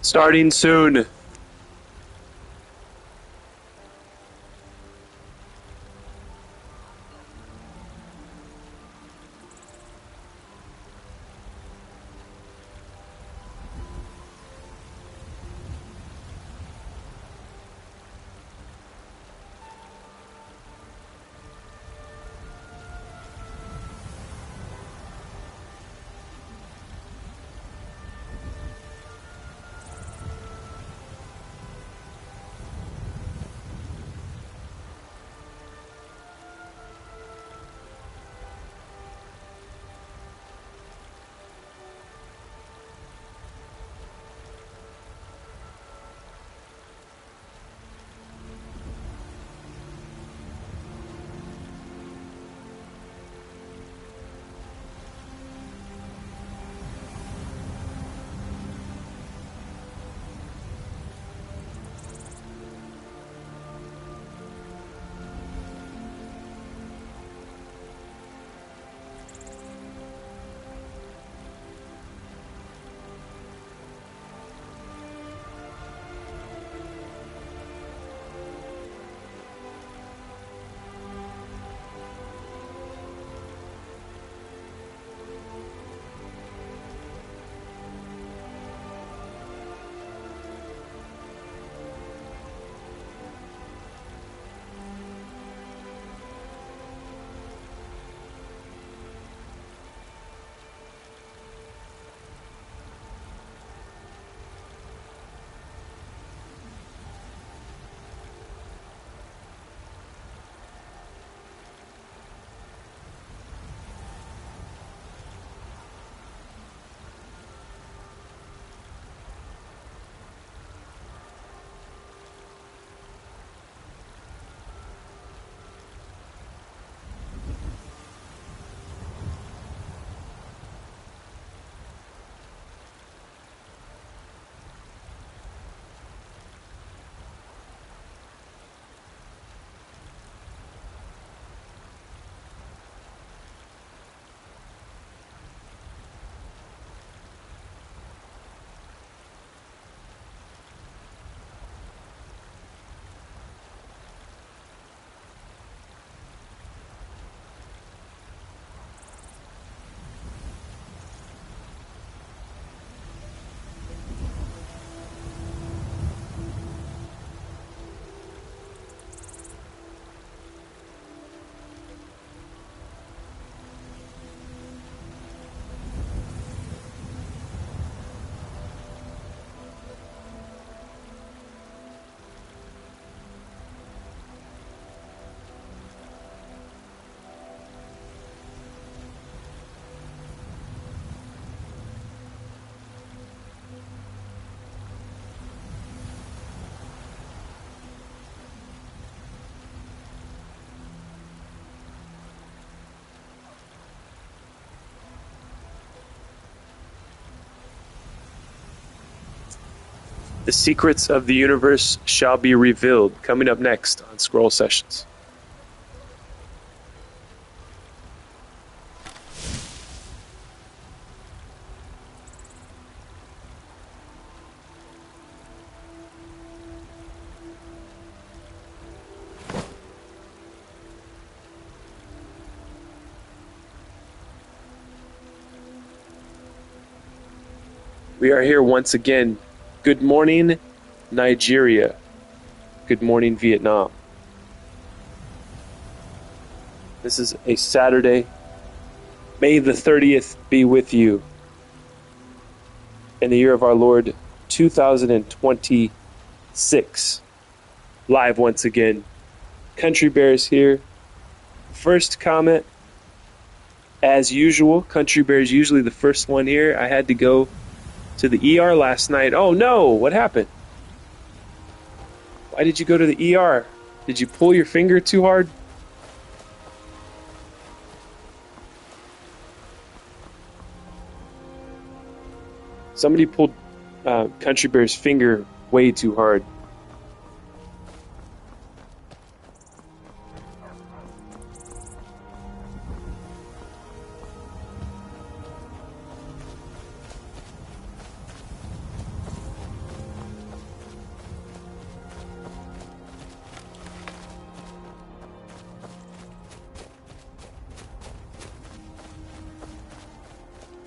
Starting soon. The secrets of the universe shall be revealed. Coming up next on Scroll Sessions. We are here once again. Good morning, Nigeria. Good morning, Vietnam. This is a Saturday. May the 30th be with you. In the year of our Lord, 2026. Live once again. Country Bears here. First comment, as usual. Country Bears usually the first one here. I had to go to the ER last night. Oh no, what happened? Why did you go to the ER? Did you pull your finger too hard? Somebody pulled Country Bear's finger way too hard.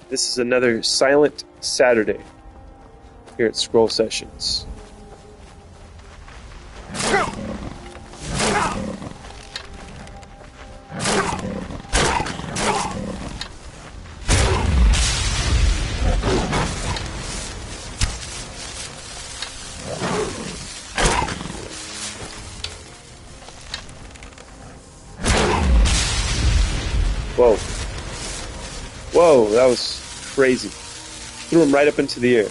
This is another silent Saturday here at Scroll Sessions. Whoa. Whoa, that was crazy. Threw him right up into the air.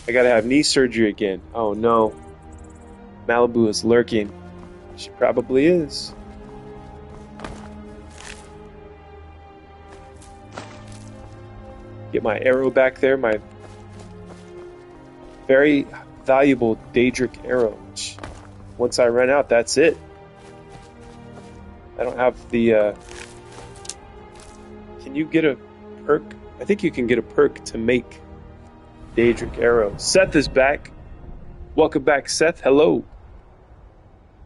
I gotta have knee surgery again. Oh no. Malibu is lurking. She probably is. Get my arrow back there, my very valuable Daedric arrow, which once I run out, that's it. I don't have the, can you get a perk? I think you can get a perk to make Daedric arrows. Seth is back. Welcome back, Seth. Hello.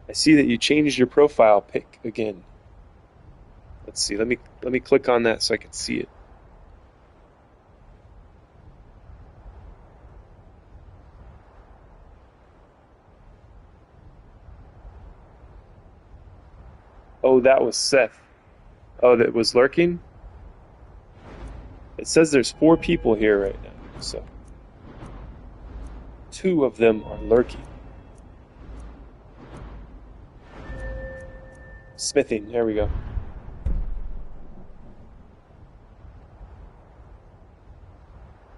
I see that you changed your profile pic again. Let's see. Let me click on that so I can see it. Oh, that was Seth. Oh, that was lurking? It says there's 4 people here right now, so 2 of them are lurking. Smithing, there we go.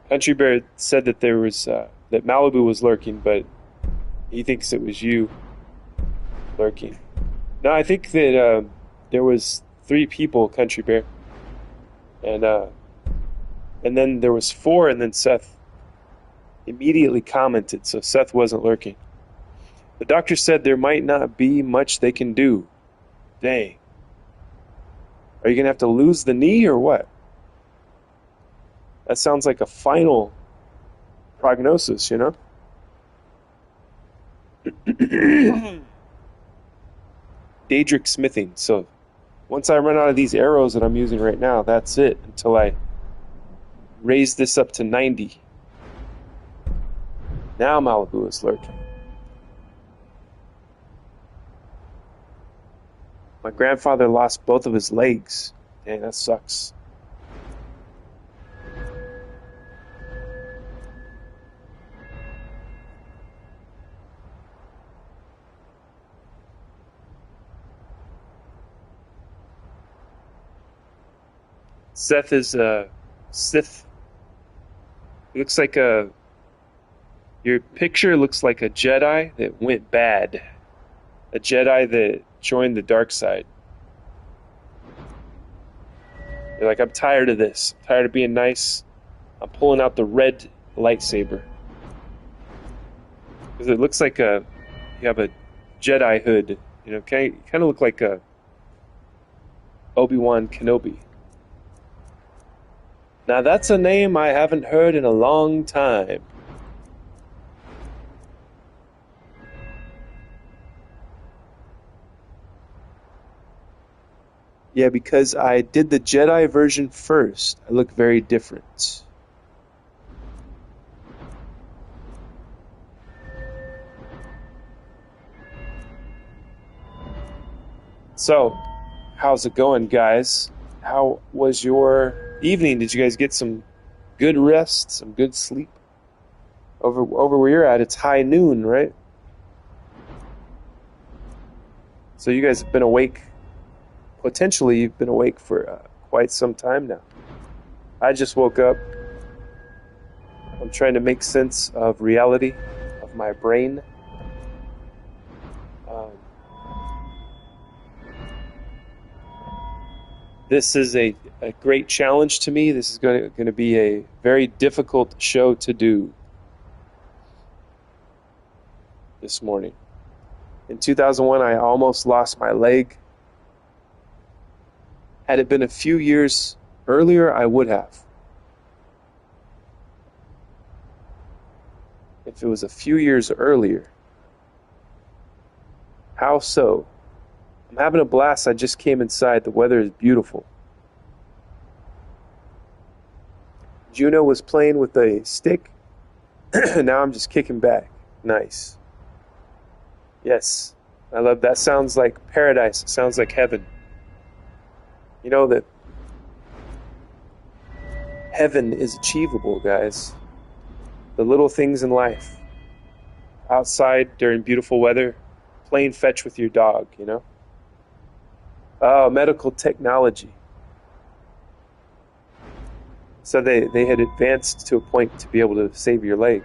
Country Bear said that there was that Malibu was lurking, but he thinks it was you lurking. No, I think that there was 3 people, Country Bear, and then there was 4, and then Seth immediately commented, so Seth wasn't lurking. The doctor said there might not be much they can do. Dang. Are you gonna have to lose the knee or what? That sounds like a final prognosis, you know? Daedric smithing. So once I run out of these arrows that I'm using right now, that's it until I raise this up to 90. Now Malibu is lurking. My grandfather lost both of his legs. Dang, that sucks. Seth is Sith. It looks like your picture looks like a Jedi that went bad. A Jedi that joined the dark side. You're like, I'm tired of this. I'm tired of being nice. I'm pulling out the red lightsaber. Because it looks like you have a Jedi hood. You know, kind of look like a Obi-Wan Kenobi. Now that's a name I haven't heard in a long time. Yeah, because I did the Jedi version first. I look very different. So, how's it going, guys? How was your evening? Did you guys get some good rest, some good sleep? Over where you're at, it's high noon, right? So you guys have been awake. Potentially, you've been awake for quite some time now. I just woke up. I'm trying to make sense of reality, of my brain. This is a great challenge to me. This is going to be a very difficult show to do this morning. In 2001, I almost lost my leg. Had it been a few years earlier, I would have. If it was a few years earlier. How so? I'm having a blast. I just came inside. The weather is beautiful. Juno was playing with a stick. Now I'm just kicking back. Nice. Yes. I love that. Sounds like paradise. It sounds like heaven. You know that heaven is achievable, guys. The little things in life. Outside during beautiful weather, playing fetch with your dog, you know? Oh, medical technology. So they had advanced to a point to be able to save your leg.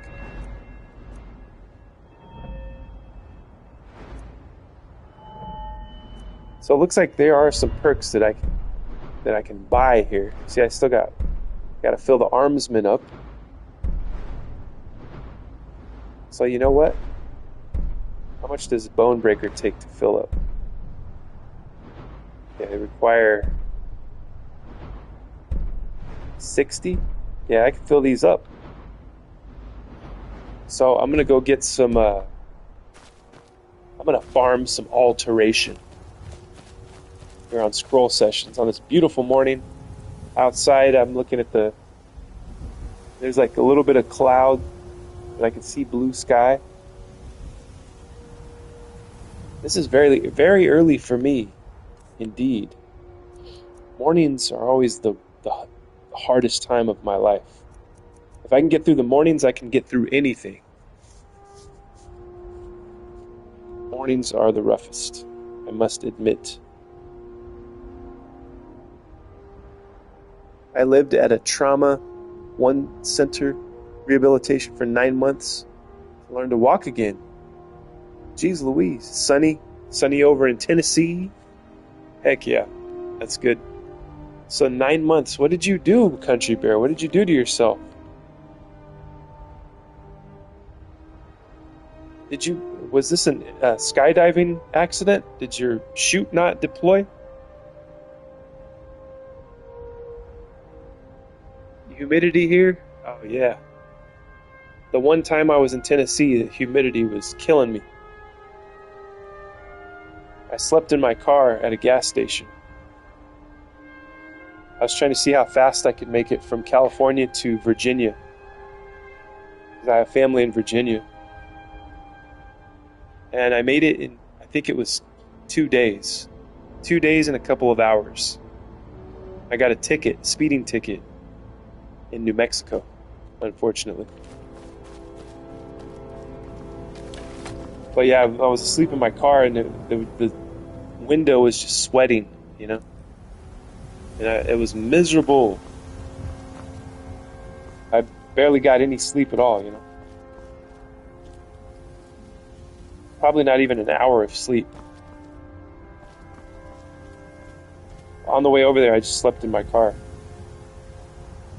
So it looks like there are some perks that I can buy here. See, I still got to fill the armsman up. So you know what? How much does Bone Breaker take to fill up? Yeah, they require 60. Yeah, I can fill these up. So I'm gonna go get some. I'm gonna farm some alteration. Here on Scroll Sessions on this beautiful morning. Outside, I'm looking at there's like a little bit of cloud, but I can see blue sky. This is very, very early for me, indeed. Mornings are always the hardest time of my life. If I can get through the mornings, I can get through anything. Mornings are the roughest, I must admit. I lived at a trauma 1 center rehabilitation for 9 months. I learned to walk again. Jeez Louise. Sunny over in Tennessee. Heck yeah, that's good. So 9 months. What did you do, Country Bear? What did you do to yourself? Was this a skydiving accident? Did your chute not deploy? Humidity here? Oh yeah. The one time I was in Tennessee, the humidity was killing me. I slept in my car at a gas station. I was trying to see how fast I could make it from California to Virginia. Because I have family in Virginia. And I made it in, I think it was 2 days. 2 days and a couple of hours. I got a speeding ticket in New Mexico, unfortunately. But yeah, I was asleep in my car and the window was just sweating, you know? And it was miserable. I barely got any sleep at all, you know? Probably not even an hour of sleep. On the way over there, I just slept in my car.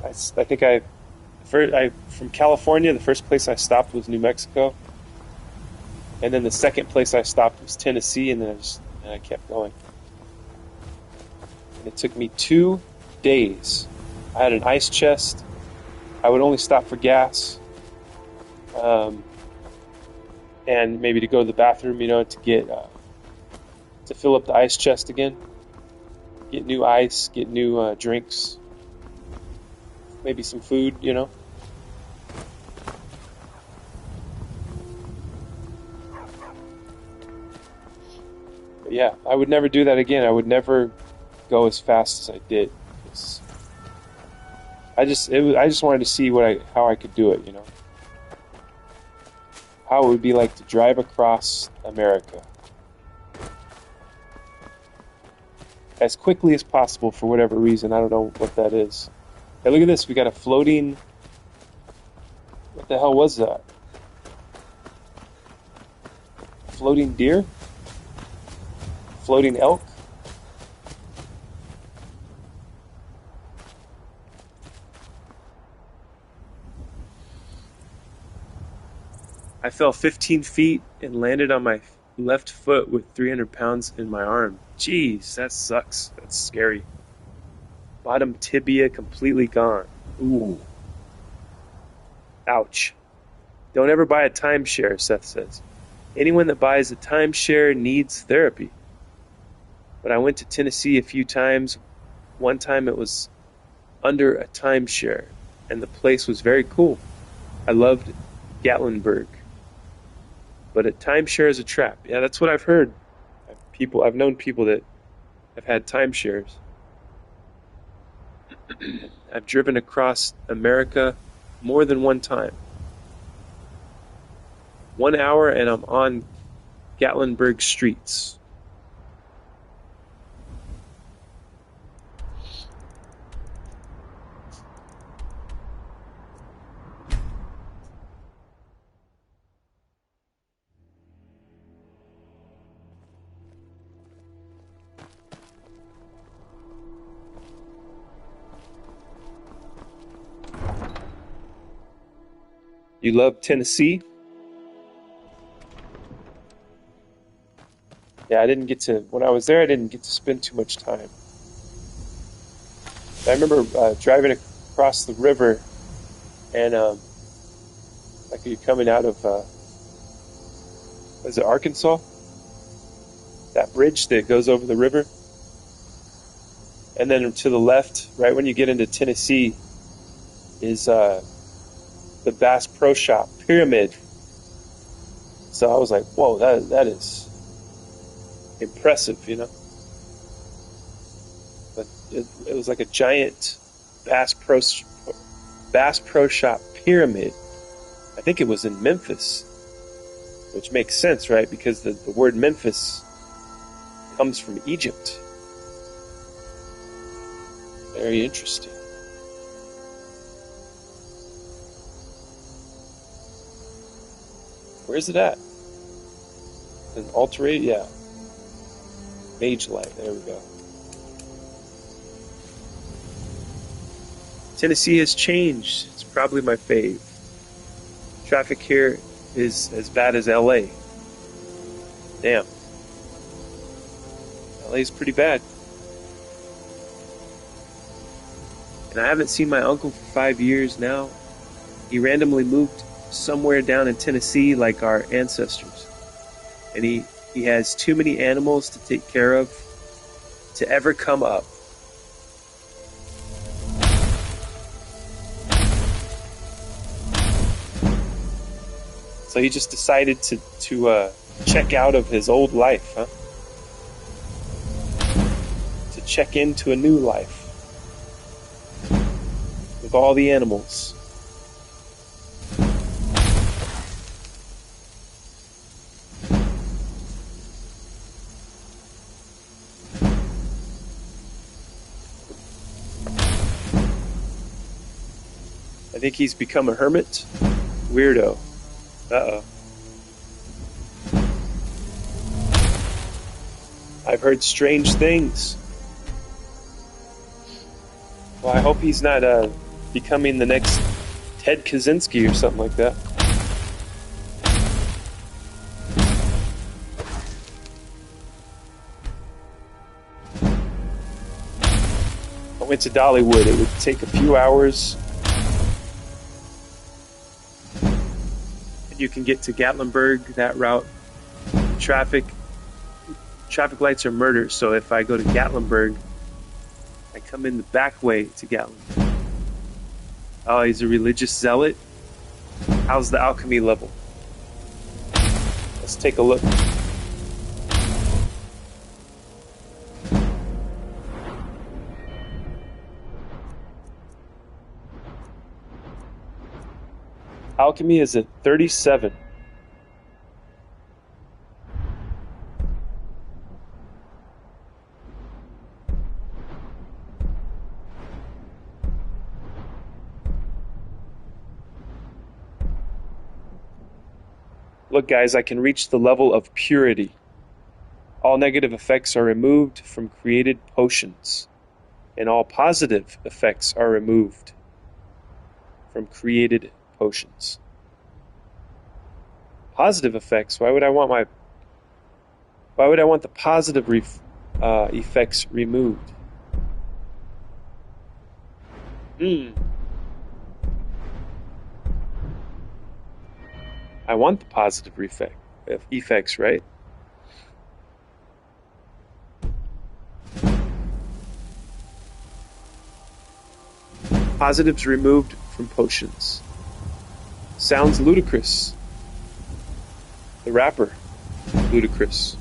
I think from California, the first place I stopped was New Mexico. And then the second place I stopped was Tennessee, and then I kept going. And it took me 2 days. I had an ice chest. I would only stop for gas. And maybe to go to the bathroom, you know, to fill up the ice chest again. Get new ice, get new drinks. Maybe some food, you know. But yeah, I would never do that again. I would never go as fast as I did. I just wanted to see how I could do it, you know. How it would be like to drive across America as quickly as possible for whatever reason. I don't know what that is. Hey, look at this. We got a floating... What the hell was that? Floating deer? Floating elk? I fell 15 feet and landed on my left foot with 300 pounds in my arm. Jeez, that sucks. That's scary. Bottom tibia completely gone. Ooh. Ouch. Don't ever buy a timeshare, Seth says. Anyone that buys a timeshare needs therapy. But I went to Tennessee a few times. One time it was under a timeshare. and the place was very cool. I loved Gatlinburg, but a timeshare is a trap. Yeah, that's what I've heard. I've known people that have had timeshares. I've driven across America more than one time. 1 hour and I'm on Gatlinburg streets. You love Tennessee? Yeah, when I was there, I didn't get to spend too much time. I remember driving across the river and like you're coming out of, was it Arkansas? That bridge that goes over the river. And then to the left, right when you get into Tennessee, is the Bass Pro Shop Pyramid. So I was like, whoa, that is impressive, you know. But it was like a giant Bass Pro Shop pyramid. I think it was in Memphis, which makes sense, right? Because the word Memphis comes from Egypt. Very interesting. Where's it at? An alterate? Yeah. Mage light. There we go. Tennessee has changed. It's probably my fave. Traffic here is as bad as LA. Damn. LA's pretty bad. And I haven't seen my uncle for 5 years now. He randomly moved somewhere down in Tennessee like our ancestors. And he has too many animals to take care of to ever come up. So he just decided to check out of his old life, huh? To check into a new life with all the animals. I think he's become a hermit. Weirdo. Uh-oh. I've heard strange things. Well, I hope he's not becoming the next Ted Kaczynski or something like that. I went to Dollywood. It would take a few hours. You can get to Gatlinburg that route. Traffic lights are murder. So if I go to Gatlinburg, I come in the back way to Gatlinburg. Oh, he's a religious zealot. How's the alchemy level? Let's take a look. Alchemy is at 37. Look, guys, I can reach the level of purity. All negative effects are removed from created potions, and all positive effects are removed from created potions. Positive effects. Why would I want the positive effects removed? I want the positive effects, right? Positives removed from potions. Sounds ludicrous. The rapper, ludicrous.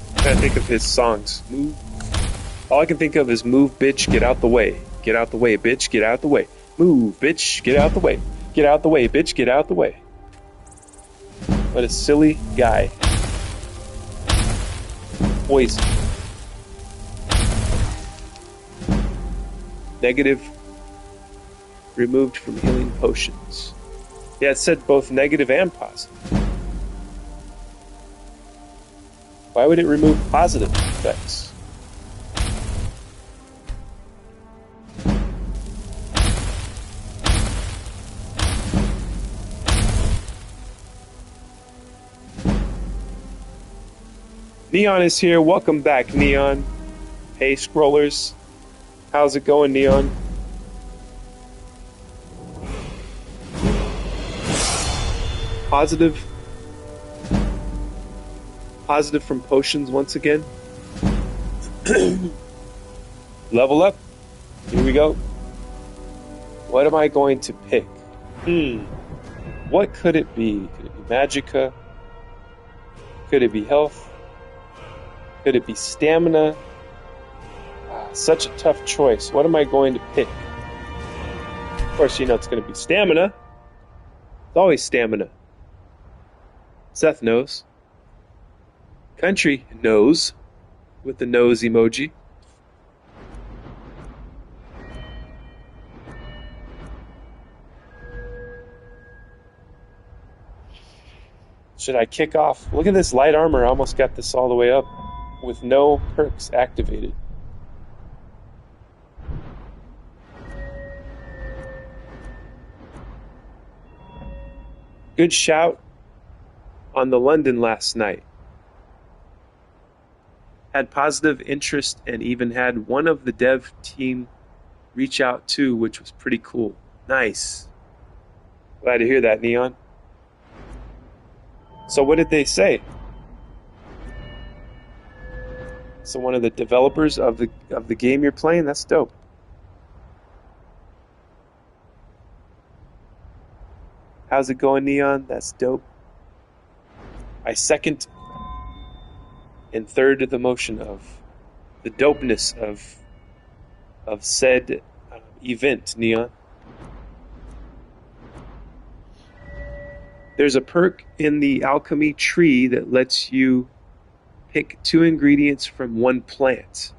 I'm trying to think of his songs. Move. All I can think of is move, bitch, get out the way. Get out the way, bitch, get out the way. Move, bitch, get out the way. Get out the way, bitch, get out the way. What a silly guy. Poison. Negative. Removed from healing potions. Yeah, it said both negative and positive. Why would it remove positive effects? Neon is here. Welcome back, Neon. Hey, scrollers. How's it going, Neon? Positive. Positive from potions once again. Level up. Here we go. What am I going to pick? What could it be? Could it be Magicka? Could it be health? Could it be stamina? Such a tough choice. What am I going to pick? Of course, you know it's going to be stamina. It's always stamina. Seth knows. Country knows. With the nose emoji. Should I kick off? Look at this light armor. I almost got this all the way up with no perks activated. Good shout on the London last night. Had positive interest and even had one of the dev team reach out too, which was pretty cool. Nice. Glad to hear that, Neon. So what did they say? So one of the developers of the game you're playing? That's dope. How's it going, Neon? That's dope. I second and third the motion of the dopeness of said event, Neon. There's a perk in the alchemy tree that lets you pick 2 ingredients from 1 plant.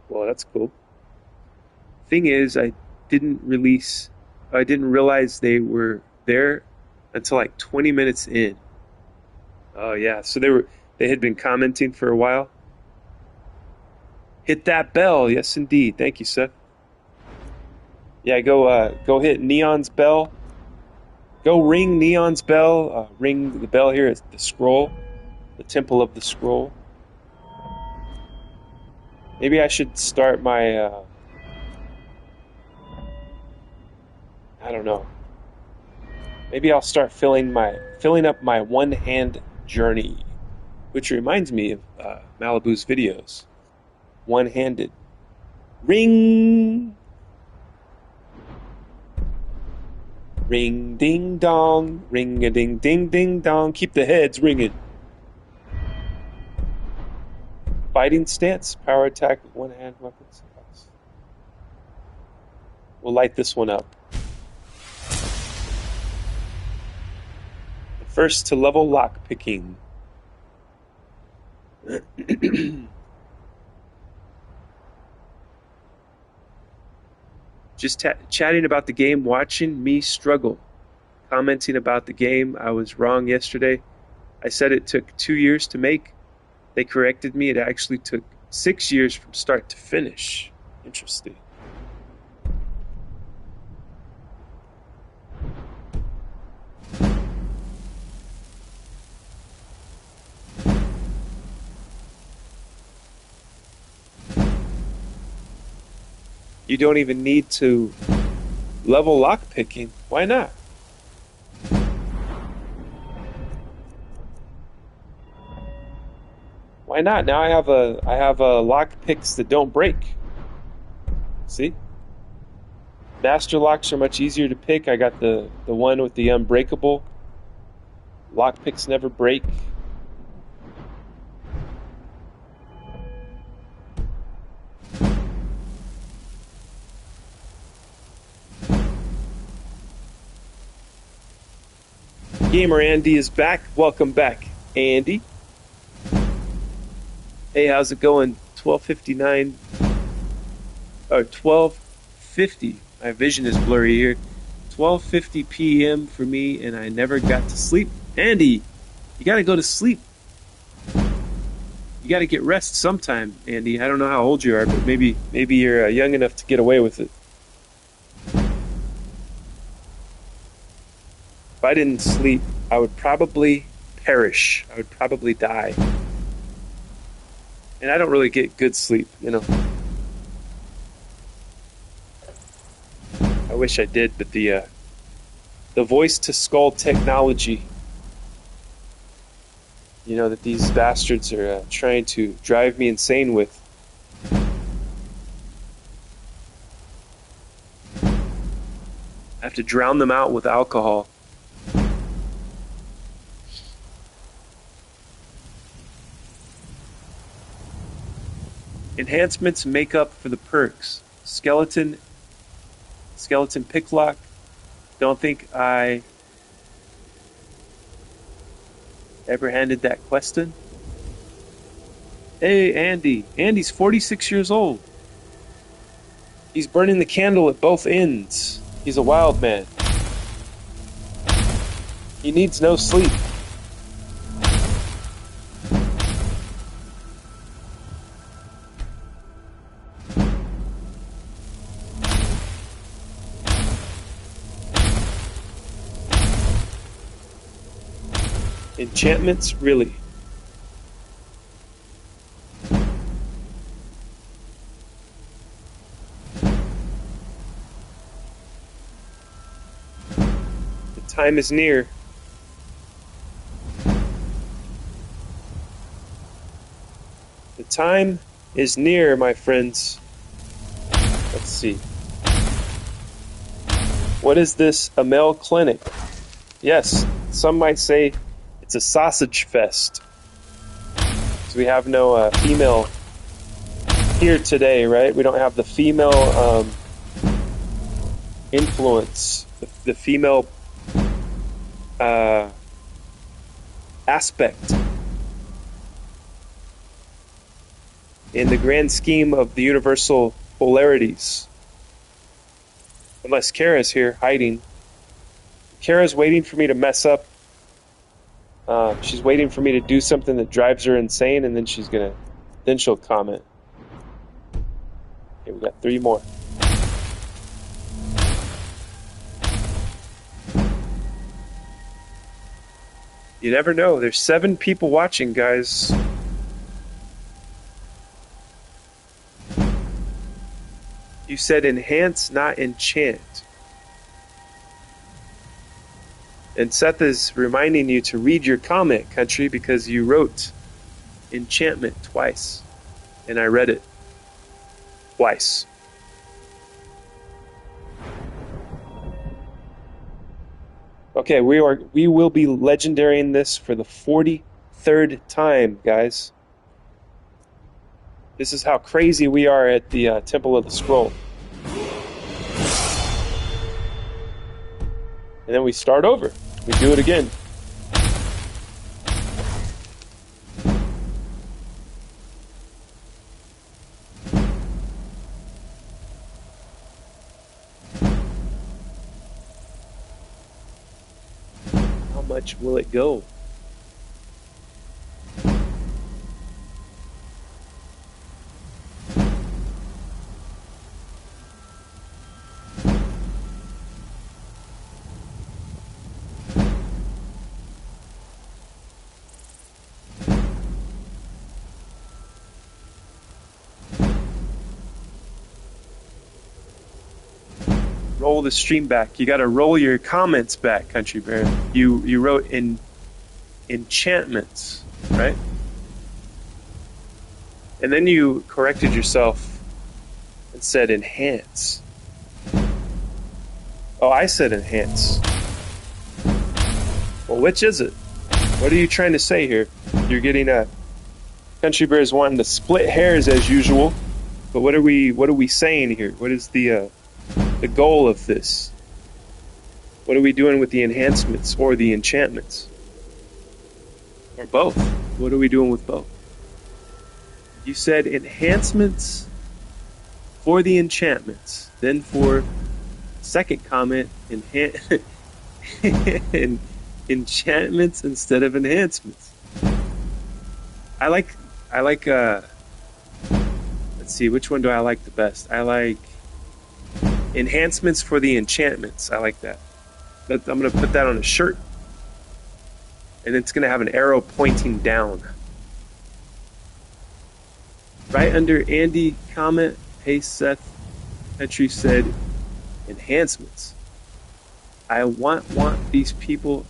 Well, that's cool. Thing is, I didn't realize they were there until like 20 minutes in. Oh yeah, so they had been commenting for a while. Hit that bell, yes indeed. Thank you, Seth. Yeah, go hit Neon's bell. Go ring Neon's bell. Ring the bell here at the scroll, the Temple of the Scroll. Maybe I should start my. I don't know. Maybe I'll start filling up my one-hand journey, which reminds me of Malibu's videos. One-handed. Ring. Ring ding dong, ring a ding ding ding dong. Keep the heads ringing. Fighting stance, power attack with one hand weapons. We'll light this one up. First to level lock picking. Just chatting about the game, watching me struggle. Commenting about the game, I was wrong yesterday. I said it took 2 years to make. They corrected me. It actually took 6 years from start to finish. Interesting. You don't even need to level lockpicking. Why not? Why Why not? Now I have a lock picks that don't break. See? Master locks are much easier to pick. I got the one with the unbreakable. Lock picks never break. Gamer Andy is back. Welcome back, Andy. Hey, how's it going? 12:59 or 12:50. My vision is blurry here. 12:50 p.m. for me, and I never got to sleep. Andy, you got to go to sleep. You got to get rest sometime, Andy. I don't know how old you are, but maybe you're young enough to get away with it. If I didn't sleep, I would probably perish. I would probably die. And I don't really get good sleep, you know. I wish I did, but the voice to skull technology, you know, that these bastards are trying to drive me insane with. I have to drown them out with alcohol. Enhancements make up for the perks. Skeleton picklock. Don't think I ever handed that quest in. Hey, Andy. Andy's 46 years old. He's burning the candle at both ends. He's a wild man. He needs no sleep. Enchantments, really? The time is near. The time is near, my friends. Let's see. What is this? A male clinic? Yes, some might say it's a sausage fest. So we have no female here today, right? We don't have the female influence, the female aspect in the grand scheme of the universal polarities. Unless Kara's here hiding. Kara's waiting for me to mess up. She's waiting for me to do something that drives her insane, and then she'll comment. Okay, we got 3 more. You never know. There's 7 people watching, guys. You said enhance, not enchant. And Seth is reminding you to read your comment, Country, because you wrote enchantment twice. And I read it twice. Okay, we will be legendarying this for the 43rd time, guys. This is how crazy we are at the Temple of the Scroll. And then we start over. We do it again. How much will it go? Roll the stream back. You got to roll your comments back, Country Bear. You wrote in enchantments, right? And then you corrected yourself and said enhance. Oh, I said enhance. Well, which is it? What are you trying to say here? You're getting a Country Bear's wanting to split hairs as usual. But what are we saying here? What is the goal of this? What are we doing with the enhancements or the enchantments? Or both? What are we doing with both? You said enhancements for the enchantments. Then for second comment, enchantments instead of enhancements. I like let's see, which one do I like the best? I like enhancements for the enchantments. I like that. I'm going to put that on a shirt. And it's going to have an arrow pointing down. Right under Andy comment, hey Seth, Country said enhancements. I want these people.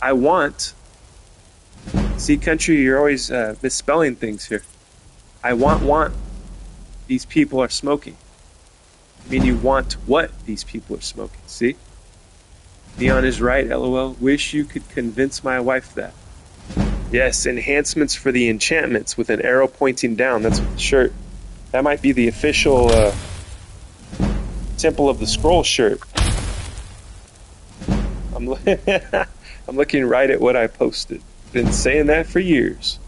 I want. See, Country, you're always misspelling things here. I want these people are smoking. I mean, you want what these people are smoking. See? Neon is right, LOL. Wish you could convince my wife that. Yes, enhancements for the enchantments with an arrow pointing down. That's what the shirt. That might be the official Temple of the Scroll shirt. I'm looking right at what I posted. Been saying that for years.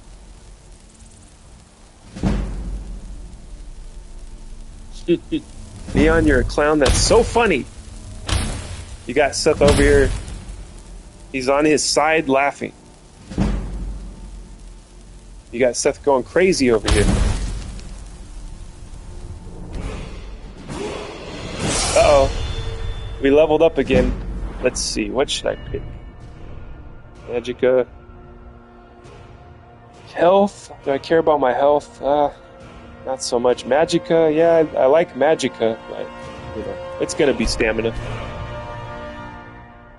Neon, you're a clown. That's so funny. You got Seth over here. He's on his side laughing. You got Seth going crazy over here. Uh-oh. We leveled up again. Let's see. What should I pick? Magica. Health? Do I care about my health? Not so much. Magica? Yeah, I like Magica, but it's gonna be stamina.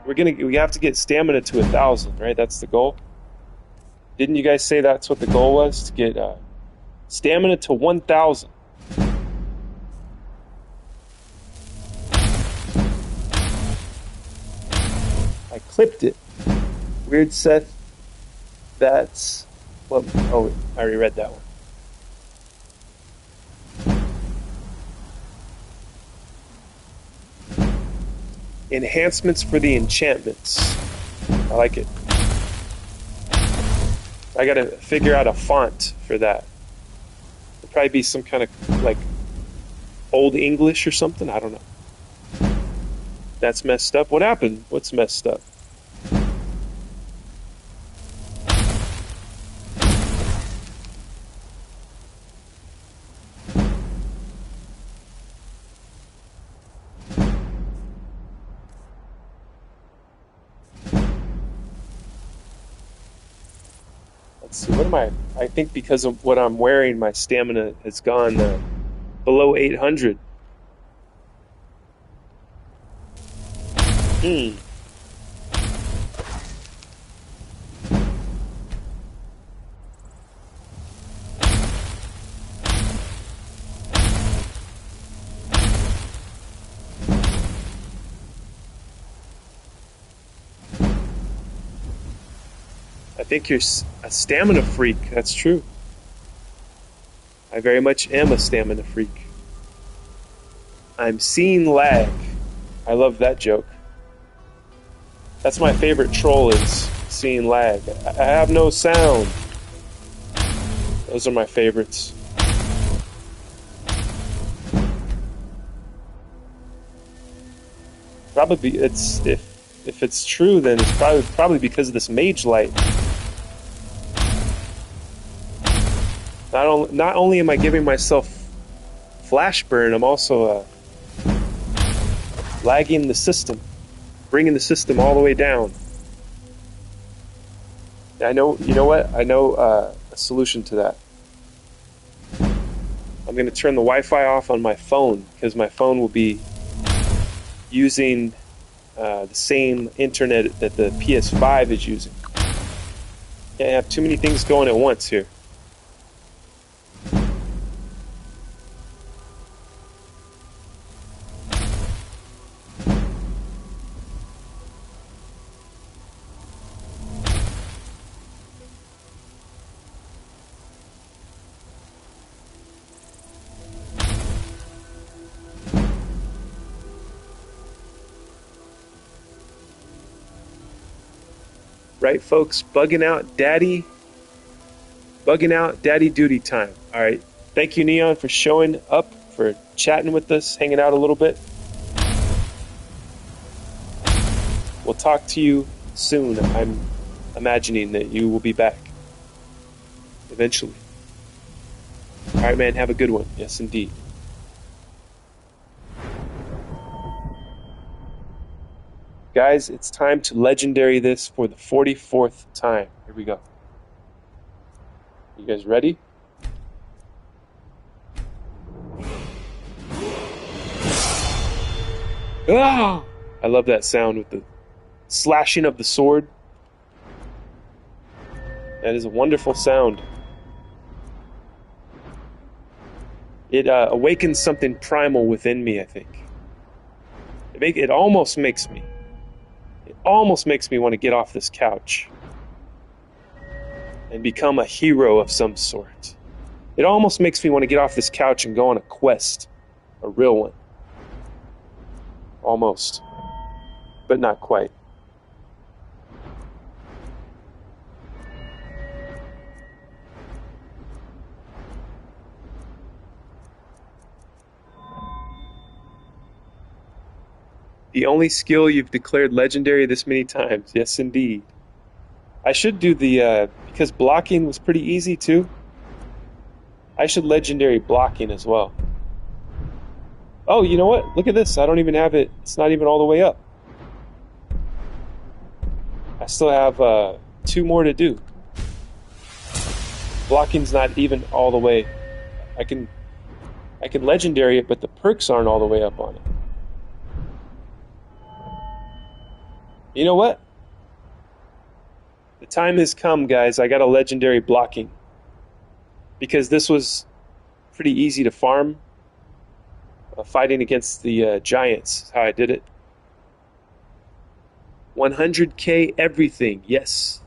We have to get stamina to 1,000, right? That's the goal. Didn't you guys say that's what the goal was? To get stamina to 1,000. I clipped it. Weird Seth. That's what. Oh, I already read that one. Enhancements for the enchantments. I like it. I gotta figure out a font for that. It'll probably be some kind of like Old English or something. I don't know. That's messed up. What happened? What's messed up? Let's see, what am I think because of what I'm wearing, my stamina has gone below 800. I think you're a stamina freak. That's true. I very much am a stamina freak. I'm seeing lag. I love that joke. That's my favorite troll, is seeing lag. I have no sound. Those are my favorites. Probably it's if it's true, then it's probably because of this mage light. Not only am I giving myself flash burn, I'm also lagging the system, bringing the system all the way down. I know, you know what? I know a solution to that. I'm going to turn the Wi-Fi off on my phone, because my phone will be using the same internet that the PS5 is using. Can't have too many things going at once here. Right, folks? Bugging out daddy duty time. All right. Thank you, Neon, for showing up, for chatting with us, hanging out a little bit. We'll talk to you soon. I'm imagining that you will be back eventually. All right, man. Have a good one. Yes, indeed. Guys, it's time to legendary this for the 44th time. Here we go. You guys ready? Ah! I love that sound with the slashing of the sword. That is a wonderful sound. It awakens something primal within me, I think. It almost makes me want to get off this couch and become a hero of some sort. It almost makes me want to get off this couch and go on a quest, a real one. Almost, but not quite. The only skill you've declared legendary this many times. Yes, indeed. I should do because blocking was pretty easy too. I should legendary blocking as well. Oh, you know what? Look at this. I don't even have it. It's not even all the way up. I still have 2 more to do. Blocking's not even all the way. I can legendary it, but the perks aren't all the way up on it. You know what? The time has come, guys. I got a legendary blocking. Because this was pretty easy to farm. Fighting against the giants, how I did it. 100k everything, yes.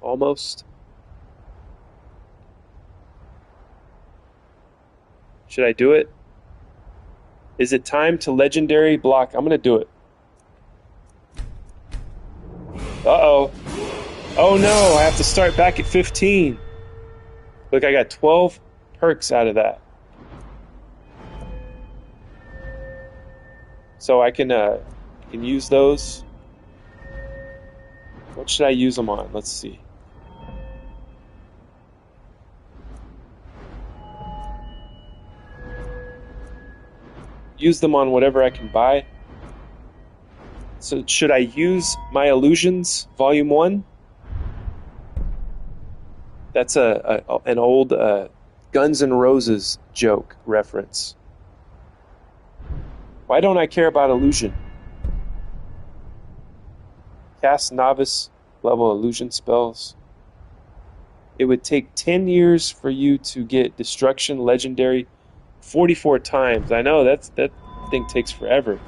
Almost. Should I do it? Is it time to legendary block? I'm going to do it. Uh-oh. Oh no, I have to start back at 15. Look, I got 12 perks out of that. So I can use those. What should I use them on? Let's see. Use them on whatever I can buy. So should I use my illusions, Volume 1? That's an old Guns N' Roses joke reference. Why don't I care about illusion? Cast novice level illusion spells. It would take 10 years for you to get destruction legendary 44 times. I know that thing takes forever.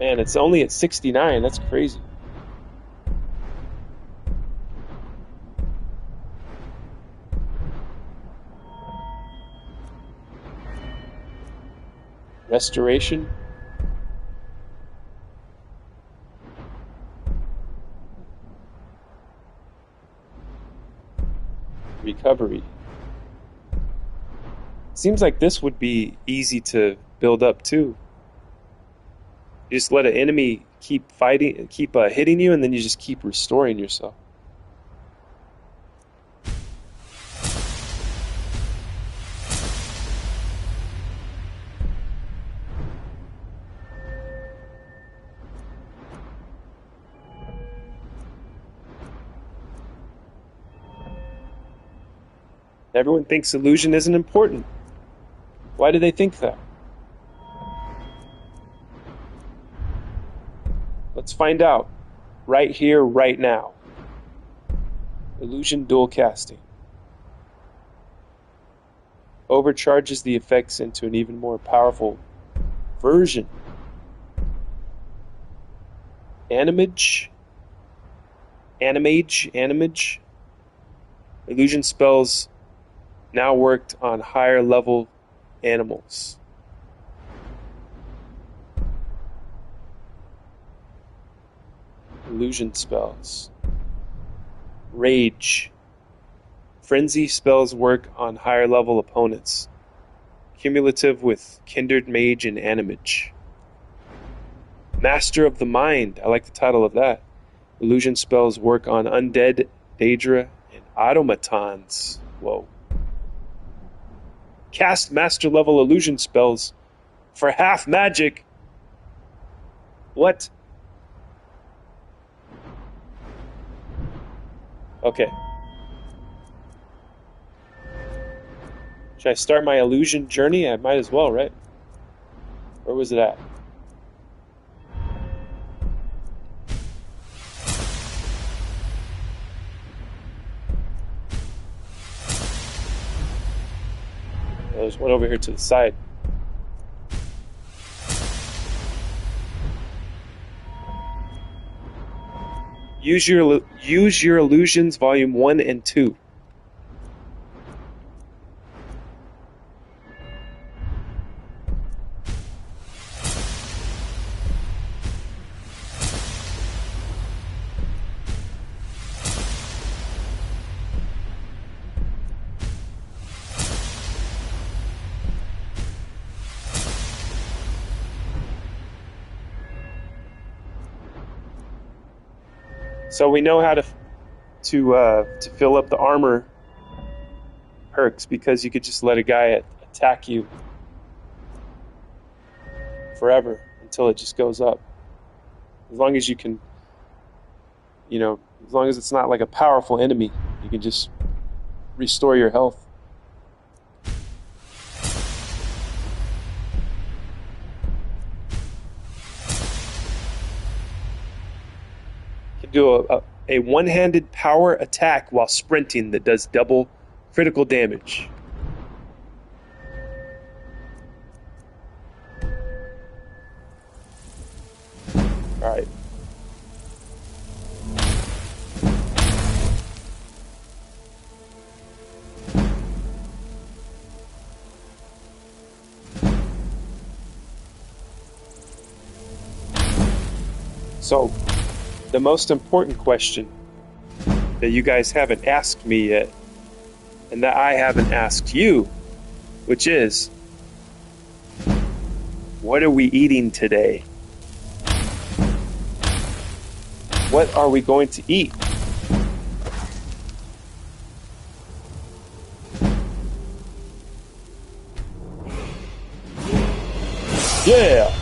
Man, it's only at 69. That's crazy. Restoration. Recovery. Seems like this would be easy to build up too. You just let an enemy keep fighting, keep hitting you, and then you just keep restoring yourself. Everyone thinks illusion isn't important. Why do they think that? Let's find out. Right here, right now. Illusion dual casting. Overcharges the effects into an even more powerful version. Animage. Illusion spells now worked on higher level animals. Illusion spells. Rage. Frenzy spells work on higher level opponents. Cumulative with Kindred Mage and Animage. Master of the Mind. I like the title of that. Illusion spells work on undead, Daedra, and automatons. Whoa. Cast master level illusion spells for half magic. What? Okay. Should I start my illusion journey? I might as well, right? Where was it at? There's one over here to the side. Use your illusions, volume 1 and 2. So we know how to fill up the armor perks, because you could just let a guy attack you forever until it just goes up. As long as you can, as long as it's not like a powerful enemy, you can just restore your health. Do a one-handed power attack while sprinting that does double critical damage. Alright. So, the most important question that you guys haven't asked me yet, and that I haven't asked you, which is, what are we eating today? What are we going to eat? Yeah!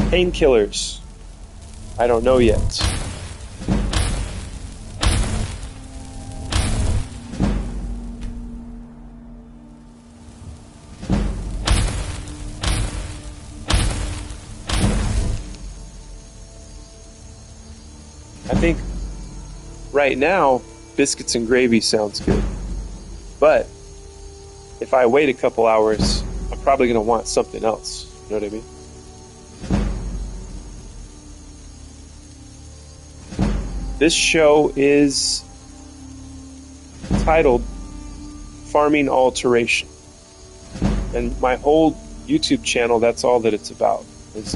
Painkillers. I don't know yet. I think right now, biscuits and gravy sounds good. But if I wait a couple hours, I'm probably going to want something else. You know what I mean? This show is titled Farming Alteration. And my whole YouTube channel, that's all that it's about, is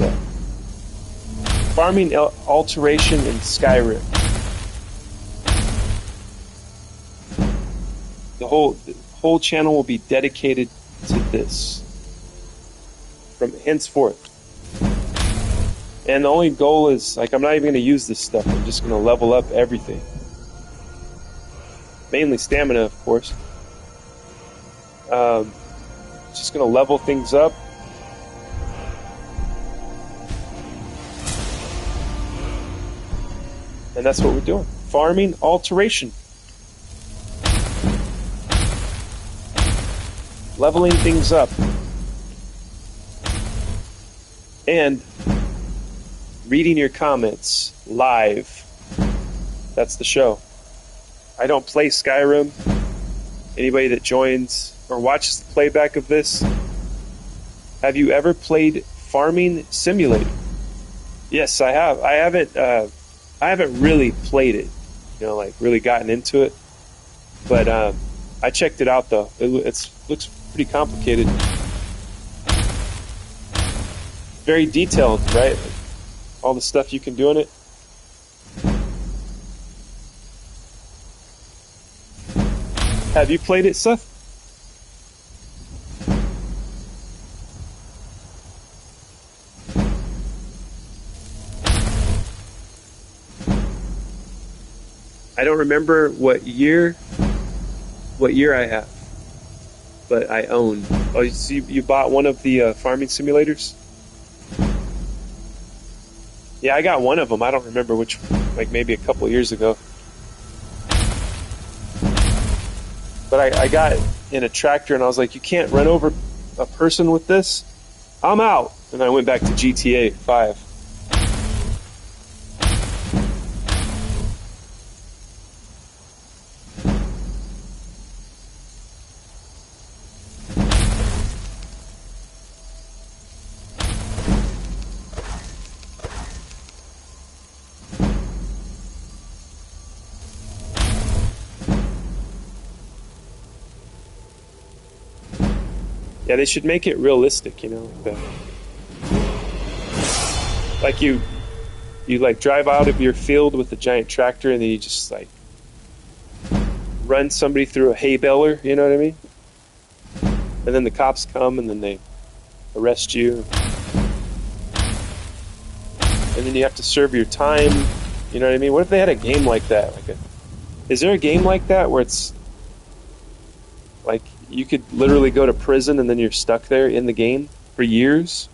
farming alteration in Skyrim. The whole channel will be dedicated to this from henceforth. And the only goal is, I'm not even going to use this stuff. I'm just going to level up everything. Mainly stamina, of course. Just going to level things up. And that's what we're doing. Farming alteration. Leveling things up. And reading your comments live. That's the show. I don't play Skyrim. Anybody that joins or watches the playback of this, have you ever played Farming Simulator? Yes, I have. I haven't really played it, like really gotten into it. But I checked it out though. Looks pretty complicated. Very detailed, right? All the stuff you can do in it. Have you played it, Seth? I don't remember what year I have, but I own. Oh, you bought one of the farming simulators? Yeah, I got one of them. I don't remember which, like maybe a couple years ago. But I got in a tractor and I was like, you can't run over a person with this? I'm out. And I went back to GTA 5. Yeah, they should make it realistic, like that. Like you like drive out of your field with a giant tractor and then you just like run somebody through a hay baler, you know what I mean? And then the cops come and then they arrest you. And then you have to serve your time, you know what I mean? What if they had a game like that? Is there a game like that where it's like you could literally go to prison and then you're stuck there in the game for years?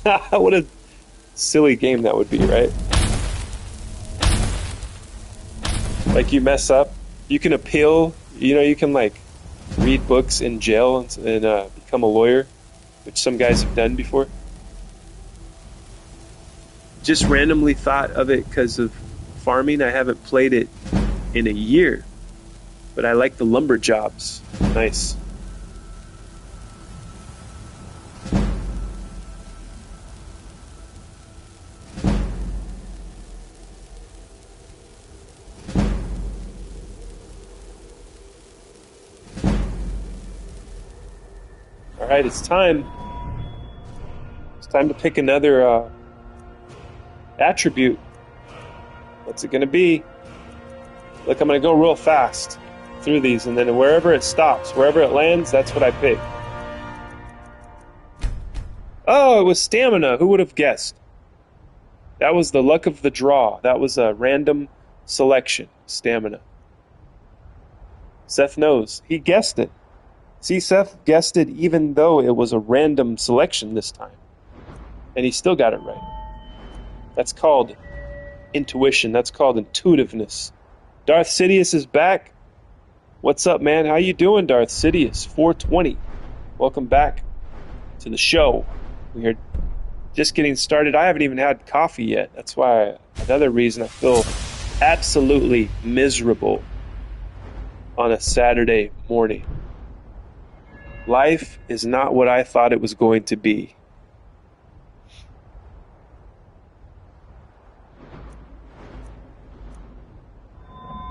What a silly game that would be, right? Like you mess up, you can appeal, you can like read books in jail and become a lawyer, which some guys have done before. Just randomly thought of it because of farming. I haven't played it in a year, but I like the lumber jobs. Nice. All right, it's time. It's time to pick another attribute. What's it going to be? Look, I'm going to go real fast through these, and then wherever it stops, wherever it lands, that's what I pick. Oh, it was stamina. Who would have guessed? That was the luck of the draw. That was a random selection. Stamina. Seth knows. He guessed it. See, Seth guessed it even though it was a random selection this time. And he still got it right. That's called intuition. That's called intuitiveness. Darth Sidious is back. What's up, man? How you doing, Darth Sidious? 420. Welcome back to the show. We are just getting started. I haven't even had coffee yet. That's why another reason I feel absolutely miserable on a Saturday morning. Life is not what I thought it was going to be.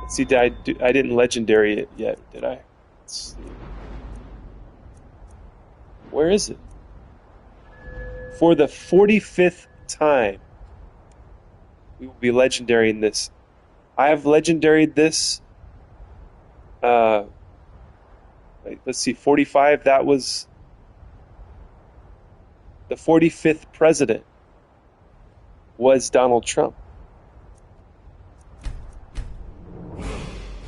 Let's see, I didn't legendary it yet, did I? Let's see. Where is it? For the 45th time, we will be legendarying this. I have legendaried this. Let's see, 45. That was the 45th president. Was Donald Trump.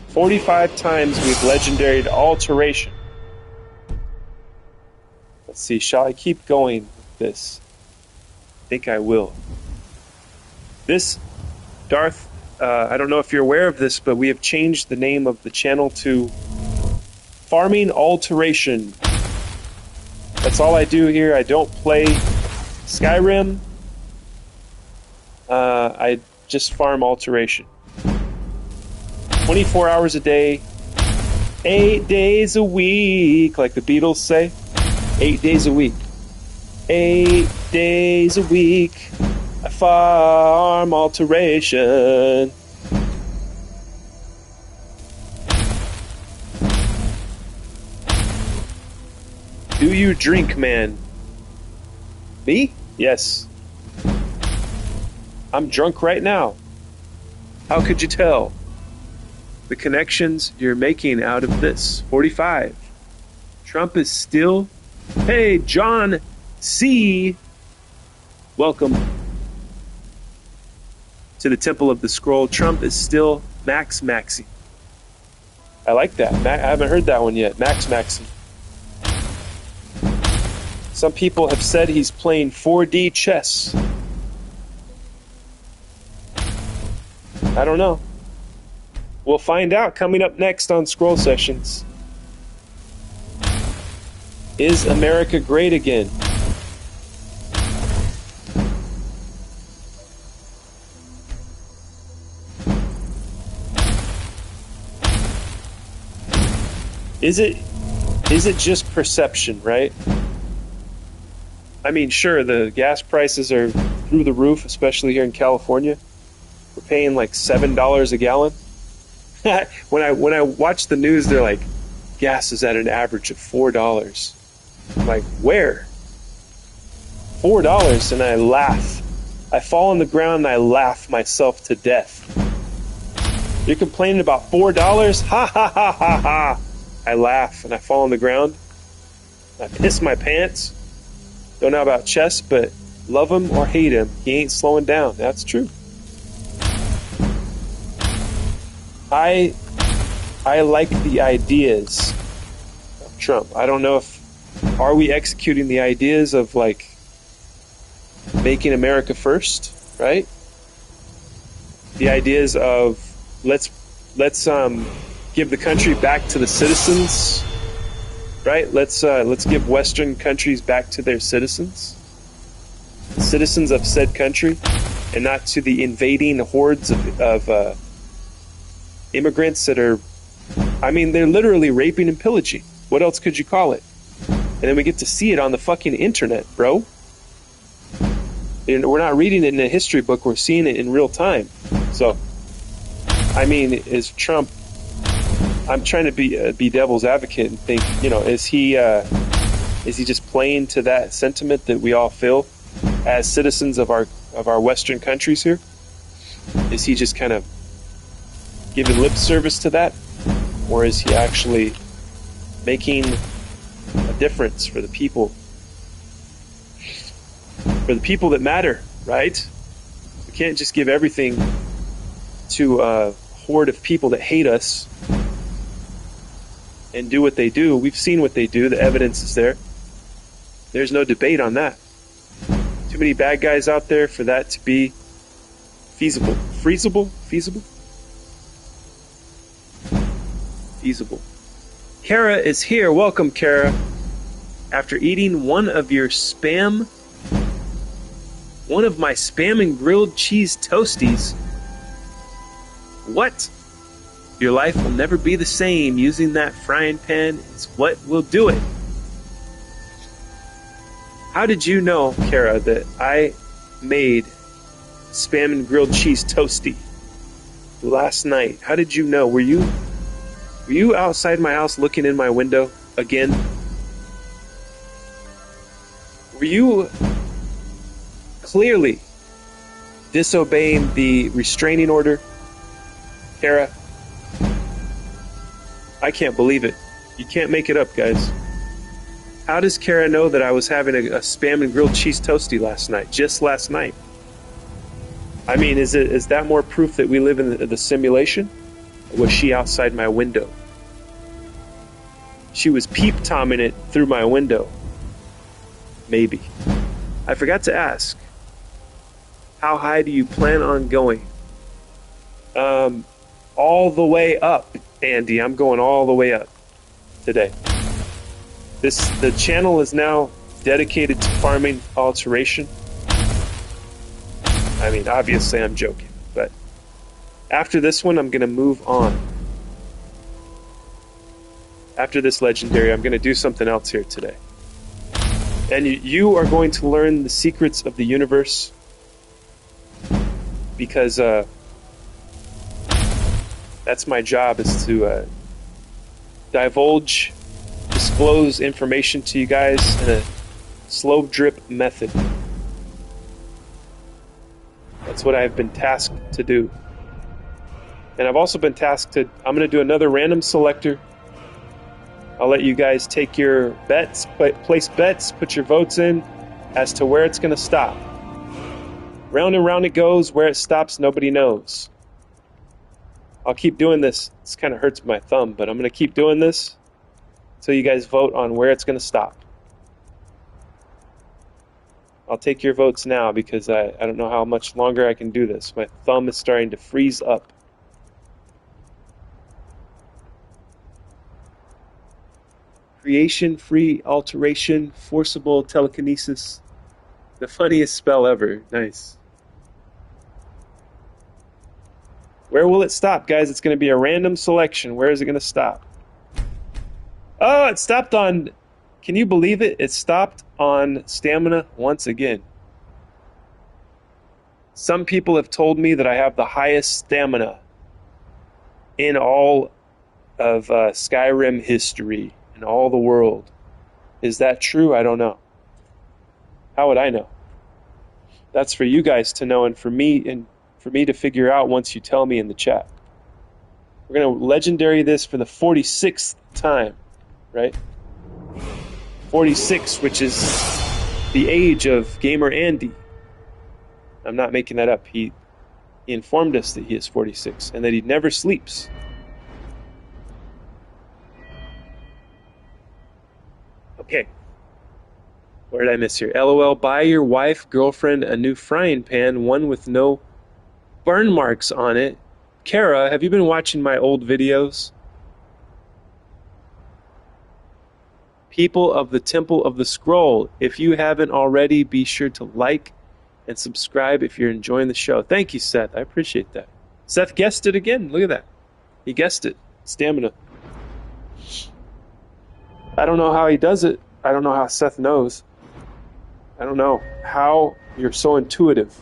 45 times we've legendaried alteration. Let's see, shall I keep going with this? I think I will. This, Darth, I don't know if you're aware of this, but we have changed the name of the channel to Farming Alteration. That's all I do here. I don't play Skyrim. I just farm alteration. 24 hours a day, 8 days a week, like the Beatles say. 8 days a week. 8 days a week. A farm alteration. Do you drink, man? Me? Yes. I'm drunk right now. How could you tell? The connections you're making out of this. 45. Trump is still... Hey, John C. Welcome to the Temple of the Scroll. Trump is still Max Maxi. I like that. I haven't heard that one yet. Max Maxi. Some people have said he's playing 4D chess. I don't know. We'll find out coming up next on Scroll Sessions. Is America great again? Is it just perception, right? I mean, sure, the gas prices are through the roof, especially here in California. We're paying like $7 a gallon. When I watch the news, they're like, gas is at an average of $4. I'm like, where? $4, and I laugh. I fall on the ground and I laugh myself to death. You're complaining about $4? Ha ha ha ha ha! I laugh and I fall on the ground. I piss my pants. Don't know about chess, but love him or hate him, he ain't slowing down. That's true. I like the ideas of Trump. I don't know if are we executing the ideas of like making America first, right? The ideas of let's give the country back to the citizens, right? Let's give Western countries back to their citizens of said country, and not to the invading hordes of immigrants that are, I mean, they're literally raping and pillaging. What else could you call it? And then we get to see it on the fucking internet, bro. And we're not reading it in a history book, we're seeing it in real time. So, I mean, is Trump, I'm trying to be devil's advocate and think, you know, is he just playing to that sentiment that we all feel as citizens of our Western countries here? Is he just kind of giving lip service to that? Or is he actually making a difference for the people? For the people that matter, right? We can't just give everything to a horde of people that hate us and do what they do. We've seen what they do. The evidence is there. There's no debate on that. Too many bad guys out there for that to be feasible. Feasible? Kara is here. Welcome, Kara. After eating one of my spam and grilled cheese toasties. What? Your life will never be the same. Using that frying pan is what will do it. How did you know, Kara, that I made spam and grilled cheese toasty last night? How did you know? Were you outside my house looking in my window again? Were you clearly disobeying the restraining order, Kara? I can't believe it. You can't make it up, guys. How does Kara know that I was having a spam and grilled cheese toasty last night? Just last night. I mean, is that more proof that we live in the simulation? Or was she outside my window? She was peep-tomming it through my window. Maybe. I forgot to ask. How high do you plan on going? All the way up, Andy. I'm going all the way up today. The channel is now dedicated to farming alteration. I mean, obviously I'm joking, but after this one, I'm going to move on. After this legendary, I'm going to do something else here today. And you are going to learn the secrets of the universe because that's my job, is to disclose information to you guys in a slow drip method. That's what I've been tasked to do. And I've also been tasked to, I'm going to do another random selector. I'll let you guys take your bets, place bets, put your votes in as to where it's going to stop. Round and round it goes. Where it stops, nobody knows. I'll keep doing this. This kind of hurts my thumb, but I'm going to keep doing this until you guys vote on where it's going to stop. I'll take your votes now because I don't know how much longer I can do this. My thumb is starting to freeze up. Creation, free, alteration, forcible, telekinesis. The funniest spell ever. Nice. Where will it stop, guys? It's going to be a random selection. Where is it going to stop? Oh, it stopped on... Can you believe it? It stopped on stamina once again. Some people have told me that I have the highest stamina in all of Skyrim history, in all the world. Is that true? I don't know. How would I know? That's for you guys to know, and for me to figure out once you tell me in the chat. We're going to legendary this for the 46th time, right? 46, which is the age of Gamer Andy. I'm not making that up. He informed us that he is 46 and that he never sleeps. Okay. What did I miss here? LOL, buy your wife, girlfriend a new frying pan, one with no burn marks on it. Kara, have you been watching my old videos? People of the Temple of the Scroll, if you haven't already, be sure to like and subscribe if you're enjoying the show. Thank you, Seth. I appreciate that. Seth guessed it again. Look at that. He guessed it. Stamina. I don't know how he does it. I don't know how Seth knows. I don't know how you're so intuitive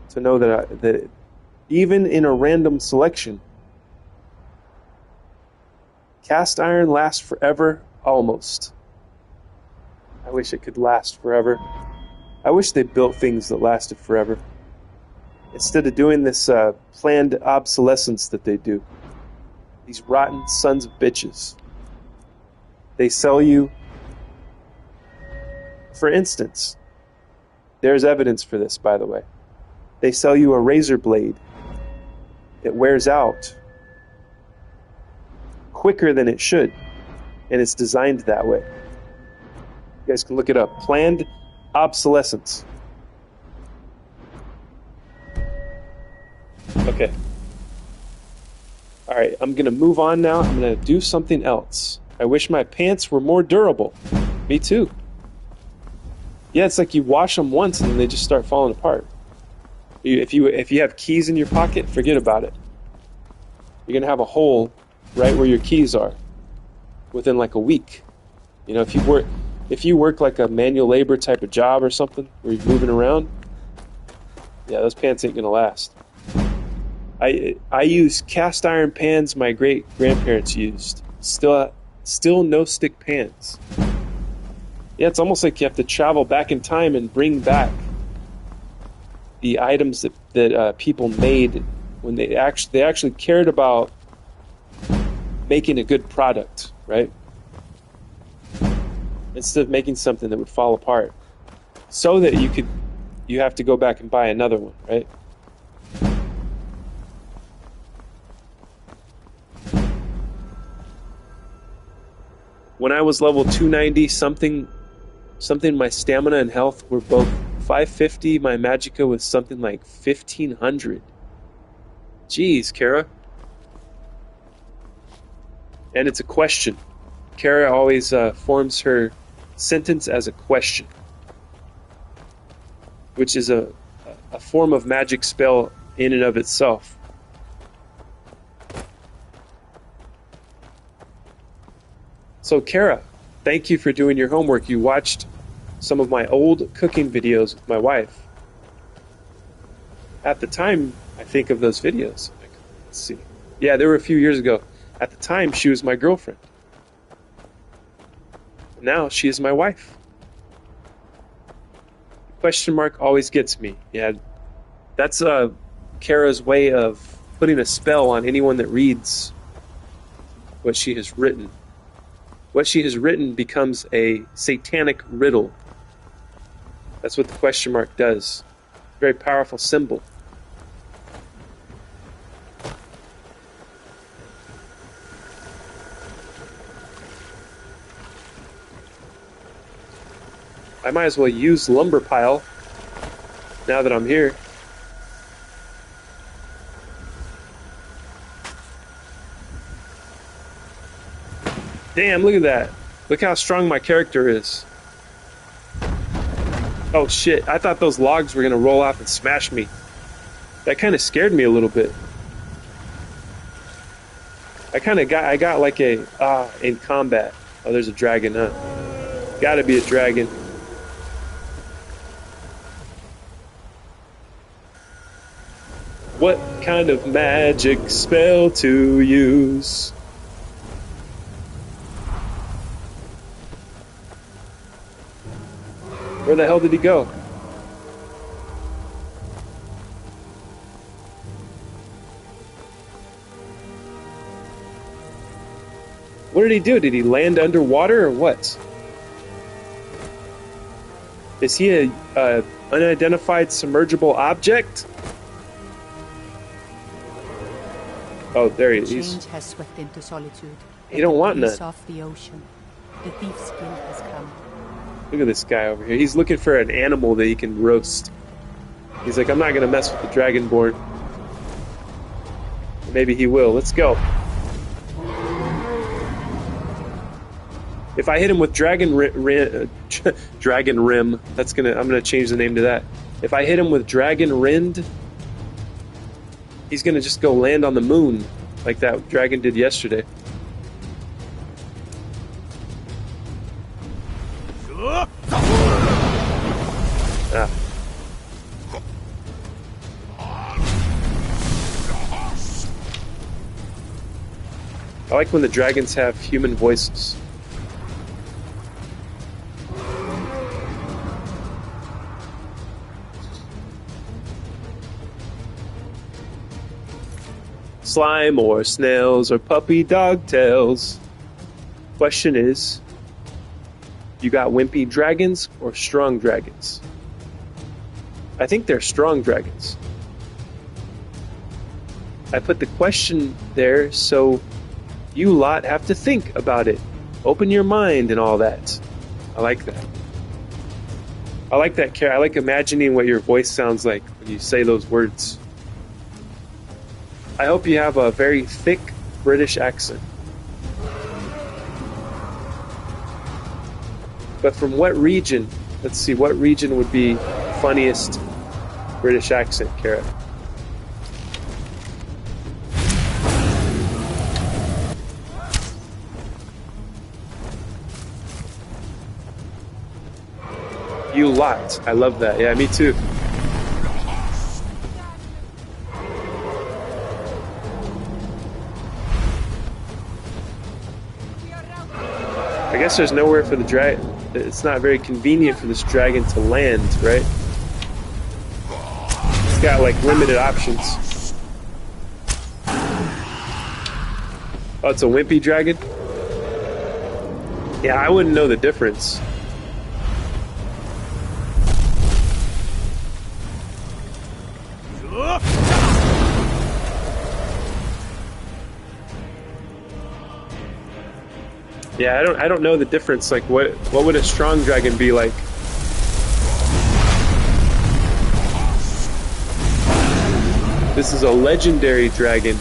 to know that even in a random selection, cast iron lasts forever, almost. I wish it could last forever. I wish they built things that lasted forever, instead of doing this planned obsolescence that they do. These rotten sons of bitches. They sell you, for instance, there's evidence for this, by the way. They sell you a razor blade that wears out quicker than it should, and it's designed that way. You guys can look it up. Planned obsolescence. Okay. Alright, I'm going to move on now. I'm going to do something else. I wish my pants were more durable. Me too. Yeah, it's like you wash them once and they just start falling apart. If you have keys in your pocket, forget about it. You're going to have a hole right where your keys are within like a week. You know, if you work like a manual labor type of job or something where you're moving around, yeah, those pants ain't gonna last. I use cast iron pans my great grandparents used. Still no stick pans. Yeah, it's almost like you have to travel back in time and bring back the items that people made when they actually cared about making a good product, right? Instead of making something that would fall apart, so that you have to go back and buy another one, right? When I was level 290 something, my stamina and health were both 550. My magicka was something like 1500. Jeez, Kara. And it's a question. Kara always forms her sentence as a question, which is a form of magic spell in and of itself. So Kara, thank you for doing your homework. You watched some of my old cooking videos with my wife. At the time, I think of those videos. Like, let's see. Yeah, they were a few years ago. At the time, she was my girlfriend. Now she is my wife. Question mark always gets me. Yeah, that's Kara's way of putting a spell on anyone that reads what she has written. What she has written becomes a satanic riddle. That's what the question mark does. Very powerful symbol. I might as well use lumber pile now that I'm here. Damn, look at that. Look how strong my character is. Oh shit, I thought those logs were gonna roll off and smash me. That kind of scared me a little bit. I got like a, in combat. Oh, there's a dragon, huh? Gotta be a dragon. What kind of magic spell to use? Where the hell did he go? What did he do? Did he land underwater or what? Is he a unidentified submergible object? Oh, there he is. Change has swept into solitude. He don't want none. Off the ocean. The thief's guilt has come. Look at this guy over here. He's looking for an animal that he can roast. He's like, I'm not gonna mess with the dragonborn. Maybe he will. Let's go. If I hit him with dragon rim, that's I'm gonna change the name to that. If I hit him with dragon rind, he's gonna just go land on the moon like that dragon did yesterday. Ah. I like when the dragons have human voices. Slime or snails or puppy dog tails. Question is, you got wimpy dragons or strong dragons? I think they're strong dragons. I put the question there so you lot have to think about it. Open your mind and all that. I like that. I like that. I like imagining what your voice sounds like when you say those words. I hope you have a very thick British accent. But from what region? Let's see, what region would be funniest British accent, Kara? You lot. I love that. Yeah, me too. I guess there's nowhere for the dragon. It's not very convenient for this dragon to land, right? It's got like limited options. Oh, it's a wimpy dragon? Yeah, I wouldn't know the difference. Yeah, I don't know the difference. Like, what would a strong dragon be like? This is a legendary dragon.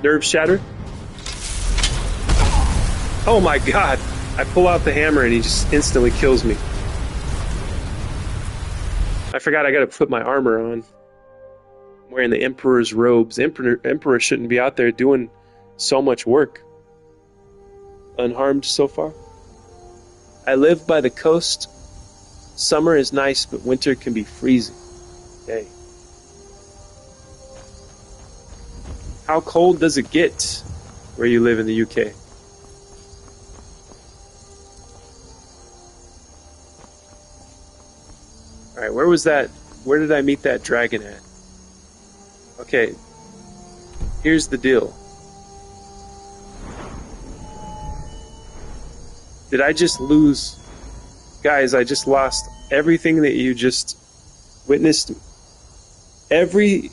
Nerve shatter. Oh my god! I pull out the hammer and he just instantly kills me. I forgot I gotta put my armor on. I'm wearing the Emperor's robes. Emperor shouldn't be out there doing so much work. Unharmed so far. I live by the coast. Summer is nice, but winter can be freezing. Okay. How cold does it get where you live in the UK? Alright, where was that? Where did I meet that dragon at? Okay, here's the deal. Did I just lose? Guys, I just lost everything that you just witnessed. Every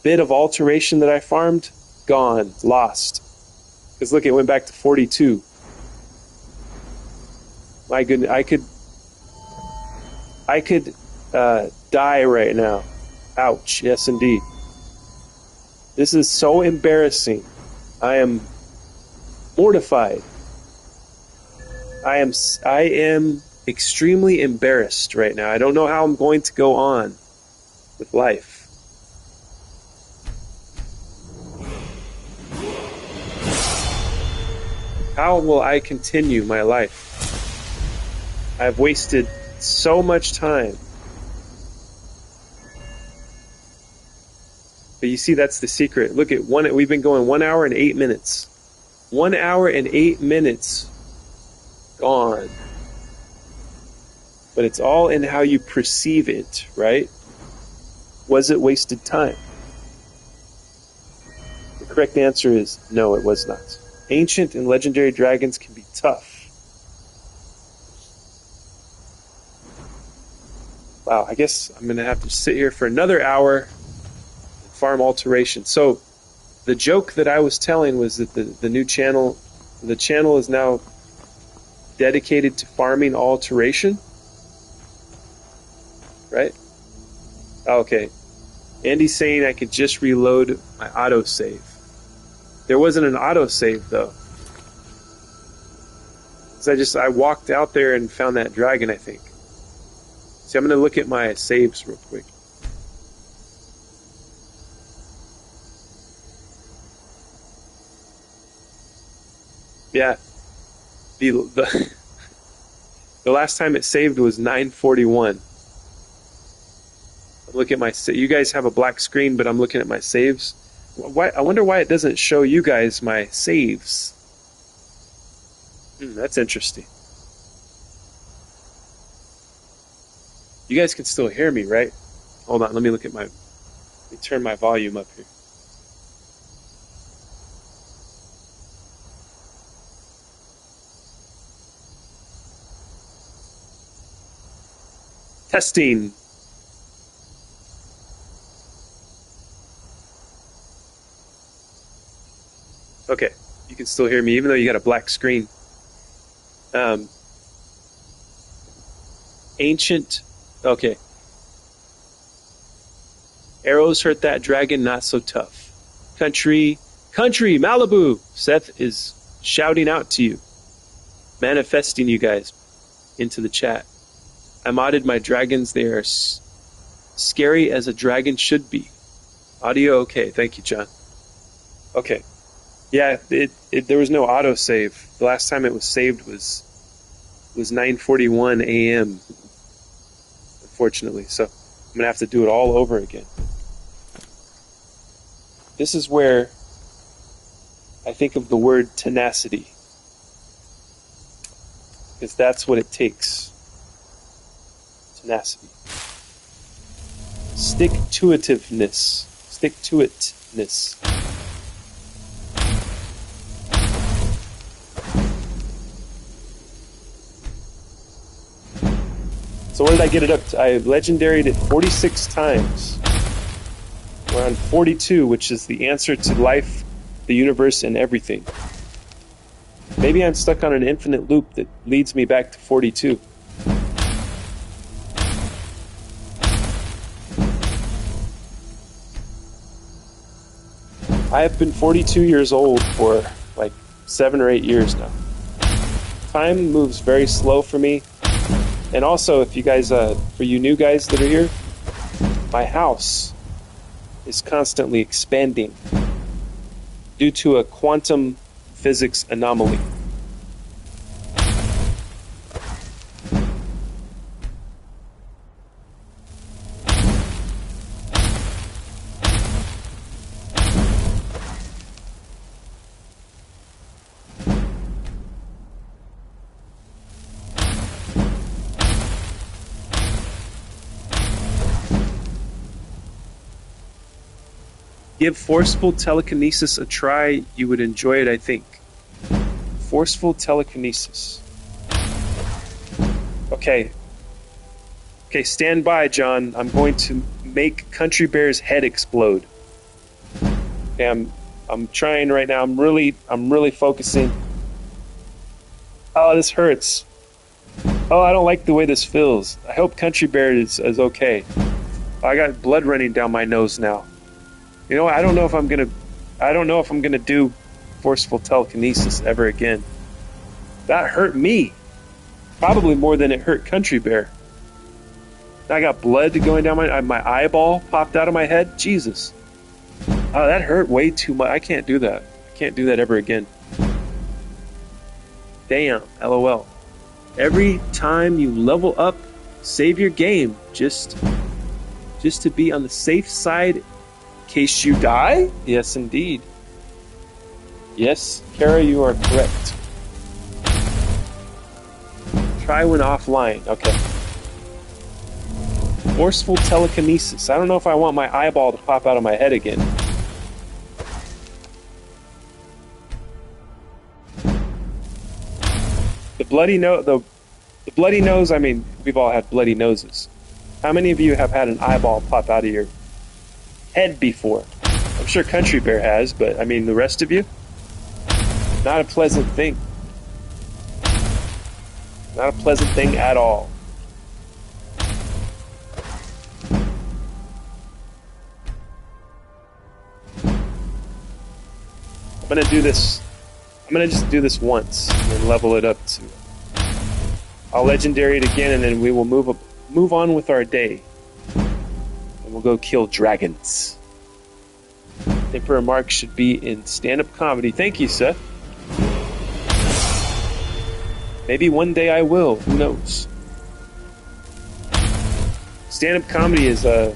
bit of alteration that I farmed, gone, lost. Because look, it went back to 42. My goodness, I could die right now. Ouch, yes indeed. This is so embarrassing. I am mortified. I am extremely embarrassed right now. I don't know how I'm going to go on with life. How will I continue my life? I've wasted so much time. But you see, that's the secret. Look at we've been going 1 hour and 8 minutes. 1 hour and 8 minutes gone. But it's all in how you perceive it, right? Was it wasted time? The correct answer is no, it was not. Ancient and legendary dragons can be tough. Wow, I guess I'm going to have to sit here for another hour and farm alteration. So the joke that I was telling was that the new channel, the channel is now dedicated to farming alteration. Right? Okay. Andy's saying I could just reload my autosave. There wasn't an autosave though. Because I walked out there and found that dragon, I think. See, I'm going to look at my saves real quick. Yeah. The last time it saved was 9:41. Look at my. You guys have a black screen, but I'm looking at my saves. Why? I wonder why it doesn't show you guys my saves. That's interesting. You guys can still hear me, right? Hold on. Let me turn my volume up here. Testing. Okay, you can still hear me, even though you got a black screen. Ancient. Okay. Arrows hurt that dragon, not so tough. Country, Malibu! Seth is shouting out to you. Manifesting you guys into the chat. I modded my dragons. They are scary as a dragon should be. Audio okay. Thank you, John. Okay. Yeah, there was no autosave. The last time it was saved was 9:41 a.m. Unfortunately, so I'm gonna have to do it all over again. This is where I think of the word tenacity, because that's what it takes. Tenacity. Stick-to-itiveness. Stick-to-itness. So what did I get it up to? I legendaried it 46 times. We're on 42, which is the answer to life, the universe, and everything. Maybe I'm stuck on an infinite loop that leads me back to 42. I have been 42 years old for like 7 or 8 years now. Time moves very slow for me. And also, if you guys, for you new guys that are here, my house is constantly expanding due to a quantum physics anomaly. Give forceful telekinesis a try. You would enjoy it, I think. Forceful telekinesis. Okay. Okay, stand by, John. I'm going to make Country Bear's head explode. Okay, I'm trying right now. I'm really focusing. Oh, this hurts. Oh, I don't like the way this feels. I hope Country Bear is okay. I got blood running down my nose now. You know, I don't know if I'm gonna do forceful telekinesis ever again. That hurt me. Probably more than it hurt Country Bear. I got blood going down my eyeball popped out of my head. Jesus. Oh, that hurt way too much. I can't do that. I can't do that ever again. Damn, LOL. Every time you level up, save your game just to be on the safe side in case you die? Yes, indeed. Yes, Kara, you are correct. Try when offline. Okay. Forceful telekinesis. I don't know if I want my eyeball to pop out of my head again. The bloody nose, I mean, we've all had bloody noses. How many of you have had an eyeball pop out of your head before? I'm sure Country Bear has, but I mean, the rest of you? Not a pleasant thing. Not a pleasant thing at all. I'm gonna do this. I'm gonna just do this once and level it up to. I'll legendary it again, and then we will move on with our day. And we'll go kill dragons. Emperor Mark should be in stand-up comedy. Thank you, Seth. Maybe one day I will. Who knows? Stand-up comedy is a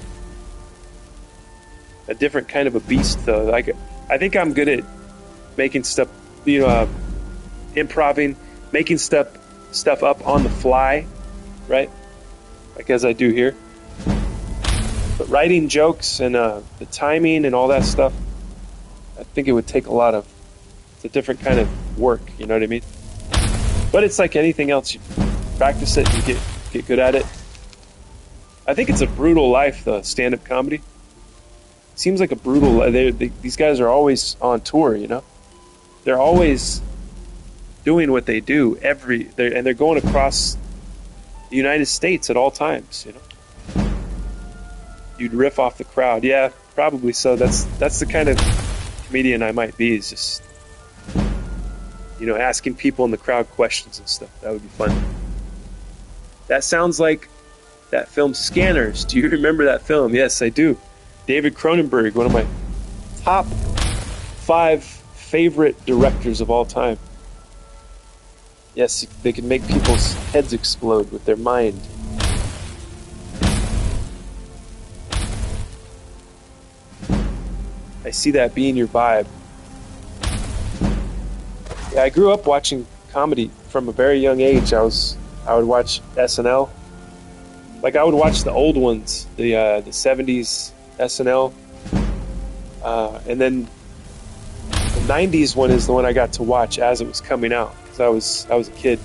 different kind of a beast, though. Like, I think I'm good at making stuff, improving, making stuff up on the fly, right? Like as I do here. But writing jokes and the timing and all that stuff, I think it would take it's a different kind of work, you know what I mean? But it's like anything else. You practice it, you get good at it. I think it's a brutal life, though, stand-up comedy. Seems like a brutal life. These guys are always on tour, you know? They're always doing what they do and they're going across the United States at all times, you know? You'd riff off the crowd. Yeah, probably so. That's the kind of comedian I might be, is just, asking people in the crowd questions and stuff. That would be fun. That sounds like that film Scanners. Do you remember that film? Yes, I do. David Cronenberg, one of my top 5 favorite directors of all time. Yes, they can make people's heads explode with their mind. I see that being your vibe. Yeah, I grew up watching comedy from a very young age. I would watch SNL. Like, I would watch the old ones, the 70s SNL. And then the 90s one is the one I got to watch as it was coming out, because I was a kid.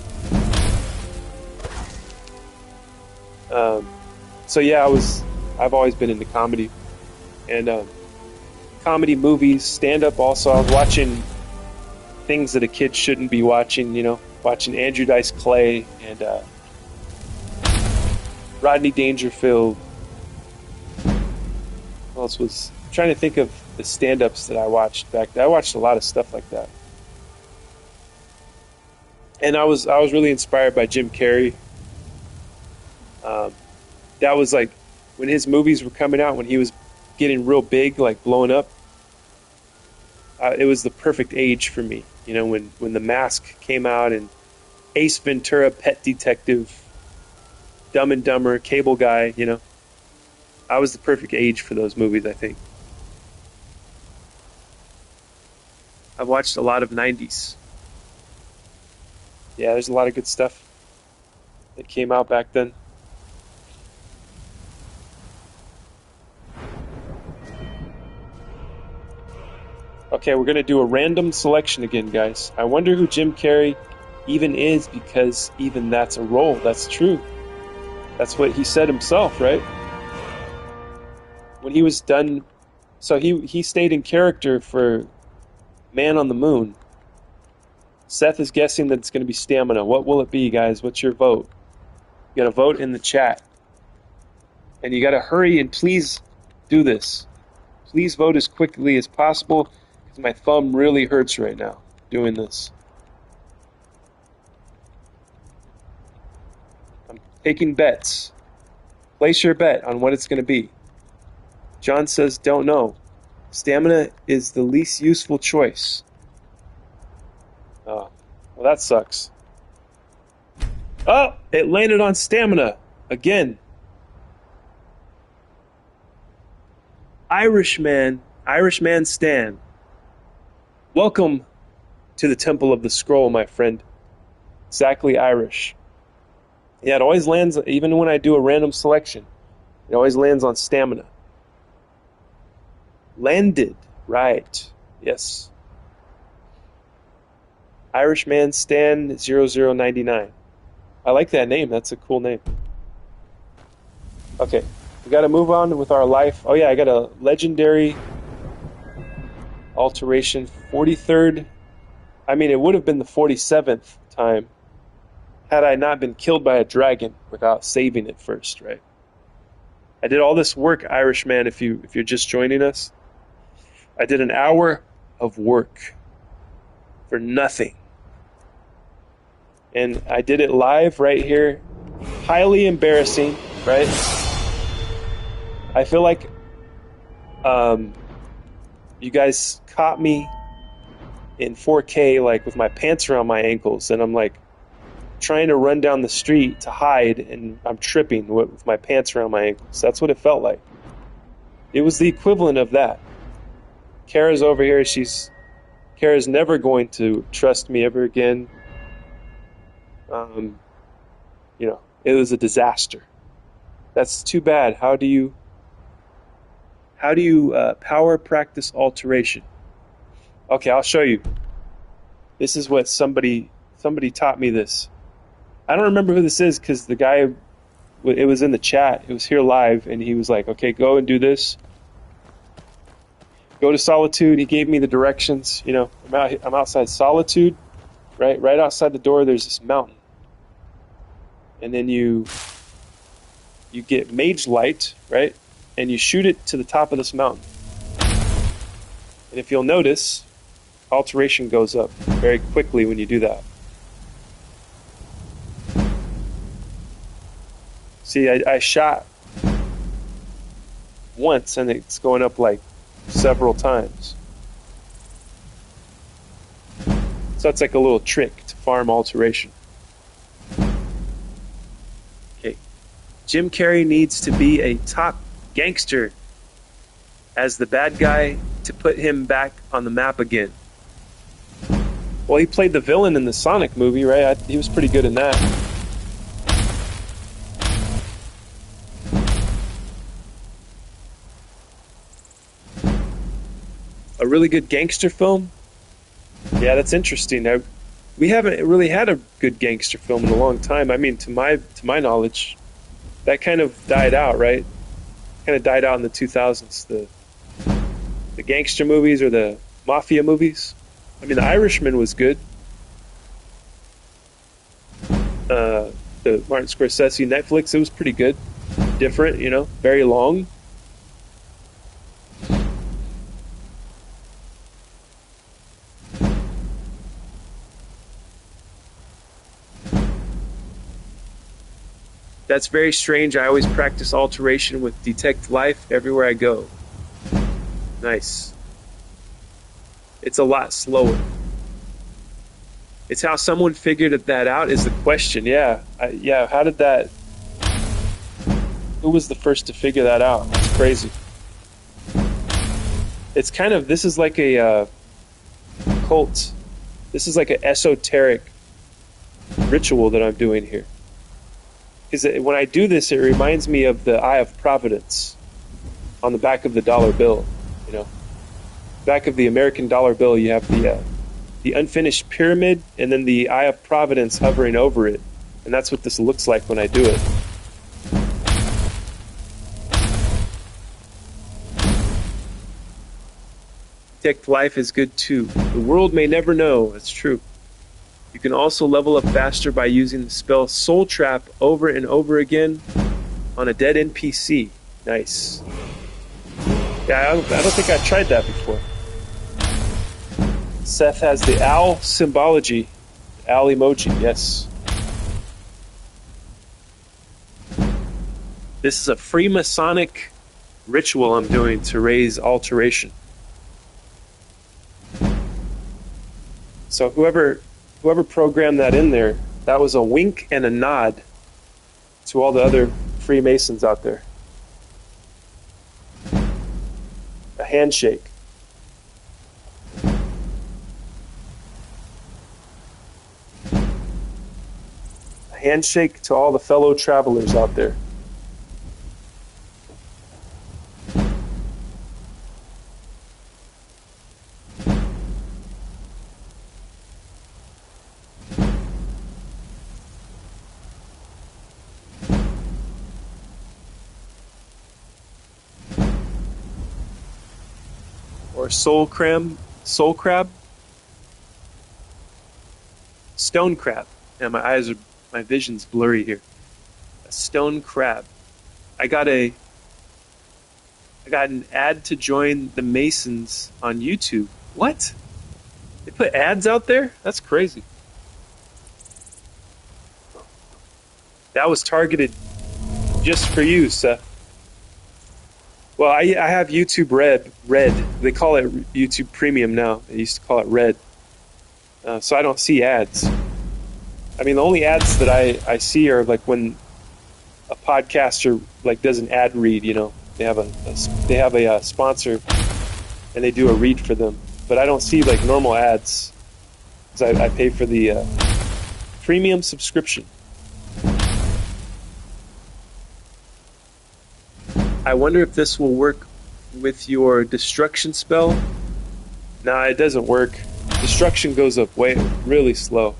So yeah, I've always been into comedy. And comedy, movies, stand-up also. I was watching things that a kid shouldn't be watching, watching Andrew Dice Clay and Rodney Dangerfield. What else was... I'm trying to think of the stand-ups that I watched back then. I watched a lot of stuff like that. And I was really inspired by Jim Carrey. Um, that was like when his movies were coming out, when he was getting real big, like blowing up. It was the perfect age for me, you know, when The Mask came out and Ace Ventura, Pet Detective, Dumb and Dumber, Cable Guy. You know, I was the perfect age for those movies. I think I've watched a lot of '90s. Yeah, there's a lot of good stuff that came out back then. Okay, we're gonna do a random selection again, guys. I wonder who Jim Carrey even is, because even that's a role. That's true. That's what he said himself, right? When he was done, so he stayed in character for Man on the Moon. Seth is guessing that it's going to be Stamina. What will it be, guys? What's your vote? You got to vote in the chat, and you got to hurry and please do this. Please vote as quickly as possible, because my thumb really hurts right now doing this. I'm taking bets. Place your bet on what it's going to be. John says, don't know. Stamina is the least useful choice. Oh, well, that sucks. Oh, it landed on Stamina again. Irishman Stan. Welcome to the Temple of the Scroll, my friend. Exactly Irish. Yeah, it always lands, even when I do a random selection, it always lands on Stamina. Landed, right. Yes. Irishman Stan 0099. I like that name. That's a cool name. Okay, we got to move on with our life. Oh yeah, I got a legendary alteration, 43rd. I mean, it would have been the 47th time had I not been killed by a dragon without saving it first, right? I did all this work, Irishman, if you're just joining us. I did an hour of work for nothing. And I did it live right here. Highly embarrassing, right? I feel like you guys caught me in 4K, like with my pants around my ankles, and I'm like trying to run down the street to hide, and I'm tripping with my pants around my ankles. That's what it felt like. It was the equivalent of that. Kara's over here. Kara's never going to trust me ever again. You know, it was a disaster. That's too bad. How do you power practice alteration? Okay, I'll show you. This is what somebody taught me this. I don't remember who this is, because the guy, it was in the chat. It was here live, and he was like, "Okay, go and do this. Go to Solitude." He gave me the directions. You know, I'm outside Solitude, right? Right outside the door, there's this mountain, and then you get Mage Light, right? And you shoot it to the top of this mountain. And if you'll notice, alteration goes up very quickly when you do that. See, I shot once, and it's going up like several times. So it's like a little trick to farm alteration. Okay. Jim Carrey needs to be a top gangster as the bad guy to put him back on the map again. Well, he played the villain in the Sonic movie, right? He was pretty good in that. A really good gangster film? Yeah, that's interesting. Now, we haven't really had a good gangster film in a long time. I mean, to my knowledge, that kind of died out, right? Kind of died out in the 2000s. The gangster movies or the mafia movies. I mean, The Irishman was good. The Martin Scorsese Netflix, it was pretty good. Different, you know, very long. That's very strange. I always practice alteration with detect life everywhere I go. Nice. It's a lot slower. It's how someone figured that out is the question. Yeah. Yeah, how did that... Who was the first to figure that out? It's crazy. It's kind of... This is like a cult. This is like an esoteric ritual that I'm doing here. Because when I do this, it reminds me of the Eye of Providence on the back of the dollar bill. You know, back of the American dollar bill, you have the unfinished pyramid, and then the Eye of Providence hovering over it, and that's what this looks like when I do it. Detect life is good too. The world may never know. It's true. You can also level up faster by using the spell Soul Trap over and over again on a dead NPC. Nice. Yeah, I don't think I tried that before. Seth has the owl symbology. Owl emoji, yes. This is a Freemasonic ritual I'm doing to raise alteration. So whoever programmed that in there, that was a wink and a nod to all the other Freemasons out there. A handshake. A handshake to all the fellow travelers out there. Or soul crab, stone crab. And my vision's blurry here. A stone crab. I got an ad to join the Masons on YouTube. What? They put ads out there? That's crazy. That was targeted just for you, Seth. Well, I have YouTube Red. They call it YouTube Premium now. They used to call it Red. So I don't see ads. I mean, the only ads that I see are like when a podcaster like does an ad read. You know, they have a sponsor, and they do a read for them. But I don't see like normal ads because I pay for the premium subscription. I wonder if this will work with your destruction spell. Nah, it doesn't work. Destruction goes up really slow.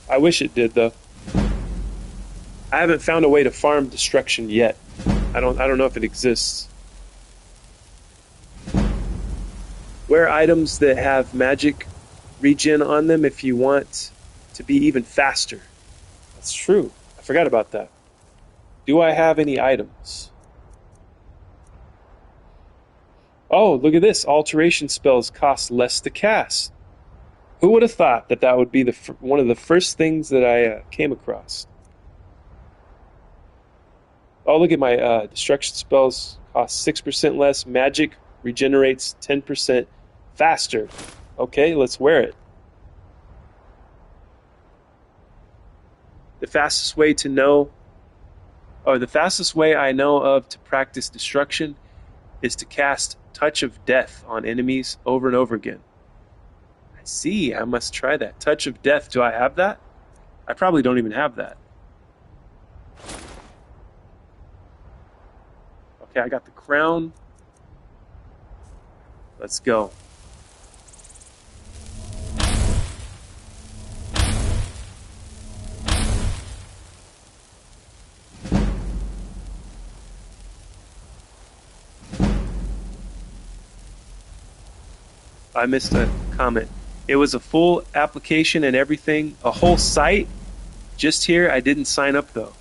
I wish it did though. I haven't found a way to farm destruction yet. I don't know if it exists. Wear items that have magic regen on them if you want to be even faster. That's true. I forgot about that. Do I have any items? Oh, look at this. Alteration spells cost less to cast. Who would have thought that would be one of the first things that I came across? Oh, look at my destruction spells cost 6% less. Magic regenerates 10% faster. Okay, let's wear it. The fastest way I know of to practice destruction is to cast Touch of Death on enemies over and over again. I see, I must try that. Touch of Death, do I have that? I probably don't even have that. Okay, I got the crown. Let's go. I missed a comment. It was a full application and everything, a whole site. Just here, I didn't sign up though.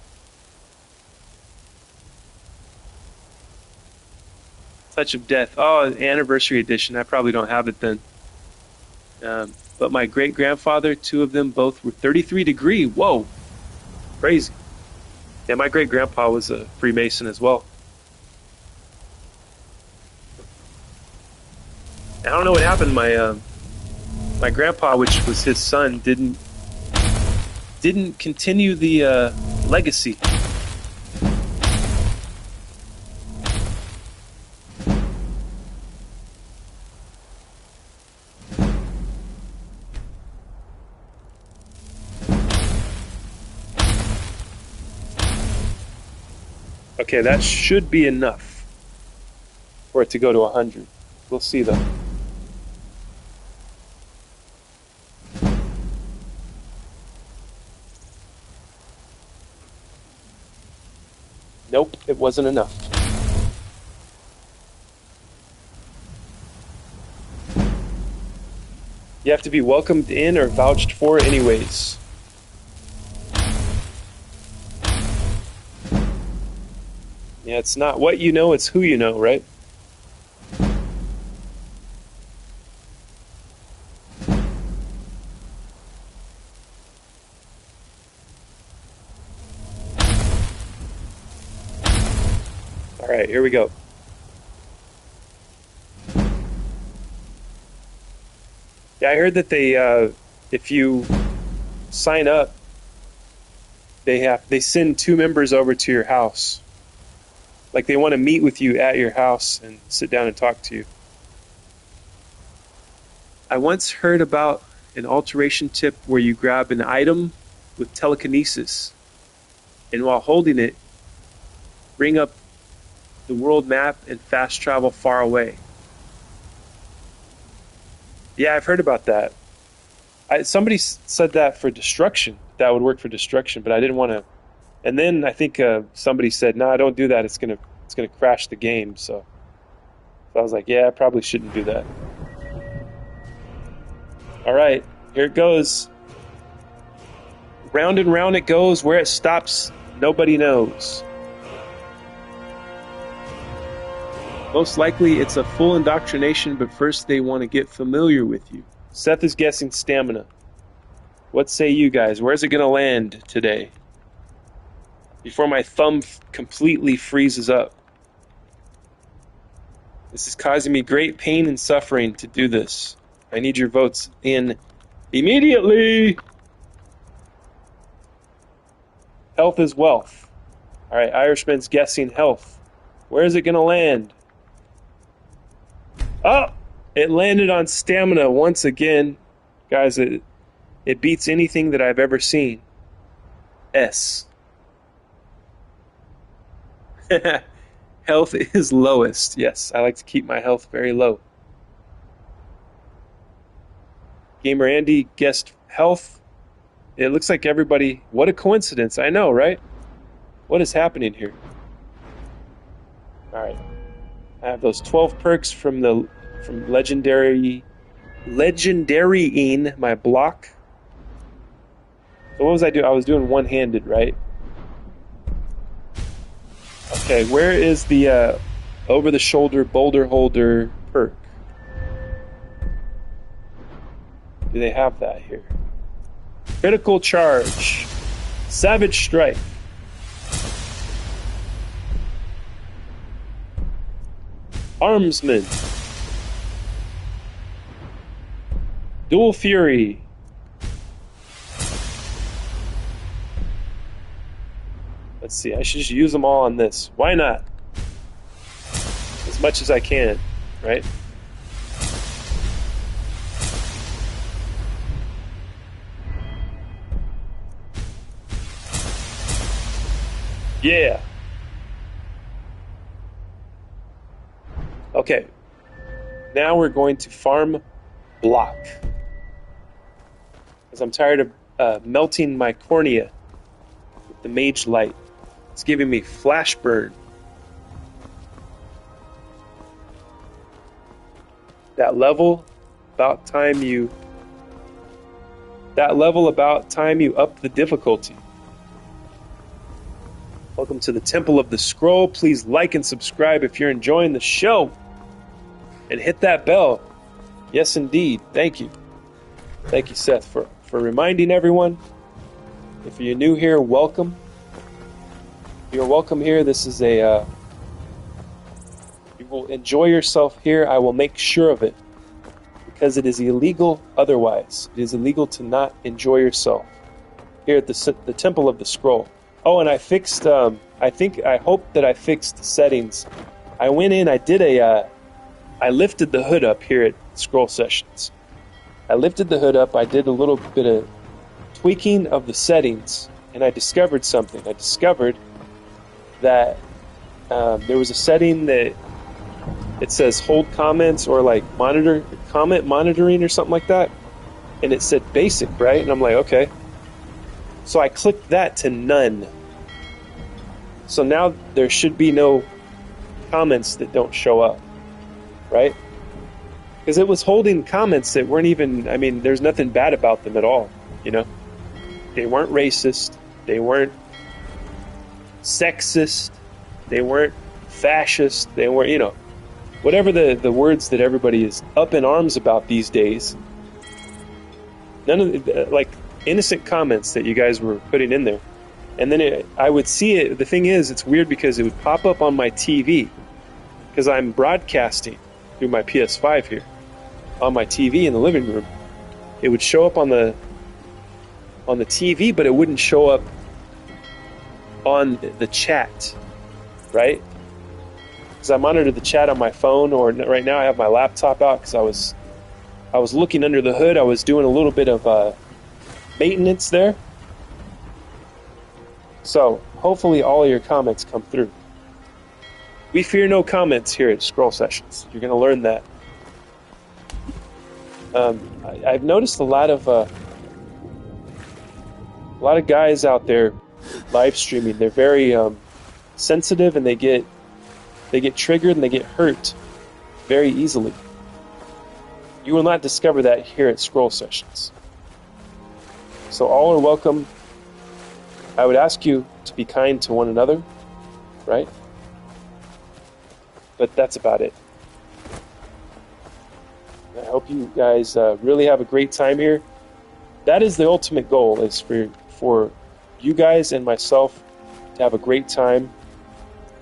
Touch of Death. Oh, anniversary edition. I probably don't have it then. But my great-grandfather, two of them both were 33 degree. Whoa, crazy. Yeah, my great-grandpa was a Freemason as well. I don't know what happened. My grandpa, which was his son, didn't continue the legacy. Okay, that should be enough for it to go to 100. We'll see though. Nope, it wasn't enough. You have to be welcomed in or vouched for anyways. Yeah, it's not what you know, it's who you know, right? All right, here we go. Yeah, I heard that if you sign up, they send two members over to your house. Like they want to meet with you at your house and sit down and talk to you. I once heard about an alteration tip where you grab an item with telekinesis, and while holding it, bring up the world map and fast travel far away. Yeah, I've heard about that. Somebody said that for destruction. That would work for destruction, but I didn't want to. And then I think somebody said, "No, don't do that. It's gonna crash the game." So I was like, "Yeah, I probably shouldn't do that." All right, here it goes. Round and round it goes. Where it stops, nobody knows. Most likely, it's a full indoctrination, but first they want to get familiar with you. Seth is guessing stamina. What say you guys? Where's it going to land today? Before my thumb completely freezes up. This is causing me great pain and suffering to do this. I need your votes in immediately. Health is wealth. All right, Irishman's guessing health. Where is it going to land? Oh, it landed on stamina once again. Guys, it beats anything that I've ever seen. S. Health is lowest. Yes, I like to keep my health very low. Gamer Andy guessed health. It looks like everybody... What a coincidence. I know, right? What is happening here? All right. I have those 12 perks from legendarying my block. So what was I doing? I was doing one-handed, right? Okay, where is the over-the-shoulder boulder holder perk? Do they have that here? Critical charge. Savage strike. Armsman. Dual Fury. Let's see, I should just use them all on this. Why not? As much as I can, right? Yeah. Okay. Now we're going to farm block. Because I'm tired of melting my cornea with the mage light. It's giving me flash burn. That level about time you up the difficulty. Welcome to the Temple of the Scroll. Please like and subscribe if you're enjoying the show. And hit that bell. Yes, indeed. Thank you. Thank you, Seth, for reminding everyone. If you're new here, welcome. You're welcome here. This is a... you will enjoy yourself here. I will make sure of it. Because it is illegal otherwise. It is illegal to not enjoy yourself here at the Temple of the Scroll. Oh, and I fixed... I hope that I fixed the settings. I went in, I did I lifted the hood up here at Scroll Sessions. I lifted the hood up, I did a little bit of tweaking of the settings, and I discovered something. I discovered that there was a setting that it says hold comments or like comment monitoring or something like that, and it said basic, right? And I'm like, okay. So I clicked that to none. So now there should be no comments that don't show up, right? Because it was holding comments that weren't even, I mean, there's nothing bad about them at all, you know? They weren't racist, they weren't sexist, they weren't fascist, they weren't, you know, whatever the words that everybody is up in arms about these days. None of the, like, innocent comments that you guys were putting in there. And then I would see it. The thing is, it's weird because it would pop up on my TV because I'm broadcasting through my PS5 here on my TV in the living room. It would show up on the TV, but it wouldn't show up on the chat, right? Because I monitored the chat on my phone, or right now I have my laptop out because I was looking under the hood. I was doing a little bit of maintenance there. So, hopefully all of your comments come through. We fear no comments here at Scroll Sessions. You're going to learn that. I've noticed a lot of guys out there live streaming. They're very sensitive, and they get triggered and they get hurt very easily. You will not discover that here at Scroll Sessions. So all are welcome. I would ask you to be kind to one another, right? But that's about it. I hope you guys really have a great time here. That is the ultimate goal, is for you guys and myself to have a great time.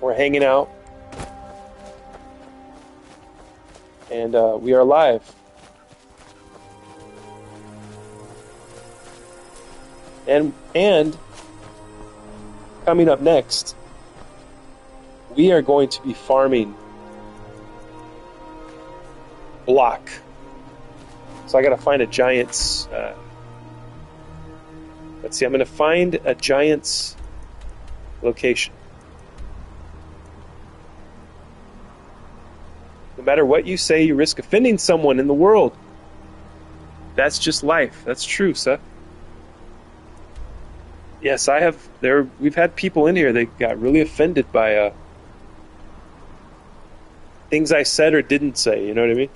We're hanging out. And we are live. And coming up next, we are going to be farming block. So I got to find a giant's... let's see, I'm going to find a giant's location. No matter what you say, you risk offending someone in the world. That's just life. That's true, Seth. Yes, I have. We've had people in here that got really offended by things I said or didn't say. You know what I mean?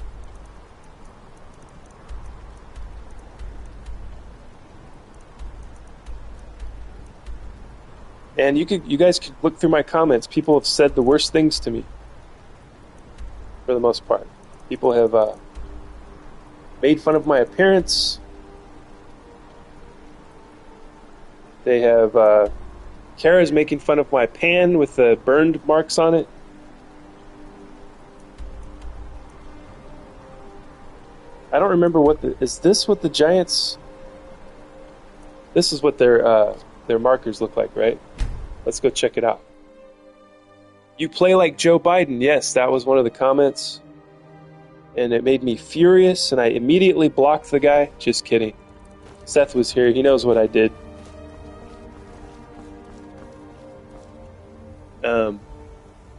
And you guys could look through my comments. People have said the worst things to me. For the most part, people have made fun of my appearance. They have, Kara's making fun of my pan with the burned marks on it. I don't remember is this what the Giants, this is what their markers look like, right? Let's go check it out. You play like Joe Biden. Yes, that was one of the comments. And it made me furious, and I immediately blocked the guy. Just kidding. Seth was here. He knows what I did.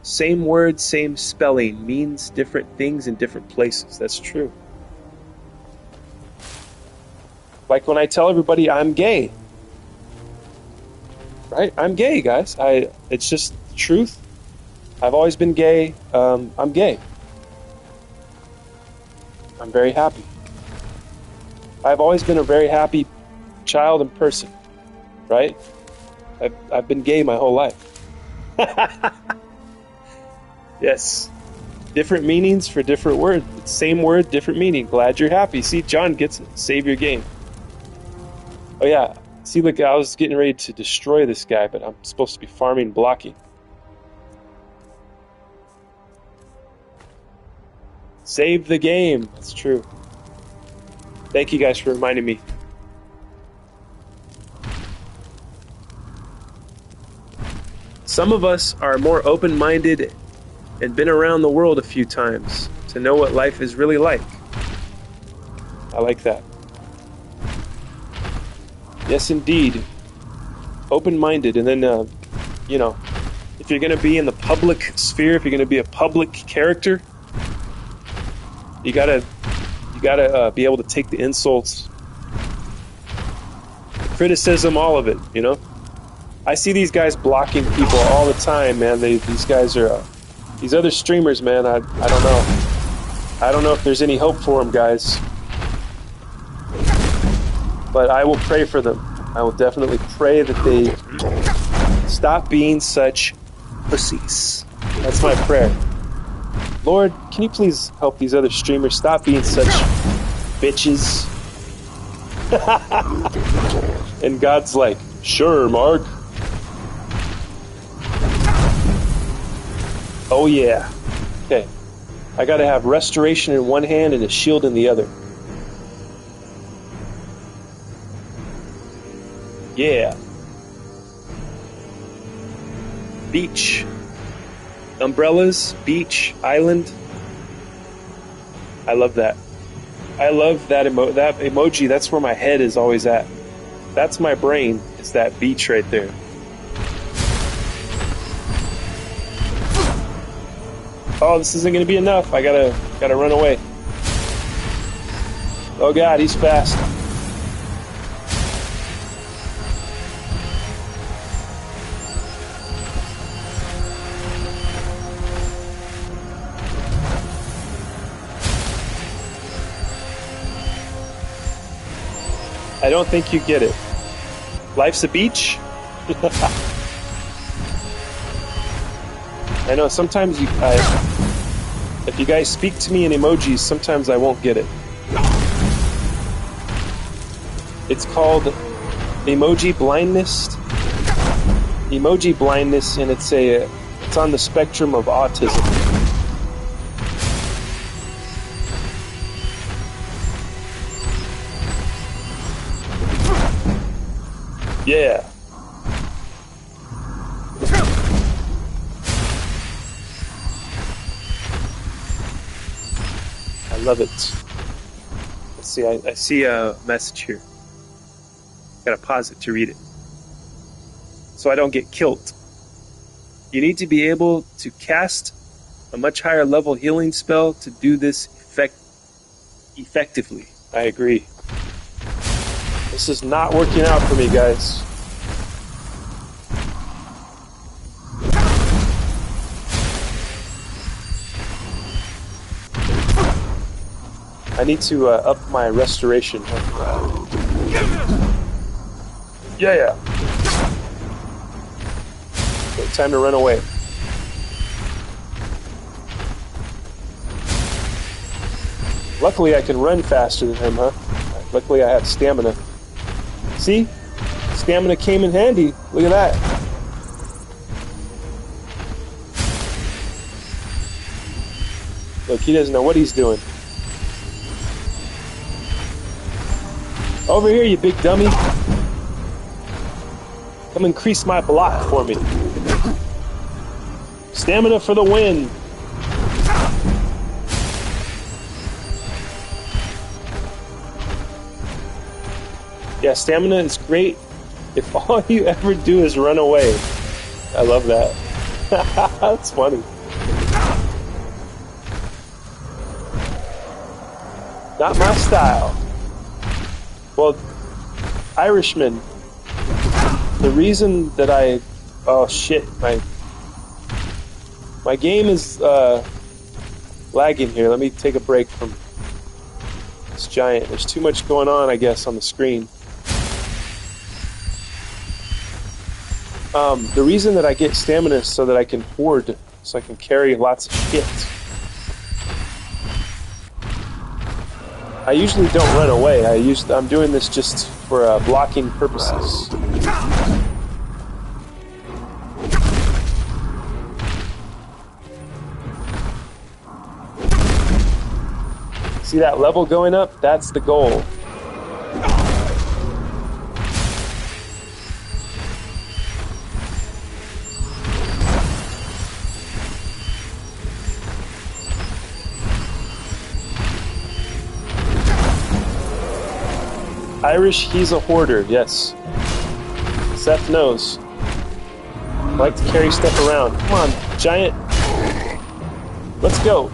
Same word, same spelling means different things in different places. That's true. Like when I tell everybody I'm gay. Right? I'm gay, guys. It's just the truth. I've always been gay. I'm gay. I'm very happy. I've always been a very happy child and person. Right? I've been gay my whole life. Yes. Different meanings for different words. Same word, different meaning. Glad you're happy. See, John gets it. Save your game. Oh yeah. See, look, I was getting ready to destroy this guy, but I'm supposed to be farming blocking. Save the game. That's true. Thank you guys for reminding me. Some of us are more open-minded and been around the world a few times to know what life is really like. I like that. Yes, indeed. Open-minded, and then, you know, if you're going to be in the public sphere, if you're going to be a public character, you gotta be able to take the insults, the criticism, all of it, you know? I see these guys blocking people all the time, man. These guys are, these other streamers, man, I don't know. I don't know if there's any hope for them, guys. But I will pray for them. I will definitely pray that they stop being such pussies. That's my prayer. Lord, can you please help these other streamers stop being such bitches? And God's like, sure, Mark. Oh yeah. Okay. I gotta have restoration in one hand and a shield in the other. Yeah. Beach. Umbrellas, beach, island. I love that. I love that emoji. That's where my head is always at. That's my brain. It's that beach right there. Oh, this isn't gonna be enough. I gotta run away. Oh God, he's fast. I don't think you get it. Life's a beach? I know sometimes if you guys speak to me in emojis, sometimes I won't get it. It's called emoji blindness. Emoji blindness, and it's on the spectrum of autism. Yeah. I love it. Let's see, I see a message here. Gotta pause it to read it. So I don't get killed. You need to be able to cast a much higher level healing spell to do this effectively. I agree. This is not working out for me, guys. I need to up my restoration. Yeah. Okay, time to run away. Luckily, I can run faster than him, huh? Luckily, I have stamina. See? Stamina came in handy. Look at that. Look, he doesn't know what he's doing. Over here, you big dummy. Come increase my block for me. Stamina for the win. Yeah, stamina is great if all you ever do is run away. I love that. That's funny. Not my style. Well, Irishman, the reason that oh shit, my game is lagging here. Let me take a break from this giant. There's too much going on, I guess, on the screen. The reason that I get stamina is so that I can hoard, so I can carry lots of shit. I usually don't run away. I'm doing this just for blocking purposes. See that level going up? That's the goal. Irish, he's a hoarder, yes. Seth knows. I like to carry stuff around. Come on, giant. Let's go.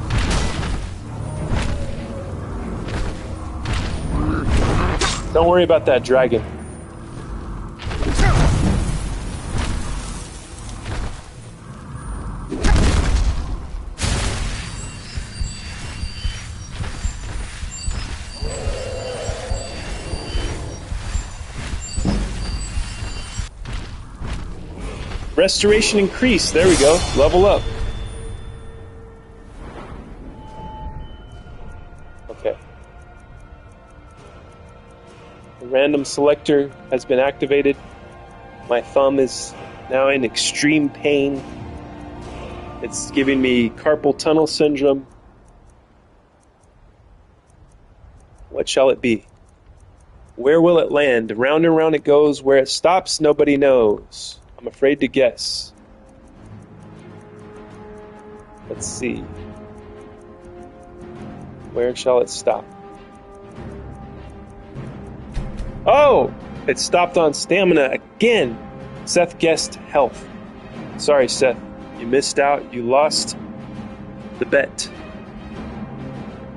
Don't worry about that dragon. Restoration increase. There we go. Level up. Okay. The random selector has been activated. My thumb is now in extreme pain. It's giving me carpal tunnel syndrome. What shall it be? Where will it land? Round and round it goes. Where it stops, nobody knows. I'm afraid to guess. Let's see. Where shall it stop? Oh! It stopped on stamina again! Seth guessed health. Sorry, Seth. You missed out. You lost the bet.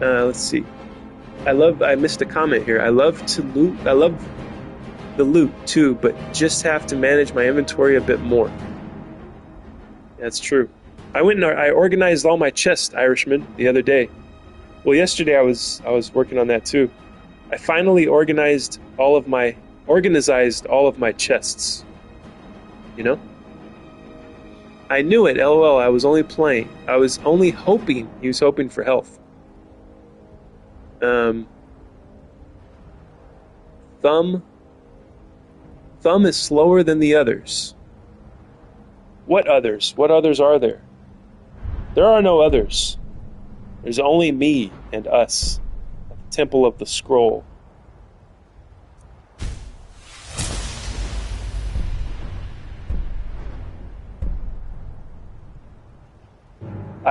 Let's see. I missed a comment here. I love to loot. I love the loot too, but just have to manage my inventory a bit more. That's true. I went and I organized all my chests, Irishman, the other day. Well, yesterday I was working on that too. I finally organized all of my chests. You know? I knew it, LOL, I was only playing. I was only hoping. He was hoping for health. Thumb is slower than the others. What others? What others are there? There are no others. There's only me and us at the Temple of the Scroll.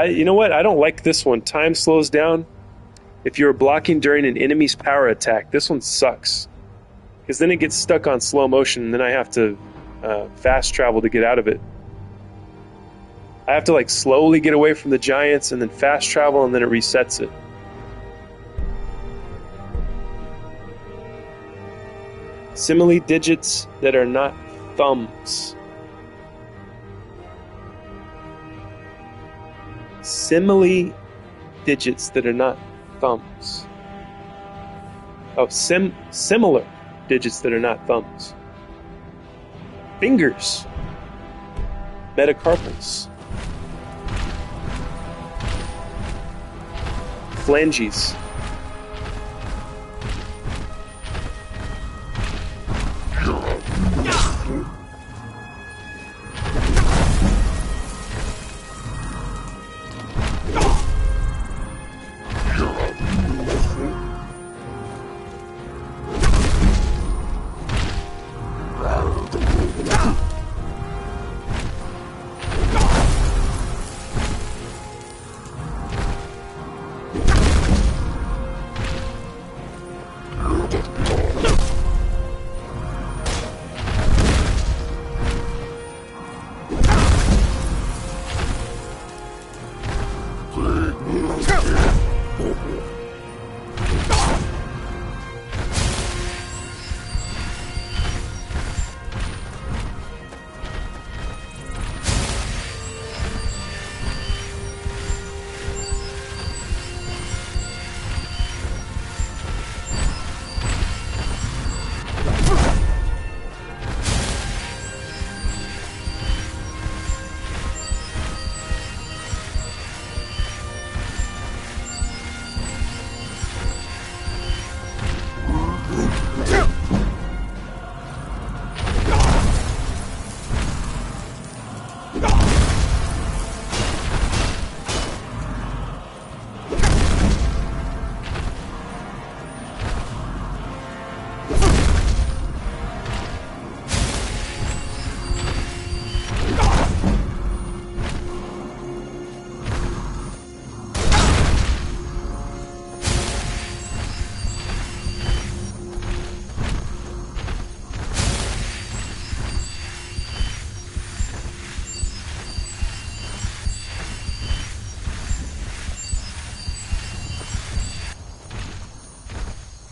You know what? I don't like this one. Time slows down if you're blocking during an enemy's power attack. This one sucks. Because then it gets stuck on slow motion, and then I have to fast travel to get out of it. I have to like slowly get away from the giants, and then fast travel, and then it resets it. Simile digits that are not thumbs. Simile digits that are not thumbs. Oh, similar digits that are not thumbs. Fingers. Metacarpals. Phalanges.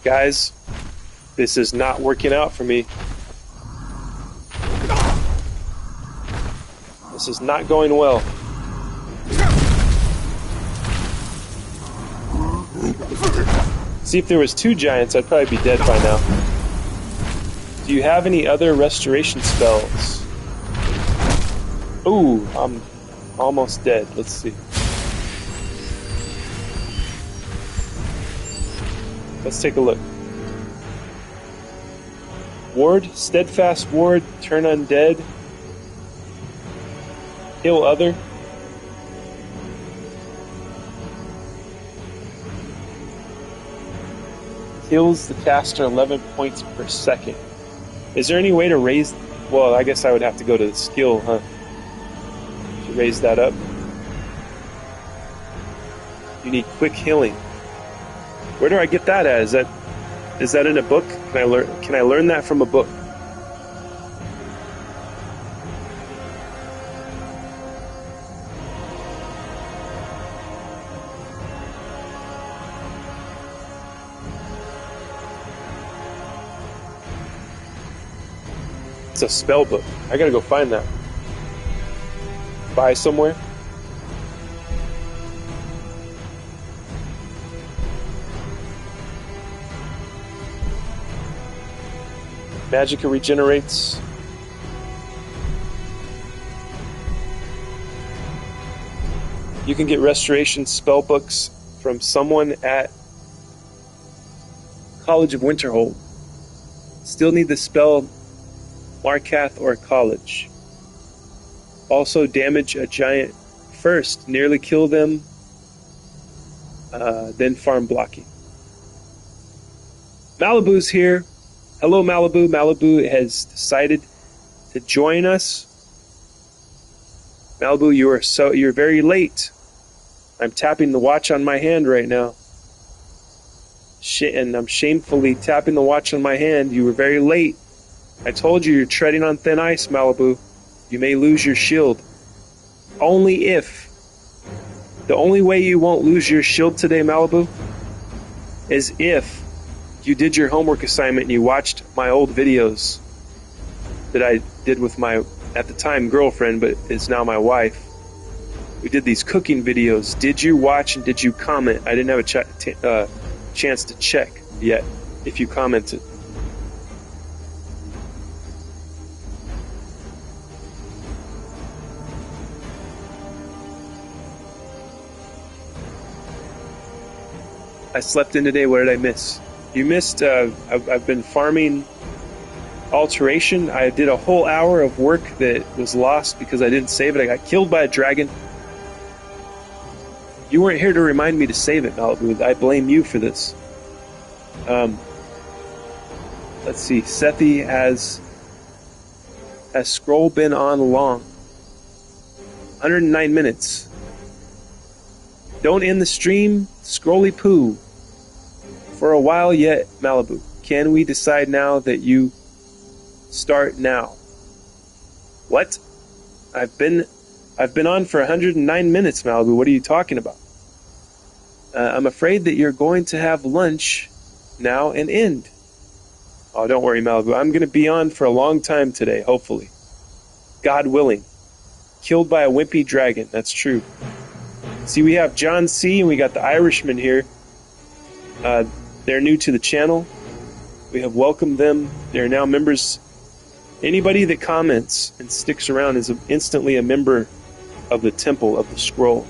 Guys, this is not working out for me. This is not going well. See, if there was 2 giants, I'd probably be dead by now. Do you have any other restoration spells? Ooh, I'm almost dead. Let's see. Let's take a look. Ward, steadfast ward, turn undead, heal other. Heals the caster 11 points per second. Is there any way to raise... Well, I guess I would have to go to the skill, huh? To raise that up. You need quick healing. Where do I get that at? Is that in a book? Can I learn that from a book? It's a spell book. I gotta go find that. Buy somewhere. Magicka regenerates. You can get restoration spell books from someone at College of Winterhold. Still need the spell Markath or College. Also damage a giant first, nearly kill them, then farm blocking. Malibu's here. Hello, Malibu. Malibu has decided to join us. Malibu, you're very late. I'm tapping the watch on my hand right now. And I'm shamefully tapping the watch on my hand. You were very late. I told you, you're treading on thin ice, Malibu. You may lose your shield. Only if. The only way you won't lose your shield today, Malibu, is if you did your homework assignment and you watched my old videos that I did with my, at the time, girlfriend, but is now my wife. We did these cooking videos. Did you watch and did you comment? I didn't have a chance to check yet if you commented. I slept in today. What did I miss? You missed, I've been farming alteration. I did a whole hour of work that was lost because I didn't save it. I got killed by a dragon. You weren't here to remind me to save it, Malibu. I blame you for this. Let's see. Sethi has scroll been on long? 109 minutes. Don't end the stream, Scrolly Poo. For a while yet, Malibu. Can we decide now that you start now? What? I've been on for 109 minutes, Malibu. What are you talking about? I'm afraid that you're going to have lunch now and end. Oh, don't worry, Malibu. I'm going to be on for a long time today, hopefully. God willing. Killed by a wimpy dragon. That's true. See, we have John C. and we got the Irishman here. They're new to the channel. We have welcomed them. They're now members. Anybody that comments and sticks around is instantly a member of the Temple of the Scroll.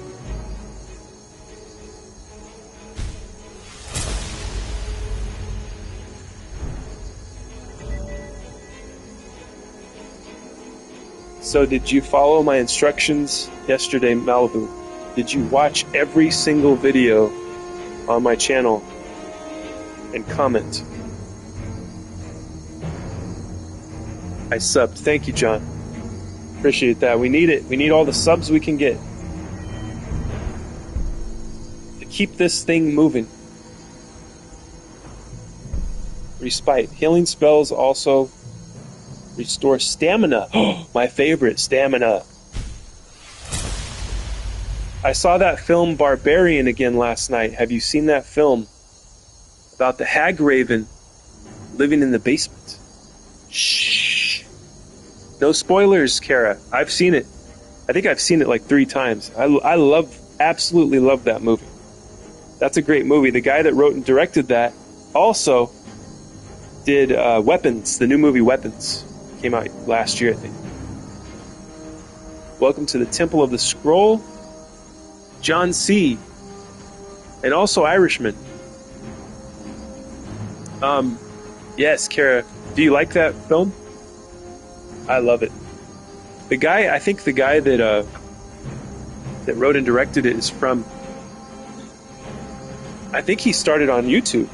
So did you follow my instructions yesterday, Malibu? Did you watch every single video on my channel and comment? I subbed. Thank you, John. Appreciate that. We need it. We need all the subs we can get to keep this thing moving. Respite. Healing spells also restore stamina. Oh, my favorite, stamina. I saw that film Barbarian again last night. Have you seen that film about the Hag Raven living in the basement. Shh. No spoilers, Kara. I've seen it. I think I've seen it like 3 times. I absolutely love that movie. That's a great movie. The guy that wrote and directed that also did Weapons, the new movie Weapons. Came out last year, I think. Welcome to the Temple of the Scroll. John C. And also Irishman. Yes, Kara. Do you like that film? I love it. I think the guy that wrote and directed it is from, I think he started on YouTube.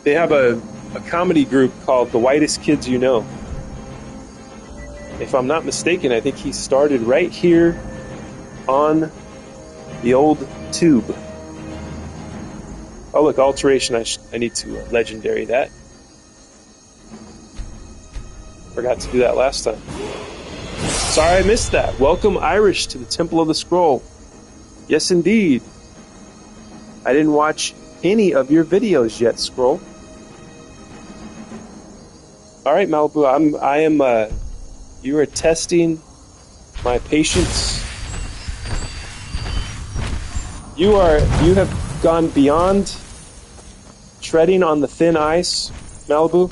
They have a comedy group called The Whitest Kids You Know. If I'm not mistaken, I think he started right here on the old tube. Oh look, alteration, I need to legendary that. Forgot to do that last time. Sorry I missed that. Welcome, Irish, to the Temple of the Scroll. Yes, indeed. I didn't watch any of your videos yet, Scroll. Alright, Malibu, you are testing my patience. You have gone beyond treading on the thin ice, Malibu.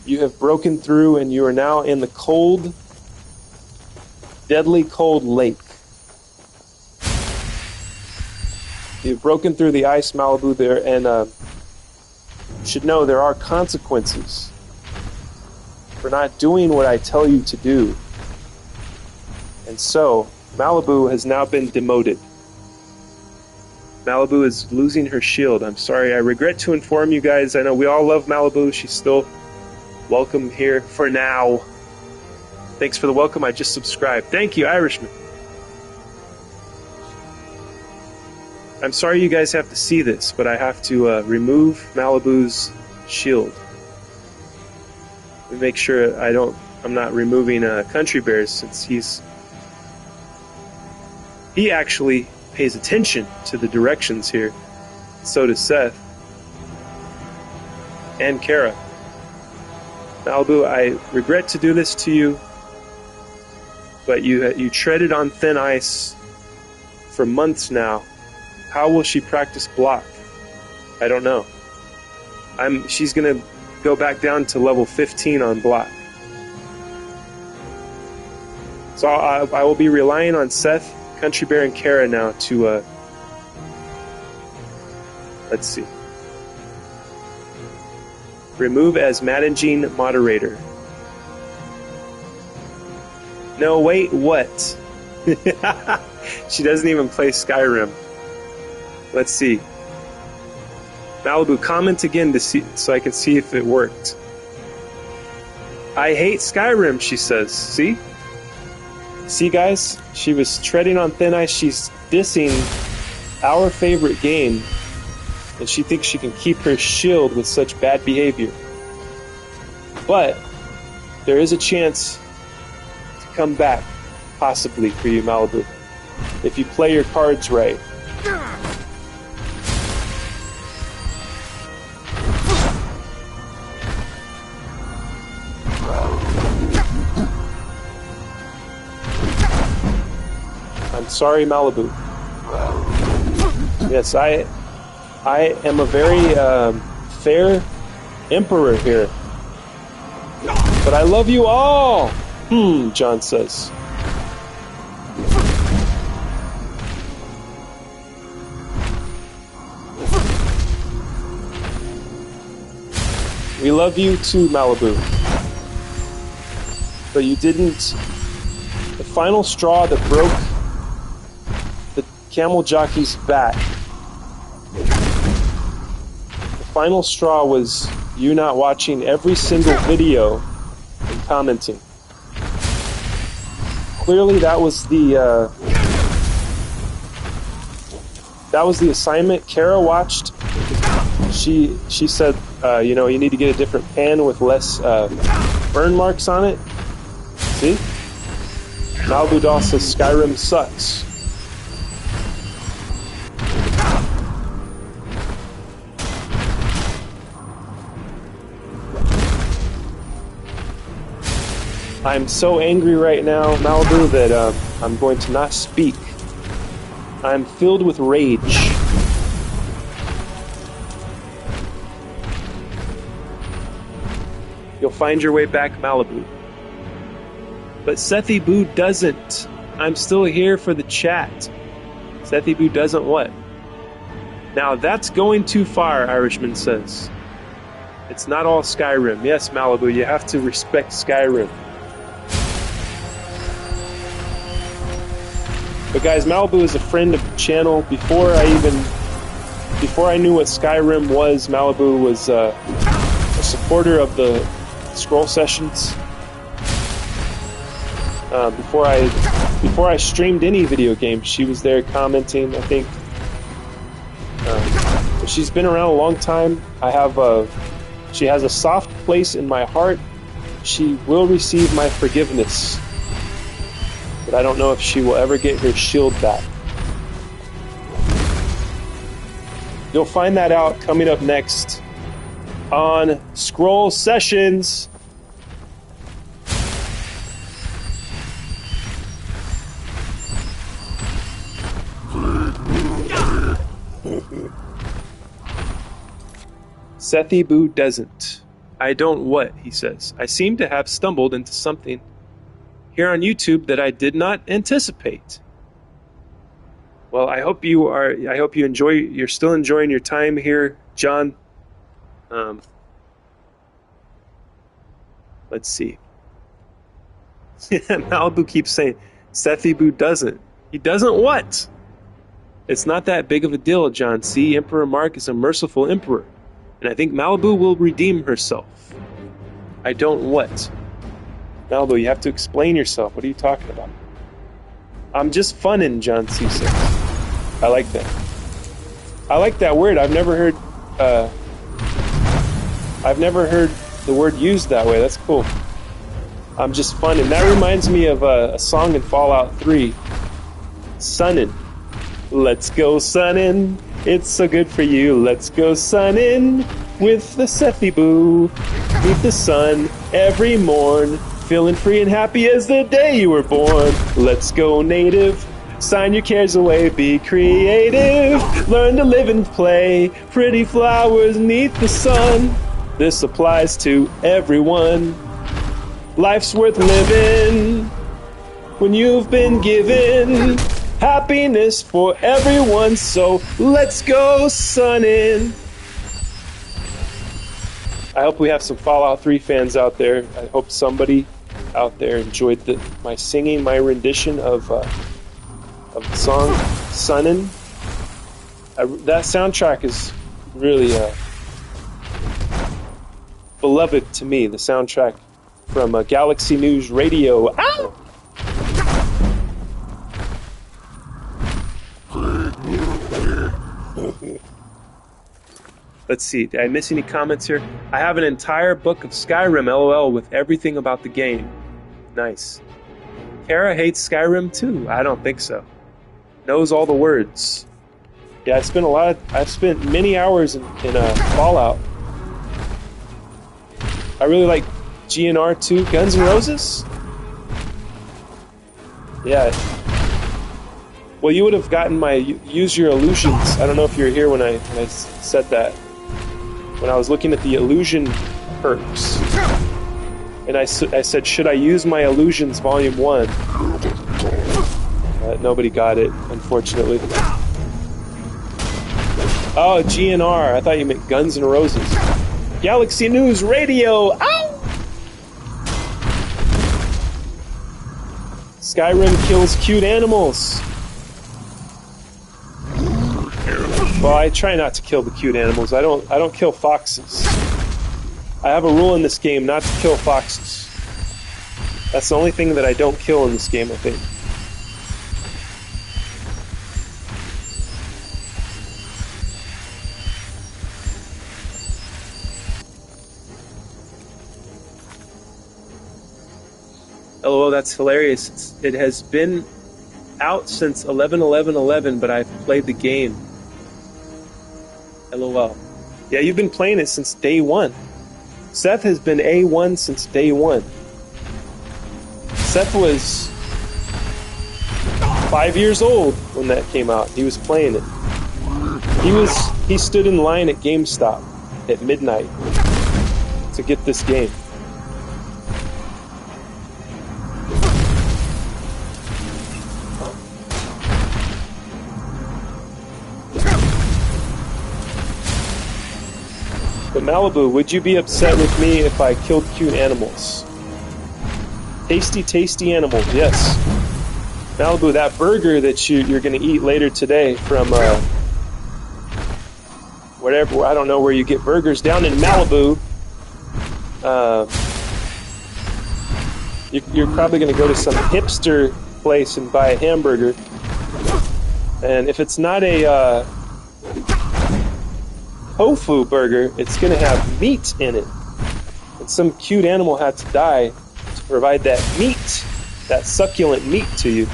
You have broken through and you are now in the cold, deadly cold lake. You've broken through the ice, Malibu, there, and you should know there are consequences for not doing what I tell you to do. And so, Malibu has now been demoted. Malibu is losing her shield. I'm sorry. I regret to inform you guys. I know we all love Malibu. She's still welcome here for now. Thanks for the welcome. I just subscribed. Thank you, Irishman. I'm sorry you guys have to see this, but I have to remove Malibu's shield. Let me make sure I'm not removing Country Bears, since he actually pays attention to the directions here. So does Seth. And Kara. Malibu, I regret to do this to you, but you treaded on thin ice for months now. How will she practice block? I don't know. She's gonna go back down to level 15 on block. So I will be relying on Seth, Country Bear, and Kara now to let's see. Remove as managing moderator. No, wait, what? She doesn't even play Skyrim. Let's see. Malibu, comment again to see, so I can see if it worked. I hate Skyrim, she says. See? See, guys? She was treading on thin ice. She's dissing our favorite game, and she thinks she can keep her shield with such bad behavior. But there is a chance to come back, possibly, for you, Malibu, if you play your cards right. I'm sorry, Malibu. Yes, I am a very fair emperor here. But I love you all! John says. We love you too, Malibu. But you didn't... The final straw that broke the camel jockey's back. The final straw was you not watching every single video and commenting. Clearly that was the assignment Kara watched. She said, you need to get a different pan with less burn marks on it. See? Malibu Doll says Skyrim sucks. I'm so angry right now, Malibu, that I'm going to not speak. I'm filled with rage. You'll find your way back, Malibu. But Sethi Boo doesn't. I'm still here for the chat. Sethi Boo doesn't what? Now that's going too far, Irishman says. It's not all Skyrim. Yes, Malibu, you have to respect Skyrim. But guys, Malibu is a friend of the channel. Before I knew what Skyrim was, Malibu was a supporter of the scroll sessions. Before I streamed any video game, she was there commenting. I think she's been around a long time. She has a soft place in my heart. She will receive my forgiveness, but I don't know if she will ever get her shield back. You'll find that out coming up next on Scroll Sessions. Sethi Boo doesn't. I don't what, he says. I seem to have stumbled into something here on YouTube that I did not anticipate. Well, I hope you enjoy. You're still enjoying your time here, John. Let's see. Malibu keeps saying Sethi Boo doesn't. He doesn't what? It's not that big of a deal, John. See, Emperor Mark is a merciful emperor, and I think Malibu will redeem herself. I don't what? Malibu, you have to explain yourself. What are you talking about? I'm just funning, John C. says. I like that. I like that word. I've never heard the word used that way. That's cool. I'm just funning. That reminds me of a song in Fallout 3. Sunnin'. Let's go sunnin'. It's so good for you. Let's go sunnin' with the Sethi Boo. Meet the sun every morn. Feeling free and happy as the day you were born. Let's go native. Sign your cares away. Be creative. Learn to live and play. Pretty flowers neath the sun. This applies to everyone. Life's worth living when you've been given happiness for everyone. So let's go sunnin'. I hope we have some Fallout 3 fans out there. I hope somebody out there enjoyed my singing, my rendition of the song Sunnin'. That soundtrack is really beloved to me. The soundtrack from Galaxy News Radio. Ow! Let's see, did I miss any comments here? I have an entire book of Skyrim, LOL, with everything about the game. Nice. Kara hates Skyrim too? I don't think so. Knows all the words. Yeah, I've spent many hours in Fallout. I really like GNR too. Guns N' Roses? Yeah. Well, you would have gotten my Use Your Illusions. I don't know if you were here when I said that. When I was looking at the illusion perks. And I said, should I use my illusions volume 1? Nobody got it, unfortunately. Oh, GNR. I thought you meant Guns N' Roses. Galaxy News Radio. Ow! Skyrim kills cute animals. Well, I try not to kill the cute animals. I don't kill foxes. I have a rule in this game not to kill foxes. That's the only thing that I don't kill in this game, I think. LOL, that's hilarious. It has been out since 11/11/11, but I've played the game. LOL. Yeah, you've been playing it since day one. Seth has been A1 since day one. Seth was 5 years old when that came out. He was playing it. He stood in line at GameStop at midnight to get this game. But Malibu, would you be upset with me if I killed cute animals? Tasty, tasty animals, yes. Malibu, that burger that you're going to eat later today from whatever, I don't know where you get burgers, down in Malibu, you're probably going to go to some hipster place and buy a hamburger. And if it's not a tofu burger, it's going to have meat in it. And some cute animal had to die to provide that meat, that succulent meat to you.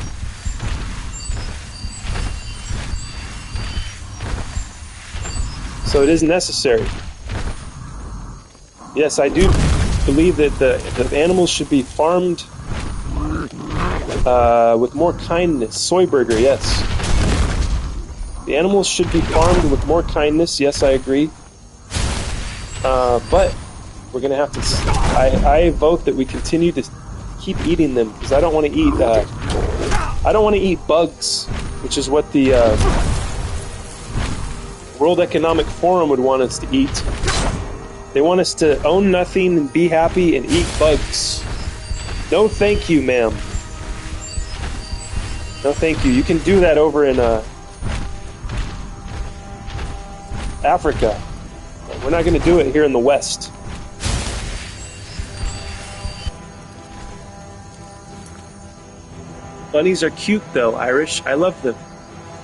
So it is necessary. Yes, I do believe that the animals should be farmed with more kindness. Soy burger, yes. The animals should be farmed with more kindness. Yes, I agree. But we're going to have to... I vote that we continue to keep eating them, because I don't want to eat... I don't want to eat bugs, which is what the World Economic Forum would want us to eat. They want us to own nothing and be happy and eat bugs. No thank you, ma'am. No thank you. You can do that over in... Africa. We're not going to do it here in the West. Bunnies are cute though, Irish. I love them.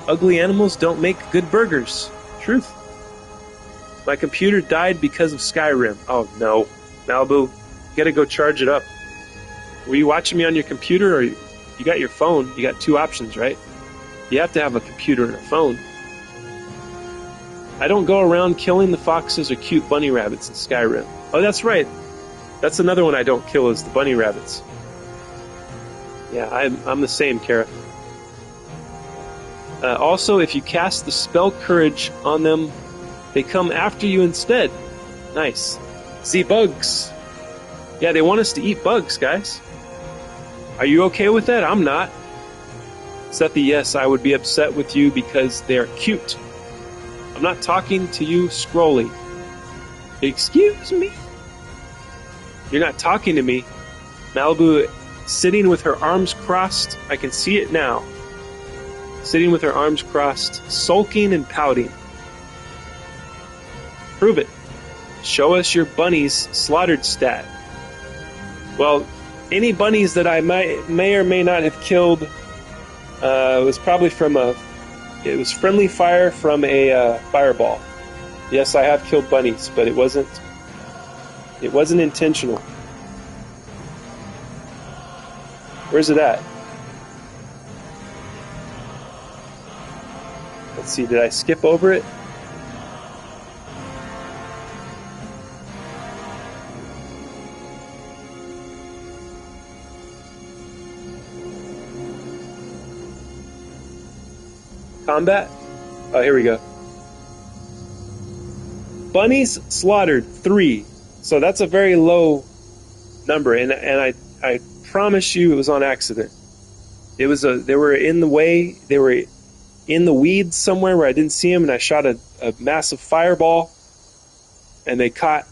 Ugly animals don't make good burgers. Truth. My computer died because of Skyrim. Oh no. Malibu, you gotta go charge it up. Were you watching me on your computer, or you got your phone? You got two options, right? You have to have a computer and a phone. I don't go around killing the foxes or cute bunny rabbits in Skyrim. Oh, that's right. That's another one I don't kill, is the bunny rabbits. Yeah, I'm the same, Kara. Also, if you cast the spell Courage on them, they come after you instead. Nice. See, bugs. Yeah, they want us to eat bugs, guys. Are you okay with that? I'm not. Sethy, yes, I would be upset with you because they're cute. I'm not talking to you, Scrolly. Excuse me? You're not talking to me. Malibu, sitting with her arms crossed. I can see it now. Sitting with her arms crossed, sulking and pouting. Prove it. Show us your bunnies slaughtered stat. Well, any bunnies that I may or may not have killed was probably from it was friendly fire from a fireball. Yes, I have killed bunnies, but it wasn't intentional. Where's it at? Let's see, did I skip over it? Combat? Oh, here we go. Bunnies slaughtered 3. So that's a very low number, and I promise you it was on accident. They were in the way, they were in the weeds somewhere where I didn't see them, and I shot a massive fireball, and they caught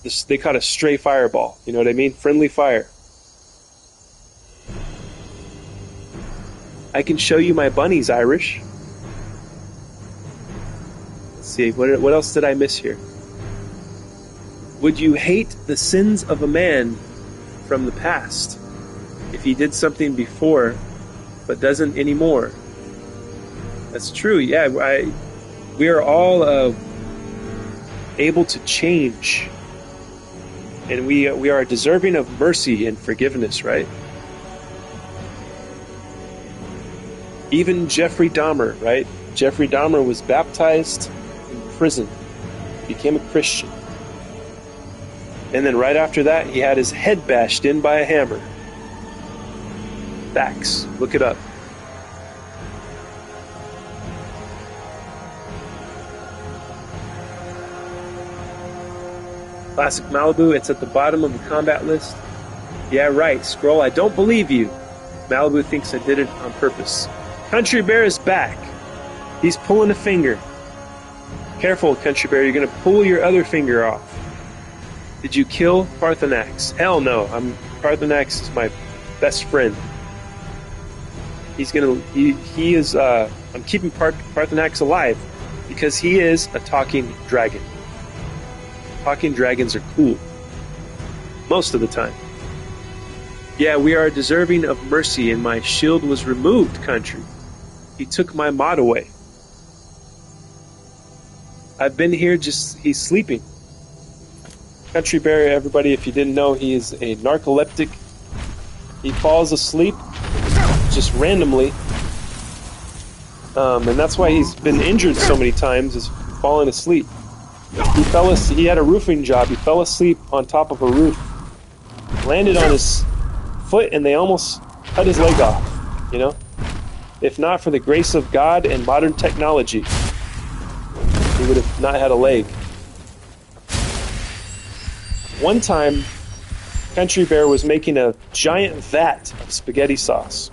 a stray fireball. You know what I mean? Friendly fire. I can show you my bunnies, Irish. Let's see, what else did I miss here? Would you hate the sins of a man from the past if he did something before but doesn't anymore? That's true. Yeah, we are all able to change, and we are deserving of mercy and forgiveness, right? Even Jeffrey Dahmer, right? Jeffrey Dahmer was baptized in prison, became a Christian, and then right after that, he had his head bashed in by a hammer. Facts. Look it up. Classic Malibu, it's at the bottom of the combat list. Yeah, right, Scroll, I don't believe you. Malibu thinks I did it on purpose. Country Bear is back. He's pulling a finger. Careful, Country Bear, you're gonna pull your other finger off. Did you kill Parthenax? Hell no, Parthenax is my best friend. I'm keeping Parthenax alive because he is a talking dragon. Talking dragons are cool. Most of the time. Yeah, we are deserving of mercy, and my shield was removed, Country. He took my mod away. I've been here he's sleeping. Country Bear, everybody, if you didn't know, he is a narcoleptic. He falls asleep just randomly. And that's why he's been injured so many times, is falling asleep. He had a roofing job. He fell asleep on top of a roof, landed on his foot, and they almost cut his leg off, you know? If not for the grace of God and modern technology, he would have not had a leg. One time, Country Bear was making a giant vat of spaghetti sauce,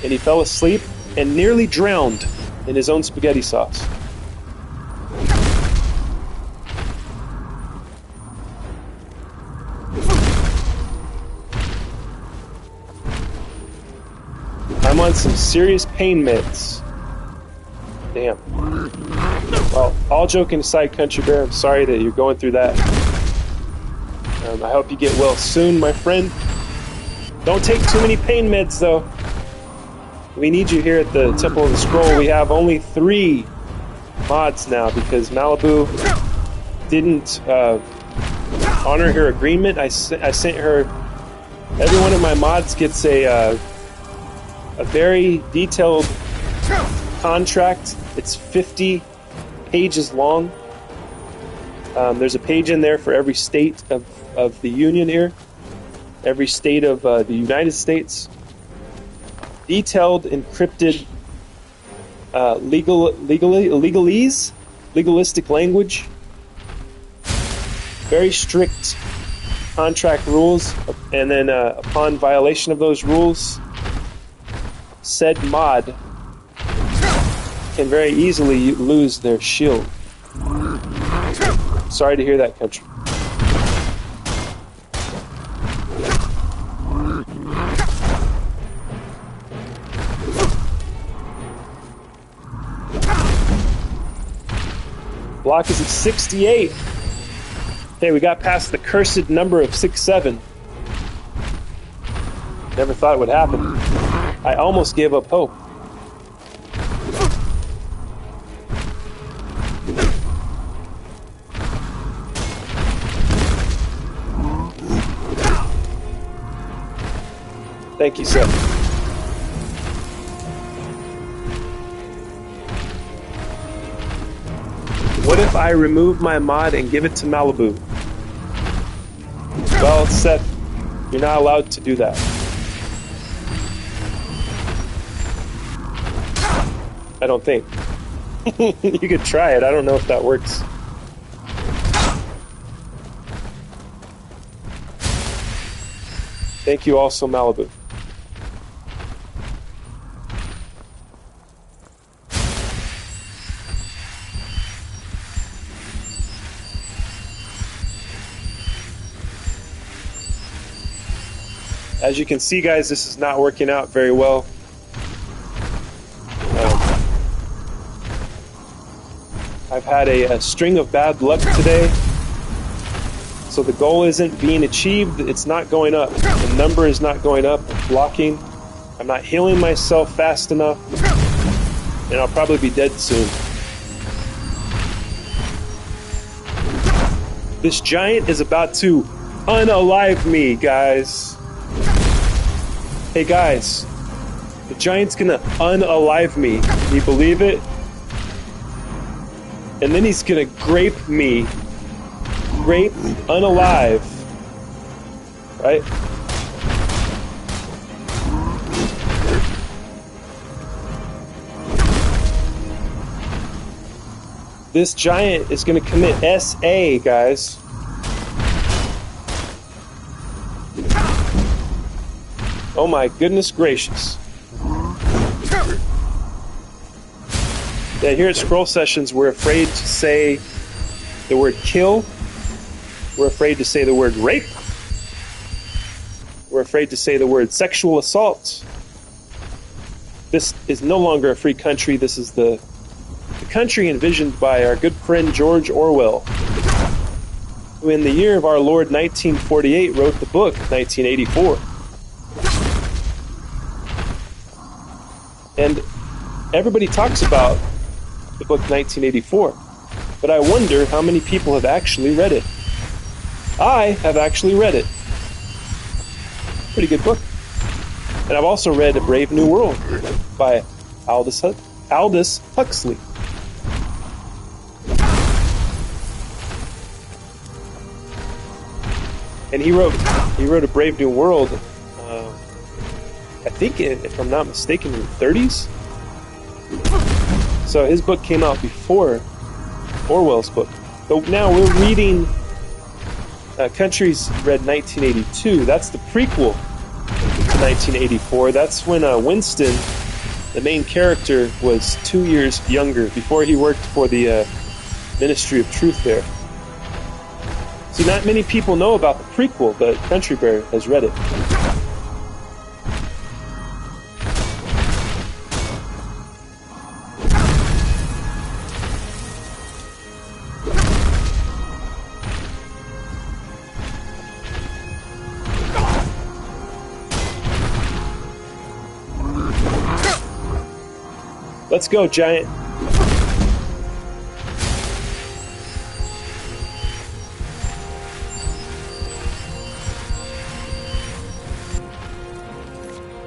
and he fell asleep and nearly drowned in his own spaghetti sauce. I'm on some serious pain meds. Damn. Well, all joking aside, Country Bear, I'm sorry that you're going through that. I hope you get well soon, my friend. Don't take too many pain meds, though. We need you here at the Temple of the Scroll. We have only 3 mods now because Malibu didn't honor her agreement. I sent her... Every one of my mods gets a very detailed contract. It's 50 pages long. There's a page in there for every state of the Union here. Every state of the United States. Detailed, encrypted, legalistic language. Very strict contract rules. And then upon violation of those rules, said mod can very easily lose their shield. Sorry to hear that, Country. Block is at 68. Hey, we got past the cursed number of 6-7. Never thought it would happen. I almost gave up hope. Thank you, sir. What if I remove my mod and give it to Malibu? Well, Seth, you're not allowed to do that. I don't think. You could try it. I don't know if that works. Thank you also, Malibu. As you can see, guys, this is not working out very well. I've had a string of bad luck today. So the goal isn't being achieved. It's not going up. The number is not going up. I'm blocking. I'm not healing myself fast enough. And I'll probably be dead soon. This giant is about to unalive me, guys. Hey guys, the giant's gonna unalive me. Can you believe it? And then he's gonna grape me. Grape, unalive. Right? This giant is going to commit SA, guys. Oh my goodness gracious. Yeah, here at Scroll Sessions, we're afraid to say the word kill. We're afraid to say the word rape. We're afraid to say the word sexual assault. This is no longer a free country. This is the country envisioned by our good friend George Orwell, who in the year of our Lord 1948 wrote the book 1984. And everybody talks about the book 1984, but I wonder how many people have actually read it. I have actually read it. Pretty good book. And I've also read A Brave New World by Aldous Huxley. And he wrote A Brave New World, I think, if I'm not mistaken, in the 30s. So his book came out before Orwell's book. But now we're reading Countries Read 1982. That's the prequel to 1984. That's when Winston, the main character, was 2 years younger, before he worked for the Ministry of Truth there. See, not many people know about the prequel, but Country Bear has read it. Let's go, giant.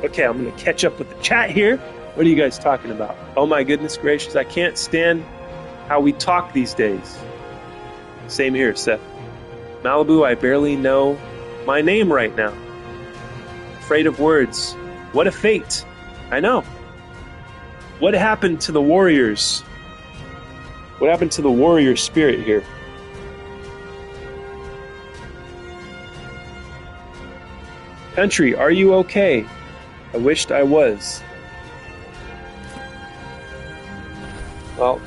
Okay, I'm going to catch up with the chat here. What are you guys talking about? Oh my goodness gracious, I can't stand how we talk these days. Same here, Seth. Malibu, I barely know my name right now. Afraid of words. What a fate. I know. What happened to the warriors? What happened to the warrior spirit here? Country, are you okay? I wished I was. Well,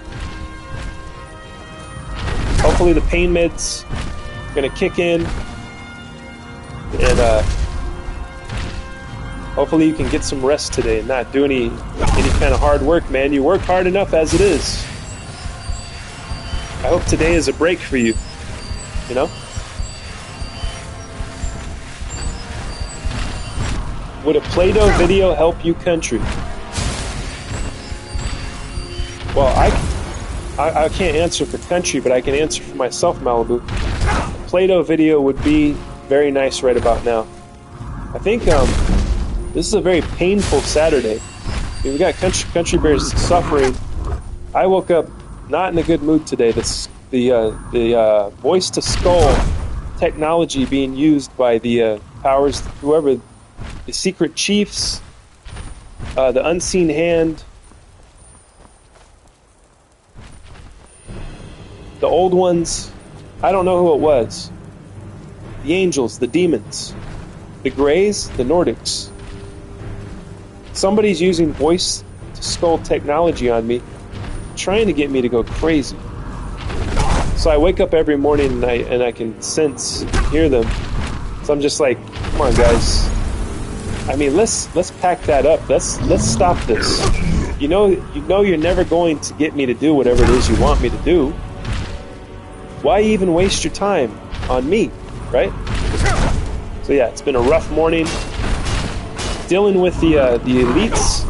hopefully the pain meds are gonna kick in, and hopefully you can get some rest today and not do any kind of hard work, man. You work hard enough as it is. I hope today is a break for you, you know? Would a Play-Doh video help you, country? Well, I can't answer for country, but I can answer for myself, Malibu. A Play-Doh video would be very nice right about now. I think this is a very painful Saturday. I mean, we got country bears suffering. I woke up not in a good mood today. The voice-to-skull technology being used by the powers, whoever, the secret chiefs, the unseen hand, the old ones. I don't know who it was. The angels, the demons, the Greys, the Nordics. Somebody's using voice-to-skull technology on me, trying to get me to go crazy. So I wake up every morning and I can sense, hear them. So I'm just like, come on, guys. I mean, let's pack that up. Let's stop this. You know you're never going to get me to do whatever it is you want me to do. Why even waste your time on me, right? So yeah, it's been a rough morning. Dealing with the elites,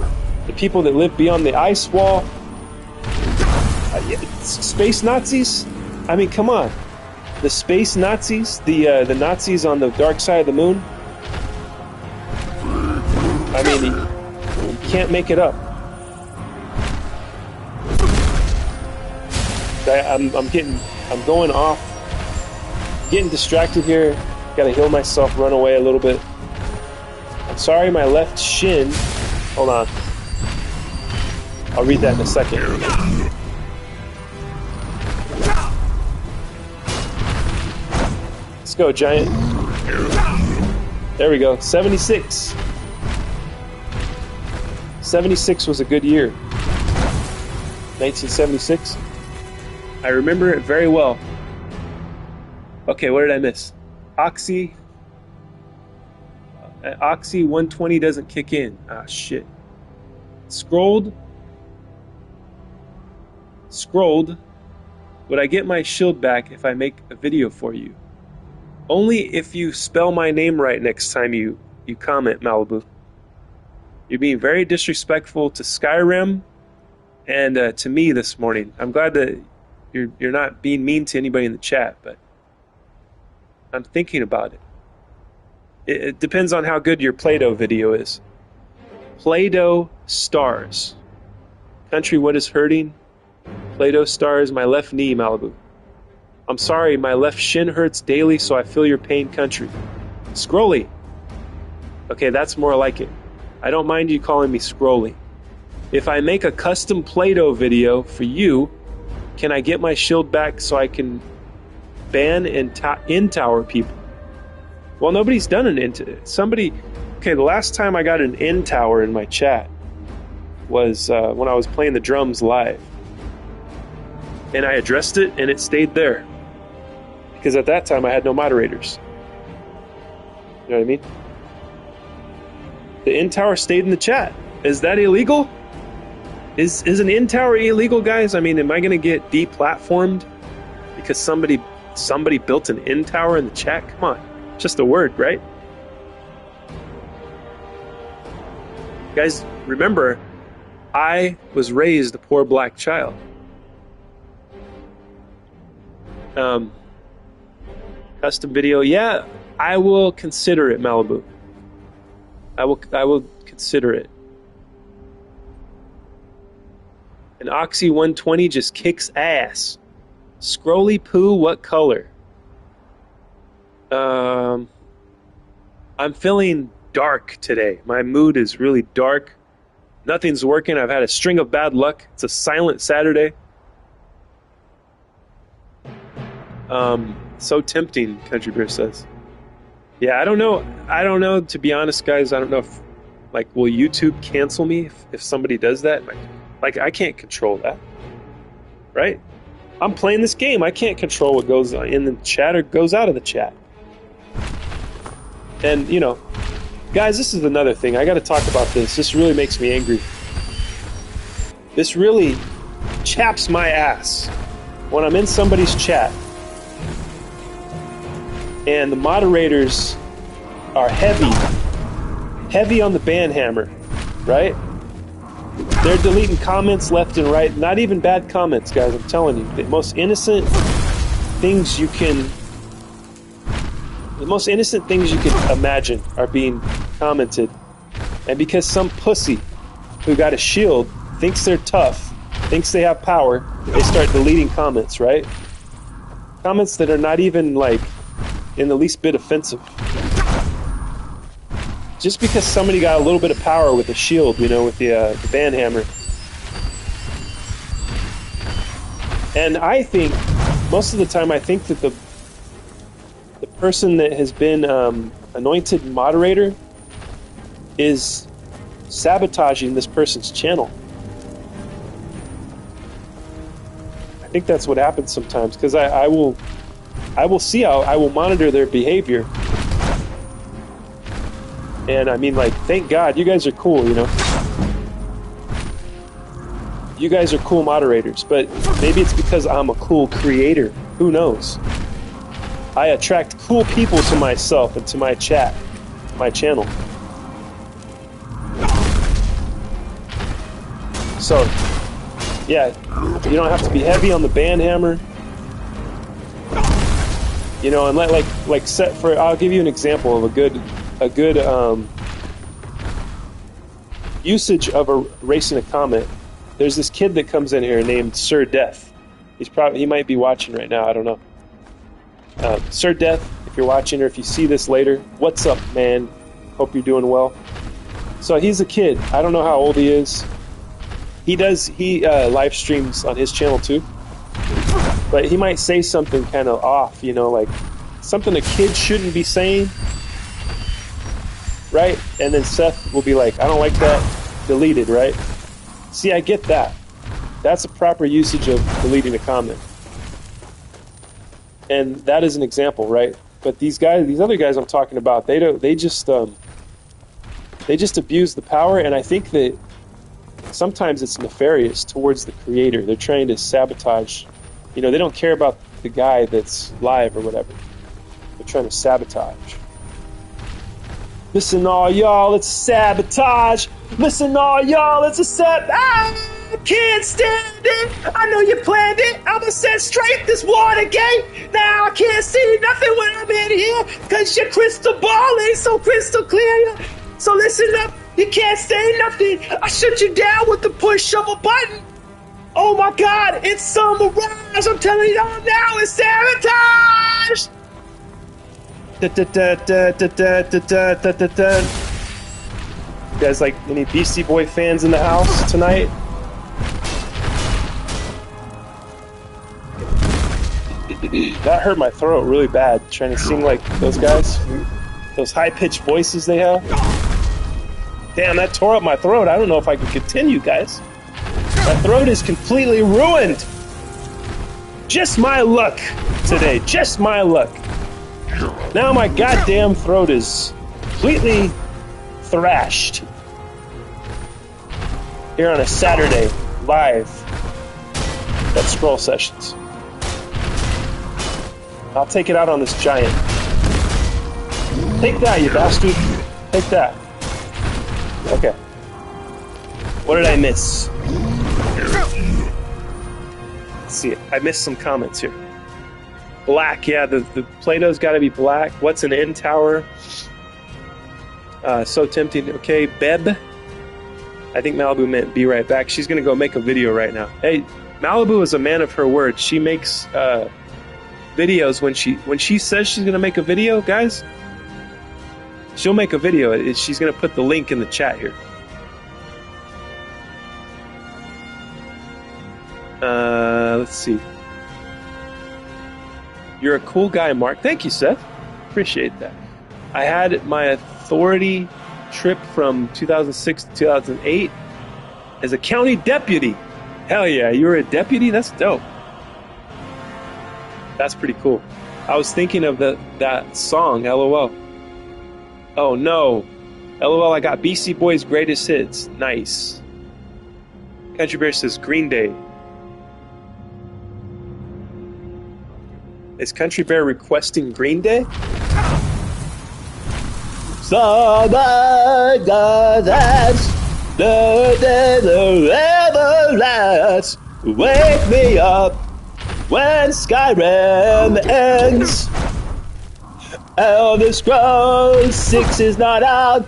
the people that live beyond the ice wall, space Nazis. I mean, come on, the space Nazis, the Nazis on the dark side of the moon. I mean, you can't make it up. I'm going off, getting distracted here. Got to heal myself, run away a little bit. I'm sorry, my left shin. Hold on. I'll read that in a second. go, Giant. There we go. 76. 76 was a good year. 1976. I remember it very well. Okay, what did I miss? Oxy 120 doesn't kick in. Ah, shit. Scrolled. Would I get my shield back if I make a video for you? Only if you spell my name right next time you comment, Malibu. You're being very disrespectful to Skyrim and to me this morning. I'm glad that you're not being mean to anybody in the chat, but I'm thinking about it. It depends on how good your Play-Doh video is. Play-Doh stars. Country, what is hurting? Play-Doh stars, my left knee, Malibu. I'm sorry, my left shin hurts daily, so I feel your pain, country. Scrolly. Okay, that's more like it. I don't mind you calling me Scrolly. If I make a custom Play-Doh video for you, can I get my shield back so I can ban in-tower people? Well, nobody's done an somebody. Okay, the last time I got an in-tower in my chat was when I was playing the drums live. And I addressed it, and it stayed there. Because at that time, I had no moderators. You know what I mean? The in-tower stayed in the chat. Is that illegal? Is an in-tower illegal, guys? I mean, am I going to get deplatformed because somebody built an in-tower in the chat? Come on. Just a word, right? Guys, remember, I was raised a poor black child. Custom video, yeah, I will consider it, Malibu. I will consider it. An Oxy 120 just kicks ass. Scrolly poo, what color? I'm feeling dark today. My mood is really dark. Nothing's working. I've had a string of bad luck. It's a silent Saturday. So tempting, Country Bear says. Yeah, I don't know, to be honest, guys. I don't know if, will YouTube cancel me if somebody does that? Like, I can't control that. Right? I'm playing this game. I can't control what goes in the chat or goes out of the chat. And, guys, this is another thing. I got to talk about this. This really makes me angry. This really chaps my ass when I'm in somebody's chat and the moderators are heavy on the ban hammer, right? They're deleting comments left and right. Not even bad comments, guys. I'm telling you, the most innocent things you can imagine are being commented, and because some pussy who got a shield thinks they're tough, thinks they have power, they start deleting comments, right? Comments that are not even in the least bit offensive. Just because somebody got a little bit of power with a shield, with the ban hammer. And I think, most of the time, I think that the person that has been anointed moderator is sabotaging this person's channel. I think that's what happens sometimes, because I will see how I will monitor their behavior. And I mean, thank God, you guys are cool, You guys are cool moderators, but maybe it's because I'm a cool creator. Who knows? I attract cool people to myself and to my chat, my channel. So, yeah, you don't have to be heavy on the ban hammer. And set for. I'll give you an example of a good usage of erasing a comment. There's this kid that comes in here named Sir Death. He might be watching right now. I don't know. Sir Death, if you're watching or if you see this later, what's up, man? Hope you're doing well. So he's a kid. I don't know how old he is. He live streams on his channel too. But he might say something kind of off, something a kid shouldn't be saying, right? And then Seth will be like, I don't like that, deleted, right? See, I get that. That's a proper usage of deleting a comment. And that is an example, right? But these other guys I'm talking about, they just abuse the power, and I think that sometimes it's nefarious towards the creator. They're trying to sabotage. You know, they don't care about the guy that's live or whatever. They're trying to sabotage. Listen, all y'all, it's sabotage. Listen, all y'all, it's a I can't stand it. I know you planned it. I'ma set straight this Watergate. Now I can't see nothing when I'm in here, cause your crystal ball ain't so crystal clear. So listen up, you can't say nothing. I shut you down with the push of a button. Oh my God, it's some mirage. I'm telling y'all now, it's sabotage. You guys like any Beastie Boy fans in the house tonight? That hurt my throat really bad, trying to sing like those guys. Those high-pitched voices they have. Damn, that tore up my throat. I don't know if I can continue, guys. My throat is completely ruined. Just my luck today. Just my luck. Now my goddamn throat is completely thrashed. Here on a Saturday, live at Scroll Sessions. I'll take it out on this giant. Take that, you bastard. Take that. Okay. What did I miss? Let's see. I missed some comments here. Black, yeah, the Plato's got to be black. What's an end tower? So tempting. Okay, Beb. I think Malibu meant be right back. She's going to go make a video right now. Hey, Malibu is a man of her word. She makes videos when she says she's going to make a video, guys. She'll make a video. She's going to put the link in the chat here. Let's see. You're a cool guy, Mark. Thank you, Seth. Appreciate that. I had my authority trip from 2006 to 2008 as a county deputy. Hell yeah, you were a deputy? That's dope. That's pretty cool. I was thinking of that song, LOL. Oh no. LOL, I got BC Boys' greatest hits. Nice. Country Bear says Green Day. Is Country Bear requesting Green Day? Somebody that's the day the ever lasts. Wake me up when Skyrim ends. Elder Scrolls 6 is not out.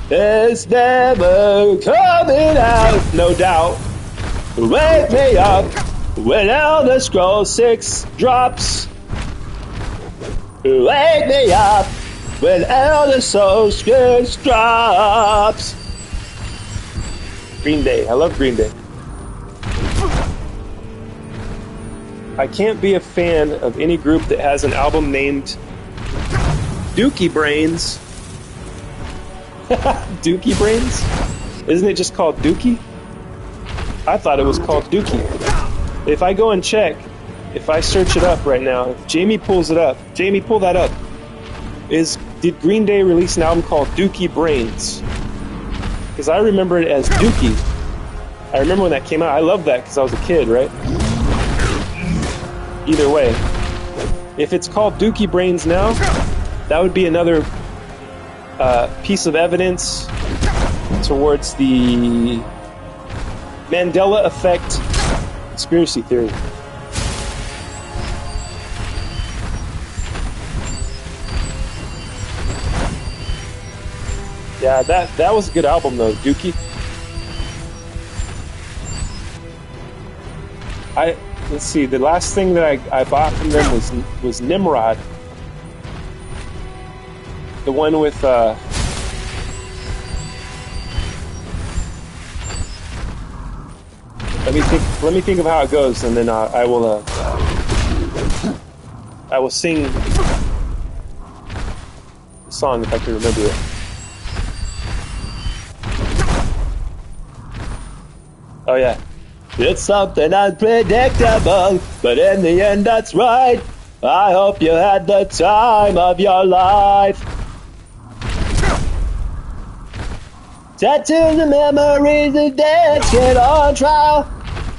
It's never coming out, no doubt. Wake me up when Elder Scrolls 6 drops. Wake me up when Elder Scrolls 6 drops. Green Day. I love Green Day. I can't be a fan of any group that has an album named Dookie Brains. Dookie Brains? Isn't it just called Dookie? I thought it was called Dookie. If I go and check, if I search it up right now, if Jamie pulls it up, Jamie, pull that up. Did Green Day release an album called Dookie Brains? Because I remember it as Dookie. I remember when that came out. I loved that because I was a kid, right? Either way, if it's called Dookie Brains now, that would be another piece of evidence towards the Mandela effect conspiracy theory. Yeah, that was a good album though, Dookie. Let's see, the last thing that I bought from them was Nimrod. The one with let me think of how it goes, and then I will sing song if I can remember it. Oh yeah. It's something unpredictable, but in the end that's right. I hope you had the time of your life. Tattoos and memories of dead kid on trial.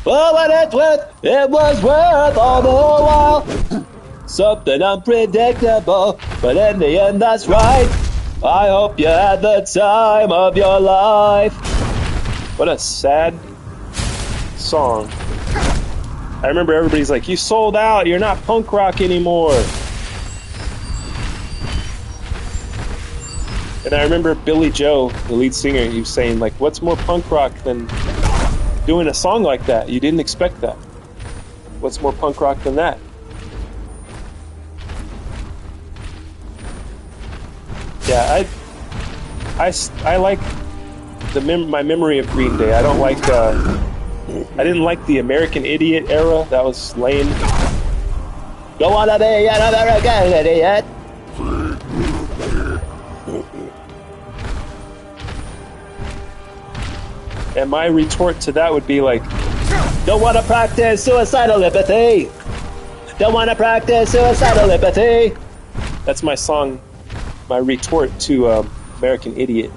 For what it's worth, it was worth all the while. Something unpredictable, but in the end that's right. I hope you had the time of your life. What a sad song. I remember everybody's like, you sold out, you're not punk rock anymore. And I remember Billy Joe, the lead singer, he was saying, like, what's more punk rock than doing a song like that? You didn't expect that. What's more punk rock than that? Yeah, I like my memory of Green Day. I don't like, I didn't like the American Idiot era. That was lame. Don't wanna be an American idiot. And my retort to that would be like, don't want to practice suicidal empathy. Don't want to practice suicidal empathy. That's my song, my retort to American Idiot.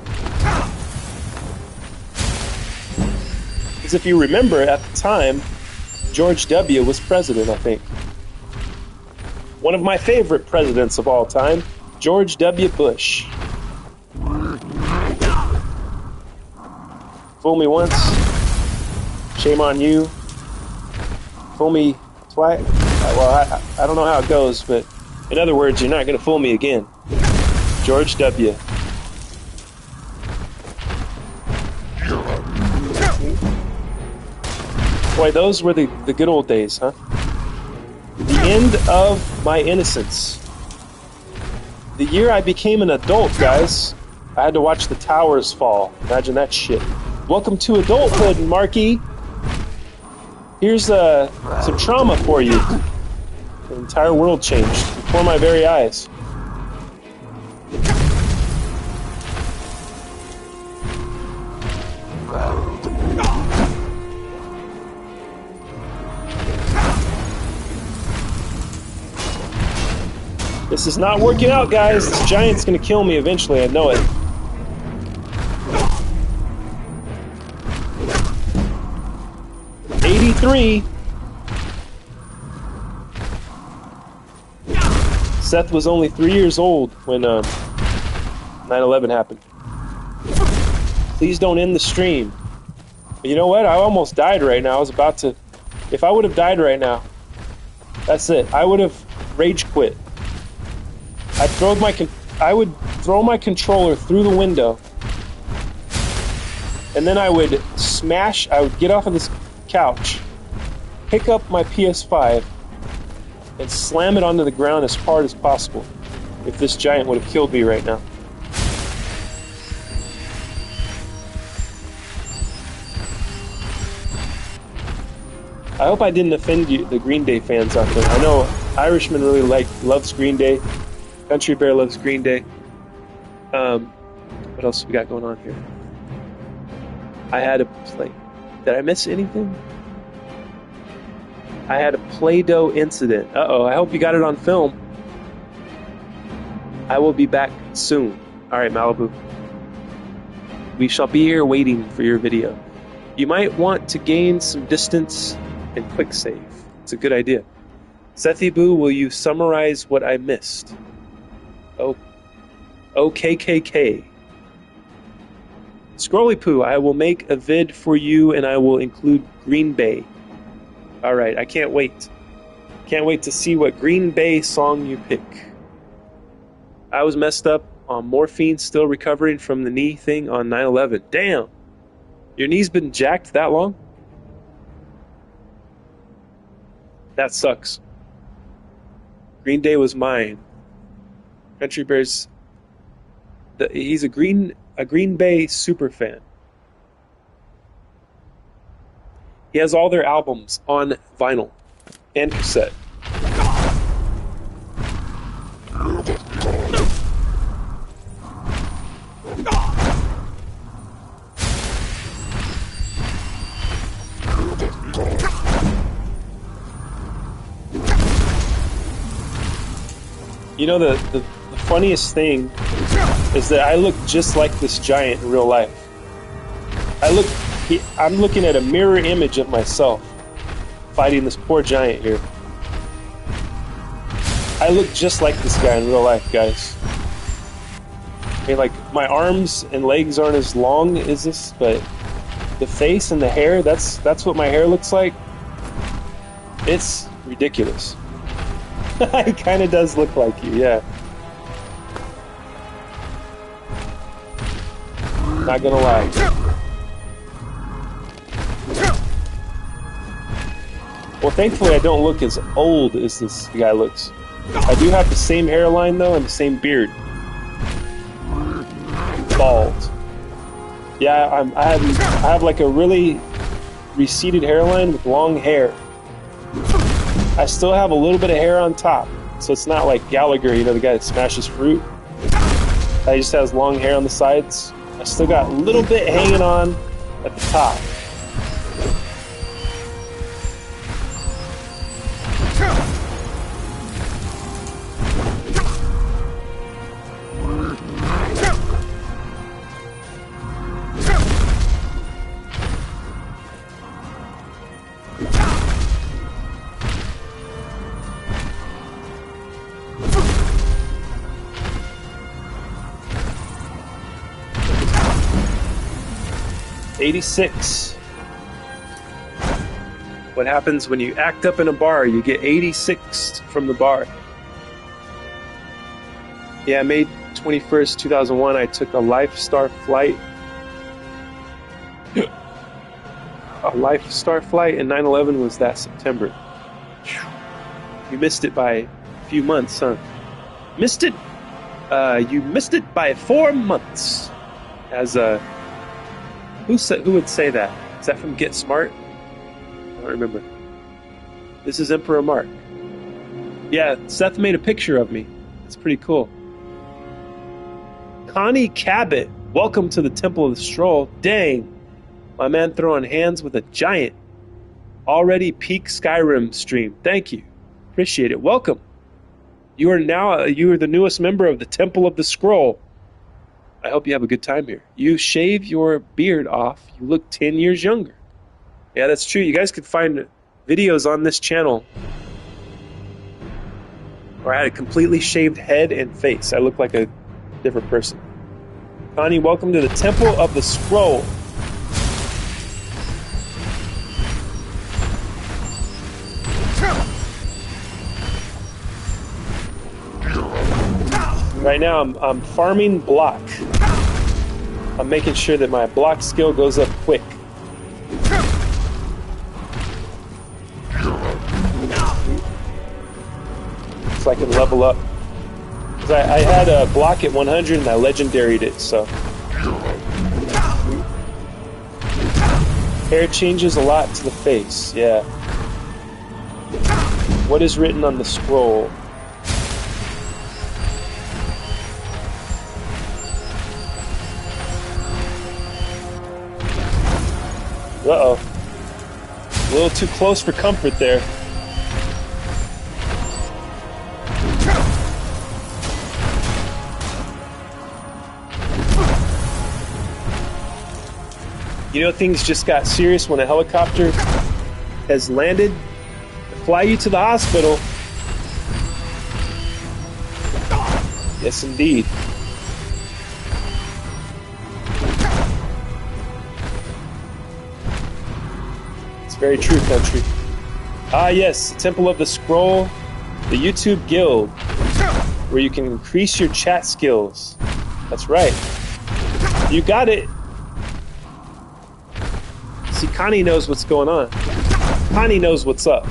Because if you remember, at the time, George W. was president, I think. One of my favorite presidents of all time, George W. Bush. Fool me once, shame on you. Fool me twice. Well, I don't know how it goes, but in other words, you're not going to fool me again. George W. Boy, those were the good old days, huh? The end of my innocence. The year I became an adult, guys. I had to watch the towers fall. Imagine that shit. Welcome to adulthood, Marky. Here's some trauma for you. The entire world changed before my very eyes. This is not working out, guys. This giant's gonna kill me eventually, I know it. Seth was only 3 years old when 9/11 happened. Please don't end the stream. You know what? I almost died right now. I was about to... If I would have died right now, that's it. I would have rage quit. I would throw my controller through the window, and then I would get off of this couch, pick up my PS5, and slam it onto the ground as hard as possible if this giant would have killed me right now. I hope I didn't offend you, the Green Day fans out there. I know Irishman really loves Green Day. Country Bear loves Green Day. What else we got going on here? I had a play. Did I miss anything? I had a Play-Doh incident. Uh-oh, I hope you got it on film. I will be back soon. Alright, Malibu. We shall be here waiting for your video. You might want to gain some distance and quick save. It's a good idea. Sethy Boo, will you summarize what I missed? OKKK. Scrolly Poo, I will make a vid for you and I will include Green Bay. Alright, I can't wait. Can't wait to see what Green Bay song you pick. I was messed up on morphine, still recovering from the knee thing on 9/11. Damn! Your knee's been jacked that long? That sucks. Green Day was mine. Country Bear's... he's a Green Bay super fan. He has all their albums on vinyl and cassette. You know, the funniest thing is that I look just like this giant in real life. I'm looking at a mirror image of myself fighting this poor giant here. I look just like this guy in real life, guys. I mean, like, my arms and legs aren't as long as this, but the face and the hair, that's what my hair looks like. It's ridiculous. It kind of does look like you, yeah. Not gonna lie. Well, thankfully I don't look as old as this guy looks. I do have the same hairline though and the same beard. Bald. Yeah, I have like a really receded hairline with long hair. I still have a little bit of hair on top, so it's not like Gallagher, you know, the guy that smashes fruit. He just has long hair on the sides. I still got a little bit hanging on at the top. '86. What happens when you act up in a bar? You get 86 from the bar. Yeah, May 21st, 2001, I took a LifeStar flight. A LifeStar flight, and 9/11 was that September. You missed it by a few months, huh? Missed it? You missed it by 4 months. As a... Who would say that? Is that from Get Smart? I don't remember. This is Emperor Mark. Yeah, Seth made a picture of me. It's pretty cool. Connie Cabot, welcome to the Temple of the Stroll. Dang, my man throwing hands with a giant. Already peak Skyrim stream. Thank you. Appreciate it. Welcome. You are the newest member of the Temple of the Scroll. I hope you have a good time here. You shave your beard off, you look 10 years younger. Yeah, that's true. You guys could find videos on this channel where I had a completely shaved head and face. I look like a different person. Connie, welcome to the Temple of the Scroll. Right now, I'm farming block. I'm making sure that my block skill goes up quick. So I can level up. Because I had a block at 100 and I legendaried it, so. Hair changes a lot to the face, yeah. What is written on the scroll? Uh-oh. A little too close for comfort there. You know, things just got serious when a helicopter has landed to fly you to the hospital. Yes, indeed. Very true, country. Ah, yes, Temple of the Scroll, the YouTube Guild, where you can increase your chat skills. That's right. You got it. See, Connie knows what's going on. Connie knows what's up.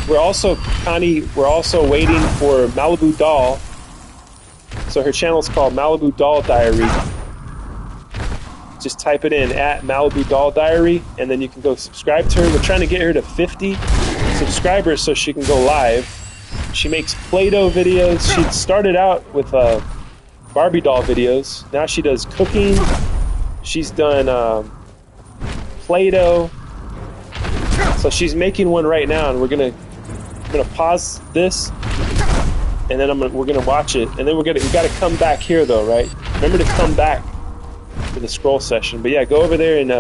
We're also waiting for Malibu Doll. So her channel's called Malibu Doll Diary. Just type it in at Malibu Doll Diary, and then you can go subscribe to her. We're trying to get her to 50 subscribers so she can go live. She makes Play-Doh videos. She started out with Barbie doll videos. Now she does cooking. She's done Play-Doh. So she's making one right now, and we're gonna pause this, and then we're gonna watch it, and then we gotta come back here though, right? Remember to come back for the scroll session. But yeah, go over there and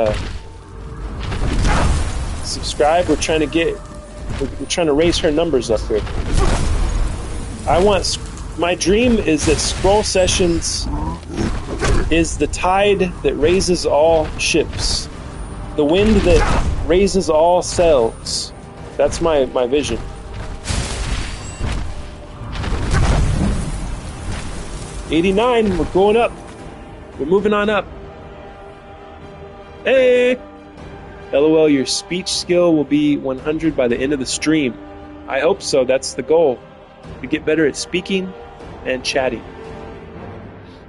subscribe. We're trying to raise her numbers up here. My dream is that scroll sessions is the tide that raises all ships, the wind that raises all sails. That's my vision. '89, we're going up. We're moving on up. Hey! LOL, your speech skill will be 100 by the end of the stream. I hope so. That's the goal. To get better at speaking and chatting.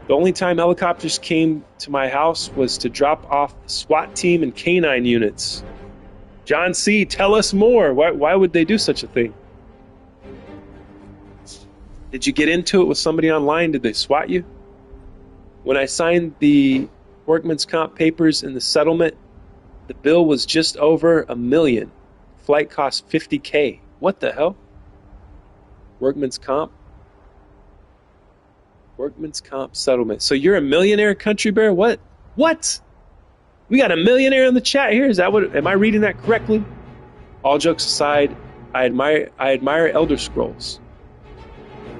The only time helicopters came to my house was to drop off the SWAT team and canine units. John C., tell us more. Why would they do such a thing? Did you get into it with somebody online? Did they SWAT you? When I signed the workman's comp papers in the settlement, the bill was just over $1 million. Flight cost $50K. What the hell? Workman's comp? Workman's comp settlement. So you're a millionaire, Country Bear? What? What? We got a millionaire in the chat here. Is that what? Am I reading that correctly? All jokes aside, I admire Elder Scrolls.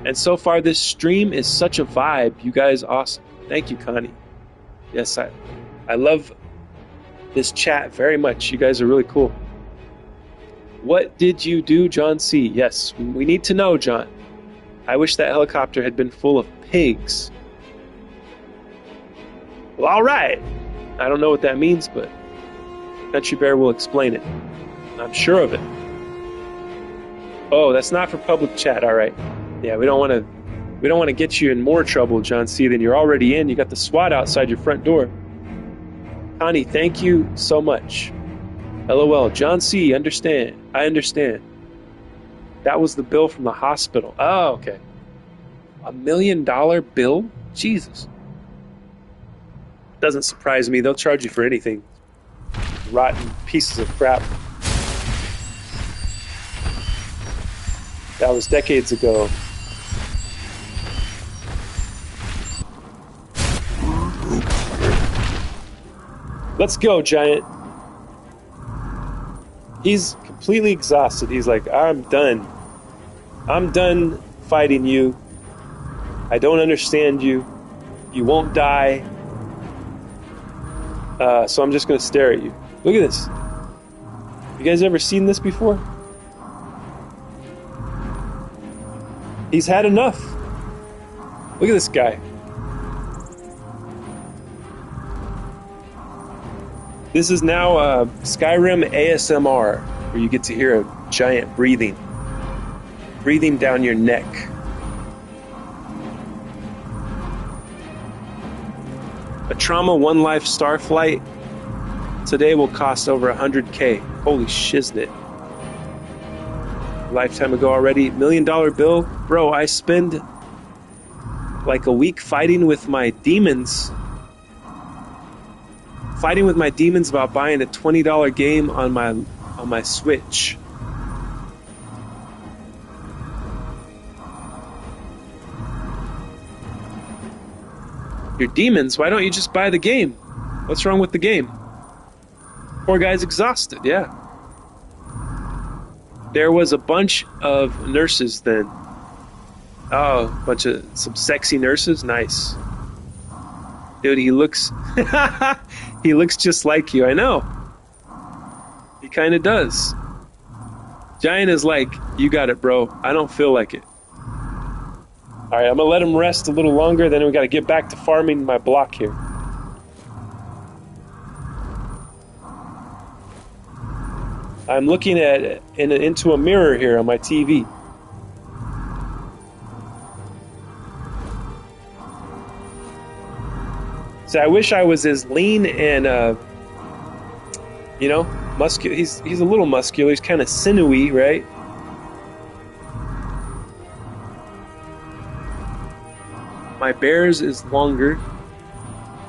And so far, this stream is such a vibe. You guys awesome. Thank you, Connie. Yes, I love this chat very much. You guys are really cool. What did you do, John C? Yes, we need to know, John. I wish that helicopter had been full of pigs. Well, all right. I don't know what that means, but Country Bear will explain it. I'm sure of it. Oh, that's not for public chat. All right. Yeah, we don't want to get you in more trouble, John C, than you're already in. You got the SWAT outside your front door. Connie, thank you so much. LOL, John C, understand. I understand. That was the bill from the hospital. Oh, okay. $1 million bill? Jesus. Doesn't surprise me. They'll charge you for anything. Rotten pieces of crap. That was decades ago. Let's go, Giant. He's completely exhausted. He's like, I'm done. I'm done fighting you. I don't understand you. You won't die. So I'm just going to stare at you. Look at this. You guys ever seen this before? He's had enough. Look at this guy. This is now Skyrim ASMR, where you get to hear a giant breathing down your neck. A Trauma One Life Star flight today will cost over $100K. Holy shiznit. Lifetime ago already. $1 million bill? Bro, I spend like a week fighting with my demons about buying a $20 game on my Switch. Your demons? Why don't you just buy the game? What's wrong with the game? Poor guy's exhausted, yeah. There was a bunch of nurses then. Oh, some sexy nurses? Nice. Dude, he looks he looks just like you. I know. He kind of does. Giant is like, you got it, bro. I don't feel like it. All right, I'm going to let him rest a little longer, then we got to get back to farming my block here. I'm looking at into a mirror here on my TV. So I wish I was as lean and, muscular. He's a little muscular. He's kind of sinewy, right? My bears is longer.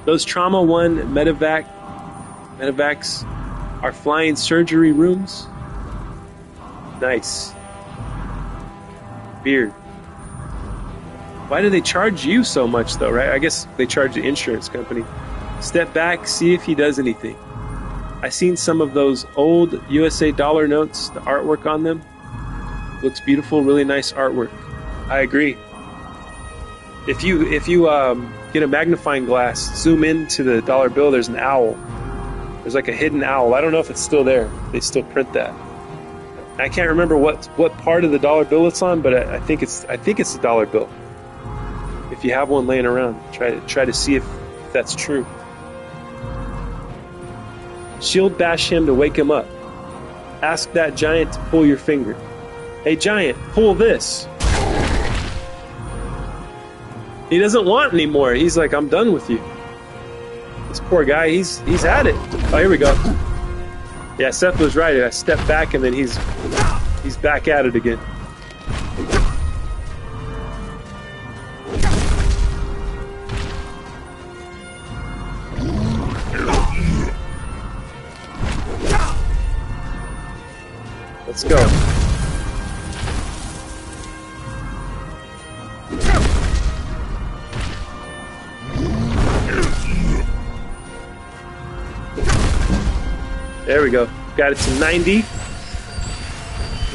Those Trauma 1 medevacs, Our flying surgery rooms. Nice. Beard. Why do they charge you so much though, right? I guess they charge the insurance company. Step back, see if he does anything. I seen some of those old USA dollar notes, the artwork on them. Looks beautiful, really nice artwork. I agree. If you get a magnifying glass, zoom into the dollar bill, there's an owl. There's like a hidden owl. I don't know if it's still there. They still print that. I can't remember what part of the dollar bill it's on, but I think it's the dollar bill. If you have one laying around, try to see if that's true. Shield bash him to wake him up. Ask that giant to pull your finger. Hey giant, pull this. He doesn't want anymore. He's like, I'm done with you. This poor guy, he's had it. Oh, here we go. Yeah, Seth was right. I stepped back and then he's back at it again. Let's go. There we go. Got it to 90.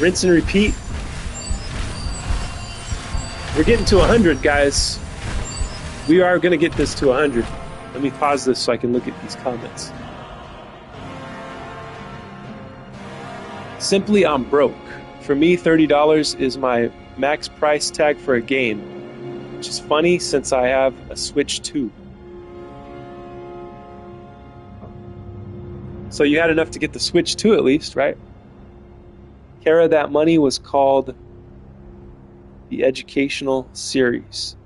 Rinse and repeat. We're getting to 100, guys. We are going to get this to 100. Let me pause this so I can look at these comments. Simply, I'm broke. For me, $30 is my max price tag for a game, which is funny since I have a Switch 2. So you had enough to get the Switch 2 at least, right? Kara, that money was called the Educational Series.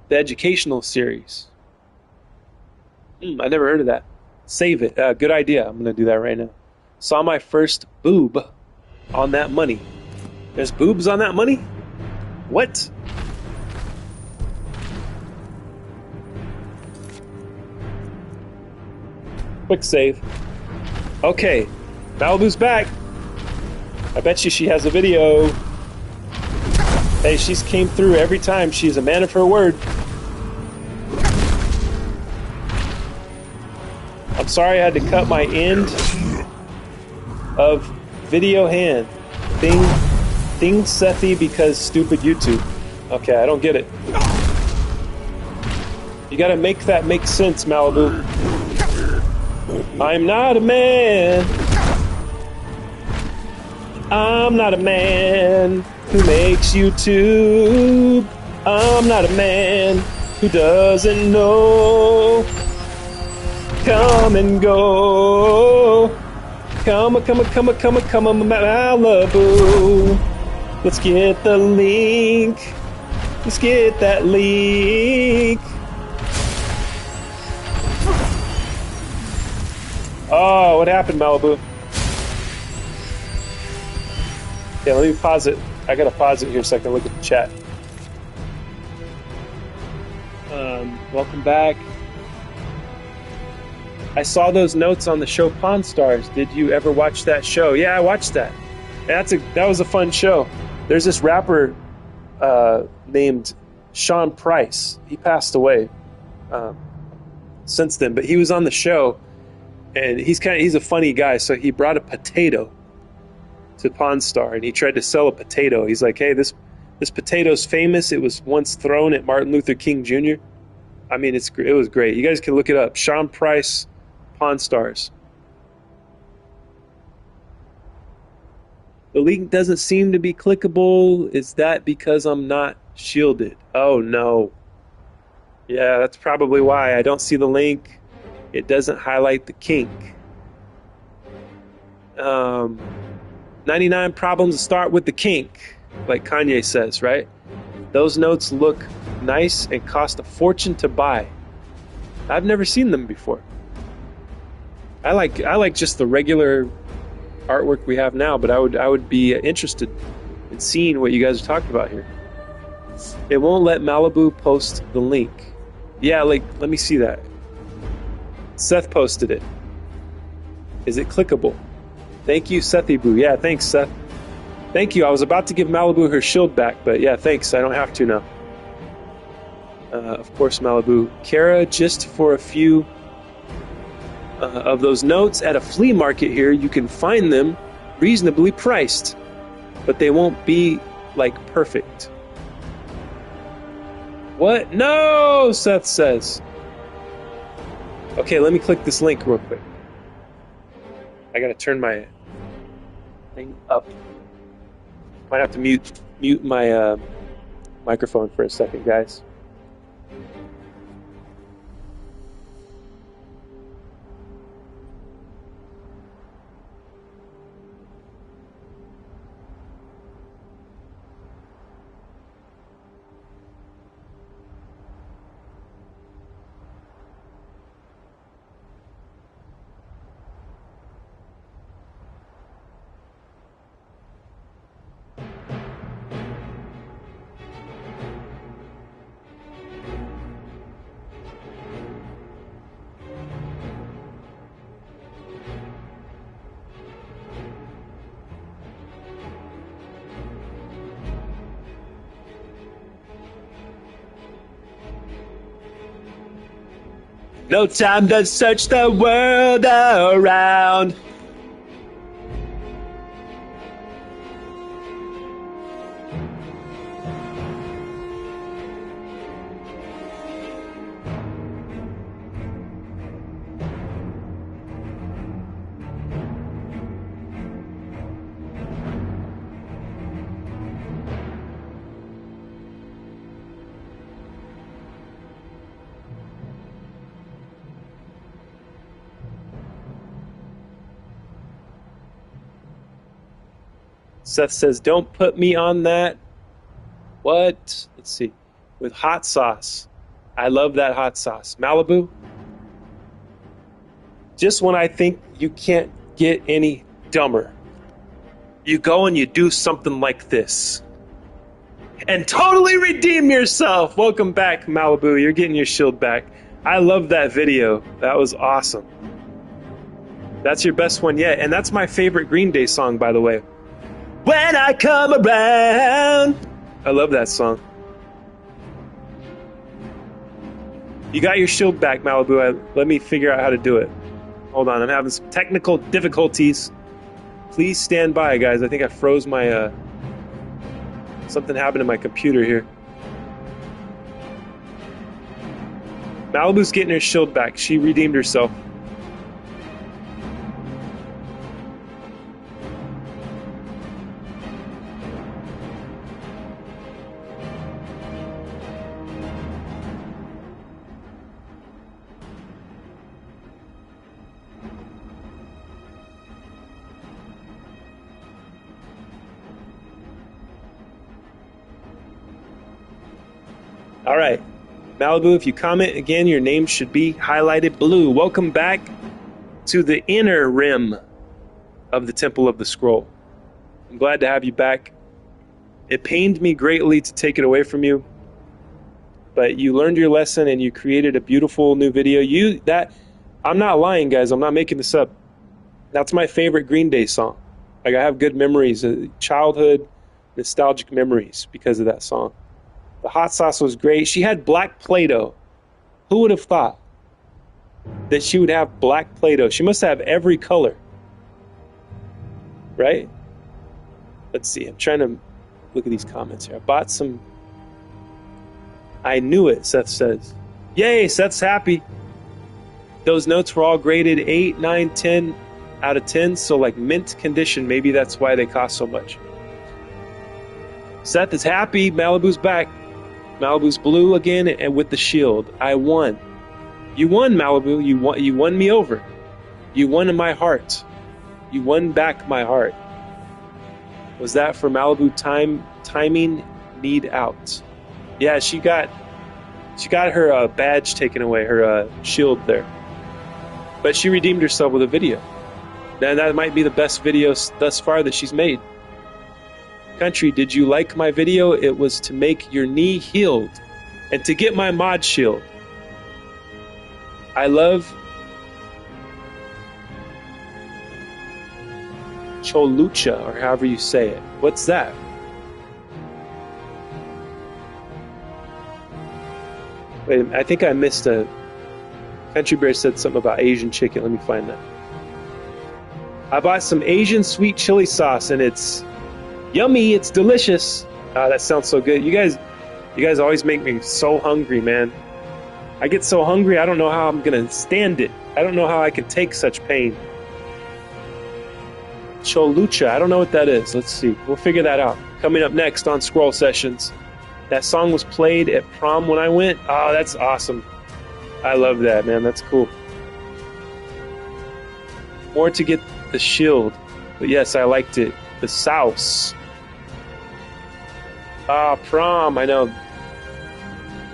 The Educational Series. I never heard of that. Save it. Good idea. I'm going to do that right now. Saw my first boob on that money. There's boobs on that money? What? Quick save. Okay. Malibu's back. I bet you she has a video. Hey, she's came through every time. She's a man of her word. I'm sorry I had to cut my end of video hand. Thing Sethy because stupid YouTube. Okay, I don't get it. You gotta make that make sense, Malibu. I'm not a man. I'm not a man who makes YouTube. I'm not a man who doesn't know. Come and go. Come on, Malibu. Let's get the link. Let's get that link. Oh, what happened, Malibu? Yeah, let me pause it. I gotta pause it here so I can look at the chat. Welcome back. I saw those notes on the show Pawn Stars. Did you ever watch that show? Yeah, I watched that. That was a fun show. There's this rapper named Sean Price. He passed away since then, but he was on the show. And he's a funny guy, so he brought a potato to Pawn Star, and he tried to sell a potato. He's like, hey, this potato's famous. It was once thrown at Martin Luther King Jr. I mean, it was great. You guys can look it up. Sean Price, Pawn Stars. The link doesn't seem to be clickable. Is that because I'm not shielded? Oh, no. Yeah, that's probably why. I don't see the link. It doesn't highlight the kink. 99 problems start with the kink, like Kanye says, right? Those notes look nice and cost a fortune to buy. I've never seen them before. I like just the regular artwork we have now, but I would be interested in seeing what you guys are talking about here. It won't let Malibu post the link. Yeah, like, let me see that. Seth posted it. Is it clickable? Thank you, Sethibu. Yeah, thanks, Seth. Thank you. I was about to give Malibu her shield back, but yeah, thanks. I don't have to now. Of course, Malibu. Kara, just for a few of those notes at a flea market here, you can find them reasonably priced, but they won't be like perfect. What? No, Seth says. Okay, let me click this link real quick. I gotta turn my thing up. Might have to mute my microphone for a second, guys. No time to search the world around. Seth says, don't put me on that. What? Let's see. With hot sauce. I love that hot sauce. Malibu? Just when I think you can't get any dumber, you go and you do something like this. And totally redeem yourself. Welcome back, Malibu. You're getting your shield back. I love that video. That was awesome. That's your best one yet. And that's my favorite Green Day song, by the way. When I come around. I love that song. You got your shield back, Malibu. Let me figure out how to do it. Hold on, I'm having some technical difficulties. Please stand by, guys. I think I froze my... something happened to my computer here. Malibu's getting her shield back. She redeemed herself. All right, Malibu, if you comment again, your name should be highlighted blue. Welcome back to the inner rim of the Temple of the Scroll. I'm glad to have you back. It pained me greatly to take it away from you, but you learned your lesson and you created a beautiful new video. I'm not lying, guys. I'm not making this up. That's my favorite Green Day song. Like, I have good memories, childhood nostalgic memories because of that song. The hot sauce was great. She had black Play-Doh. Who would have thought that she would have black Play-Doh? She must have every color. Right? Let's see. I'm trying to look at these comments here. I bought some. I knew it, Seth says. Yay, Seth's happy. Those notes were all graded 8, 9, 10 out of 10. So like mint condition. Maybe that's why they cost so much. Seth is happy. Malibu's back. Malibu's blue again and with the shield. I won. You won, Malibu. You won me over. You won in my heart. You won back my heart. Was that for Malibu timing need out? Yeah, she got her badge taken away, her shield there. But she redeemed herself with a video. Now that might be the best video thus far that she's made. Country, did you like my video? It was to make your knee healed and to get my mod shield. I love Cholucha, or however you say it. What's that? Wait, I think I missed a... Country Bear said something about Asian chicken. Let me find that. I bought some Asian sweet chili sauce, and it's yummy. It's delicious. That sounds so good. You guys always make me so hungry, man. I get so hungry, I don't know how I'm gonna stand it. I don't know how I can take such pain. Cholucha, I don't know what that is. Let's see. We'll figure that out. Coming up next on Scroll Sessions. That song was played at prom when I went. Oh, that's awesome. I love that, man. That's cool. More to get the shield. But yes, I liked it. The sauce. Prom. I know.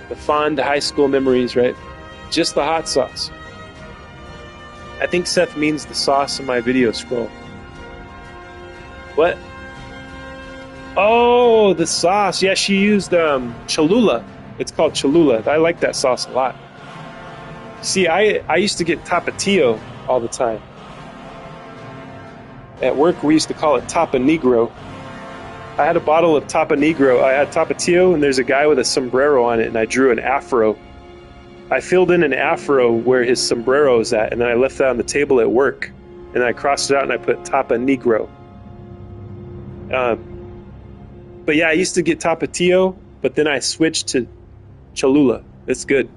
The fond high school memories, right? Just the hot sauce. I think Seth means the sauce in my video scroll. What? Oh, the sauce. Yeah, she used Cholula. It's called Cholula. I like that sauce a lot. See, I used to get Tapatio all the time. At work, we used to call it Tapa Negro. I had a bottle of Tapa Negro. I had Tapatio, and there's a guy with a sombrero on it, and I drew an afro. I filled in an afro where his sombrero is at, and then I left that on the table at work, and I crossed it out, and I put Tapa Negro. But yeah, I used to get Tapatio, but then I switched to Cholula. It's good.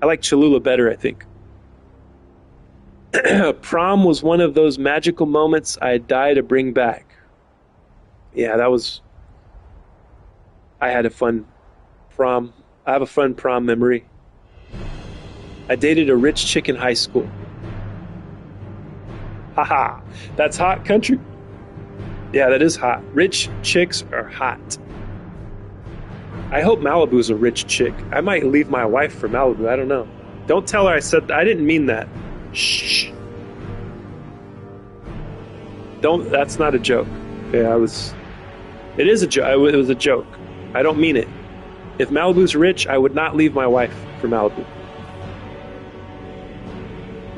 I like Cholula better, I think. Prom was one of those magical moments I'd die to bring back. Yeah, that was... I had a fun prom. I have a fun prom memory. I dated a rich chick in high school. Haha, that's hot, country. Yeah, that is hot. Rich chicks are hot. I hope Malibu's a rich chick. I might leave my wife for Malibu. I don't know. Don't tell her I said... I didn't mean that. Shh. Don't... That's not a joke. Yeah, it is a joke. It was a joke. I don't mean it. If Malibu's rich, I would not leave my wife for Malibu.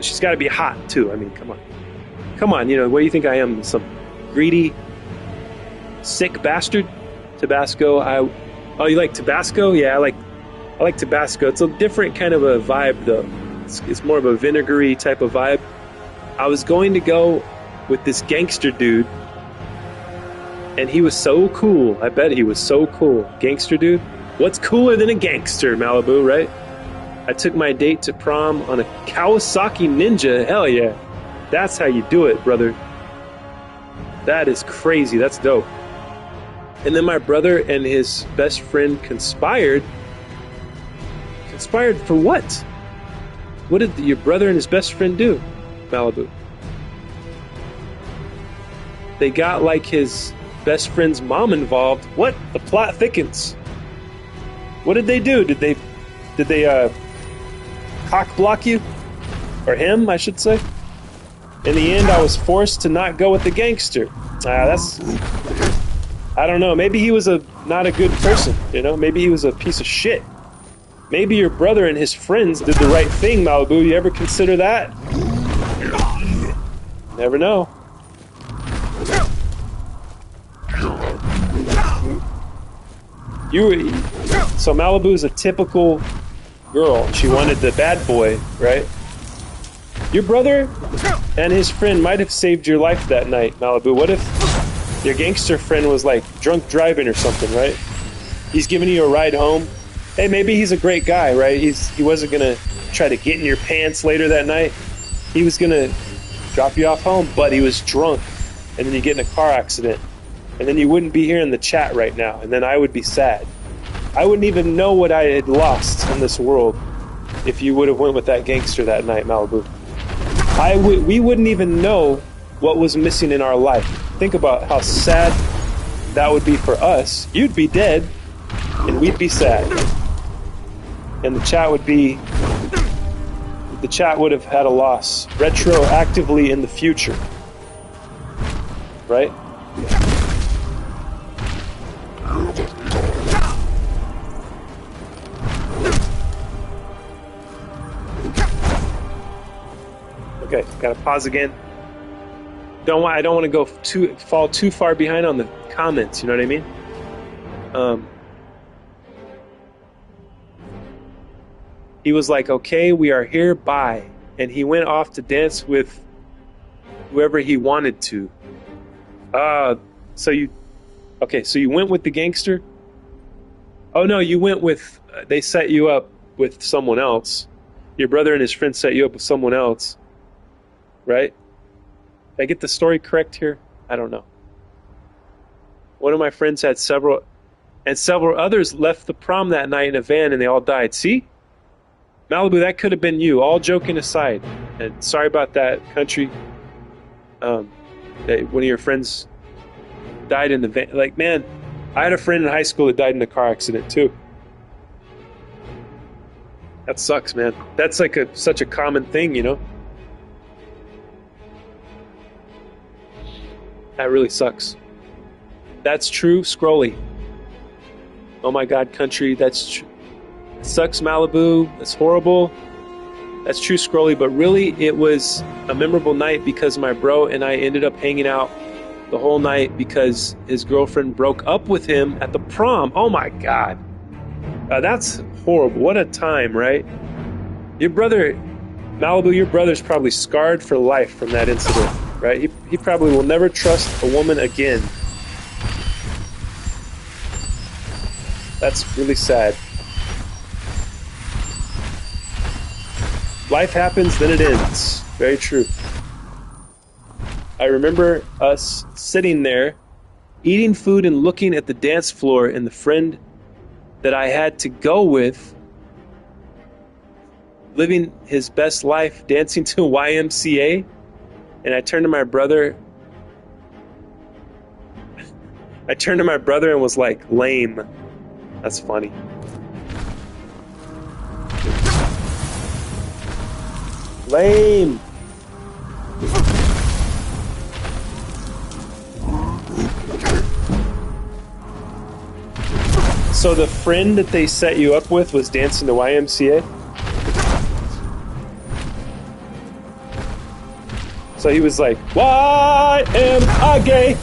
She's got to be hot, too. I mean, come on. Come on, what do you think I am? Some greedy, sick bastard? Tabasco. Oh, you like Tabasco? Yeah, I like Tabasco. It's a different kind of a vibe, though. It's more of a vinegary type of vibe. I was going to go with this gangster dude, and he was so cool. I bet he was so cool. Gangster dude? What's cooler than a gangster, Malibu, right? I took my date to prom on a Kawasaki Ninja. Hell yeah. That's how you do it, brother. That is crazy. That's dope. And then my brother and his best friend conspired. Conspired for what? What did your brother and his best friend do, Malibu? They got like his best friend's mom involved. What? The plot thickens. What did they do? Did they cock block you? Or him, I should say? In the end, I was forced to not go with the gangster. I don't know. Maybe he was not a good person, Maybe he was a piece of shit. Maybe your brother and his friends did the right thing, Malibu. You ever consider that? Never know. So Malibu's a typical girl. She wanted the bad boy, right? Your brother and his friend might have saved your life that night, Malibu. What if your gangster friend was like drunk driving or something, right? He's giving you a ride home. Hey, maybe he's a great guy, right? He wasn't gonna try to get in your pants later that night. He was gonna drop you off home, but he was drunk, and then you get in a car accident, and then you wouldn't be here in the chat right now, and then I would be sad. I wouldn't even know what I had lost in this world if you would have went with that gangster that night, Malibu. We wouldn't even know what was missing in our life. Think about how sad that would be for us. You'd be dead, and we'd be sad. And the chat would have had a loss retroactively in the future. Right? Okay, gotta pause again. I don't want to fall too far behind on the comments. You know what I mean? He was like, "Okay, we are here. Bye," and he went off to dance with whoever he wanted to. So you went with the gangster? Oh no, you went with. They set you up with someone else. Your brother and his friend set you up with someone else, right? Did I get the story correct here? I don't know. One of my friends had several others left the prom that night in a van and they all died. See? Malibu, that could have been you, all joking aside. And sorry about that, country. That one of your friends died in the van. Like, man, I had a friend in high school that died in a car accident too. That sucks, man. That's like such a common thing, you know? That really sucks. That's true, Scrolly. Oh my God, country, that's true. Sucks, Malibu. That's horrible. That's true, Scrolly. But really, it was a memorable night because my bro and I ended up hanging out the whole night because his girlfriend broke up with him at the prom. Oh my God. That's horrible. What a time, right? Your brother, Malibu, your brother's probably scarred for life from that incident, right? He probably will never trust a woman again. That's really sad. Life happens, then it ends. Very true. I remember us sitting there, eating food and looking at the dance floor, and the friend that I had to go with, living his best life, dancing to YMCA, and I turned to my brother. And was like, lame. That's funny. Lame. So the friend that they set you up with was dancing to YMCA? So he was like, why am I gay?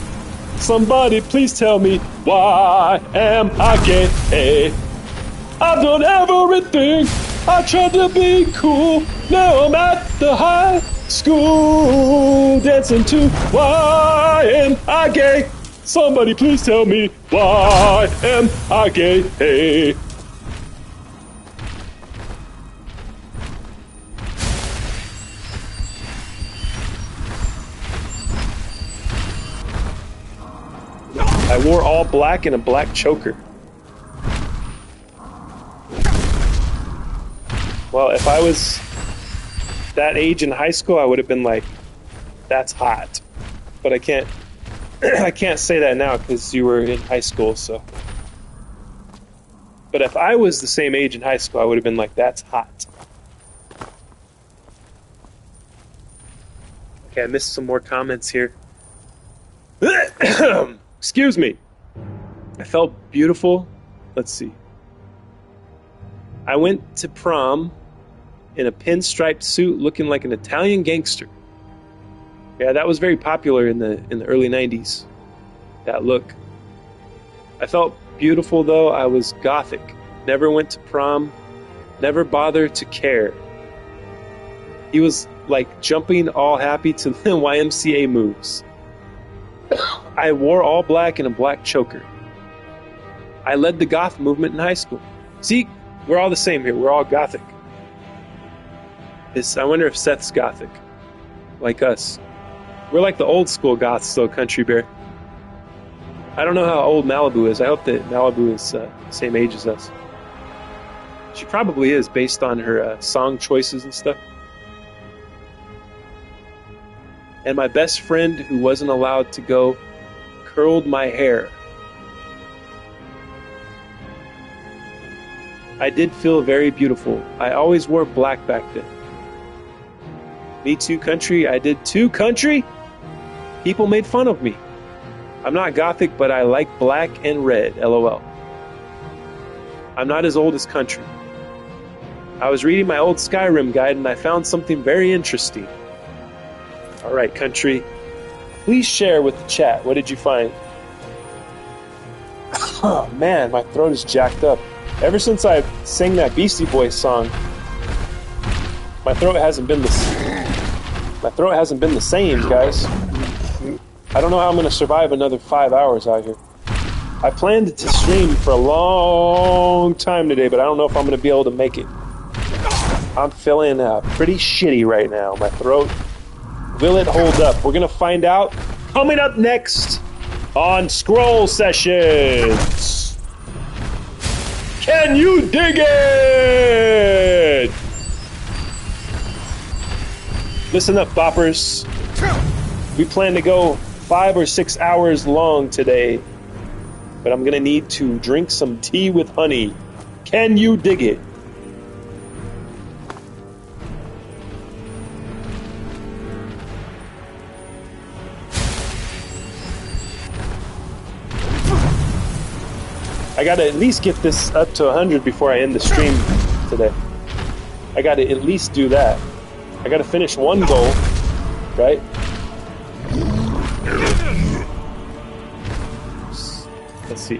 Somebody please tell me, why am I gay? Hey, I've done everything. I tried to be cool. Now I'm at the high school dancing to why am I gay? Somebody please tell me, why am I gay? Hey. I wore all black and a black choker. Well, if I was that age in high school, I would have been like, that's hot. But I can't say that now because you were in high school, so. But if I was the same age in high school, I would have been like, that's hot. Okay, I missed some more comments here. Excuse me. I felt beautiful. Let's see. I went to prom in a pinstriped suit looking like an Italian gangster. Yeah, that was very popular in the early 90s. That look. I felt beautiful though. I was gothic. Never went to prom. Never bothered to care. He was like jumping all happy to the YMCA moves. I wore all black and a black choker. I led the goth movement in high school. See, we're all the same here. We're all gothic. I wonder if Seth's gothic, like us. We're like the old school goths, though, Country Bear. I don't know how old Malibu is. I hope that Malibu is the same age as us. She probably is, based on her song choices and stuff. And my best friend, who wasn't allowed to go, curled my hair. I did feel very beautiful. I always wore black back then. Me too, country. I did too, country. People made fun of me. I'm not gothic, but I like black and red, LOL. I'm not as old as country. I was reading my old Skyrim guide and I found something very interesting. All right, country. Please share with the chat. What did you find? Oh man, my throat is jacked up. Ever since I sang that Beastie Boys song, my throat hasn't been the same, guys. I don't know how I'm gonna survive another 5 hours out here. I planned to stream for a long time today, but I don't know if I'm gonna be able to make it. I'm feeling pretty shitty right now. My throat. Will it hold up? We're gonna find out coming up next on Scroll Sessions. Can you dig it? Listen up, boppers. We plan to go 5 or 6 hours long today, but I'm gonna need to drink some tea with honey. Can you dig it? I gotta at least get this up to 100 before I end the stream today. I gotta at least do that. I gotta finish one goal, right? Let's see.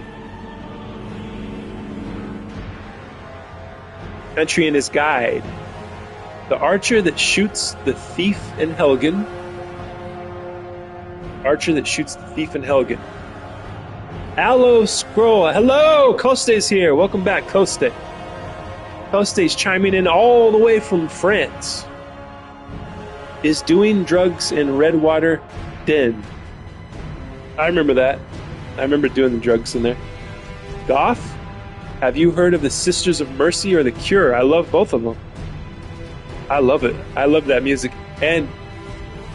Entry in his guide. The archer that shoots the thief in Helgen. Archer that shoots the thief in Helgen. Allo Scroll. Hello! Koste's here. Welcome back, Koste. Koste's chiming in all the way from France. Is doing drugs in Redwater Den. I remember that. I remember doing the drugs in there. Goth? Have you heard of the Sisters of Mercy or The Cure? I love both of them. I love it. I love that music. And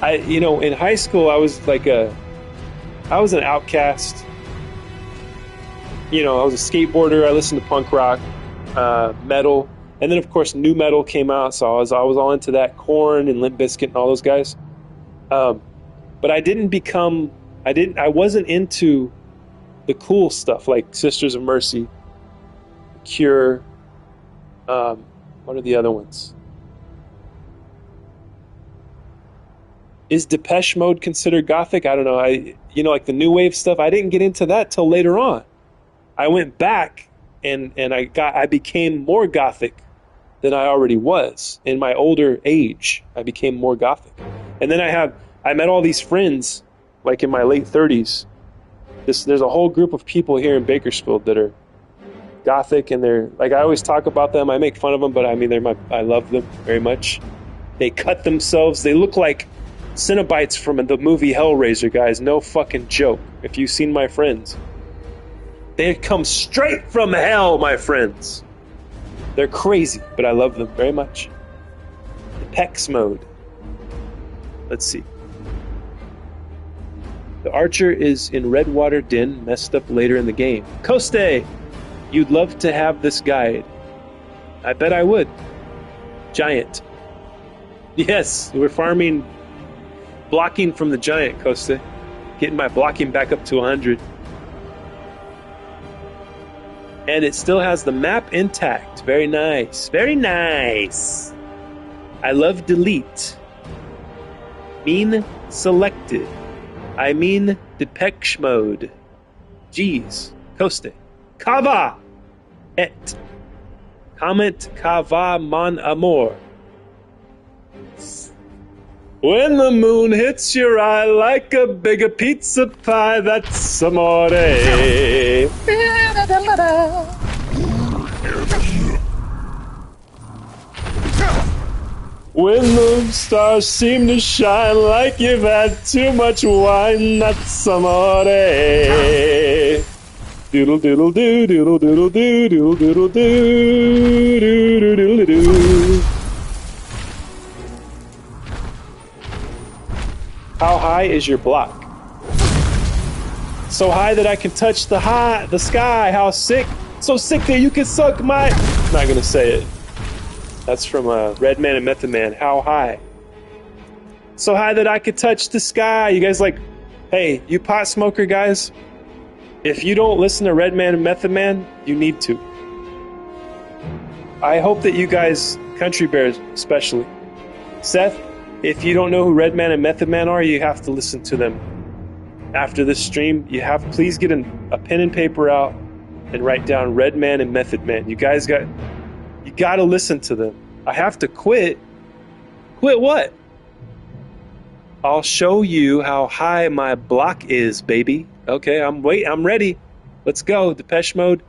in high school, I was an outcast. I was a skateboarder. I listened to punk rock, metal, and then of course new metal came out. So I was all into that, Korn and Limp Bizkit and all those guys. But I wasn't into the cool stuff like Sisters of Mercy, Cure. What are the other ones? Is Depeche Mode considered gothic? I don't know. Like the new wave stuff. I didn't get into that till later on. I went back and I became more gothic than I already was. In my older age, I became more gothic. And then I met all these friends, like in my late 30s. There's a whole group of people here in Bakersfield that are gothic, and they're like, I always talk about them. I make fun of them, but I mean, I love them very much. They cut themselves. They look like Cenobites from the movie Hellraiser, guys. No fucking joke. If you've seen my friends. They come straight from hell, my friends. They're crazy, but I love them very much. The Pex mode. Let's see. The archer is in Redwater Den, messed up later in the game. Koste, you'd love to have this guide. I bet I would. Giant. Yes, we're farming, blocking from the giant, Koste. Getting my blocking back up to 100. And it still has the map intact. Very nice. Very nice. I love delete. Mean selected. I mean Depeche Mode. Jeez. Koste. Kava. Et. Comment Kava mon amour. When the moon hits your eye like a bigger pizza pie, that's amore. When the stars seem to shine like you've had too much wine, that's amore. Doodle doodle doo, doodle doodle doo, doodle doodle doo, doodle doodle doo. How high is your block? So high that I can touch the sky. How sick? So sick that you can suck my... I'm not gonna say it. That's from Red Man and Method Man. How high? So high that I could touch the sky. You guys like... Hey, you pot smoker guys, if you don't listen to Red Man and Method Man, you need to. I hope that you guys, Country Bears especially, Seth, if you don't know who Red Man and Method Man are, you have to listen to them after this stream, please get a pen and paper out and write down Red Man and Method Man. You guys got to listen to them. I have to quit. Quit what? I'll show you how high my block is, baby. Okay, I'm ready. Let's go. Depeche Mode.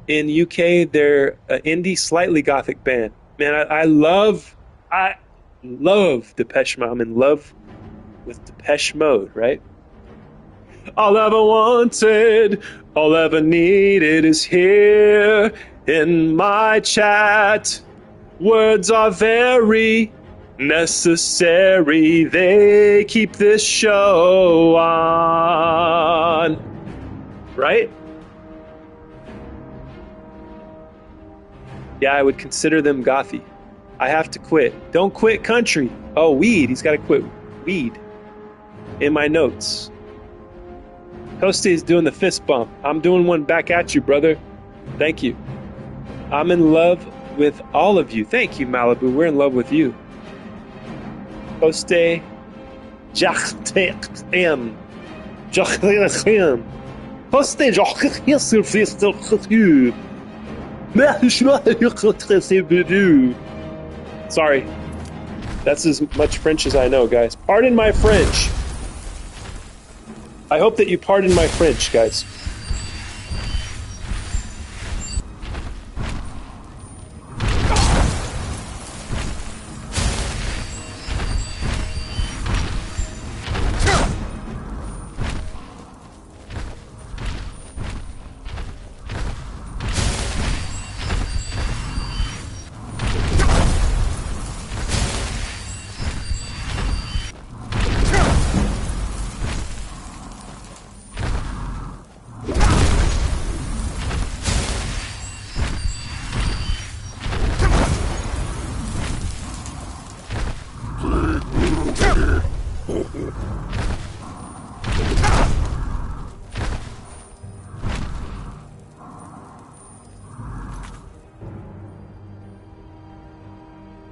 In UK, they're an indie, slightly gothic band. Man, I love Depeche Mode. I'm in love with Depeche Mode, right? All ever wanted, all ever needed is here in my chat. Words are very necessary. They keep this show on. Right? Yeah, I would consider them gothy. I have to quit. Don't quit country. Oh, weed. He's got to quit weed. In my notes. Coste is doing the fist bump. I'm doing one back at you, brother. Thank you. I'm in love with all of you. Thank you, Malibu. We're in love with you. Coste. Jachtem. Jachtem. Coste. Jachtem. Sorry. That's as much French as I know, guys. Pardon my French. I hope that you pardon my French, guys.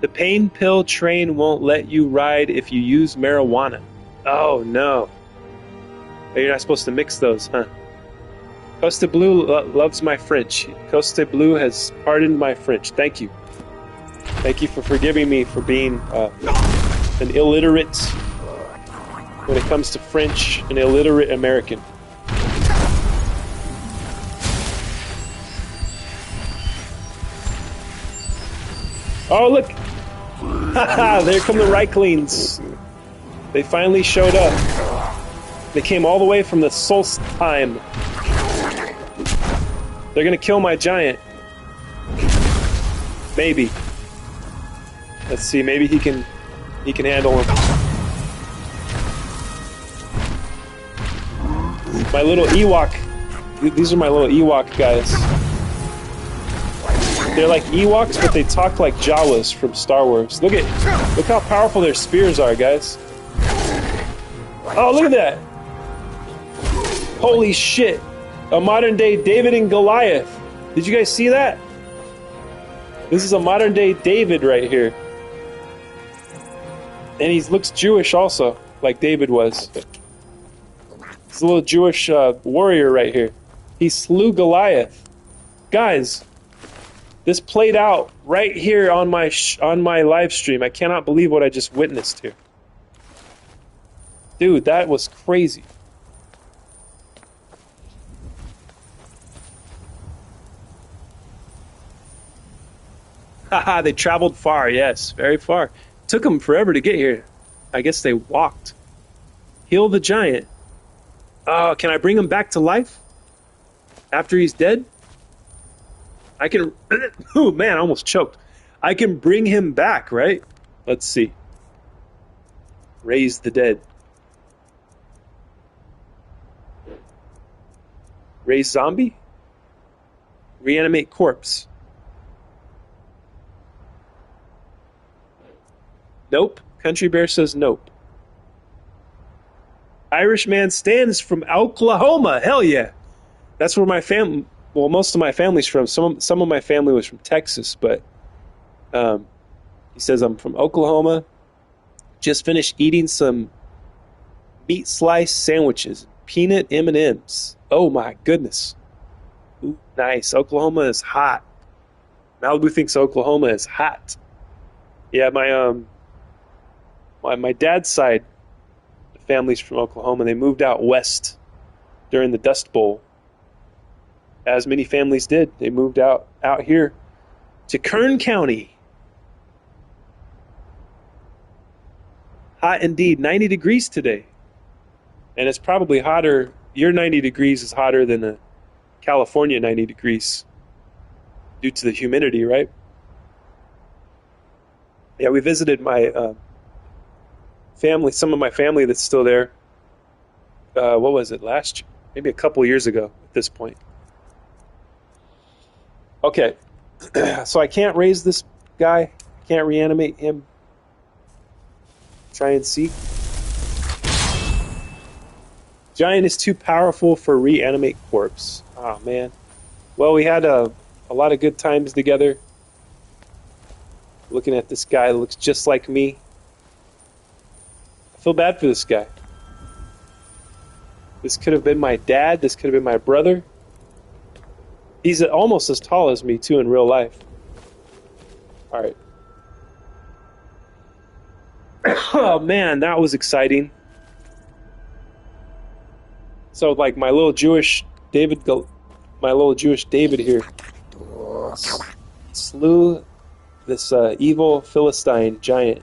The pain pill train won't let you ride if you use marijuana. Oh, no. You're not supposed to mix those, huh? Costa Blue loves my French. Costa Blue has pardoned my French. Thank you. Thank you for forgiving me for being an illiterate, when it comes to French, an illiterate American. Oh, look! Haha, there come the Reiklings. They finally showed up. They came all the way from the Solstheim. They're gonna kill my giant. Maybe. Let's see, maybe he can handle him. My little Ewok. These are my little Ewok guys. They're like Ewoks, but they talk like Jawas from Star Wars. Look how powerful their spears are, guys. Oh, look at that! Holy shit! A modern day David and Goliath. Did you guys see that? This is a modern day David right here. And he looks Jewish also, like David was. He's a little Jewish warrior right here. He slew Goliath. Guys, this played out right here on my live stream. I cannot believe what I just witnessed here. Dude, that was crazy. Haha, they traveled far, yes, very far. Took them forever to get here. I guess they walked. Heal the giant. Can I bring him back to life? After he's dead? I can... Oh, man, I almost choked. I can bring him back, right? Let's see. Raise the dead. Raise zombie? Reanimate corpse. Nope. Country Bear says nope. Irish man stands from Oklahoma. Hell yeah. That's where my family... Well, most of my family's from. Some of my family was from Texas, but he says I'm from Oklahoma. Just finished eating some meat slice sandwiches, peanut M&Ms. Oh my goodness. Ooh, nice. Oklahoma is hot. Malibu thinks Oklahoma is hot. Yeah, my dad's side, the family's from Oklahoma. They moved out west during the Dust Bowl, as many families did. They moved out here to Kern County. Hot indeed, 90 degrees today. And it's probably hotter. Your 90 degrees is hotter than a California 90 degrees due to the humidity, right? Yeah, we visited my family, some of my family that's still there. What was it, last year? Maybe a couple years ago at this point. Okay, so I can't raise this guy. Can't reanimate him. Try and see. Giant is too powerful for reanimate corpse. Oh, man. Well, we had a lot of good times together. Looking at this guy that looks just like me. I feel bad for this guy. This could have been my dad. This could have been my brother. He's almost as tall as me, too, in real life. All right. Oh, man, that was exciting. So, like, my little Jewish David here slew this evil Philistine giant.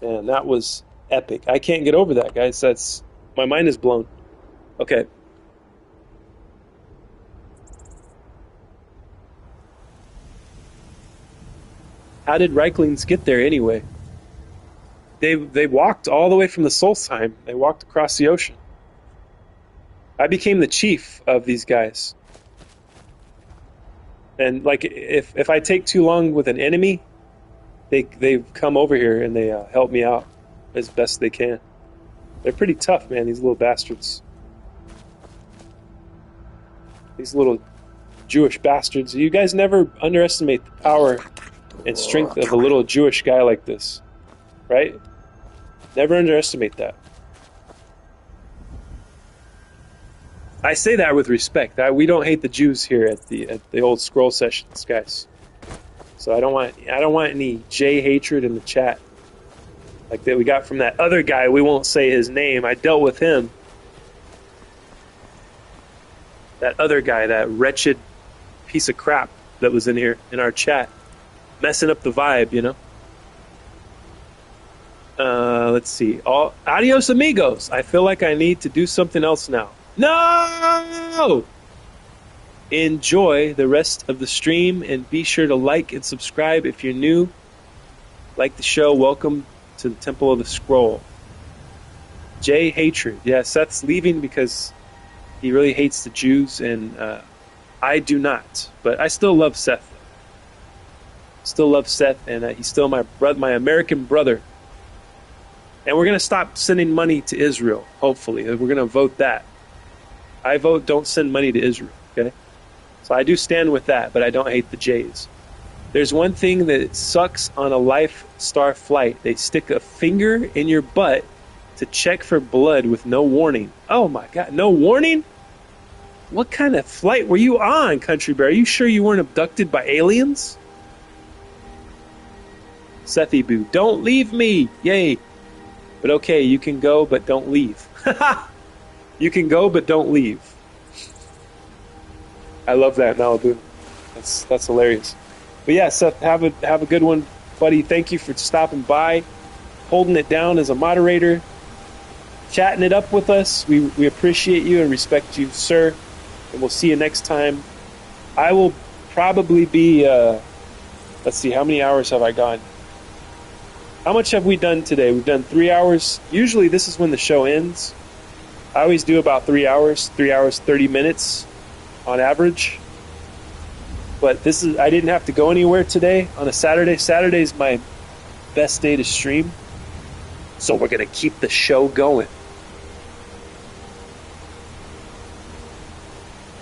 Man, that was epic. I can't get over that, guys. My mind is blown. Okay. How did Reiklings get there anyway? They walked all the way from the Solstheim. They walked across the ocean. I became the chief of these guys. And like, if I take too long with an enemy, they come over here and they help me out as best they can. They're pretty tough, man, these little bastards. These little Jewish bastards. You guys never underestimate the power and strength of a little Jewish guy like this, right? Never underestimate that. I say that with respect. We don't hate the Jews here at the old scroll sessions, guys. So I don't want any J hatred in the chat like that we got from that other guy. We won't say his name. I dealt with him. That other guy, that wretched piece of crap that was in here in our chat, messing up the vibe, you know. Let's see. Adios, amigos. I feel like I need to do something else now. No! Enjoy the rest of the stream and be sure to like and subscribe if you're new. Like the show. Welcome to the Temple of the Scroll. J hatred. Yeah, Seth's leaving because he really hates the Jews, and I do not. But I still love Seth. Still love Seth, and he's still my American brother. And we're going to stop sending money to Israel, hopefully. We're going to vote that. I vote don't send money to Israel, okay? So I do stand with that, but I don't hate the Jays. There's one thing that sucks on a Life Star flight. They stick a finger in your butt to check for blood with no warning. Oh my God, no warning? What kind of flight were you on, Country Bear? Are you sure you weren't abducted by aliens? Sethy Boo, don't leave me! Yay! But okay, you can go, but don't leave. You can go, but don't leave. I love that, Malibu. That's hilarious. But yeah, Seth, have a good one, buddy. Thank you for stopping by, holding it down as a moderator, chatting it up with us. We appreciate you and respect you, sir. And we'll see you next time. I will probably be. Let's see, how many hours have I gone? How much have we done today? We've done 3 hours. Usually this is when the show ends. I always do about 3 hours, 30 minutes on average. But I didn't have to go anywhere today on a Saturday. Saturday's my best day to stream. So we're going to keep the show going.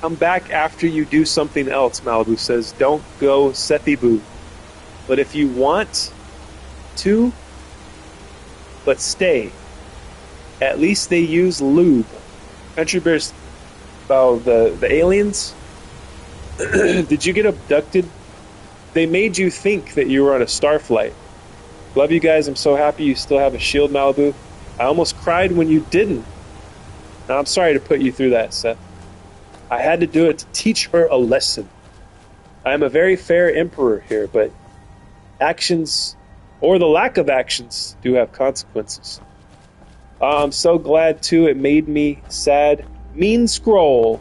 Come back after you do something else, Malibu says. Don't go Sethy Boo. But if you want to, but stay. At least they use lube. Country bears, oh, the aliens. Did you get abducted? They made you think that you were on a star flight. Love you guys. I'm so happy you still have a shield, Malibu. I almost cried when you didn't. Now, I'm sorry to put you through that, Seth. I had to do it to teach her a lesson. I am a very fair emperor here, but actions, or the lack of actions, do have consequences. I'm so glad, too. It made me sad. Mean scroll.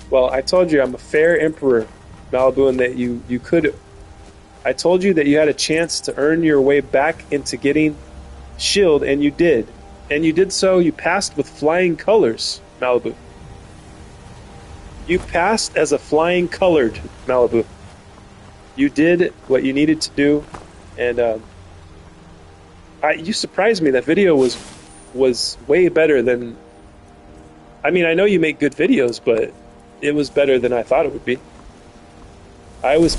Well, I told you I'm a fair emperor, Malibu, and that you could... I told you that you had a chance to earn your way back into getting shield, and you did. And you did so, you passed with flying colors, Malibu. You passed as a flying colored, Malibu. You did what you needed to do, and you surprised me. That video was way better than... I mean, I know you make good videos, but it was better than I thought it would be. I was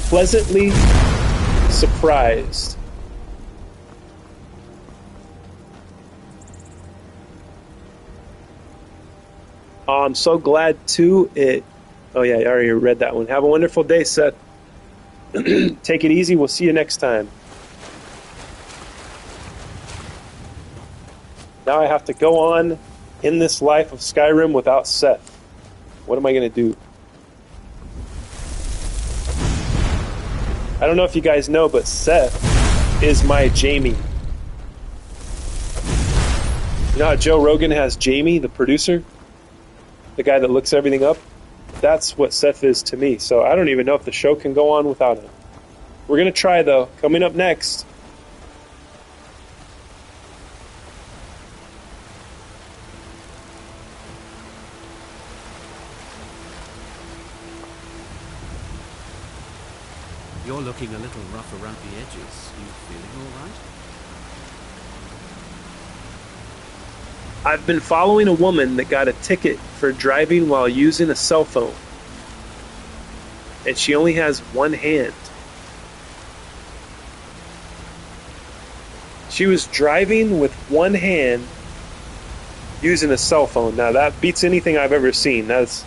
pleasantly surprised. I'm so glad too. Oh yeah, I already read that one. Have a wonderful day, Seth. Take it easy. We'll see you next time. Now I have to go on in this life of Skyrim without Seth. What am I going to do? I don't know if you guys know, but Seth is my Jamie. You know how Joe Rogan has Jamie, the producer? The guy that looks everything up? That's what Seth is to me. So I don't even know if the show can go on without him. We're going to try, though. Coming up next. You're looking a little rough around the edges. You feeling all right? I've been following a woman that got a ticket for driving while using a cell phone. And she only has one hand. She was driving with one hand using a cell phone. Now that beats anything I've ever seen. That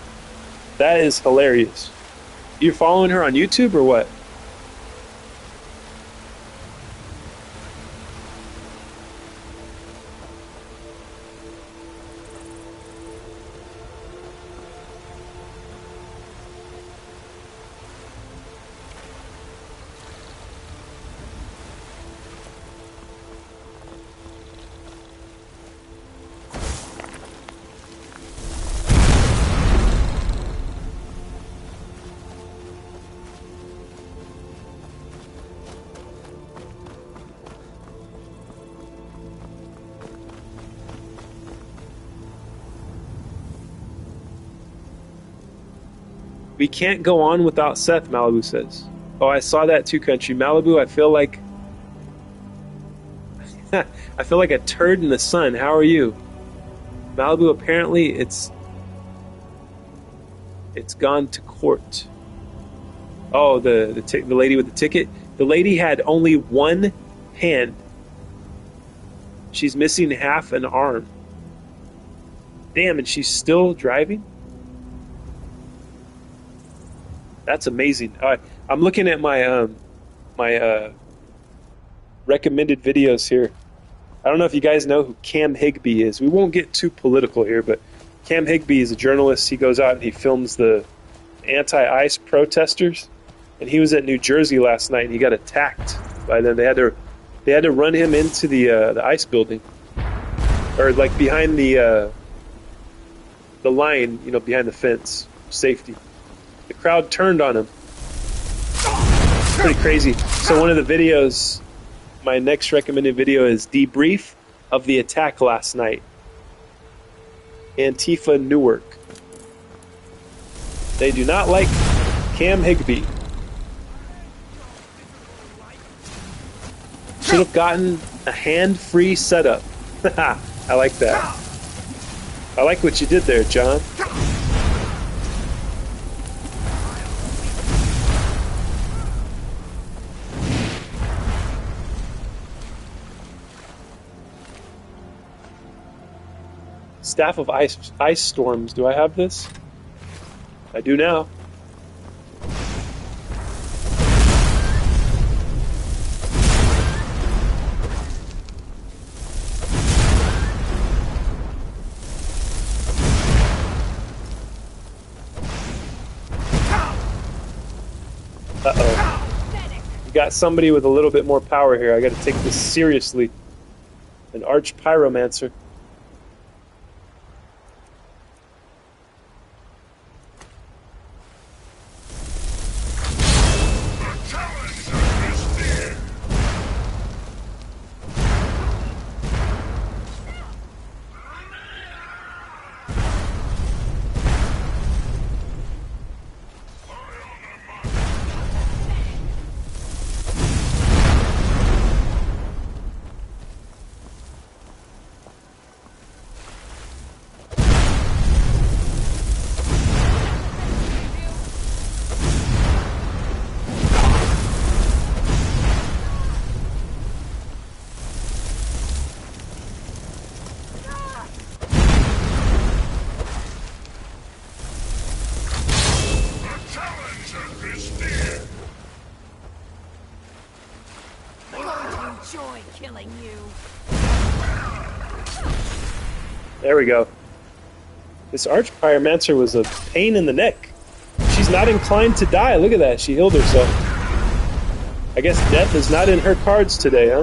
is hilarious. You're following her on YouTube or what? We can't go on without Seth, Malibu says. Oh, I saw that too, Country. Malibu, I feel like... I feel like a turd in the sun. How are you? Malibu, apparently it's gone to court. Oh, the lady with the ticket? The lady had only one hand. She's missing half an arm. Damn, and she's still driving? That's amazing. I'm looking at my recommended videos here. I don't know if you guys know who Cam Higbee is. We won't get too political here, but Cam Higbee is a journalist. He goes out and he films the anti-ICE protesters. And he was at New Jersey last night and he got attacked by them. They had to run him into the ICE building, or like behind the line, behind the fence, safety. The crowd turned on him. Pretty crazy. So one of the videos, my next recommended video is debrief of the attack last night. Antifa Newark. They do not like Cam Higbee. Should have gotten a hand-free setup. I like that. I like what you did there, John. Staff of Ice Storms. Do I have this? I do now. Uh-oh. We got somebody with a little bit more power here. I got to take this seriously. An arch pyromancer. There we go. This arch pyromancer was a pain in the neck. She's not inclined to die. Look at that. She healed herself. I guess death is not in her cards today, huh?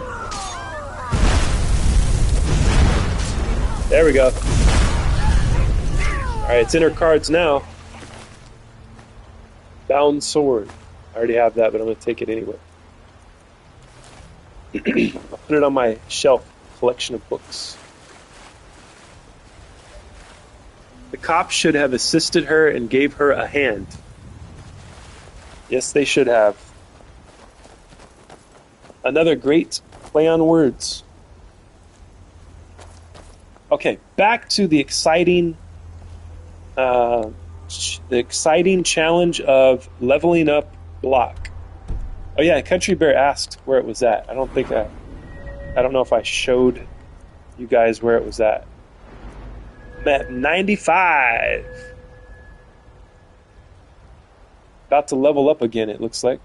There we go. Alright, it's in her cards now. Bound sword. I already have that, but I'm going to take it anyway. I'll put it on my shelf collection of books. The cops should have assisted her and gave her a hand. Yes, they should have. Another great play on words. Okay, back to the exciting challenge of leveling up block. Oh yeah, Country Bear asked where it was at. I don't know if I showed you guys where it was at. I'm at 95. About to level up again, it looks like.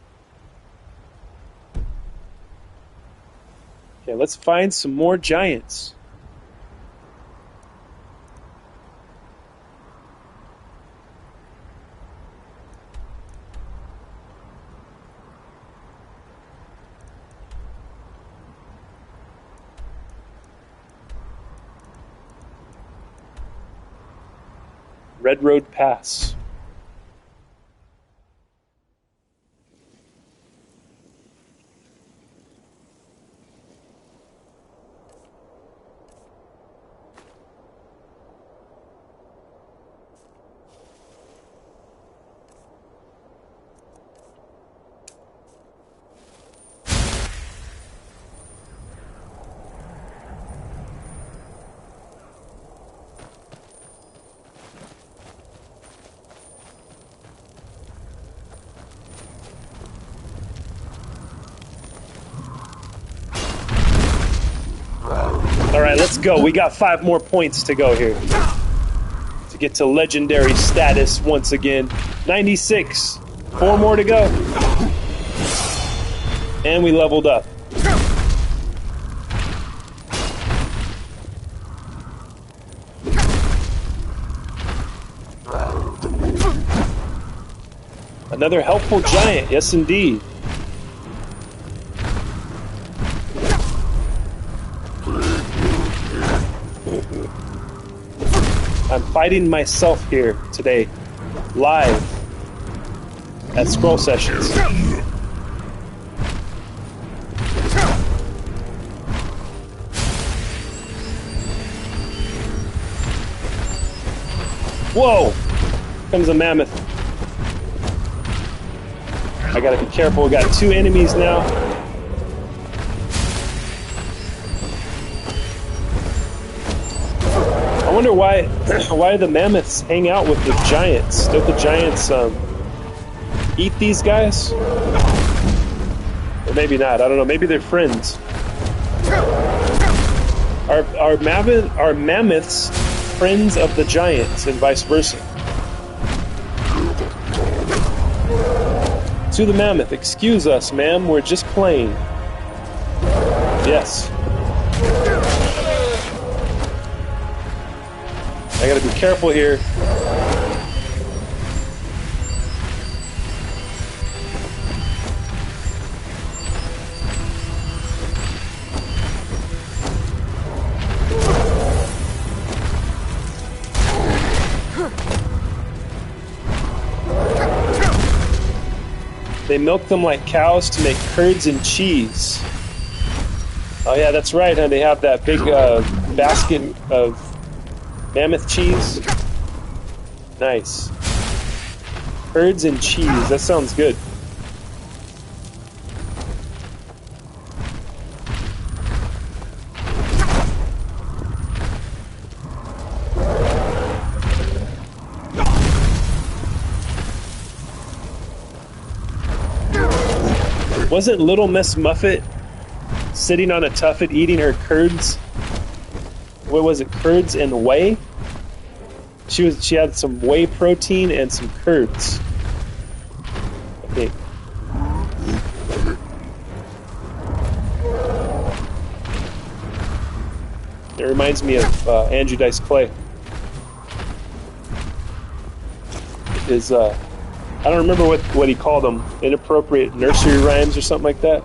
Okay, let's find some more giants. Red Road Pass. Alright, let's go. We got 5 more points to go here. To get to legendary status once again. 96. 4 more to go. And we leveled up. Another helpful giant. Yes, indeed. I'm fighting myself here today, live at Scroll Sessions. Whoa! Here comes a mammoth. I gotta be careful, we got 2 enemies now. I wonder why the mammoths hang out with the giants. Don't the giants eat these guys? Or maybe not. I don't know. Maybe they're friends. Are mammoths friends of the giants and vice versa. To the mammoth, excuse us, ma'am, we're just playing. Yes. I gotta be careful here. They milk them like cows to make curds and cheese. Oh yeah, that's right, huh? They have that big basket of mammoth cheese. Nice. Curds and cheese, that sounds good. Wasn't Little Miss Muffet sitting on a tuffet eating her curds? What was it? Curds and whey? She had some whey protein and some curds. I think. It reminds me of Andrew Dice Clay. I don't remember what he called them. Inappropriate nursery rhymes or something like that.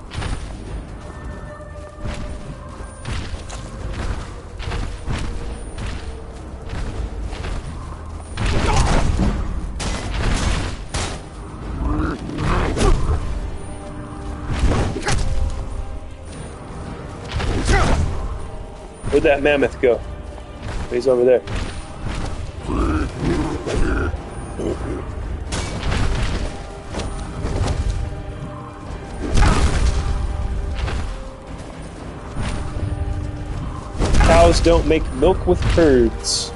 Where'd that mammoth go? He's over there. Cows don't make milk with curds.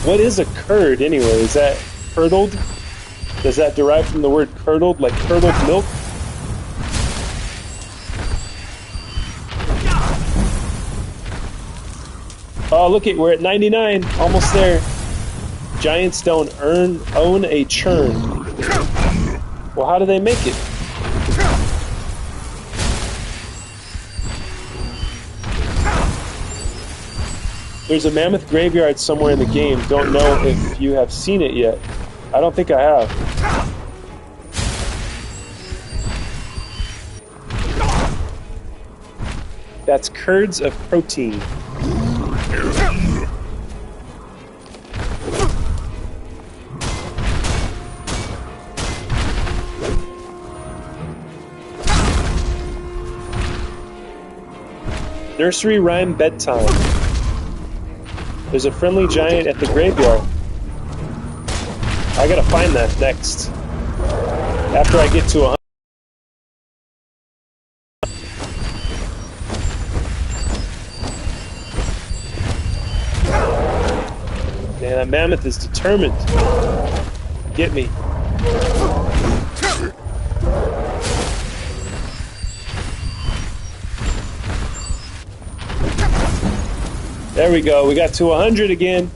What is a curd anyway? Is that curdled? Does that derive from the word curdled, like curdled milk? Oh, look it, we're at 99, almost there. Giants don't own a churn. Well, how do they make it? There's a mammoth graveyard somewhere in the game. Don't know if you have seen it yet. I don't think I have. That's curds of protein. Nursery rhyme bedtime. There's a friendly giant at the graveyard. I gotta find that next. After I get to 100. Man, that mammoth is determined. Get me. There we go. We got to 100 again.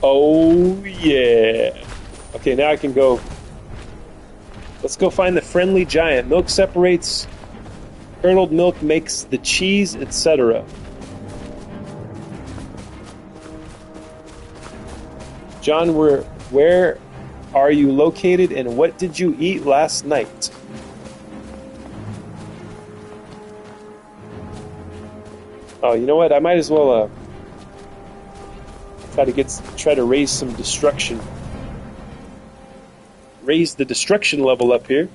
Oh, yeah. Okay, now I can go. Let's go find the friendly giant. Milk separates. Curdled milk makes the cheese, etc. John, where are you located and what did you eat last night? Oh, you know what? I might as well try to raise some destruction. Raise the destruction level up here.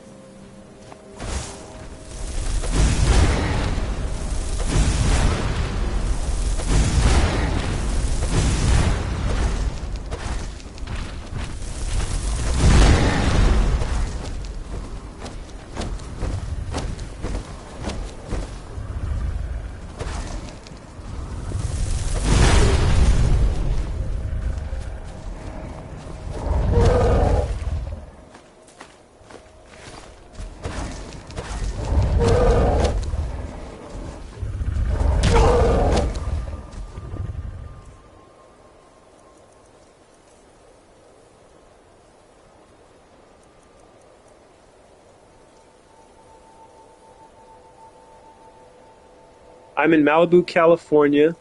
I'm in Malibu, California,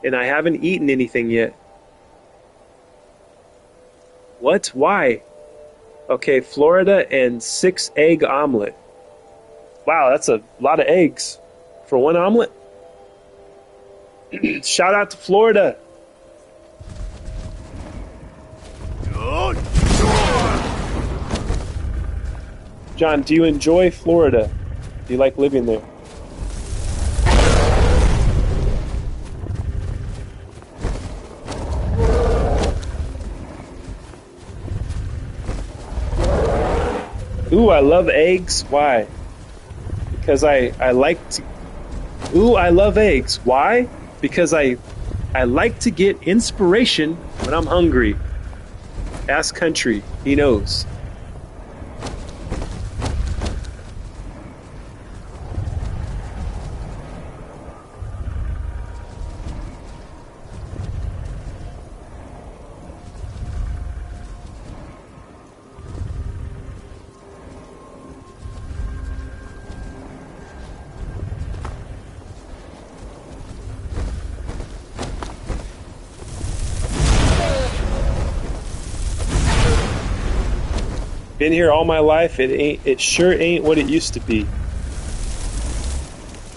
and I haven't eaten anything yet. What? Why? Okay, Florida and 6 egg omelet. Wow, that's a lot of eggs for one omelet. Shout out to Florida. John, do you enjoy Florida? Do you like living there? Ooh, I love eggs. Why? Because I like to. Ooh, I love eggs. Why? Because I like to get inspiration when I'm hungry. Ask Country. He knows. Been here all my life. It sure ain't what it used to be.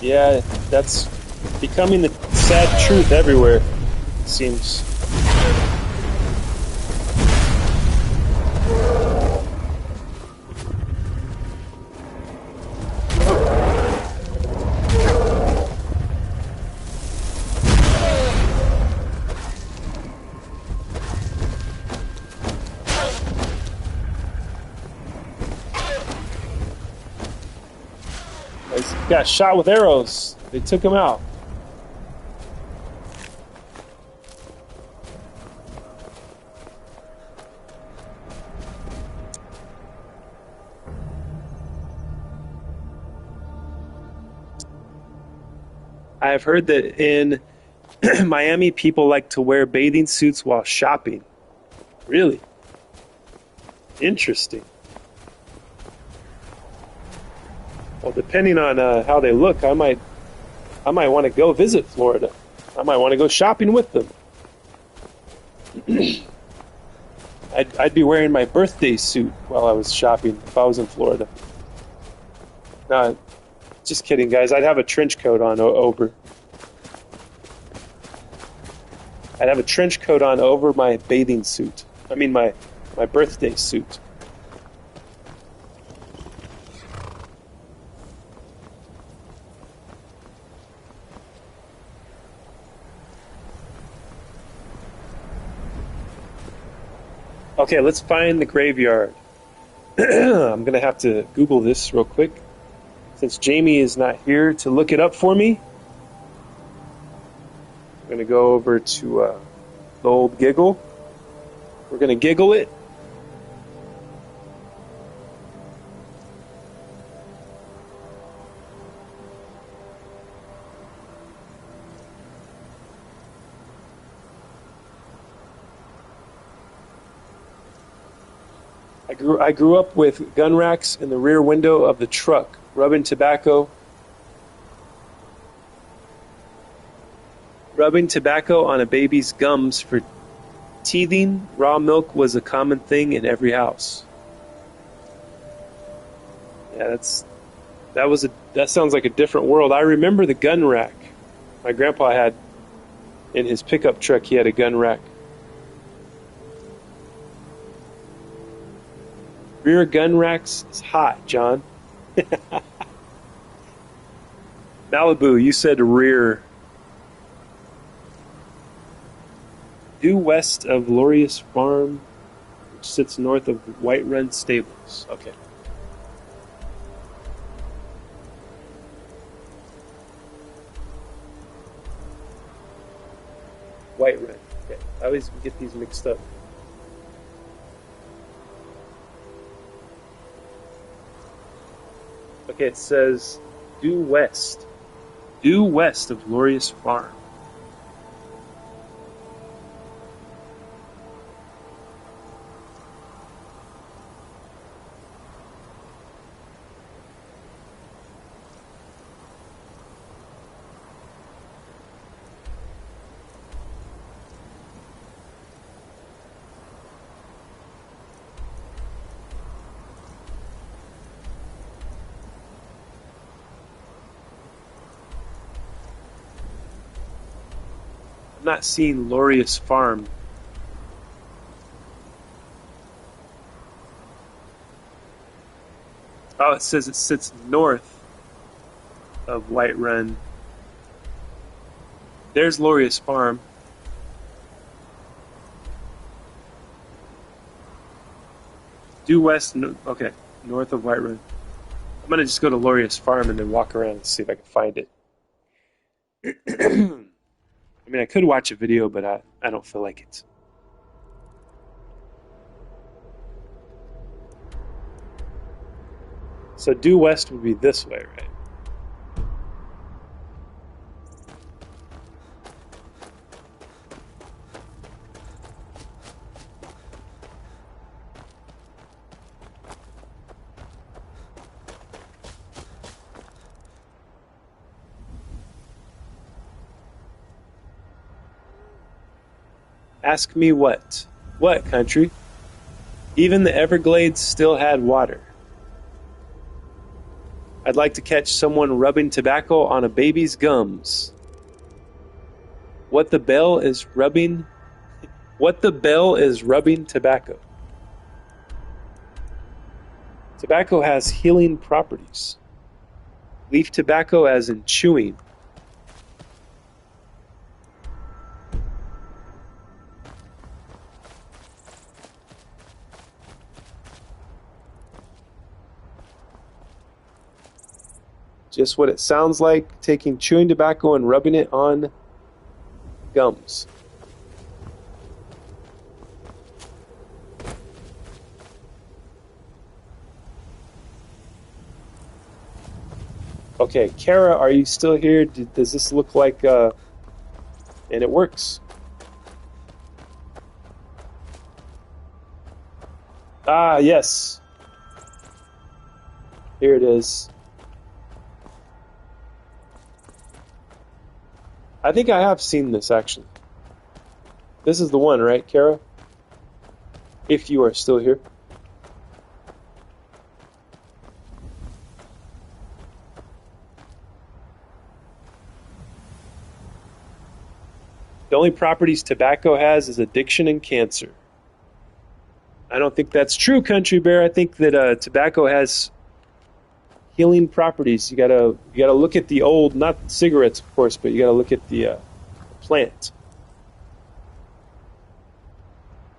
Yeah, that's becoming the sad truth everywhere, it seems. He got shot with arrows. They took him out. I have heard that in Miami, people like to wear bathing suits while shopping. Really? Interesting. Well, depending on how they look, I might want to go visit Florida. I might want to go shopping with them. I'd be wearing my birthday suit while I was shopping if I was in Florida. No, just kidding, guys. I'd have a trench coat on over. I'd have a trench coat on over my bathing suit. I mean, my birthday suit. Okay, let's find the graveyard. I'm going to have to Google this real quick. Since Jamie is not here to look it up for me, I'm going to go over to the old Giggle. We're going to Giggle it. I grew up with gun racks in the rear window of the truck, rubbing tobacco on a baby's gums for teething. Raw milk was a common thing in every house. Yeah, that sounds like a different world. I remember the gun rack. My grandpa had in his pickup truck. He had a gun rack. Rear gun racks is hot, John. Malibu, you said rear. Due west of Glorious Farm, which sits north of White Run Stables. Okay. White Run. Okay. I always get these mixed up. Okay, it says due west of Glorious Farm. not seeing Laureus Farm. Oh, it says it sits north of Whiterun. There's Laureus Farm. Due west, okay, north of Whiterun. I'm gonna just go to Laureus Farm and then walk around and see if I can find it. I mean, I could watch a video, but I don't feel like it. So due west would be this way, right? Ask me what? What, country? Even the Everglades still had water. I'd like to catch someone rubbing tobacco on a baby's gums. What the bell is rubbing tobacco. Tobacco has healing properties. Leaf tobacco as in chewing. Just what it sounds like, taking chewing tobacco and rubbing it on gums. Okay, Kara, are you still here? Does this look like, and it works. Ah, yes. Here it is. I think I have seen this, actually. This is the one, right, Kara? If you are still here. The only properties tobacco has is addiction and cancer. I don't think that's true, Country Bear. I think that tobacco has healing properties. You gotta look at the old, not cigarettes, of course, but you gotta look at the plant.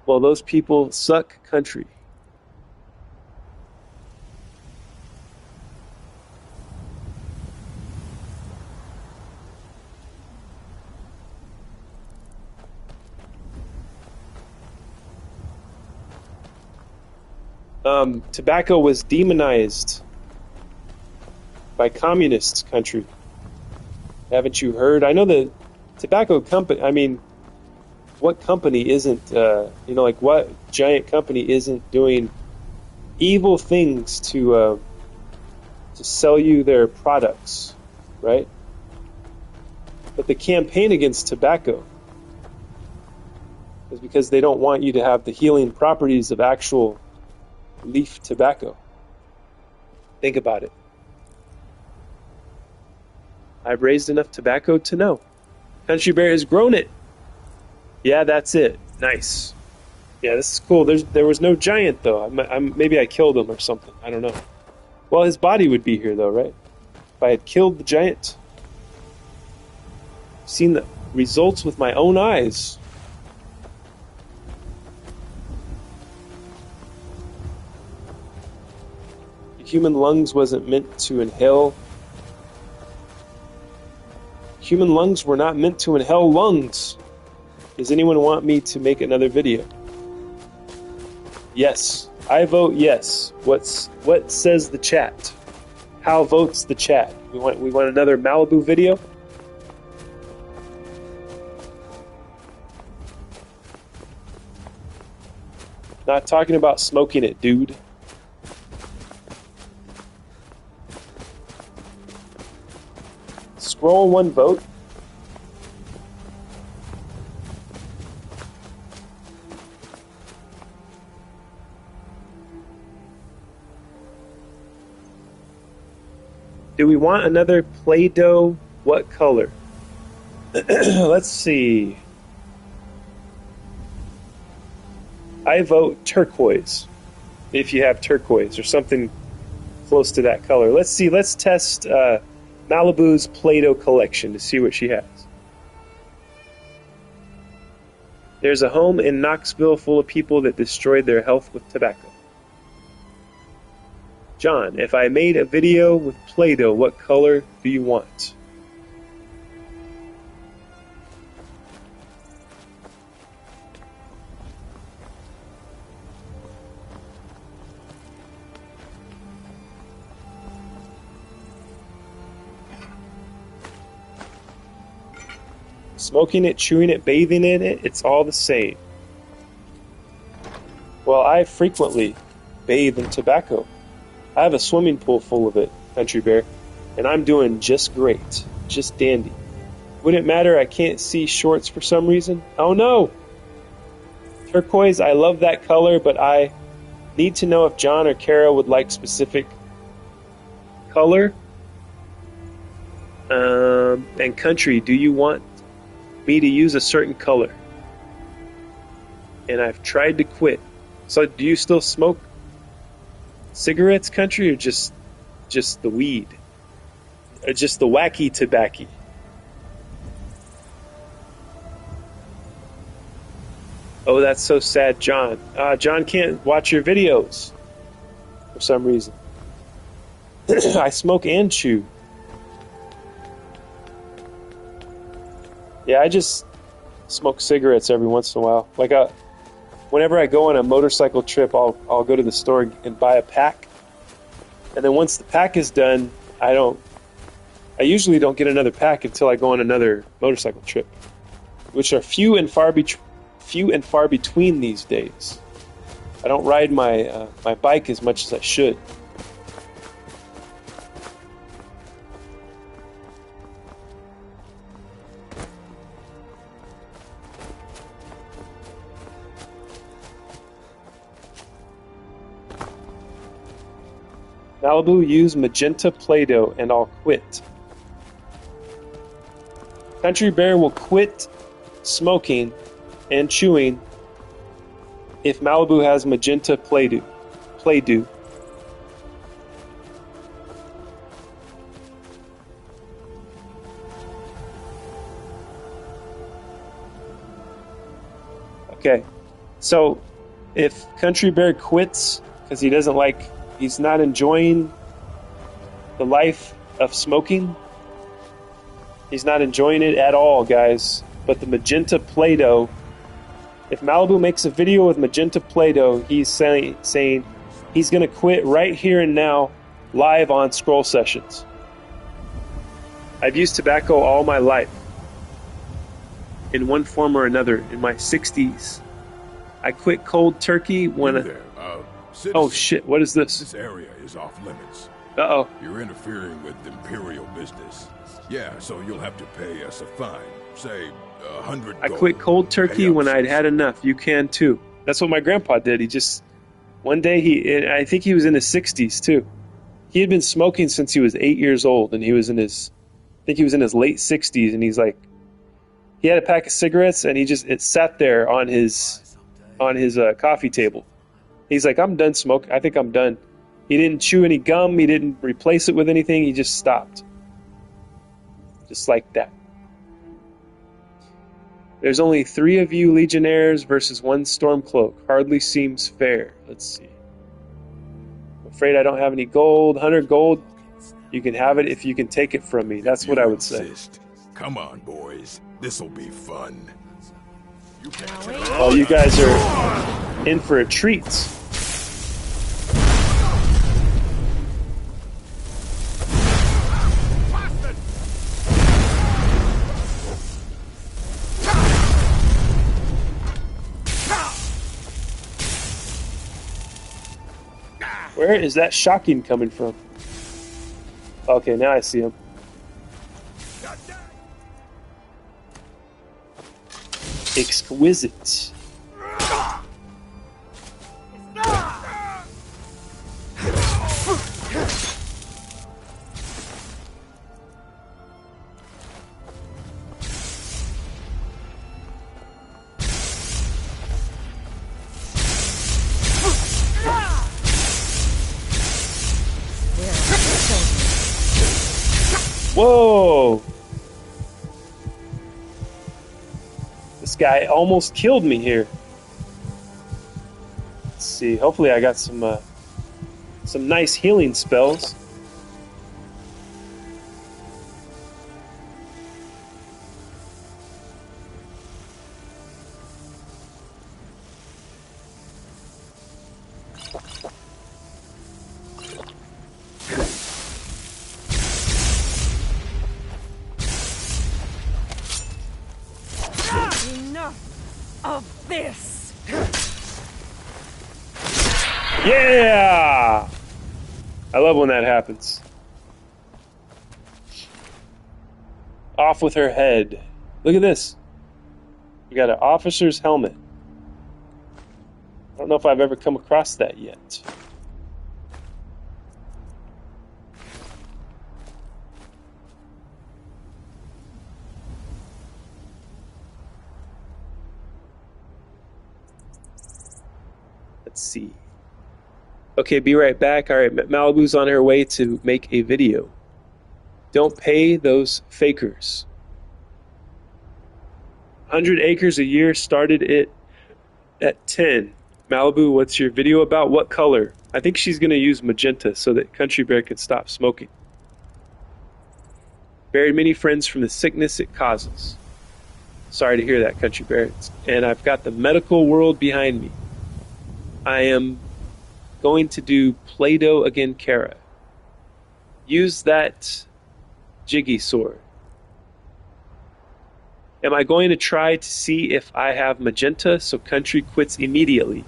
Well, those people suck, country. Tobacco was demonized by communists, country. Haven't you heard? I know the tobacco company, I mean, what company isn't, like what giant company isn't doing evil things to sell you their products, right? But the campaign against tobacco is because they don't want you to have the healing properties of actual leaf tobacco. Think about it. I've raised enough tobacco to know. Country Bear has grown it. Yeah, that's it. Nice. Yeah, this is cool. There was no giant, though. Maybe I killed him or something. I don't know. Well, his body would be here, though, right? If I had killed the giant. Seen the results with my own eyes. Human lungs wasn't meant to inhale. Human lungs were not meant to inhale lungs. Does anyone want me to make another video? Yes. I vote yes. What says the chat? How votes the chat? We want another Malibu video? Not talking about smoking it, dude. Scroll one vote. Do we want another Play-Doh? What color? Let's see. I vote turquoise. If you have turquoise or something close to that color. Let's see. Let's test Malibu's Play-Doh collection to see what she has. There's a home in Knoxville full of people that destroyed their health with tobacco. John, if I made a video with Play-Doh, what color do you want? Smoking it, chewing it, bathing in it, it's all the same. Well, I frequently bathe in tobacco. I have a swimming pool full of it, Country Bear, and I'm doing just great. Just dandy. Wouldn't matter, I can't see shorts for some reason. Oh no! Turquoise, I love that color, but I need to know if John or Kara would like specific color. And Country, do you want me to use a certain color? And I've tried to quit. So do you still smoke cigarettes, Country, or just the weed? Or just the wacky tobacco? Oh, that's so sad, John. John can't watch your videos for some reason. I smoke and chew. Yeah, I just smoke cigarettes every once in a while. Like, whenever I go on a motorcycle trip, I'll go to the store and buy a pack. And then once the pack is done, I usually don't get another pack until I go on another motorcycle trip, which are few and far between these days. I don't ride my bike as much as I should. Malibu, use magenta Play-Doh and I'll quit. Country Bear will quit smoking and chewing if Malibu has magenta Play-Doh. Okay, so if Country Bear quits because he's not enjoying the life of smoking. He's not enjoying it at all, guys. But the magenta Play-Doh, if Malibu makes a video with magenta Play-Doh, he's saying he's going to quit right here and now, live on Scroll Sessions. I've used tobacco all my life, in one form or another, in my 60s. I quit cold turkey when... Oh shit, what is this? This area is off limits. Uh-oh. You're interfering with Imperial business. Yeah, so you'll have to pay us a fine. Say, 100 gold. I quit cold turkey when I'd had enough. You can too. That's what my grandpa did. He just... One day, I think he was in his 60s too. He had been smoking since he was 8 years old, and he was in his... I think he was in his late 60s, and he's like... He had a pack of cigarettes, and it sat there on his coffee table. He's like, I'm done smoking. I think I'm done. He didn't chew any gum. He didn't replace it with anything. He just stopped. Just like that. There's only 3 of you Legionnaires versus 1 Stormcloak. Hardly seems fair. Let's see. I'm afraid I don't have any gold. 100 gold. You can have it if you can take it from me. That's what I would say. Come on, boys. This'll be fun. Well, you guys are in for a treat. Where is that shocking coming from? Okay, now I see him. Exquisite. Whoa! This guy almost killed me here. Let's see. Hopefully, I got some nice healing spells. Of this. Yeah! I love when that happens. Off with her head. Look at this. We got an officer's helmet. I don't know if I've ever come across that yet. Let's see. Okay, be right back. All right, Malibu's on her way to make a video. Don't pay those fakers. 100 acres a year, started it at 10. Malibu, what's your video about? What color? I think she's going to use magenta so that Country Bear can stop smoking. Buried many friends from the sickness it causes. Sorry to hear that, Country Bear. And I've got the medical world behind me. I am going to do Play-Doh again, Kara. Use that jiggy sword. Am I going to try to see if I have magenta so Country quits immediately?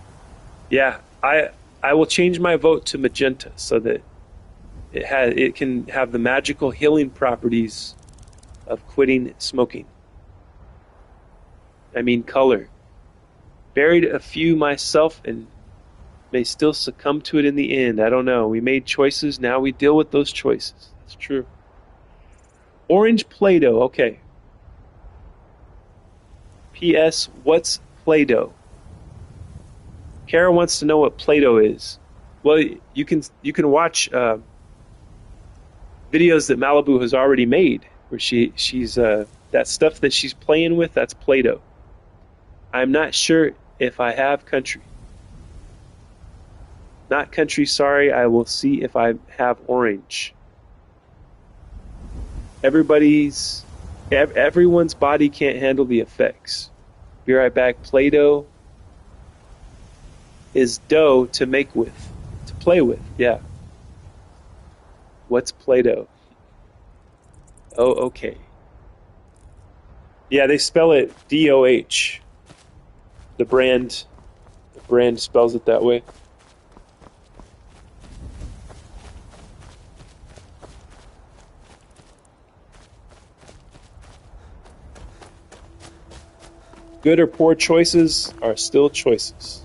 Yeah, I will change my vote to magenta so that it can have the magical healing properties of quitting smoking. I mean color. Buried a few myself and may still succumb to it in the end. I don't know. We made choices. Now we deal with those choices. That's true. Orange Play-Doh. Okay. P.S. What's Play-Doh? Kara wants to know what Play-Doh is. Well, you can watch videos that Malibu has already made where she's that stuff that she's playing with. That's Play-Doh. I'm not sure if I have Country. Not Country, sorry. I will see if I have orange. Everyone's body can't handle the effects. Be right back. Play-Doh is dough to make with, to play with. Yeah. What's Play-Doh? Oh, okay. Yeah, they spell it D-O-H. The brand spells it that way. Good or poor choices are still choices.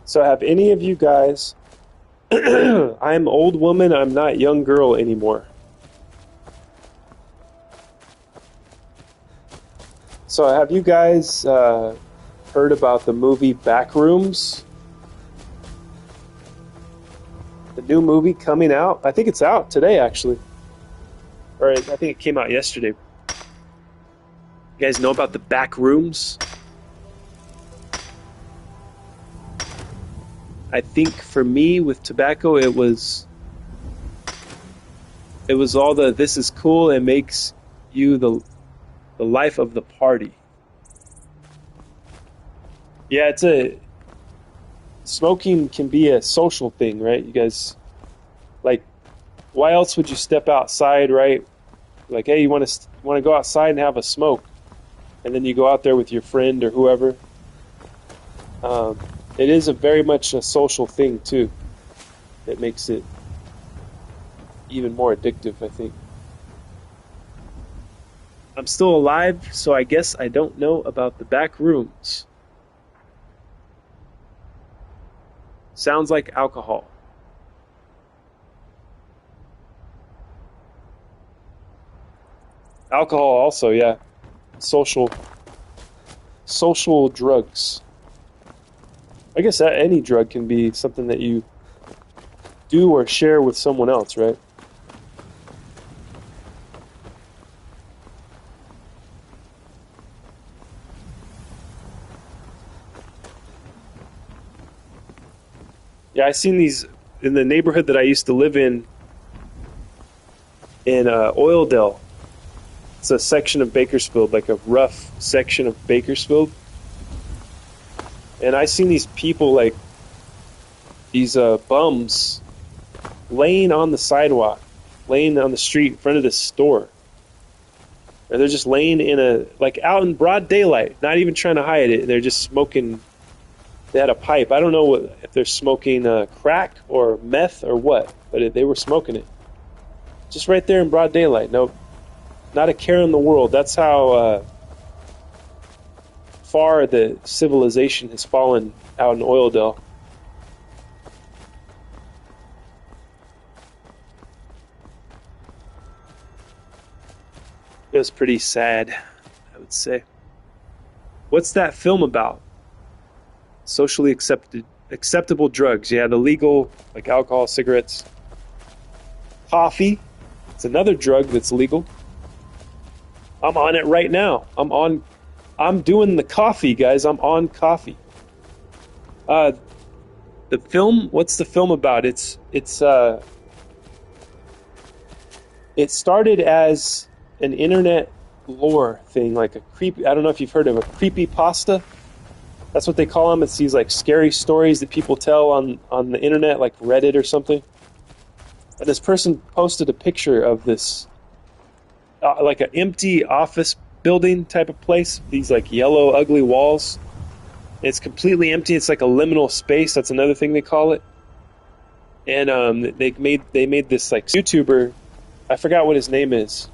So have any of you guys, I'm old woman, I'm not young girl anymore. So have you guys heard about the movie Backrooms? The new movie coming out? I think it's out today, actually. Or I think it came out yesterday. You guys know about the Backrooms? I think for me with tobacco it was all the this is cool and makes you the life of the party. Yeah, smoking can be a social thing, right? You guys, like, why else would you step outside, right? Like, hey, you want to go outside and have a smoke, and then you go out there with your friend or whoever. Um, it is a very much a social thing too. That makes it even more addictive, I think. I'm still alive, so I guess I don't know about the back rooms. Sounds like alcohol. Alcohol also, yeah. Social drugs. I guess that any drug can be something that you do or share with someone else, right? Yeah, I seen these in the neighborhood that I used to live in Oildale. It's a section of Bakersfield, like a rough section of Bakersfield. And I seen these people, like these bums, laying on the sidewalk, laying on the street in front of this store. Or they're just laying like out in broad daylight, not even trying to hide it. They're just smoking. They had a pipe. I don't know if they're smoking crack or meth or what, but they were smoking it. Just right there in broad daylight. No, not a care in the world. That's how far the civilization has fallen out in Oildale. It was pretty sad, I would say. What's that film about? Socially acceptable drugs. Yeah, the legal, like alcohol, cigarettes, coffee. It's another drug that's legal. I'm on it right now. I'm doing the coffee, guys. I'm on coffee. The film, what's the film about? It started as an internet lore thing, like a creepy, I don't know if you've heard of a creepy pasta. That's what they call them. It's these like scary stories that people tell on the internet, like Reddit or something. And this person posted a picture of this, like an empty office building type of place. These like yellow, ugly walls. It's completely empty. It's like a liminal space. That's another thing they call it. And they made this like YouTuber. I forgot what his name is.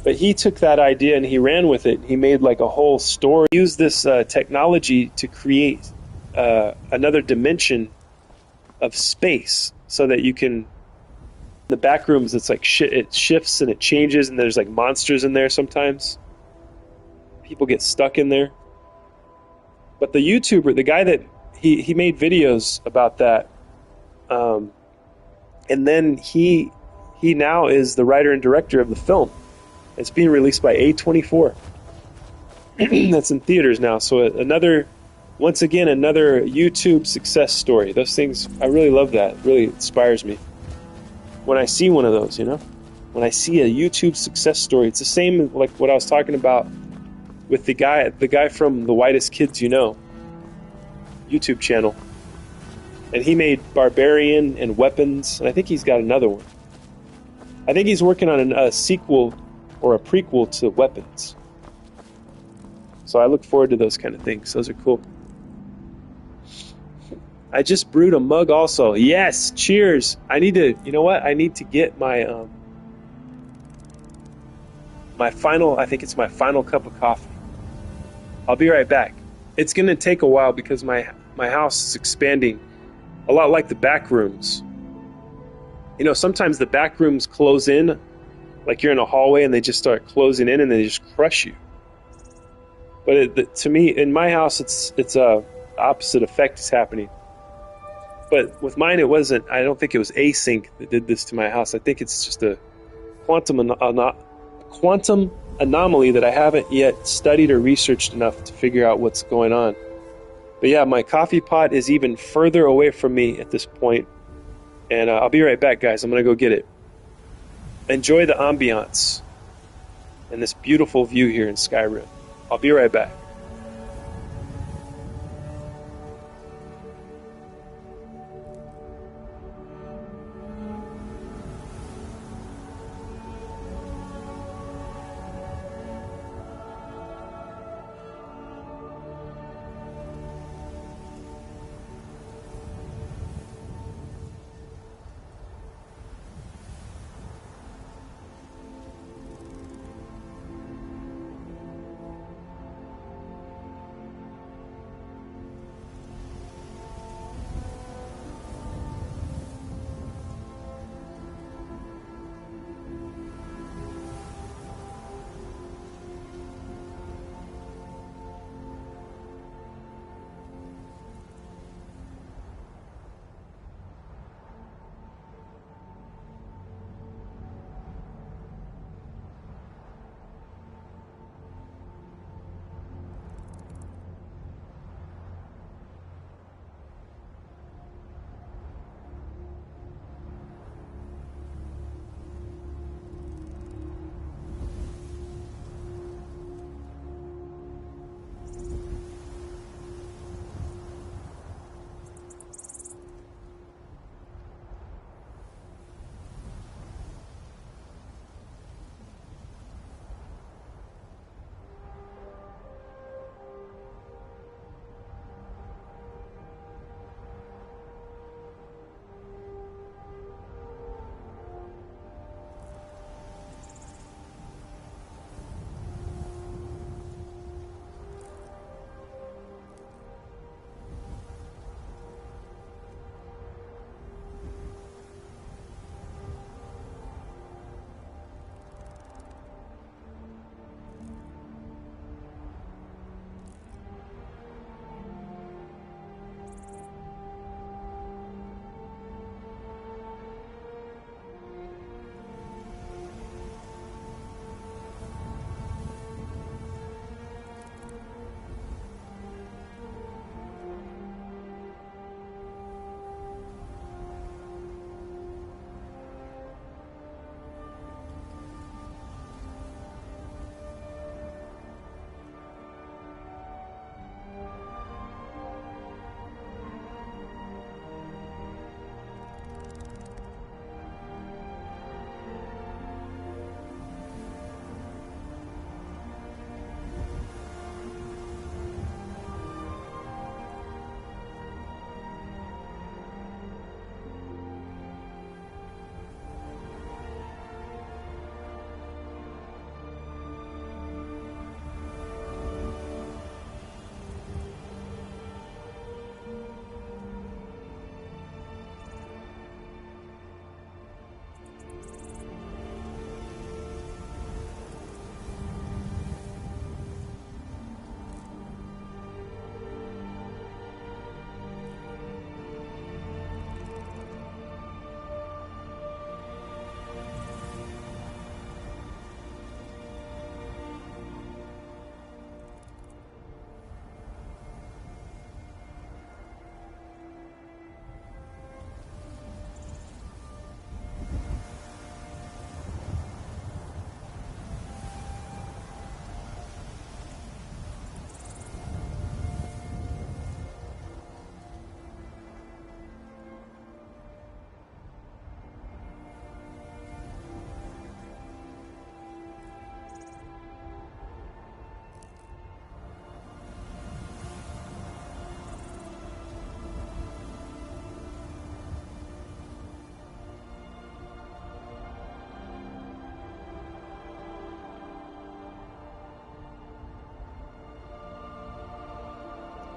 But he took that idea and he ran with it. He made like a whole story. He used this technology to create another dimension of space so that you can. The back rooms, it's like it shifts and it changes, and there's like monsters in there sometimes. People get stuck in there. But the YouTuber, the guy that he made videos about that, and then he now is the writer and director of the film. It's being released by A24. That's in theaters now. So once again, another YouTube success story. Those things, I really love that. It really inspires me. When I see one of those, when I see a YouTube success story, it's the same like what I was talking about with the guy from The Whitest Kids You Know YouTube channel. And he made Barbarian and Weapons, and I think he's got another one. I think he's working on a sequel or a prequel to Weapons. So I look forward to those kind of things. Those are cool. I just brewed a mug also. Yes, cheers. I need to, you know what? I need to get my my final, I think it's my final cup of coffee. I'll be right back. It's going to take a while because my house is expanding a lot like the back rooms. Sometimes the back rooms close in, like you're in a hallway and they just start closing in and they just crush you. But to me, in my house, it's a opposite effect is happening. But with mine, it wasn't. I don't think it was async that did this to my house. I think it's just a quantum anomaly that I haven't yet studied or researched enough to figure out what's going on. But yeah, my coffee pot is even further away from me at this point. And I'll be right back, guys. I'm going to go get it. Enjoy the ambiance and this beautiful view here in Skyrim. I'll be right back.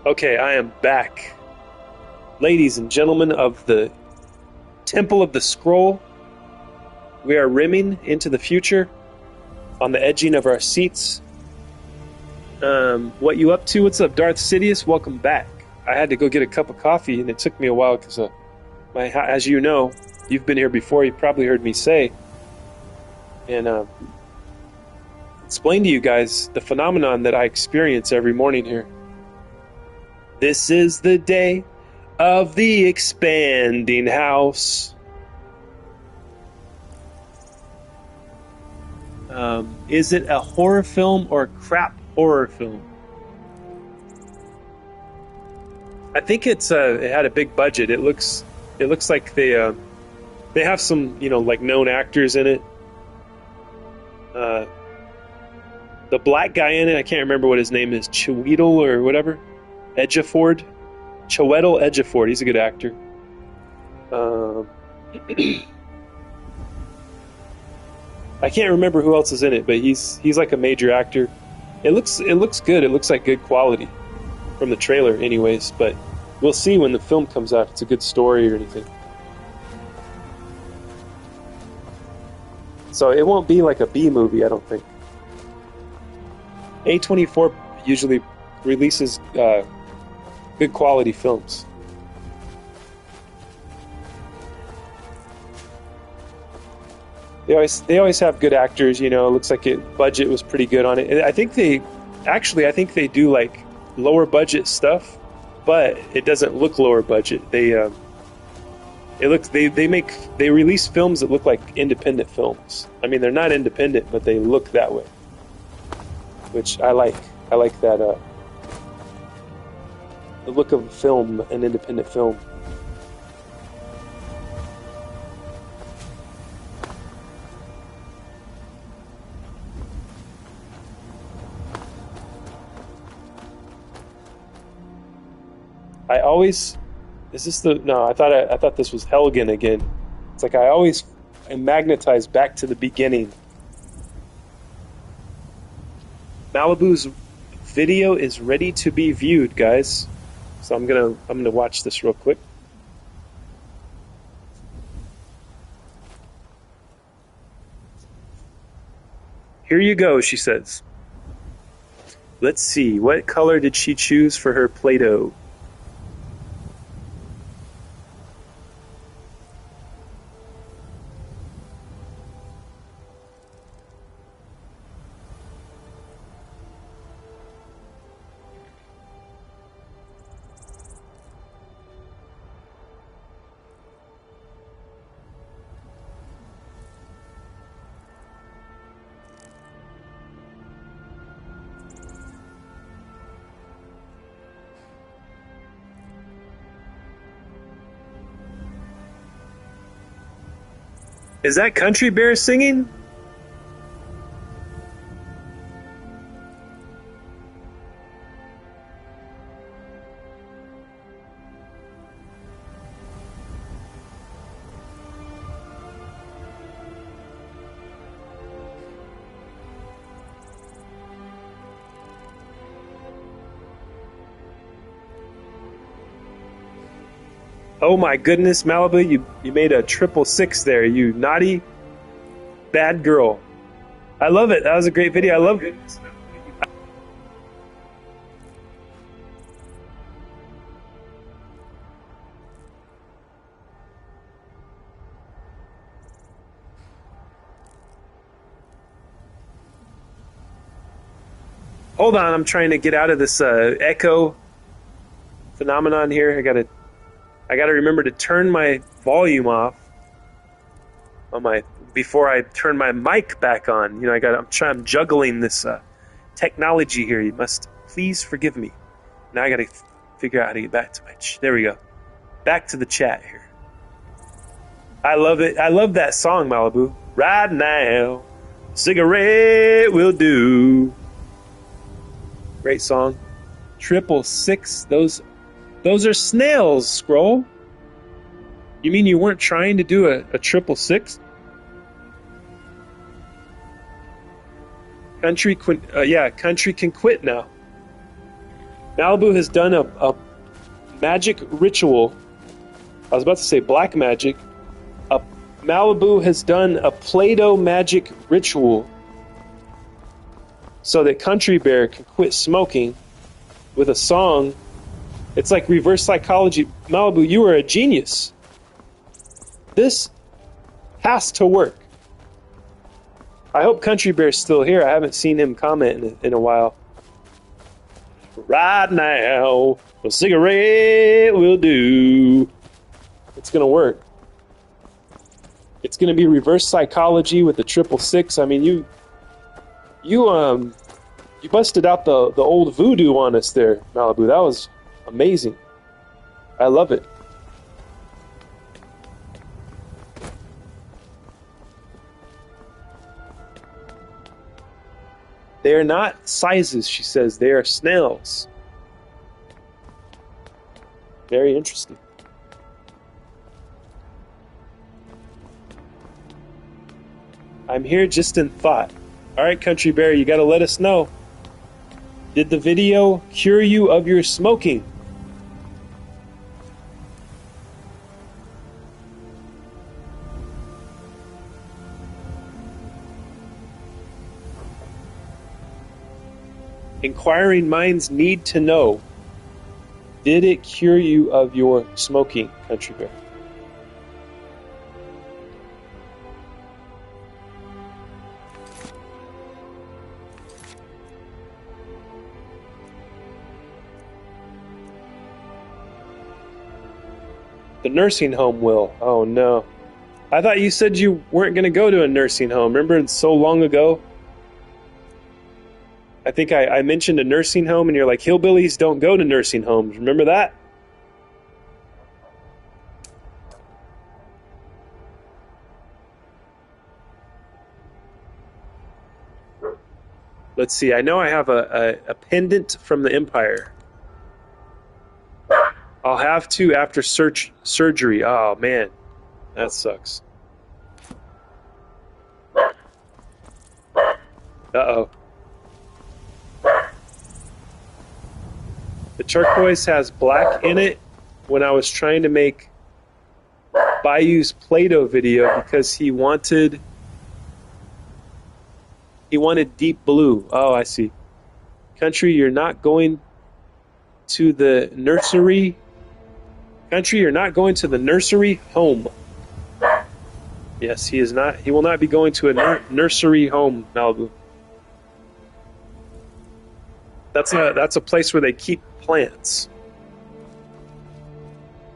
Okay, I am back. Ladies and gentlemen of the Temple of the Scroll, we are rimming into the future on the edging of our seats. What you up to? What's up, Darth Sidious? Welcome back. I had to go get a cup of coffee, and it took me a while because, as you know, you've been here before. You probably heard me say, and explain to you guys the phenomenon that I experience every morning here. This is the day of the expanding house. Is it a horror film or a crap horror film? I think it had a big budget. It looks like they have some like known actors in it. The black guy in it, I can't remember what his name is, Chiweedle or whatever, Ejiofor, Chiwetel Ejiofor. He's a good actor. I can't remember who else is in it, but he's like a major actor. It looks good. It looks like good quality from the trailer, anyways. But we'll see when the film comes out if it's a good story or anything. So it won't be like a B movie, I don't think. A24 usually releases good quality films. They always have good actors, It looks like budget was pretty good on it. And I think they do like lower budget stuff, but it doesn't look lower budget. They release films that look like independent films. I mean, they're not independent, but they look that way, which I like. I like that the look of a film, an independent film. I thought this was Helgen again. It's like I always am magnetized back to the beginning. Malibu's video is ready to be viewed, guys. So I'm gonna watch this real quick. Here you go, she says. Let's see, what color did she choose for her Play-Doh? Is that Country Bear singing? Oh my goodness, Malibu, you made a 666 there, you naughty, bad girl. I love it. That was a great video. I love it. Hold on, I'm trying to get out of this echo phenomenon here. I gotta remember to turn my volume off on before I turn my mic back on. I'm juggling this technology here. You must please forgive me. Now I gotta figure out how to get back to there we go. Back to the chat here. I love it. I love that song, Malibu. Right now, cigarette will do. Great song. 666. Those are snails, Scroll. You mean you weren't trying to do a 666? Country can quit now. Malibu has done a magic ritual. I was about to say black magic. Malibu has done a Play-Doh magic ritual so that Country Bear can quit smoking with a song. It's like reverse psychology. Malibu, you are a genius. This has to work. I hope Country Bear's still here. I haven't seen him comment in a while. Right now, a cigarette will do. It's going to work. It's going to be reverse psychology with the 666. I mean, you busted out the old voodoo on us there, Malibu. That was amazing. I love it. They are not sizes, she says. They are snails. Very interesting. I'm here just in thought. All right, Country Bear, you got to let us know. Did the video cure you of your smoking? Inquiring minds need to know. Did it cure you of your smoking, Country Bear? The nursing home will. Oh no. I thought you said you weren't going to go to a nursing home. Remember, it's so long ago? I think I mentioned a nursing home, and you're like, hillbillies don't go to nursing homes. Remember that? Let's see. I know I have a pendant from the Empire. I'll have to after surgery. Oh, man. That sucks. Uh-oh. The turquoise has black in it when I was trying to make Bayou's Play-Doh video because he wanted deep blue. Oh, I see. Country, you're not going to the nursery. Country, you're not going to the nursery home. Yes, he is not. He will not be going to a nursery home, Malibu. That's a place where they keep plants.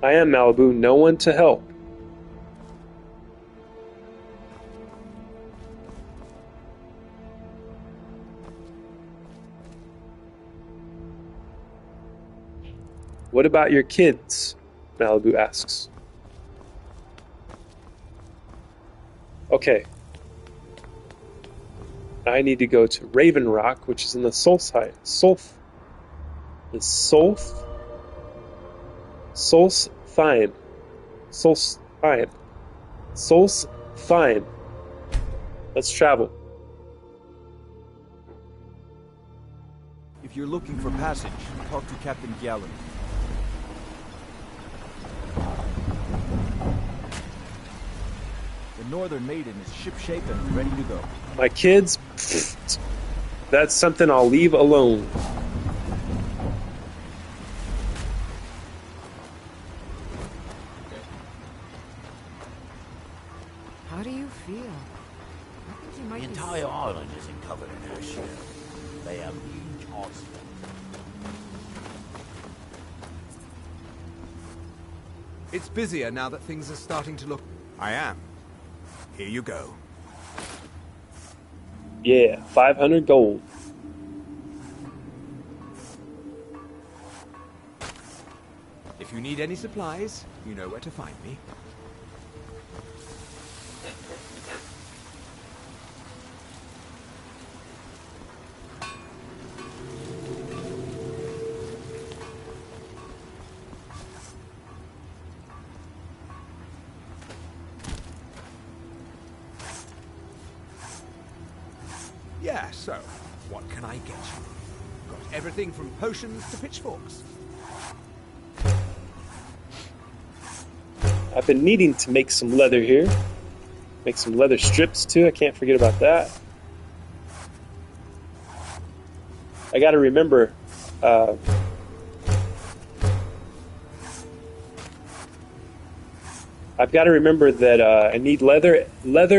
I am Malibu. No one to help. What about your kids? Malibu asks. Okay. I need to go to Raven Rock, which is in the Solstheim. Solstheim. Let's travel. If you're looking for passage, talk to Captain Gallen. The Northern Maiden is shipshape and ready to go. My kids, that's something I'll leave alone. How do you feel? I think you might The be entire island isn't covered in ash yet. They have huge ice. It's busier now that things are starting to look... I am. Here you go. Yeah, 500 gold. If you need any supplies, you know where to find me. Yeah, so, what can I get you? Got Everything from potions to pitchforks. I've been needing to make some leather here. Make some leather strips too. I can't forget about that. I got to remember. I've got to remember that I need leather,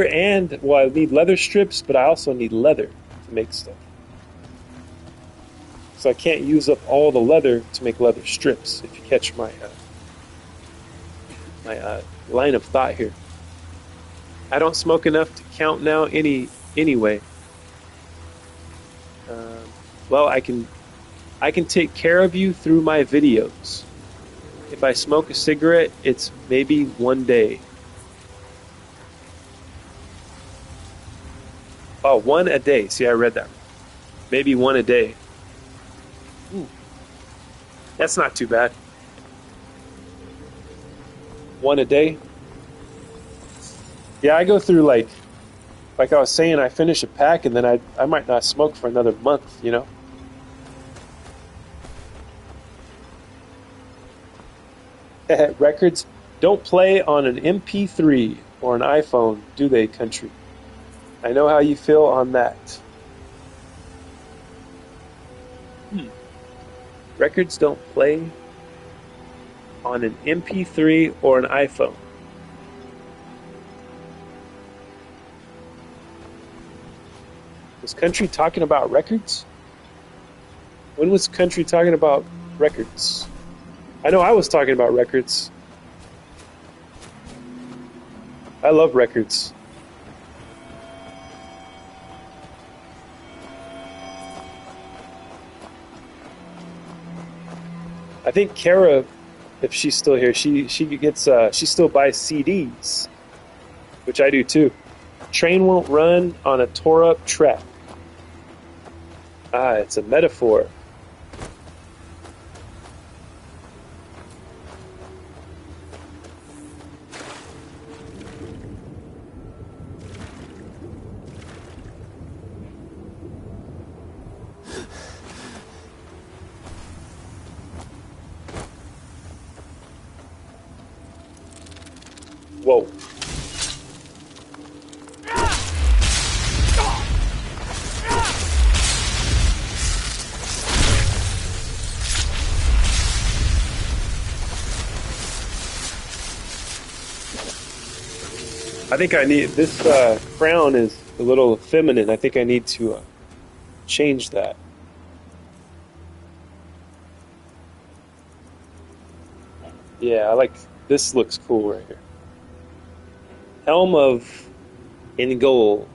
and I need leather strips, but I also need leather to make stuff. So I can't use up all the leather to make leather strips. If you catch my line of thought here, I don't smoke enough to count now. Anyway, well, I can take care of you through my videos. If I smoke a cigarette, it's maybe one day. Oh, one a day. See, I read that. Maybe one a day. Ooh. That's not too bad. One a day. Yeah, I go through like I was saying, I finish a pack and then I might not smoke for another month, you know? Records don't play on an MP3 or an iPhone, do they, country? I know how you feel on that. Records don't play on an MP3 or an iPhone. Was country talking about records? When was country talking about records? I know I was talking about records. I love records. I think Kara, if she's still here, she still buys CDs, which I do too. Train won't run on a tore up track. Ah, it's a metaphor. Whoa. I think I need this crown is a little feminine. I think I need to change that. Yeah, I like this. Looks cool right here. Helm of Ingol.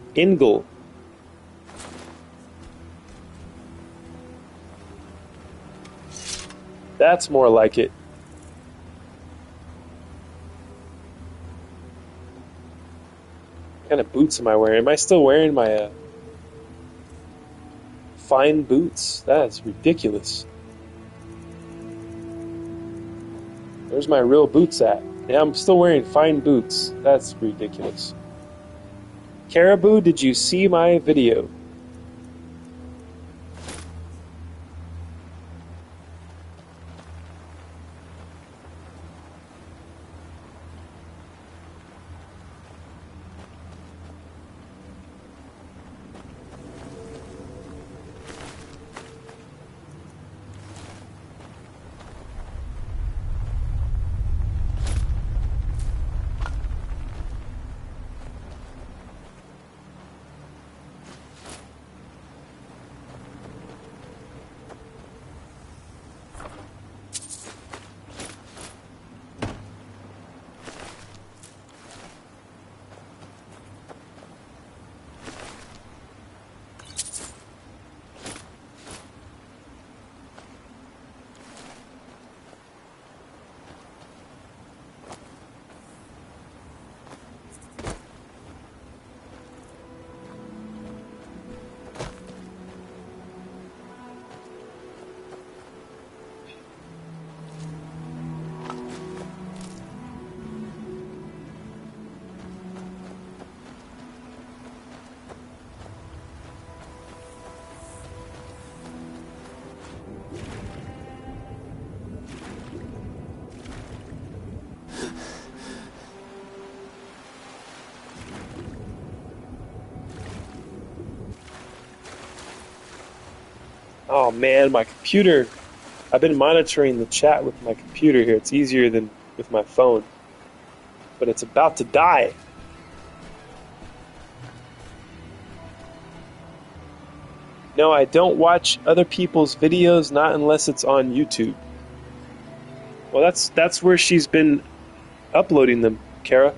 That's more like it. What kind of boots am I wearing? Am I still wearing my fine boots? That's ridiculous. Where's my real boots at? Yeah, I'm still wearing fine boots. That's ridiculous. Caribou, did you see my video? Oh man, my computer. I've been monitoring the chat with my computer here. It's easier than with my phone. But it's about to die. No, I don't watch other people's videos, not unless it's on YouTube. Well, that's where she's been uploading them, Kara.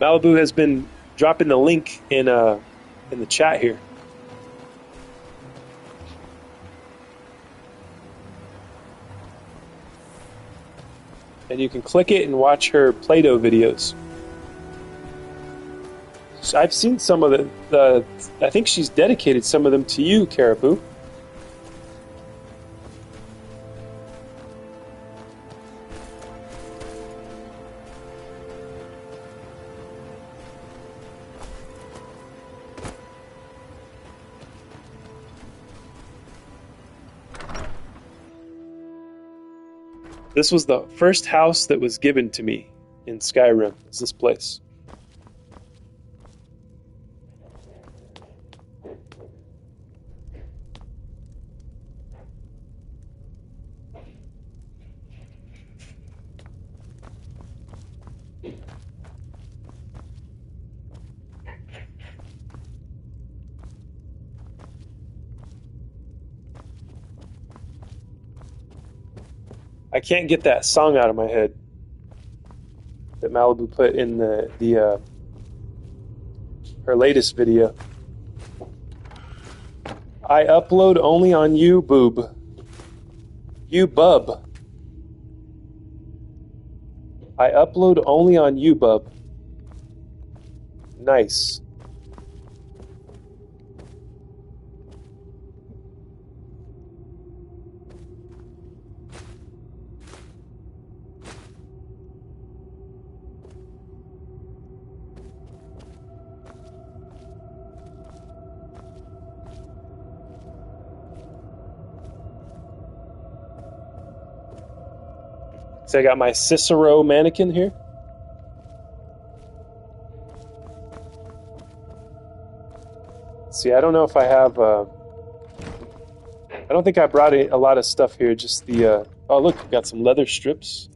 Malibu has been dropping the link in the chat here. And you can click it and watch her Play-Doh videos. So I've seen some of the I think she's dedicated some of them to you, Caribou. This was the first house that was given to me in Skyrim, is this place. I can't get that song out of my head that Malibu put in the her latest video. I upload only on YouBoob. YouBub. I upload only on YouBub. Nice. So I got my Cicero mannequin here. See, I don't know if I have. I don't think I brought a lot of stuff here. Just the. Oh, look, we got some leather strips.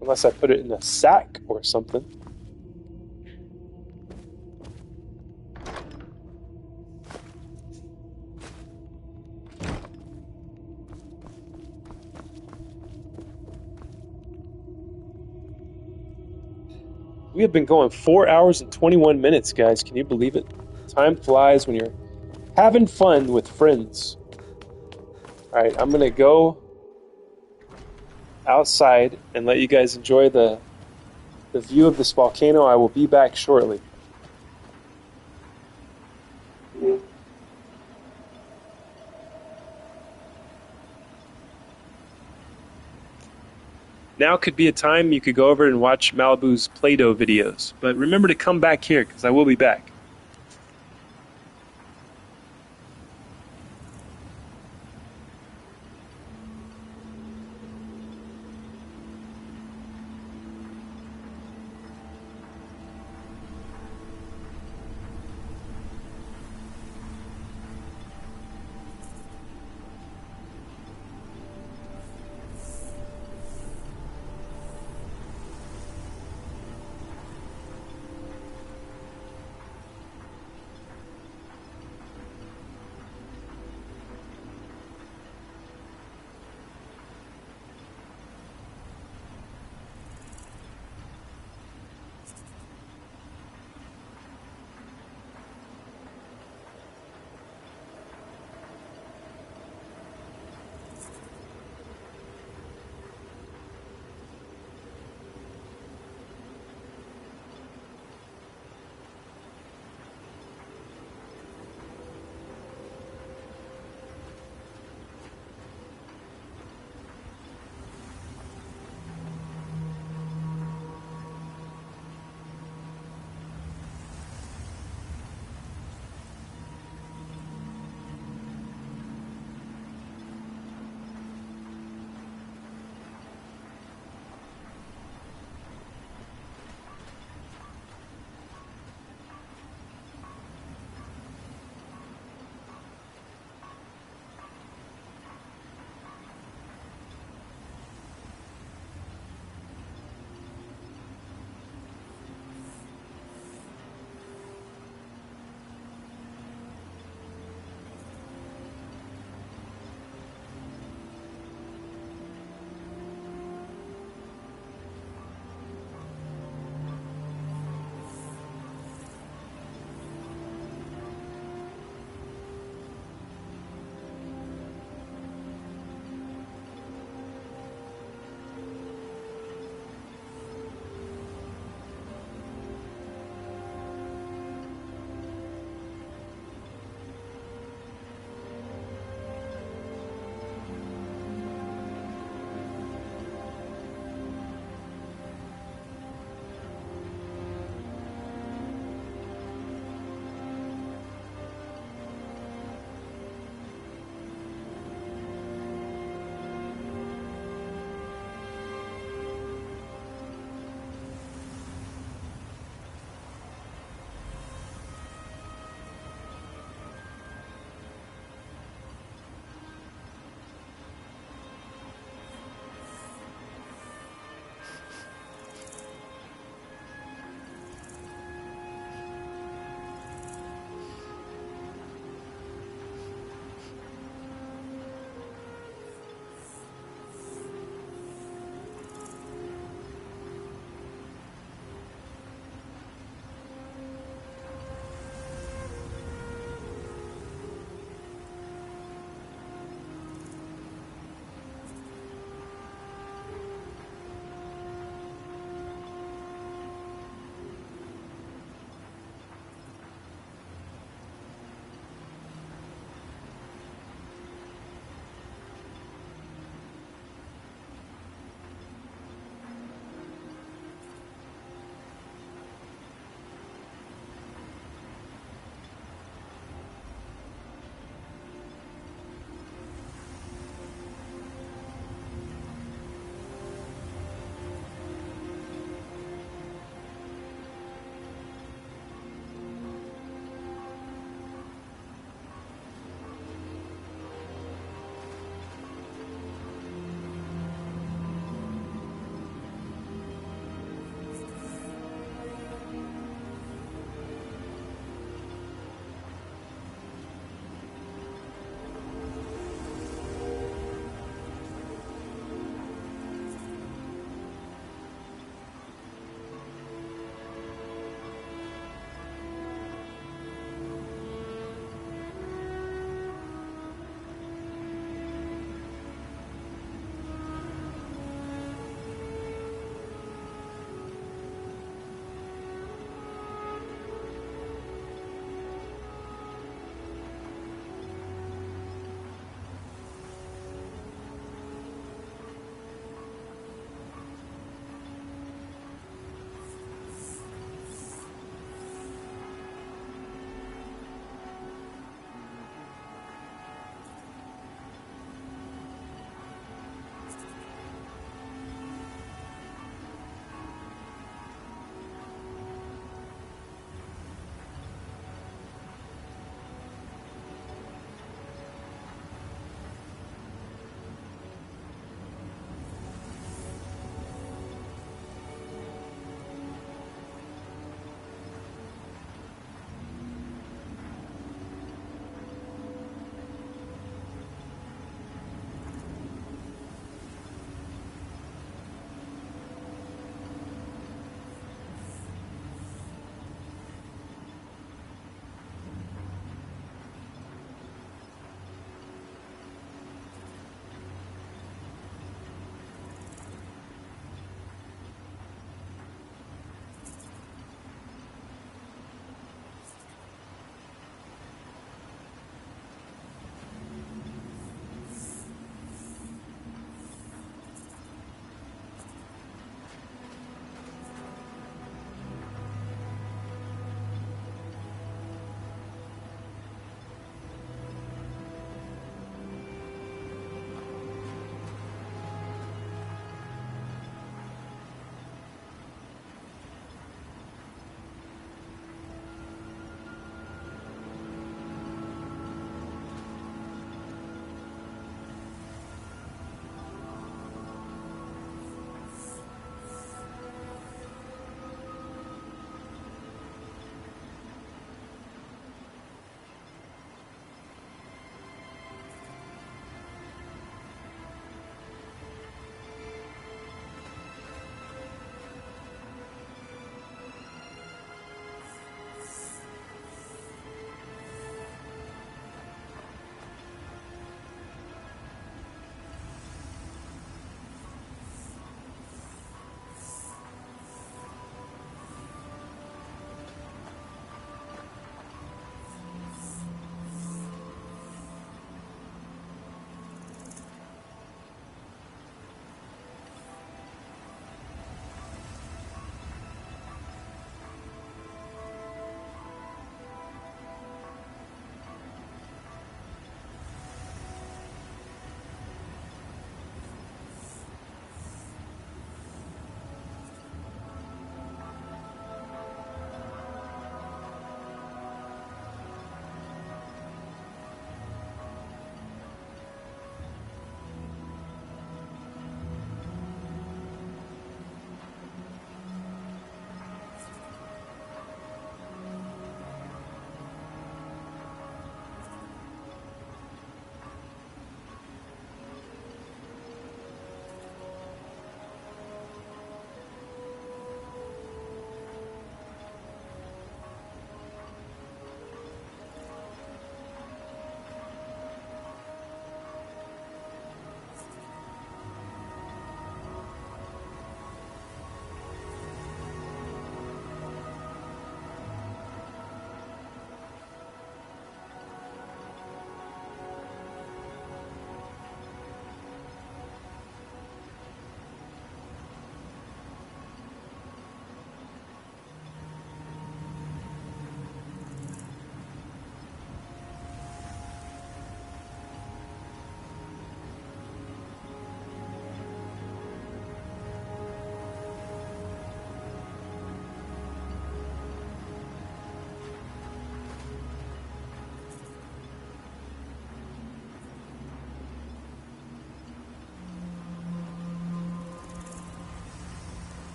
Unless I put it in a sack or something. We have been going 4 hours and 21 minutes, guys. Can you believe it? Time flies when you're having fun with friends. All right, I'm going to go outside and let you guys enjoy the view of this volcano. I will be back shortly. Now could be a time you could go over and watch Malibu's Play-Doh videos. But remember to come back here, because I will be back.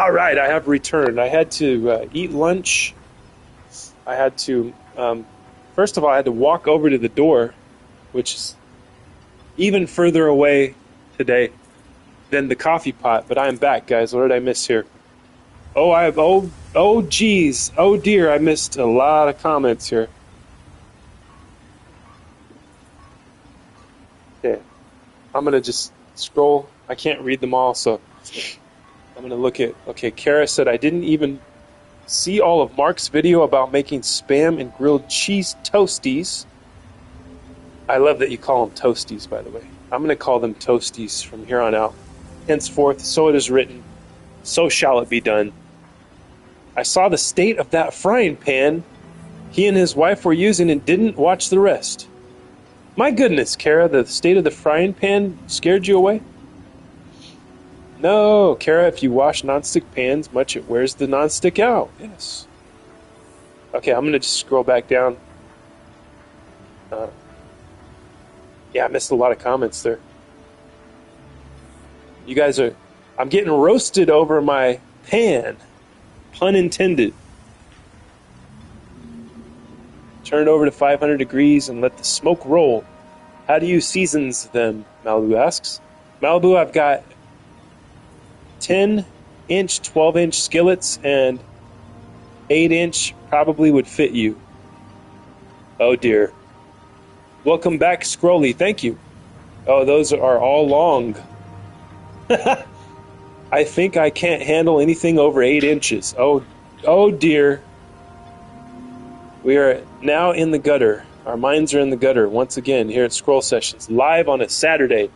All right, I have returned. I had to eat lunch. I had to, first of all, I had to walk over to the door, which is even further away today than the coffee pot. But I'm back, guys. What did I miss here? Oh, geez. Oh, dear. I missed a lot of comments here. Okay. I'm going to just scroll. I can't read them all, so I'm going to look at... Okay, Kara said, I didn't even see all of Mark's video about making Spam and grilled cheese toasties. I love that you call them toasties, by the way. I'm going to call them toasties from here on out. Henceforth, so it is written, so shall it be done. I saw the state of that frying pan he and his wife were using and didn't watch the rest. My goodness, Kara, the state of the frying pan scared you away? No, Kara, if you wash nonstick pans much, it wears the nonstick out. Yes. Okay, I'm going to just scroll back down. Yeah, I missed a lot of comments there. You guys are... I'm getting roasted over my pan. Pun intended. Turn it over to 500 degrees and let the smoke roll. How do you season them? Malibu asks. Malibu, I've got 10-inch, 12-inch skillets, and 8-inch probably would fit you. Oh dear. Welcome back, Scrolly. Thank you. Oh, those are all long. I think I can't handle anything over 8 inches. Oh dear. We are now in the gutter. Our minds are in the gutter once again here at Scroll Sessions, live on a Saturday.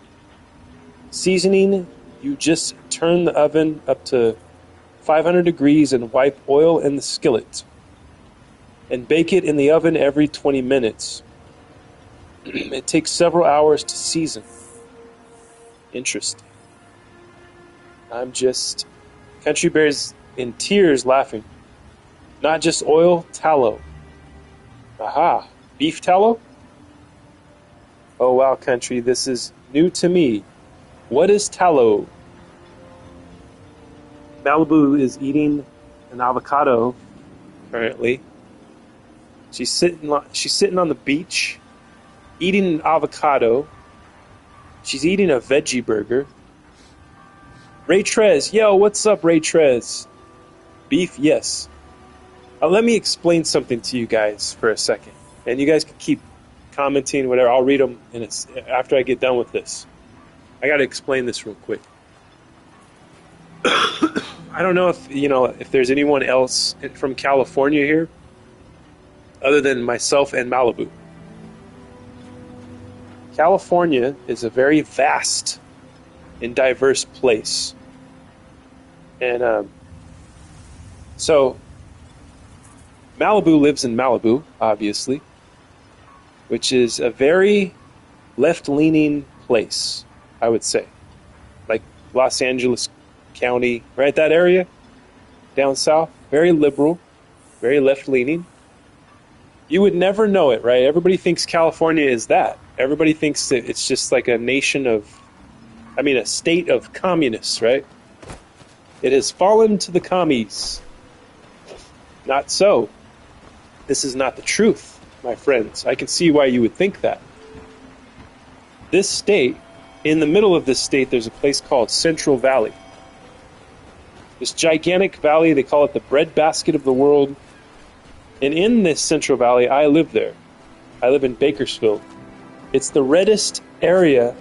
Seasoning, you just turn the oven up to 500 degrees and wipe oil in the skillet. And bake it in the oven every 20 minutes. It takes several hours to season. Interesting. I'm just... Country Bear's in tears laughing. Not just oil, tallow. Aha. Beef tallow? Oh wow, Country, this is new to me. What is tallow? Malibu is eating an avocado currently. She's sitting on the beach eating an avocado. She's eating a veggie burger. Ray Trez, yo, what's up, Ray Trez? Beef, yes. Let me explain something to you guys for a second. And you guys can keep commenting, whatever. I'll read them after I get done with this. I got to explain this real quick. I don't know if there's anyone else from California here other than myself and Malibu. California is a very vast and diverse place. And so Malibu lives in Malibu, obviously, which is a very left-leaning place, I would say. Like Los Angeles County, right? That area down south, very liberal, very left-leaning. You would never know it, right? Everybody thinks California is that. Everybody thinks that it's just like a state of communists, right? It has fallen to the commies. Not so. This is not the truth, my friends. I can see why you would think that. This state, in the middle of this state, there's a place called Central Valley. This gigantic valley, they call it the breadbasket of the world. And in this Central Valley, I live there. I live in Bakersfield. It's the reddest area,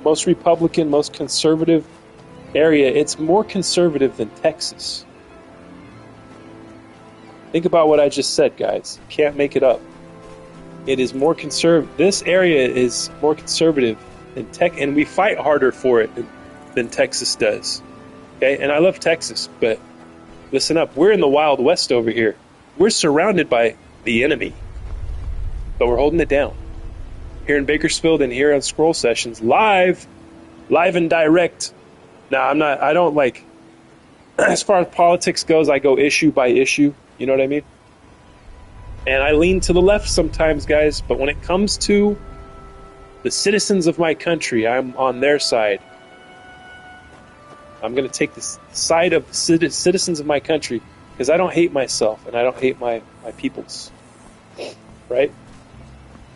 most Republican, most conservative area. It's more conservative than Texas. Think about what I just said, guys. You can't make it up. It is more conservative. This area is more conservative than and we fight harder for it than Texas does. Okay, and I love Texas, but listen up. We're in the Wild West over here. We're surrounded by the enemy, but we're holding it down here in Bakersfield and here on Scroll Sessions, live and direct. Now, I don't like, as far as politics goes, I go issue by issue. You know what I mean? And I lean to the left sometimes, guys, but when it comes to the citizens of my country, I'm on their side. I'm going to take the side of the citizens of my country because I don't hate myself and I don't hate my peoples. Right?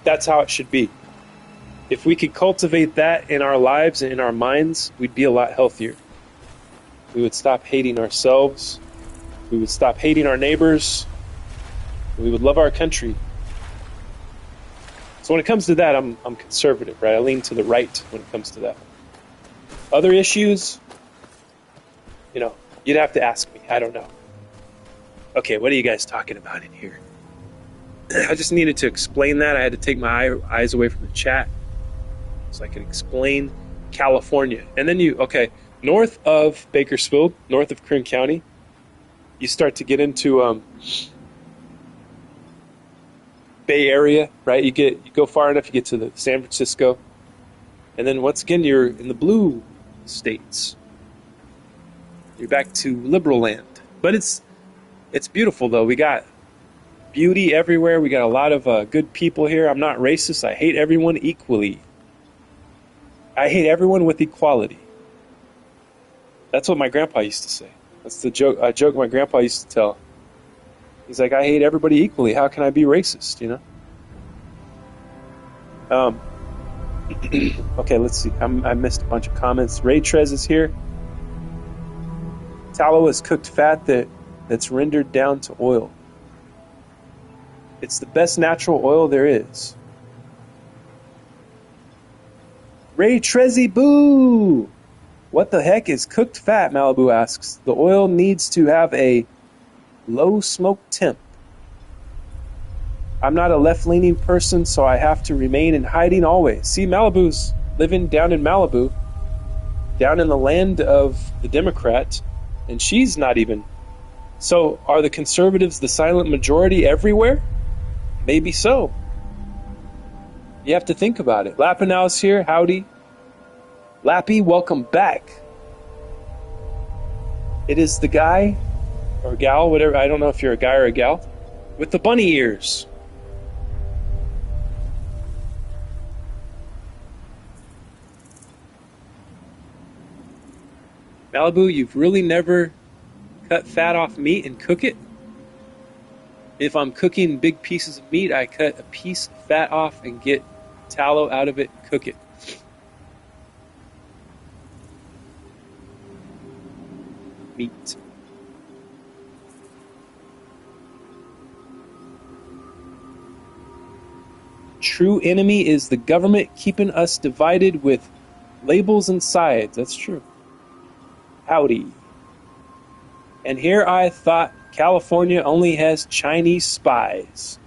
That's how it should be. If we could cultivate that in our lives and in our minds, we'd be a lot healthier. We would stop hating ourselves. We would stop hating our neighbors. We would love our country. So when it comes to that, I'm conservative, right? I lean to the right when it comes to that. Other issues, you'd have to ask me. I don't know. Okay, what are you guys talking about in here? I just needed to explain that. I had to take my eyes away from the chat so I could explain California. And then north of Bakersfield, north of Kern County, you start to get into Bay Area, right? You go far enough, you get to the San Francisco, and then once again you're in the blue states. You're back to liberal land, but it's beautiful though. We got beauty everywhere. We got a lot of good people here. I'm not racist. I hate everyone equally. I hate everyone with equality. That's what my grandpa used to say. That's the joke my grandpa used to tell. He's like, I hate everybody equally. How can I be racist, Okay, let's see. I missed a bunch of comments. Ray Trez is here. Tallow is cooked fat that's rendered down to oil. It's the best natural oil there is. Ray Trezzy Boo! What the heck is cooked fat, Malibu asks. The oil needs to have a low smoke temp. I'm not a left-leaning person, so I have to remain in hiding always. See, Malibu's living down in Malibu, down in the land of the Democrat, and she's not even. So, are the conservatives the silent majority everywhere? Maybe so. You have to think about it. Lappinow's here. Howdy. Lappy, welcome back. It is the guy or gal, whatever. I don't know if you're a guy or a gal, with the bunny ears. Malibu, you've really never cut fat off meat and cook it? If I'm cooking big pieces of meat, I cut a piece of fat off and get tallow out of it and cook it. Meat. True enemy is the government keeping us divided with labels and sides. That's true. Howdy. And here I thought California only has Chinese spies.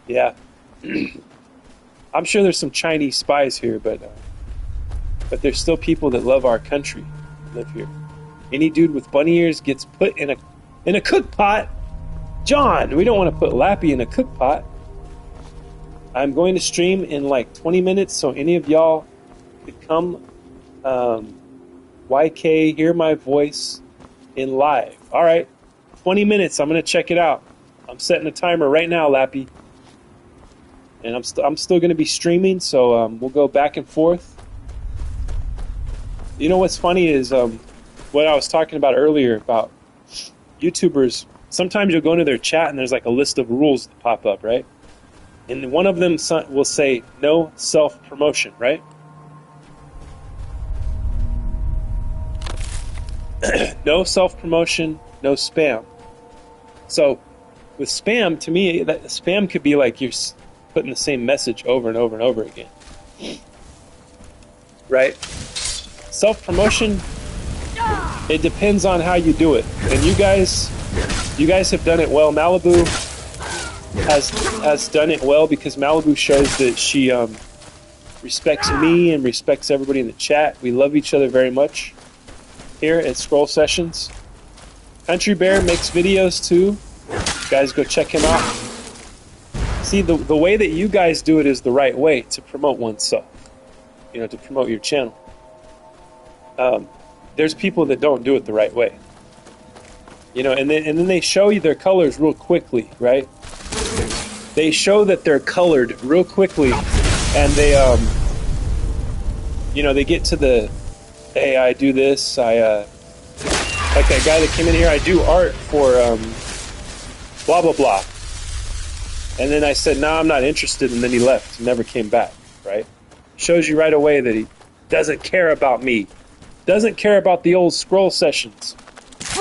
Yeah. I'm sure there's some Chinese spies here, but there's still people that love our country that live here. Any dude with bunny ears gets put in a cook pot. John, we don't want to put Lappy in a cook pot. I'm going to stream in like 20 minutes, so any of y'all could come YK, hear my voice in live. All right, 20 minutes. I'm going to check it out. I'm setting a timer right now, Lappy. And I'm still going to be streaming, so we'll go back and forth. You know what's funny is what I was talking about earlier about YouTubers. Sometimes you'll go into their chat and there's like a list of rules that pop up, right? And one of them will say no self-promotion, right? No self-promotion, no spam. So with spam, to me, that spam could be like you're putting the same message over and over and over again. Right? Self-promotion, it depends on how you do it. And you guys have done it well. Malibu has done it well because Malibu shows that she respects me and respects everybody in the chat. We love each other very much here at Scroll Sessions. Country Bear makes videos too. Guys, go check him out. See, the way that you guys do it is the right way to promote oneself. You know, to promote your channel. There's people that don't do it the right way. You know, and then they show you their colors real quickly, right? They show that they're colored real quickly, and they, you know, they get to the hey, I do this. I like that guy that came in here. I do art for blah blah blah. And then I said, no, I'm not interested. And then he left and never came back. Right? Shows you right away that he doesn't care about me. Doesn't care about the old scroll sessions.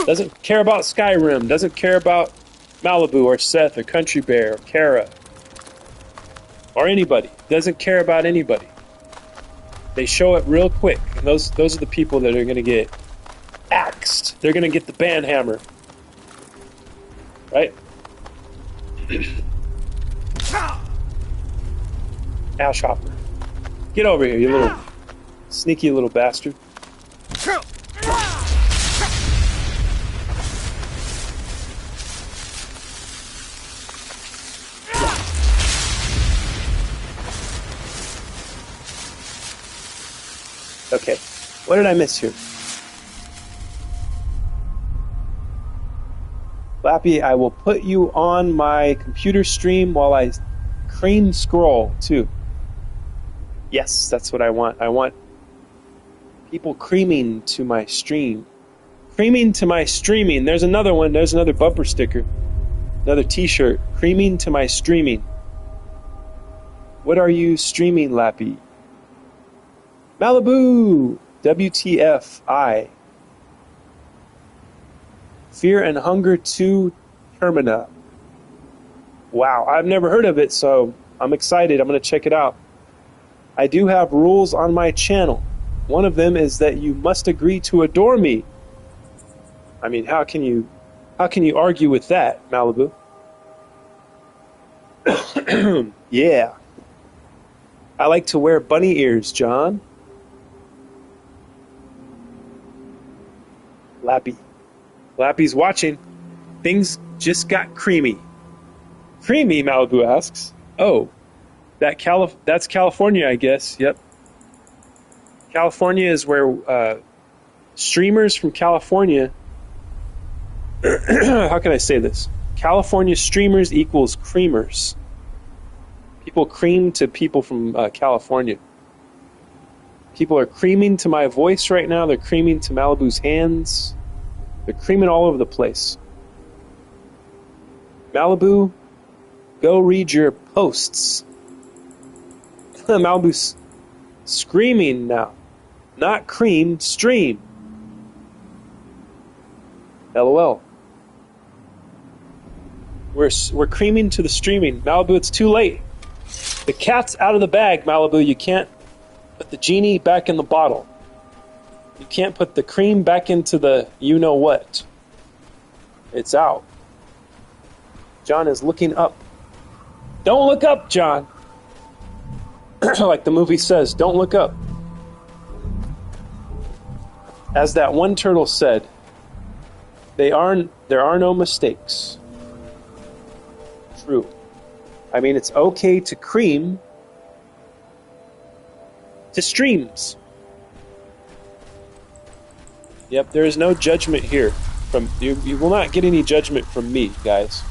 Doesn't care about Skyrim. Doesn't care about Malibu or Seth or Country Bear or Kara or anybody. Doesn't care about anybody. They show it real quick. And those are the people that are going to get axed. They're going to get the band hammer. Right? Ash Hopper. Get over here, you little sneaky little bastard. Okay, what did I miss here? Lappy, I will put you on my computer stream while I cream scroll, too. Yes, that's what I want. I want people creaming to my stream. Creaming to my streaming. There's another one. There's another bumper sticker. Another t-shirt. Creaming to my streaming. What are you streaming, Lappy? Malibu! WTFI. Fear and Hunger 2 Termina. Wow, I've never heard of it, so I'm excited. I'm going to check it out. I do have rules on my channel. One of them is that you must agree to adore me. I mean, how can you argue with that, Malibu? Yeah. I like to wear bunny ears, John. Lappy. Lappy's watching. Things just got creamy. Creamy, Malibu asks. Oh, that's California, I guess. Yep. California is where streamers from California... How can I say this? California streamers equals creamers. People cream to people from California. People are creaming to my voice right now. They're creaming to Malibu's hands. They're creaming all over the place. Malibu, go read your posts. Malibu's screaming now. Not cream, stream. LOL. We're creaming to the streaming. Malibu, it's too late. The cat's out of the bag, Malibu. You can't put the genie back in the bottle. You can't put the cream back into the you-know-what. It's out. John is looking up. Don't look up, John. Like the movie says, don't look up. As that one turtle said, there are no mistakes. True. I mean, it's okay to cream to streams. Yep, there is no judgment here. From you will not get any judgment from me, guys.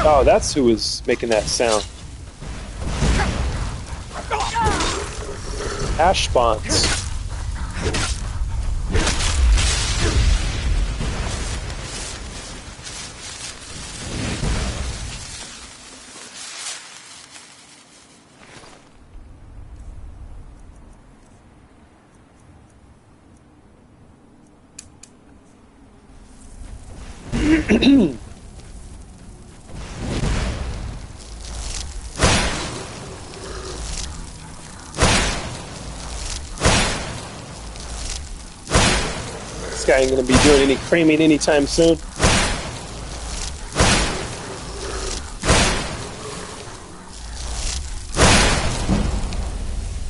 Oh, that's who was making that sound. Ash spawns. This guy ain't gonna be doing any creaming anytime soon.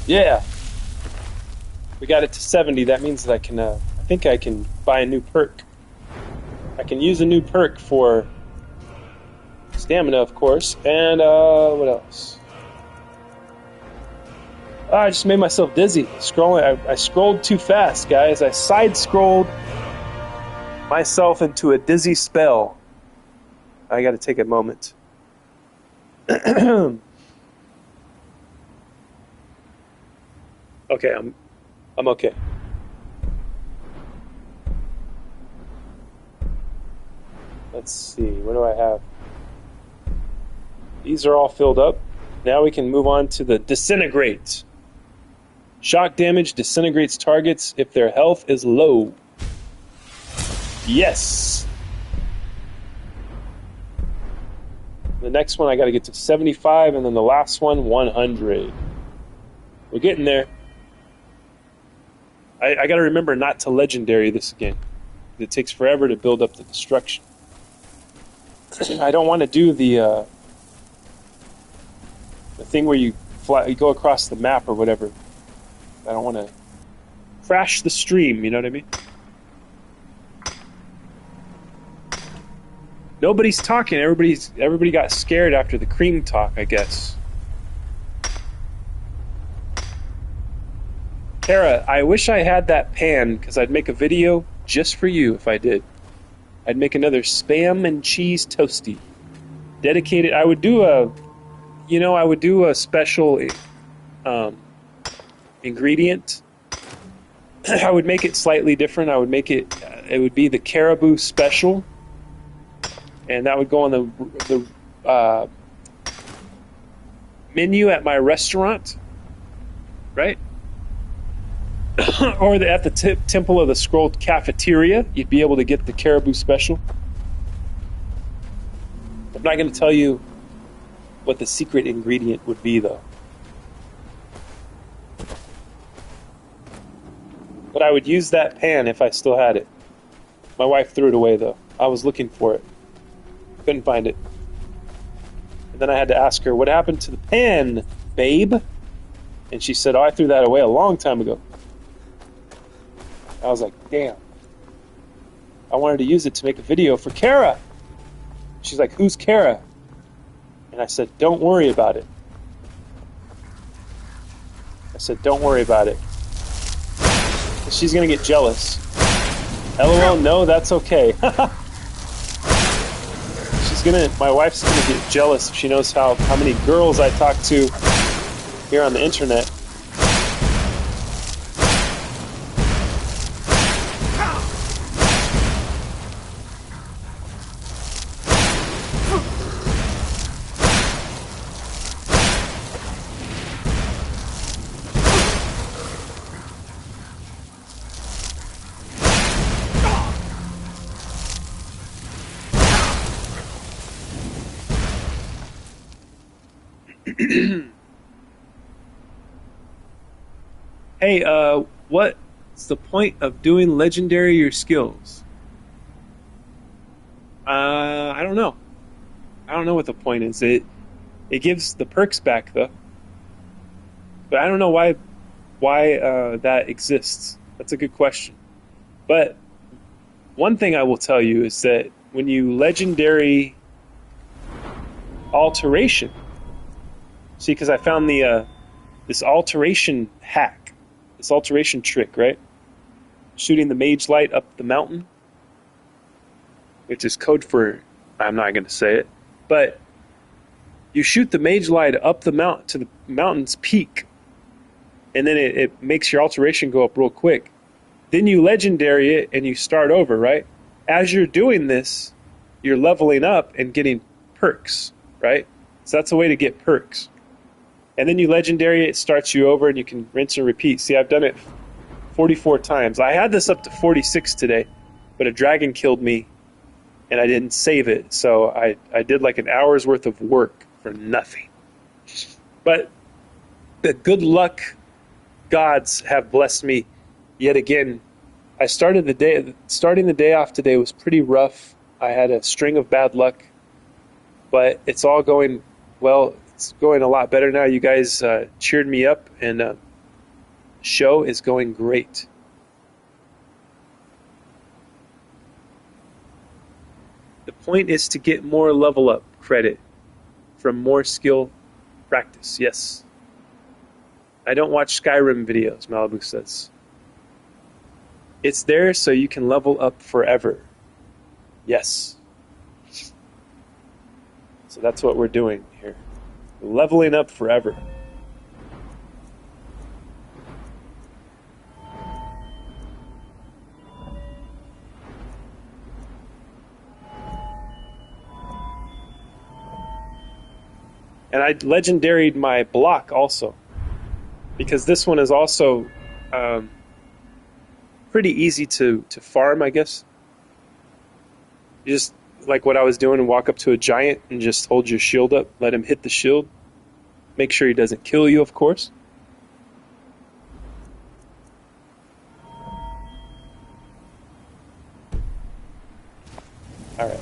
Yeah. We got it to 70. That means that I can, I think I can buy a new perk. I can use a new perk for stamina, of course. And, what else? Oh, I just made myself dizzy. Scrolling, I scrolled too fast, guys. I side-scrolled myself into a dizzy spell. I gotta take a moment. Okay, I'm okay. Let's see, what do I have? These are all filled up. Now we can move on to the disintegrate. Shock damage disintegrates targets if their health is low. Yes. The next one I got to get to 75, and then the last one 100. We're getting there. I got to remember not to legendary this again. It takes forever to build up the destruction. I don't want to do the thing where you go across the map or whatever. I don't want to crash the stream, you know what I mean? Nobody's talking. Everybody got scared after the cream talk, I guess. Kara, I wish I had that pan because I'd make a video just for you if I did. I'd make another spam and cheese toasty. Dedicated. I would do a special ingredient. I would make it slightly different. I would make it. It would be the caribou special, and that would go on the menu at my restaurant, right? Or at the Temple of the Scroll cafeteria, you'd be able to get the caribou special. I'm not going to tell you what the secret ingredient would be, though. But I would use that pan if I still had it. My wife threw it away, though. I was looking for it. Couldn't find it. And then I had to ask her, what happened to the pan, babe? And she said, oh, I threw that away a long time ago. I was like, damn. I wanted to use it to make a video for Kara. She's like, who's Kara? And I said, don't worry about it. I said, don't worry about it. She's going to get jealous. LOL, no, that's okay. My wife's going to get jealous if she knows how many girls I talk to here on the internet. Hey, what's the point of doing legendary your skills? I don't know. I don't know what the point is. It gives the perks back though, but I don't know why that exists. That's a good question. But one thing I will tell you is that when you legendary alteration, see, because I found this alteration hack. This alteration trick, right? Shooting the mage light up the mountain, which is code for, I'm not going to say it, but you shoot the mage light up the mountain to the mountain's peak, and then it makes your alteration go up real quick. Then you legendary it and you start over, right? As you're doing this, you're leveling up and getting perks, right? So that's a way to get perks. And then you legendary it starts you over, and you can rinse and repeat. See, I've done it 44 times. I had this up to 46 today, but a dragon killed me, and I didn't save it. So I did like an hour's worth of work for nothing. But the good luck gods have blessed me yet again. Starting the day off today was pretty rough. I had a string of bad luck, but it's all going well. It's going a lot better now. You guys cheered me up, and the show is going great. The point is to get more level up credit from more skill practice. Yes. I don't watch Skyrim videos, Malibu says. It's there so you can level up forever. Yes. So that's what we're doing here. Leveling up forever. And I legendaried my block also, because this one is also pretty easy to farm, I guess. You just, like what I was doing, and walk up to a giant and just hold your shield up, let him hit the shield. Make sure he doesn't kill you, of course. Alright.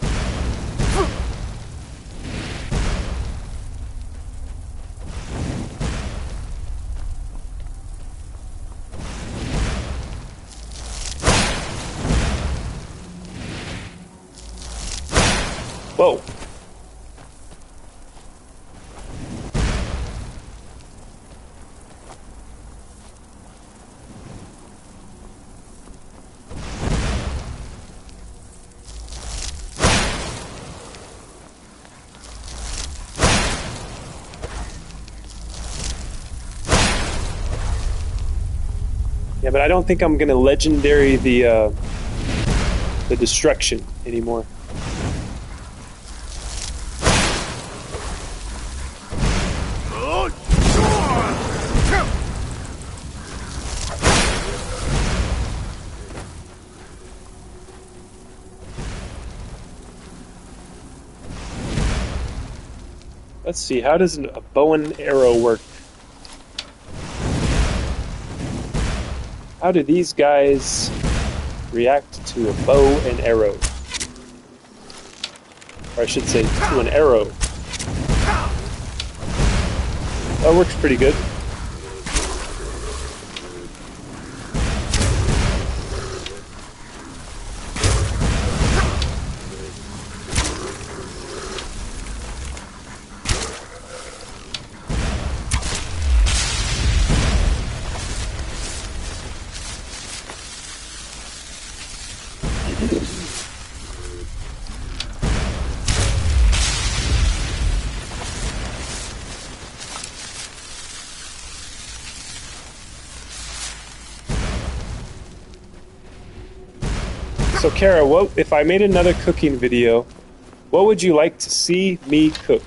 Whoa. Yeah, but I don't think I'm gonna legendary the destruction anymore. Let's see, how does a bow and arrow work? How do these guys react to a bow and arrow? Or I should say, to an arrow. That works pretty good. So Kara, what if I made another cooking video, what would you like to see me cook?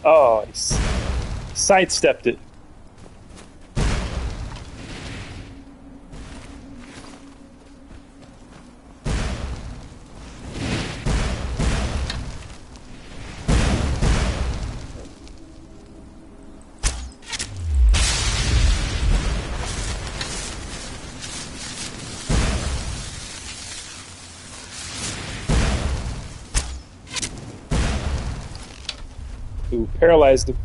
Oh, he sidestepped it. Ooh, paralyzed him.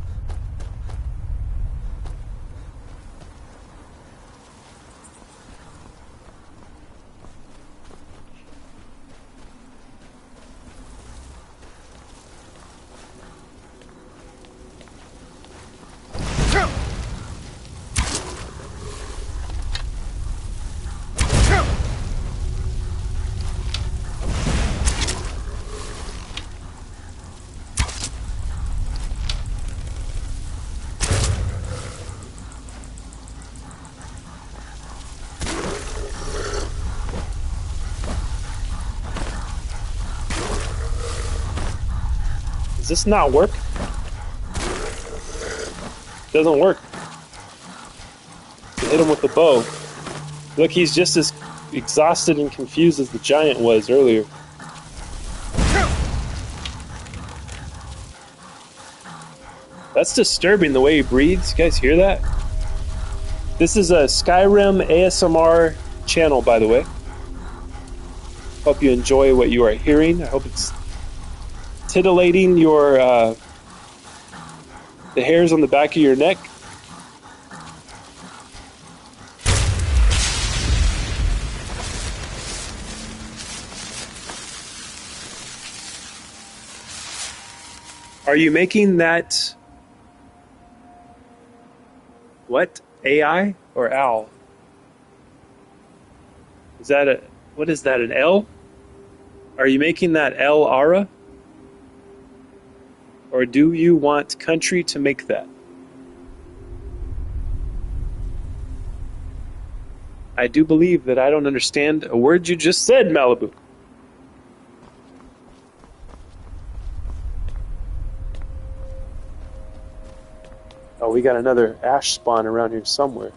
Does this not work? Doesn't work. Hit him with the bow. Look, he's just as exhausted and confused as the giant was earlier. That's disturbing the way he breathes. You guys hear that? This is a Skyrim ASMR channel, by the way. Hope you enjoy what you are hearing. I hope it's titillating your the hairs on the back of your neck. Are you making that what? AI or owl? Is that a what is that, an L? Are you making that L Ara? Or do you want country to make that? I do believe that I don't understand a word you just said, Malibu. Oh, we got another ash spawn around here somewhere.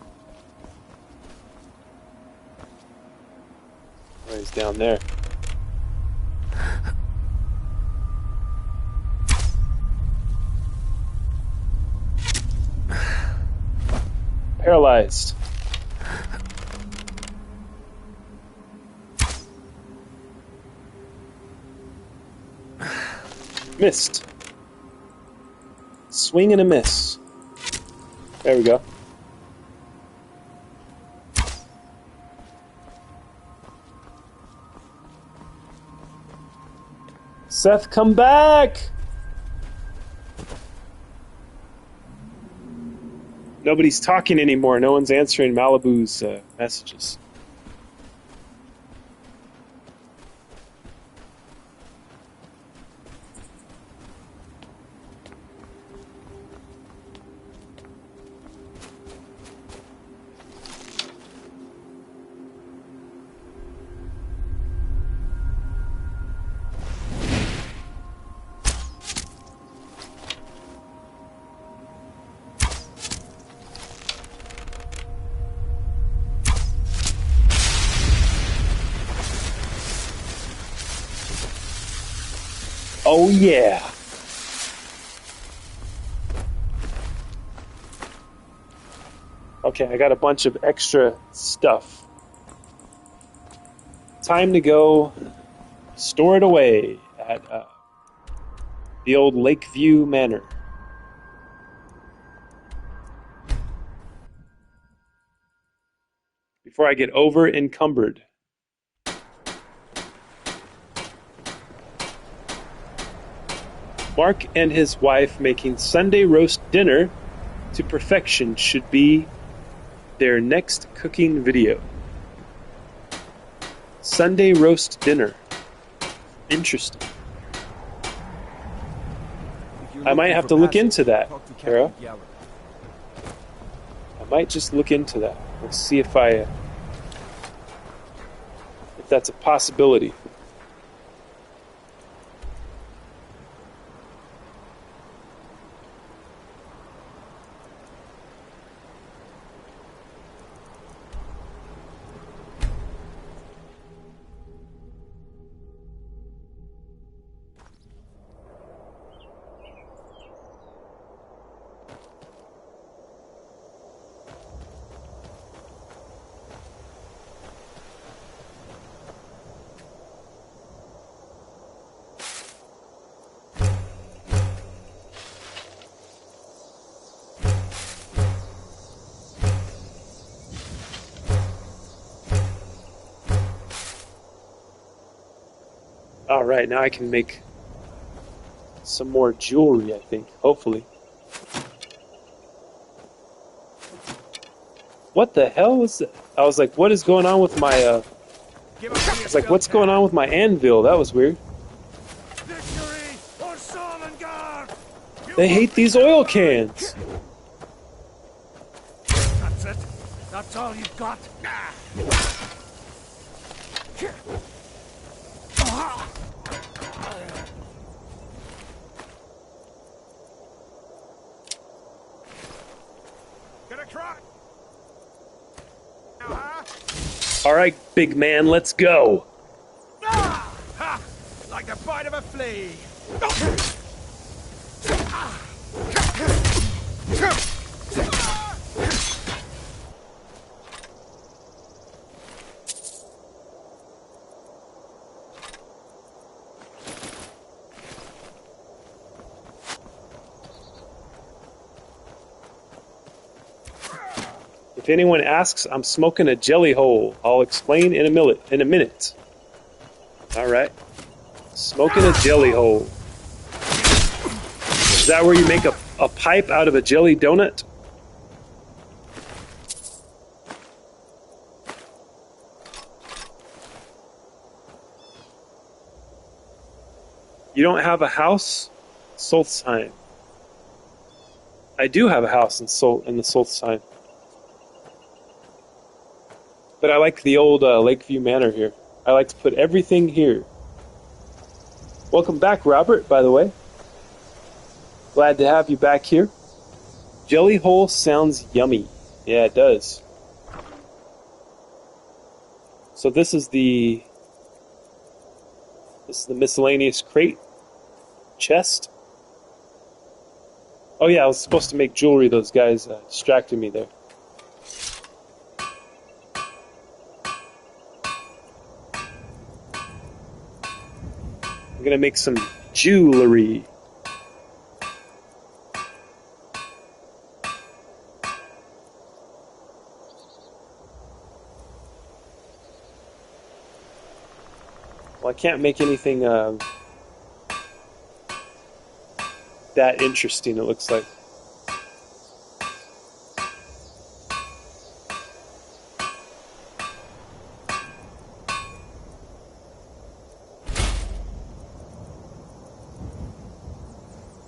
Oh, he's down there. Paralyzed. Missed. Swing and a miss. There we go. Seth, come back! Nobody's talking anymore. No one's answering Malibu's messages. Oh yeah. Okay, I got a bunch of extra stuff. Time to go store it away at the old Lakeview Manor. Before I get over encumbered. Mark and his wife making Sunday roast dinner to perfection should be their next cooking video. Sunday roast dinner. Interesting. I might have to look into that, Kara. I might just look into that. Let's see if that's a possibility. Alright, now I can make some more jewelry, I think. Hopefully. What the hell was that? I was like, what is going on with my, It's like, what's going on with my anvil? That was weird. They hate these oil cans. That's it. That's all you've got. Gonna try. Alright, big man, let's go. Ha! Like the bite of a flea. If anyone asks, I'm smoking a jelly hole. I'll explain in a minute. Alright. Smoking a jelly hole. Is that where you make a pipe out of a jelly donut? You don't have a house? Solstheim. I do have a house in the Solstheim. But I like the old Lakeview Manor here. I like to put everything here. Welcome back, Robert, by the way. Glad to have you back here. Jelly hole sounds yummy. Yeah, it does. So this is the miscellaneous crate chest. Oh yeah, I was supposed to make jewelry. Those guys distracted me there. I'm gonna make some jewelry. Well, I can't make anything that interesting, it looks like.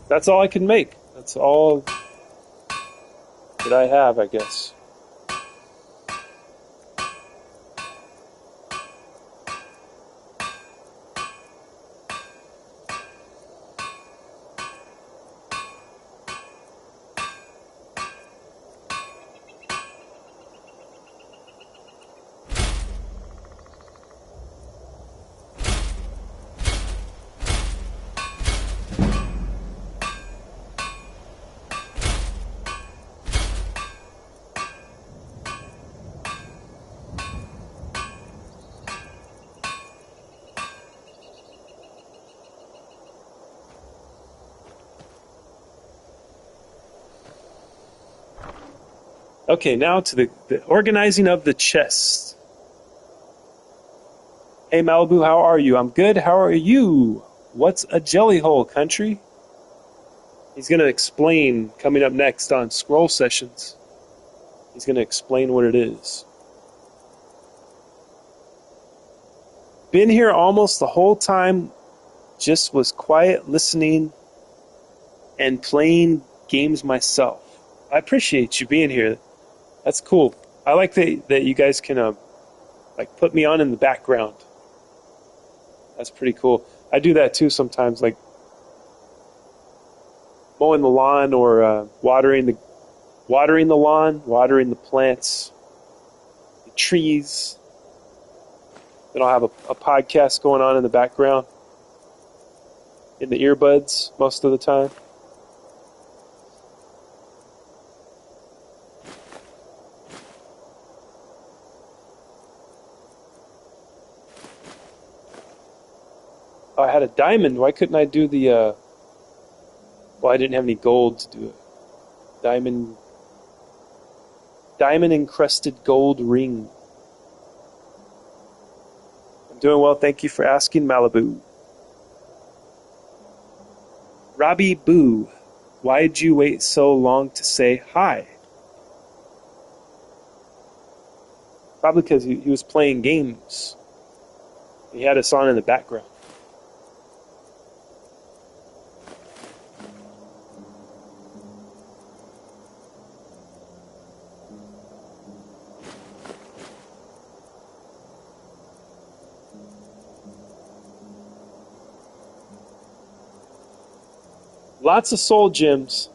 That's all I can make. That's all that I have, I guess. Okay, now to the organizing of the chest. Hey Malibu, how are you? I'm good. How are you? What's a jelly hole, country? He's going to explain coming up next on Scroll Sessions. He's going to explain what it is. Been here almost the whole time. Just was quiet listening and playing games myself. I appreciate you being here. That's cool. I like that you guys can like put me on in the background. That's pretty cool. I do that too sometimes, like mowing the lawn or watering the lawn, watering the plants, the trees. Then I'll have a podcast going on in the background, in the earbuds most of the time. Oh, I had a diamond. Why couldn't I do the... Well, I didn't have any gold to do it. Diamond encrusted gold ring. I'm doing well. Thank you for asking, Malibu. Robbie Boo. Why'd you wait so long to say hi? Probably because he was playing games. He had us on in the background. Lots of soul gems.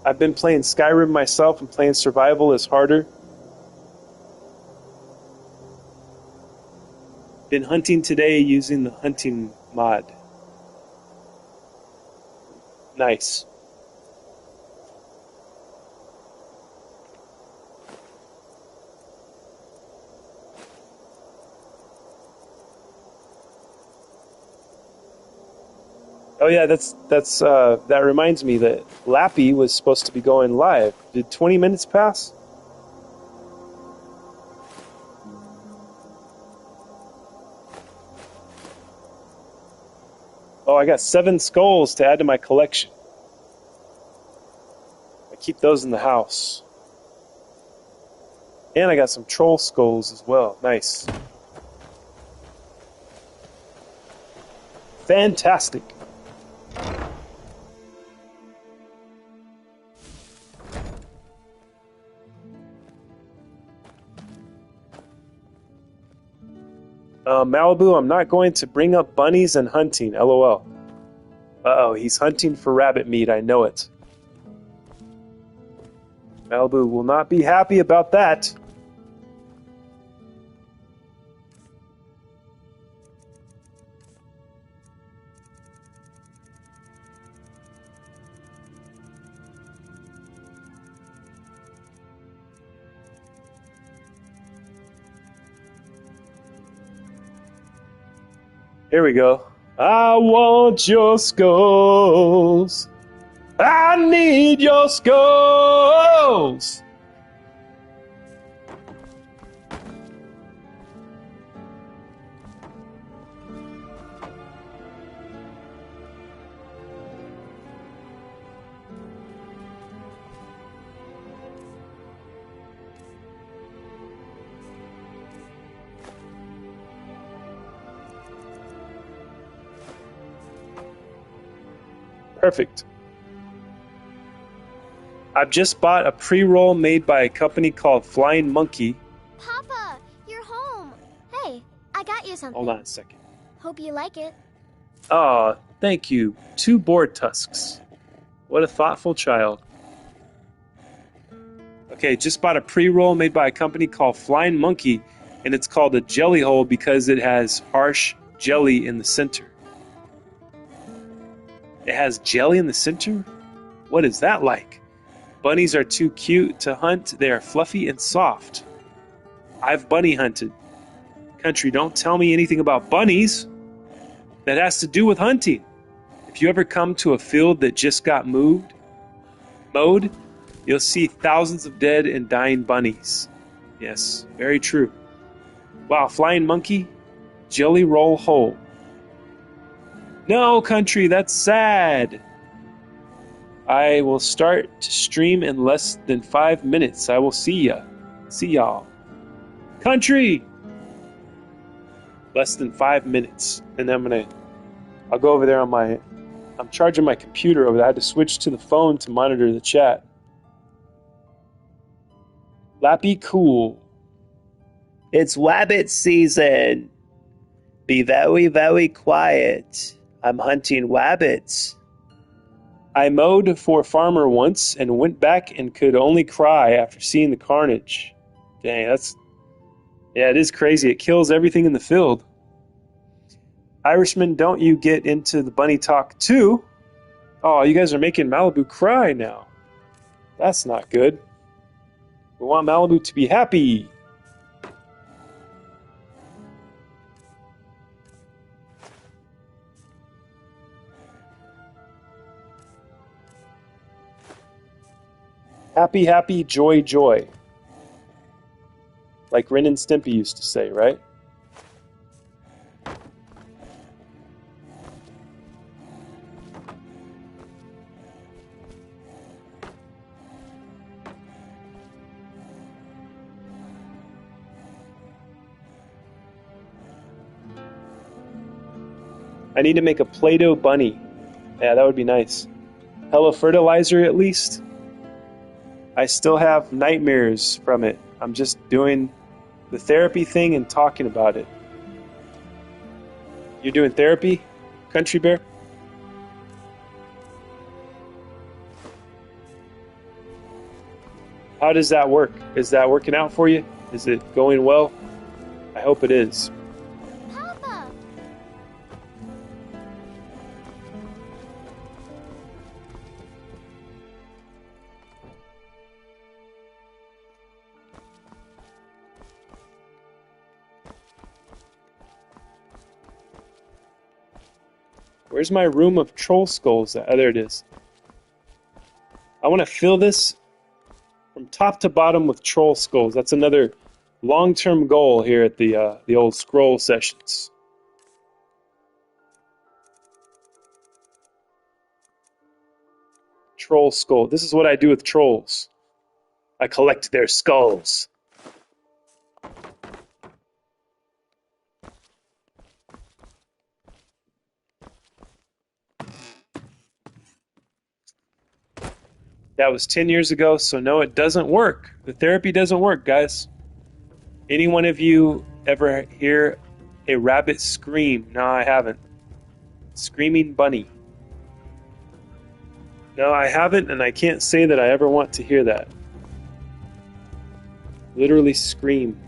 I've been playing Skyrim myself, and playing survival is harder. Been hunting today using the hunting mod. Nice. Oh yeah, that reminds me that Lappy was supposed to be going live. Did 20 minutes pass? Oh, I got 7 skulls to add to my collection. I keep those in the house. And I got some troll skulls as well. Nice. Fantastic. Malibu, I'm not going to bring up bunnies and hunting. LOL. Uh-oh, he's hunting for rabbit meat. I know it. Malibu will not be happy about that. Here we go. I want your skulls. I need your skulls. Perfect. I've just bought a pre-roll made by a company called Flying Monkey. Papa, you're home. Hey, I got you something. Hold on a second. Hope you like it. Aw, thank you. 2 boar tusks. What a thoughtful child. Okay, just bought a pre-roll made by a company called Flying Monkey, and it's called a jelly hole because it has harsh jelly in the center. It has jelly in the center? What is that like? Bunnies are too cute to hunt. They are fluffy and soft. I've bunny hunted. Country, don't tell me anything about bunnies. That has to do with hunting. If you ever come to a field that just got mowed, you'll see thousands of dead and dying bunnies. Yes, very true. Wow, Flying Monkey, jelly roll hole. No, Country, that's sad. I will start to stream in less than 5 minutes. I will see ya. See y'all. Country! Less than 5 minutes. And I'll go over there on I'm charging my computer over there. I had to switch to the phone to monitor the chat. Lappy cool. It's wabbit season. Be very, very quiet. I'm hunting wabbits. I mowed for a farmer once and went back and could only cry after seeing the carnage. Dang, it is crazy. It kills everything in the field. Irishman, don't you get into the bunny talk too? Oh, you guys are making Malibu cry now. That's not good. We want Malibu to be happy. Happy, happy, joy, joy. Like Ren and Stimpy used to say, right? I need to make a Play-Doh bunny. Yeah, that would be nice. Hello fertilizer at least. I still have nightmares from it. I'm just doing the therapy thing and talking about it. You're doing therapy, Country Bear? How does that work? Is that working out for you? Is it going well? I hope it is. Papa! Where's my room of troll skulls at? Oh, there it is. I want to fill this from top to bottom with troll skulls. That's another long-term goal here at the old scroll sessions. Troll skull. This is what I do with trolls. I collect their skulls. That was 10 years ago, so no, it doesn't work. The therapy doesn't work, guys. Any one of you ever hear a rabbit scream? No, I haven't. Screaming bunny. No, I haven't, and I can't say that I ever want to hear that. Literally scream.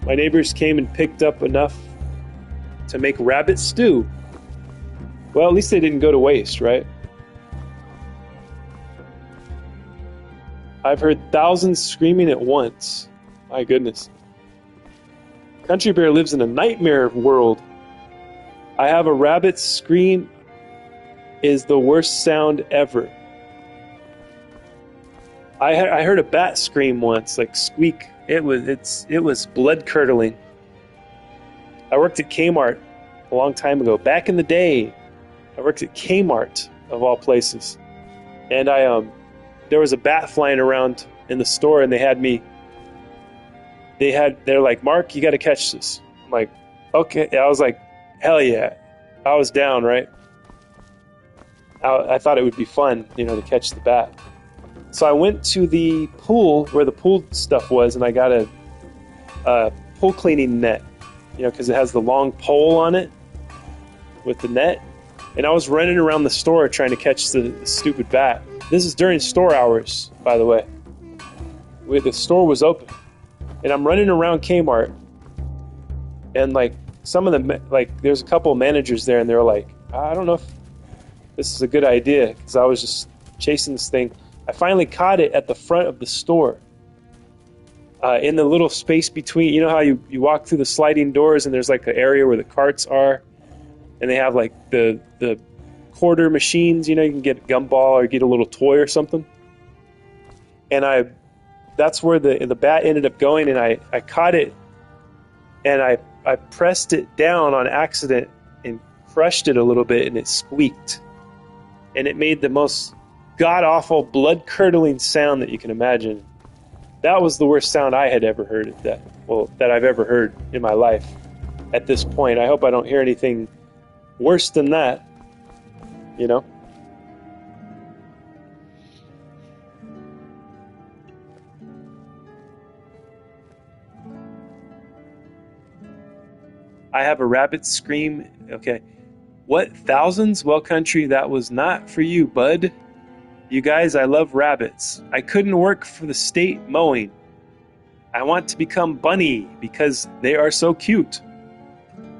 My neighbors came and picked up enough to make rabbit stew. Well, at least they didn't go to waste, right? I've heard thousands screaming at once. My goodness. Country Bear lives in a nightmare world. I have a rabbit scream is the worst sound ever. I heard a bat scream once, like squeak. It was blood curdling. I worked at Kmart a long time ago. Back in the day, I worked at Kmart of all places, and there was a bat flying around in the store, and they're like, Mark, you got to catch this. I'm like, okay. I was like, hell yeah. I was down, right? I thought it would be fun, to catch the bat. So I went to the pool where the pool stuff was, and I got a pool cleaning net, because it has the long pole on it with the net. And I was running around the store trying to catch the stupid bat. This is during store hours, by the way. The store was open. And I'm running around Kmart. And, some of them, there's a couple of managers there, and they're like, I don't know if this is a good idea, because I was just chasing this thing. I finally caught it at the front of the store. In the little space between, how you walk through the sliding doors, and there's an area where the carts are. And they have the quarter machines, you can get a gumball or get a little toy or something. And that's where the bat ended up going, and I caught it, and I pressed it down on accident and crushed it a little bit, and it squeaked. And it made the most god-awful, blood-curdling sound that you can imagine. That was the worst sound I had ever heard that I've ever heard in my life at this point. I hope I don't hear anything worse than that, I have a rabbit scream. Okay. What, thousands? Well, country, that was not for you, bud. You guys, I love rabbits. I couldn't work for the state mowing. I want to become bunny because they are so cute.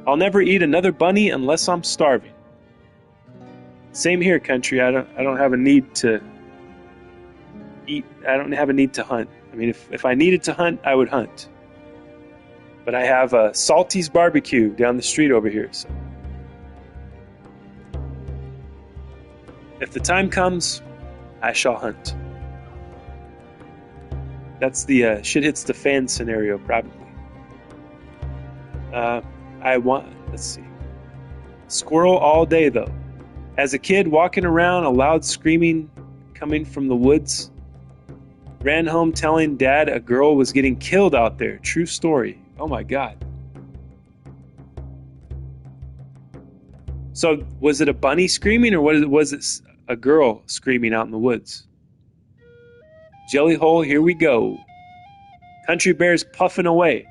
I'll never eat another bunny unless I'm starving. Same here, country. I don't have a need to eat. I don't have a need to hunt. I mean, if I needed to hunt, I would hunt. But I have a Salty's barbecue down the street over here. So if the time comes, I shall hunt. That's the shit hits the fan scenario, probably. Let's see. Squirrel all day, though. As a kid, walking around, a loud screaming coming from the woods. Ran home telling Dad a girl was getting killed out there. True story. Oh my God. So, was it a bunny screaming, or was it a girl screaming out in the woods? Jelly hole, here we go. Country Bear's puffing away.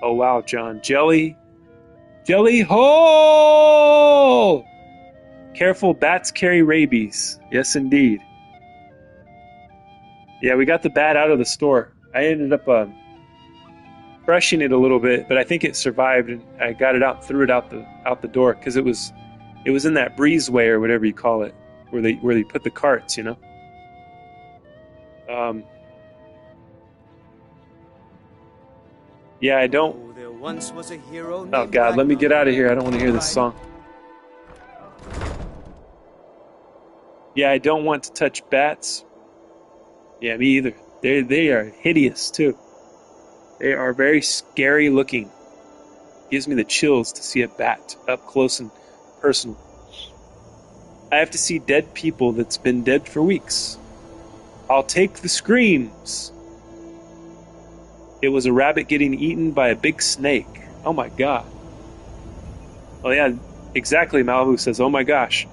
Oh wow, John. Jelly hole! Careful, bats carry rabies. Yes, indeed. Yeah, we got the bat out of the store. I ended up crushing it a little bit, but I think it survived, and I got it out, threw it out the door, because it was in that breezeway or whatever you call it, where they put the carts, Yeah, I don't. Oh, there once was a hero Oh named God, let me get out of here. I don't want to hear this Ragnar. song. Yeah, I don't want to touch bats. Yeah, me either. They are hideous too. They are very scary looking. Gives me the chills to see a bat up close and personal. I have to see dead people that's been dead for weeks. I'll take the screams. It was a rabbit getting eaten by a big snake. Oh my God. Oh yeah, Exactly, Malibu says. Oh my gosh.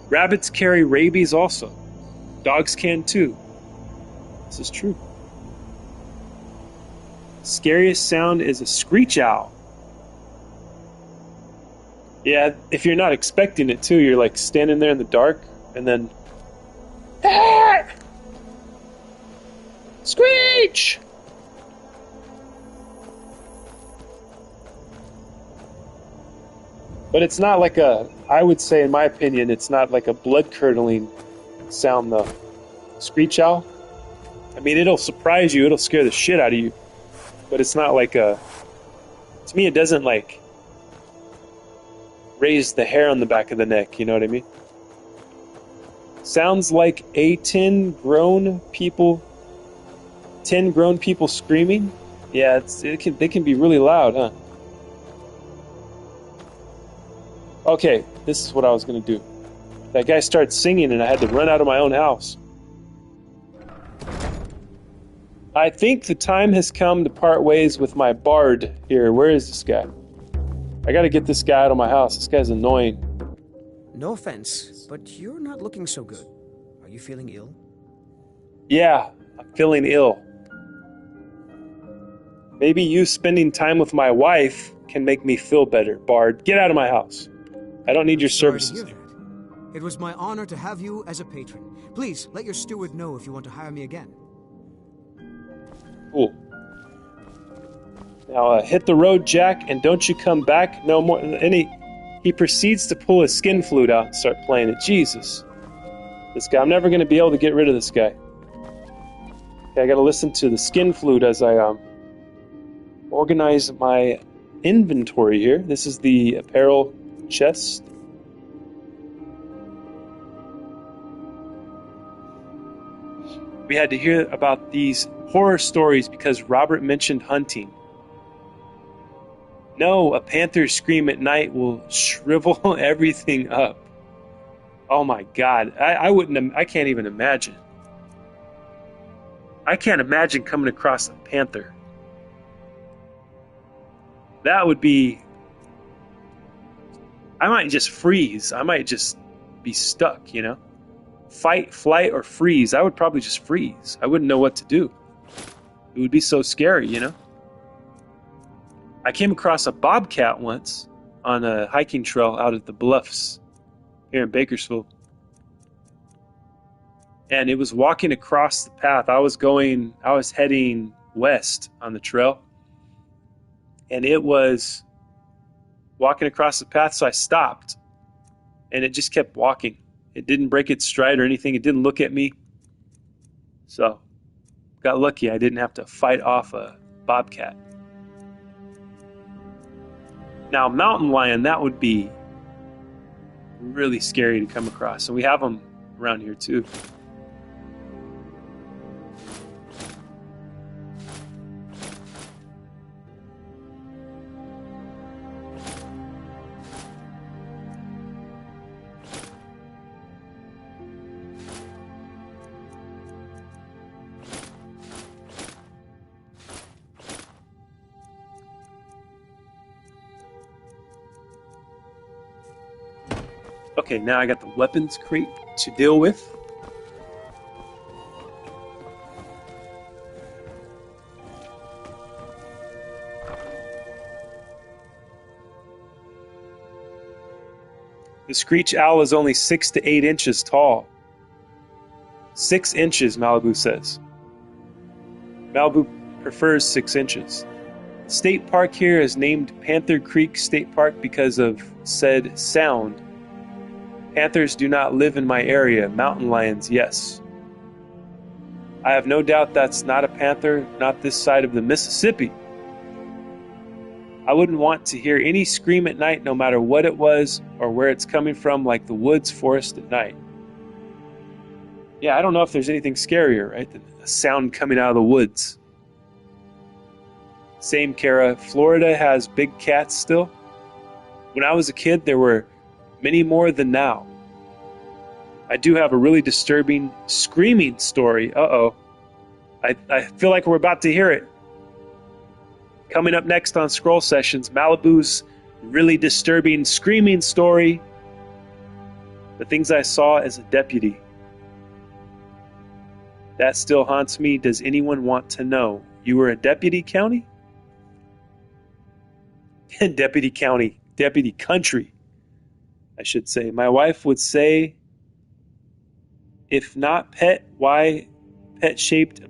Rabbits carry rabies also. Dogs can too. This is true. Scariest sound is a screech owl. Yeah, if you're not expecting it too, you're like standing there in the dark and then ah! Screech! But it's not like I would say in my opinion, it's not like a blood-curdling sound though. Screech owl? I mean, it'll surprise you, it'll scare the shit out of you. But it's not like to me it doesn't like raise the hair on the back of the neck, you know what I mean? Sounds like 10 grown people screaming. Yeah, they can be really loud, huh? Okay, this is what I was gonna do. That guy started singing and I had to run out of my own house. I think the time has come to part ways with my bard here. Where is this guy? I gotta get this guy out of my house. This guy's annoying. No offense, but you're not looking so good. Are you feeling ill? Yeah, I'm feeling ill. Maybe you spending time with my wife can make me feel better. Bard, get out of my house. I don't need your services. Sorry to hear that. It was my honor to have you as a patron. Please, let your steward know if you want to hire me again. Cool. Now hit the road, Jack, and don't you come back no more. And he proceeds to pull his skin flute out and start playing it. Jesus. This guy, I'm never going to be able to get rid of this guy. Okay, I got to listen to the skin flute as I organize my inventory here. This is the apparel chest. We had to hear about these horror stories because Robert mentioned hunting. No, a panther's scream at night will shrivel everything up. Oh my God, I can't even imagine. I can't imagine coming across a panther. That would be... I might just freeze. I might just be stuck, you know? Fight, flight, or freeze. I would probably just freeze. I wouldn't know what to do. It would be so scary, you know? I came across a bobcat once on a hiking trail out at the Bluffs here in Bakersfield. And it was walking across the path. I was heading west on the trail. And it was walking across the path, so I stopped. And it just kept walking. It didn't break its stride or anything. It didn't look at me. So, got lucky. I didn't have to fight off a bobcat. Now, mountain lion, that would be really scary to come across. And we have them around here too. Okay, now I got the weapons crate to deal with. The screech owl is only 6 to 8 inches tall. 6 inches, Malibu says. Malibu prefers 6 inches. The state park here is named Panther Creek State Park because of said sound. Panthers do not live in my area. Mountain lions, yes. I have no doubt that's not a panther, not this side of the Mississippi. I wouldn't want to hear any scream at night, no matter what it was or where it's coming from, like the woods, forest at night. Yeah, I don't know if there's anything scarier, right, than a sound coming out of the woods. Same, Kara. Florida has big cats still. When I was a kid, there were many more than now. I do have a really disturbing screaming story. Uh-oh. I feel like we're about to hear it. Coming up next on Scroll Sessions, Malibu's really disturbing, screaming story. The things I saw as a deputy. That still haunts me. Does anyone want to know? You were a deputy county? Deputy county. Deputy country, I should say. My wife would say, if not pet, why pet-shaped?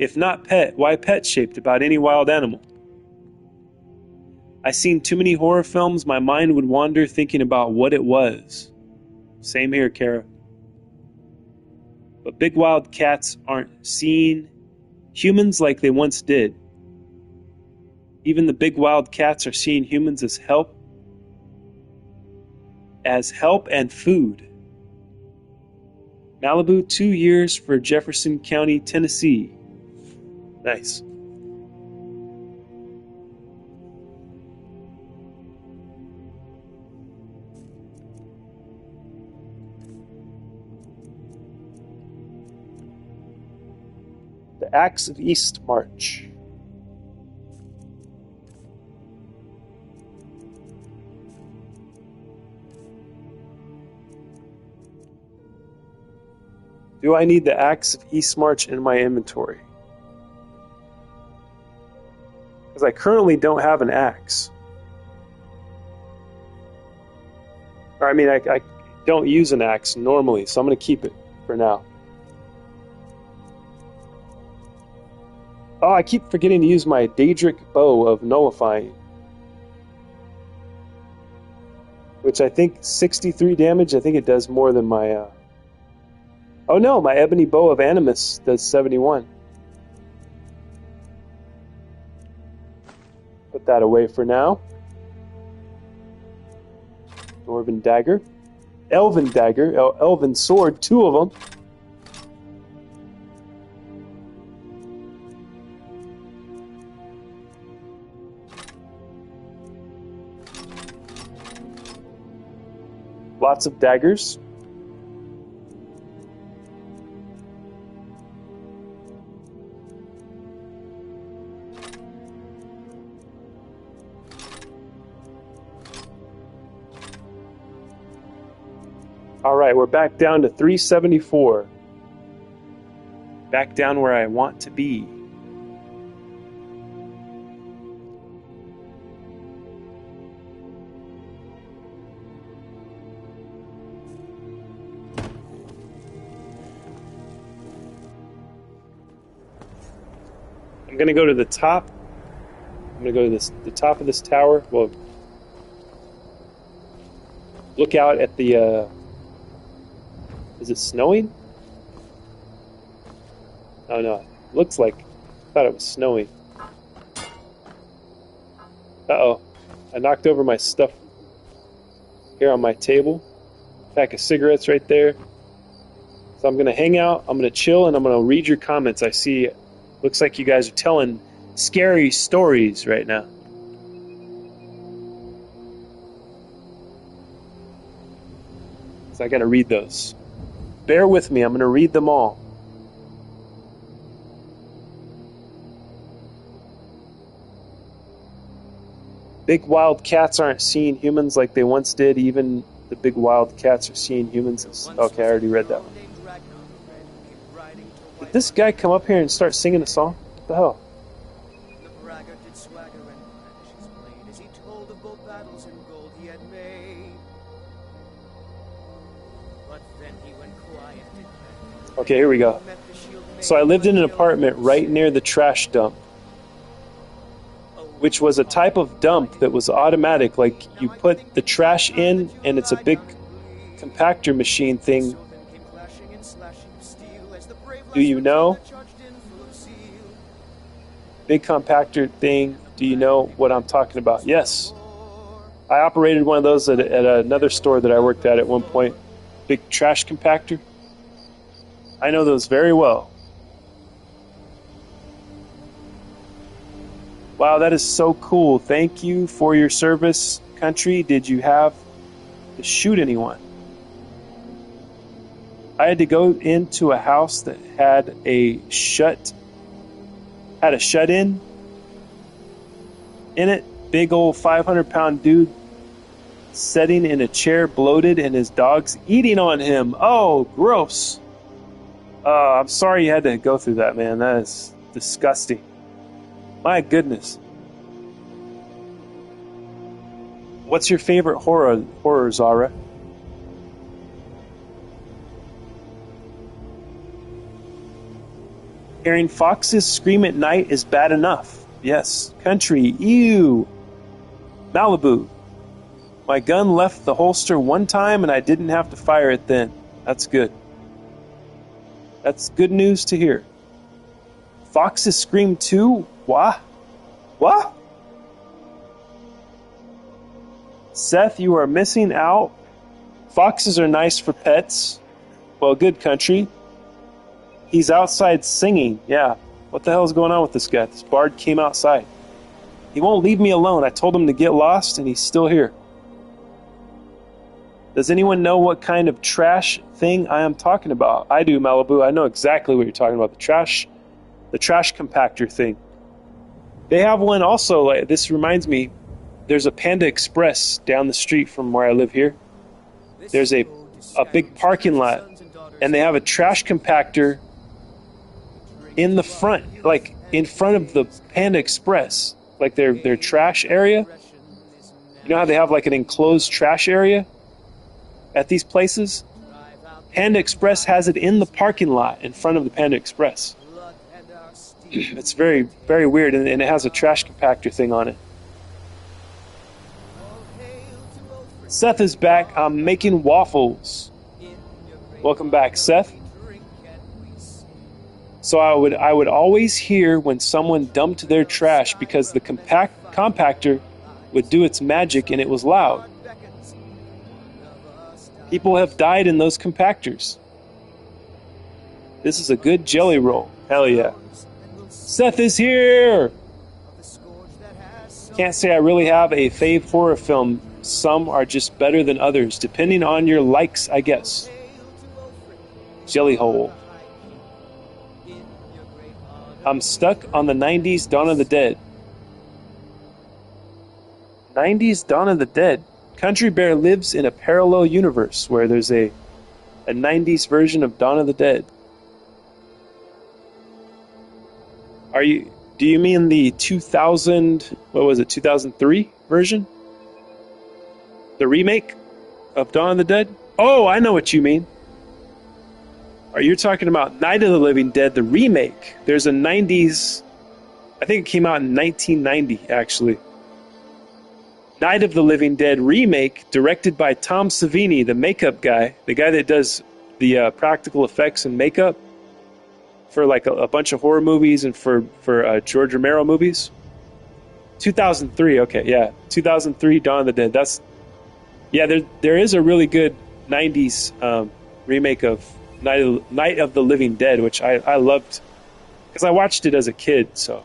If not pet, why pet-shaped about any wild animal? I seen too many horror films. My mind would wander thinking about what it was. Same here, Kara. But big wild cats aren't seeing humans like they once did. Even the big wild cats are seeing humans as help and food. Malibu, 2 years for Jefferson County, Tennessee. Nice. The Acts of East March. Do I need the Axe of East March in my inventory? Because I currently don't have an axe. Or I mean, I don't use an axe normally, so I'm going to keep it for now. Oh, I keep forgetting to use my Daedric bow of nullifying. Which I think 63 damage. I think it does more than my... Oh no, my Ebony Bow of Animus does 71. Put that away for now. Dwarven Dagger. Elven Dagger. Elven Sword. 2 of them. Lots of daggers. All right, we're back down to 374. Back down where I want to be. I'm going to go to the top. I'm going to go to the top of this tower. Well, look out at the... is it snowing? Oh no, looks like... I thought it was snowing. Uh-oh. I knocked over my stuff here on my table. Pack of cigarettes right there. So I'm going to hang out, I'm going to chill, and I'm going to read your comments. I see... Looks like you guys are telling scary stories right now. So I gotta read those. Bear with me, I'm gonna read them all. Big wild cats aren't seeing humans like they once did. Even the big wild cats are seeing humans as... Okay, I already read that one. Did this guy come up here and start singing a song? What the hell? The braggart did swagger and brandish his blade as he told of both battles and gold he had made. But then he went quiet. Okay, here we go. So I lived in an apartment right near the trash dump, which was a type of dump that was automatic. Like, you put the trash in, and it's a big compactor machine thing. Do you know? Big compactor thing. Do you know what I'm talking about? Yes. I operated one of those at another store that I worked at one point. Big trash compactor. I know those very well. Wow, that is so cool. Thank you for your service, country. Did you have to shoot anyone? I had to go into a house that had a shut-in in it, big old 500-pound dude sitting in a chair, bloated, and his dog's eating on him. Oh, gross. I'm sorry you had to go through that, man. That is disgusting. My goodness. What's your favorite horror, Zara? Hearing foxes scream at night is bad enough. Yes. Country. Ew. Malibu. My gun left the holster one time and I didn't have to fire it then. That's good. That's good news to hear. Foxes scream too? What? What? Seth, you are missing out. Foxes are nice for pets. Well, good, Country. He's outside singing. Yeah. What the hell is going on with this guy? This bard came outside. He won't leave me alone. I told him to get lost, and he's still here. Does anyone know what kind of trash thing I am talking about? I do, Malibu. I know exactly what you're talking about. The trash compactor thing. They have one also. Like, this reminds me, there's a Panda Express down the street from where I live here. There's a big parking lot, and they have a trash compactor in the front, like in front of the Panda Express, like their trash area. You know how they have like an enclosed trash area at these places? Panda Express has it in the parking lot in front of the Panda Express. It's very, very weird, and it has a trash compactor thing on it. Seth is back. I'm making waffles. Welcome back, Seth. So I would always hear when someone dumped their trash because the compactor would do its magic and it was loud. People have died in those compactors. This is a good jelly roll. Hell yeah. Seth is here! Can't say I really have a fave horror film. Some are just better than others, depending on your likes, I guess. Jelly hole. I'm stuck on the 90s Dawn of the Dead. 90s Dawn of the Dead. Country Bear lives in a parallel universe where there's a 90s version of Dawn of the Dead. Do you mean the 2003 version? The remake of Dawn of the Dead? Oh, I know what you mean. Are you talking about Night of the Living Dead, the remake? There's a 90s, I think it came out in 1990, actually. Night of the Living Dead remake, directed by Tom Savini, the makeup guy, the guy that does the practical effects and makeup for like a bunch of horror movies and for George Romero movies. 2003, okay, yeah. 2003, Dawn of the Dead. There is a really good 90s remake of Night of the Living Dead, which I loved because I watched it as a kid, so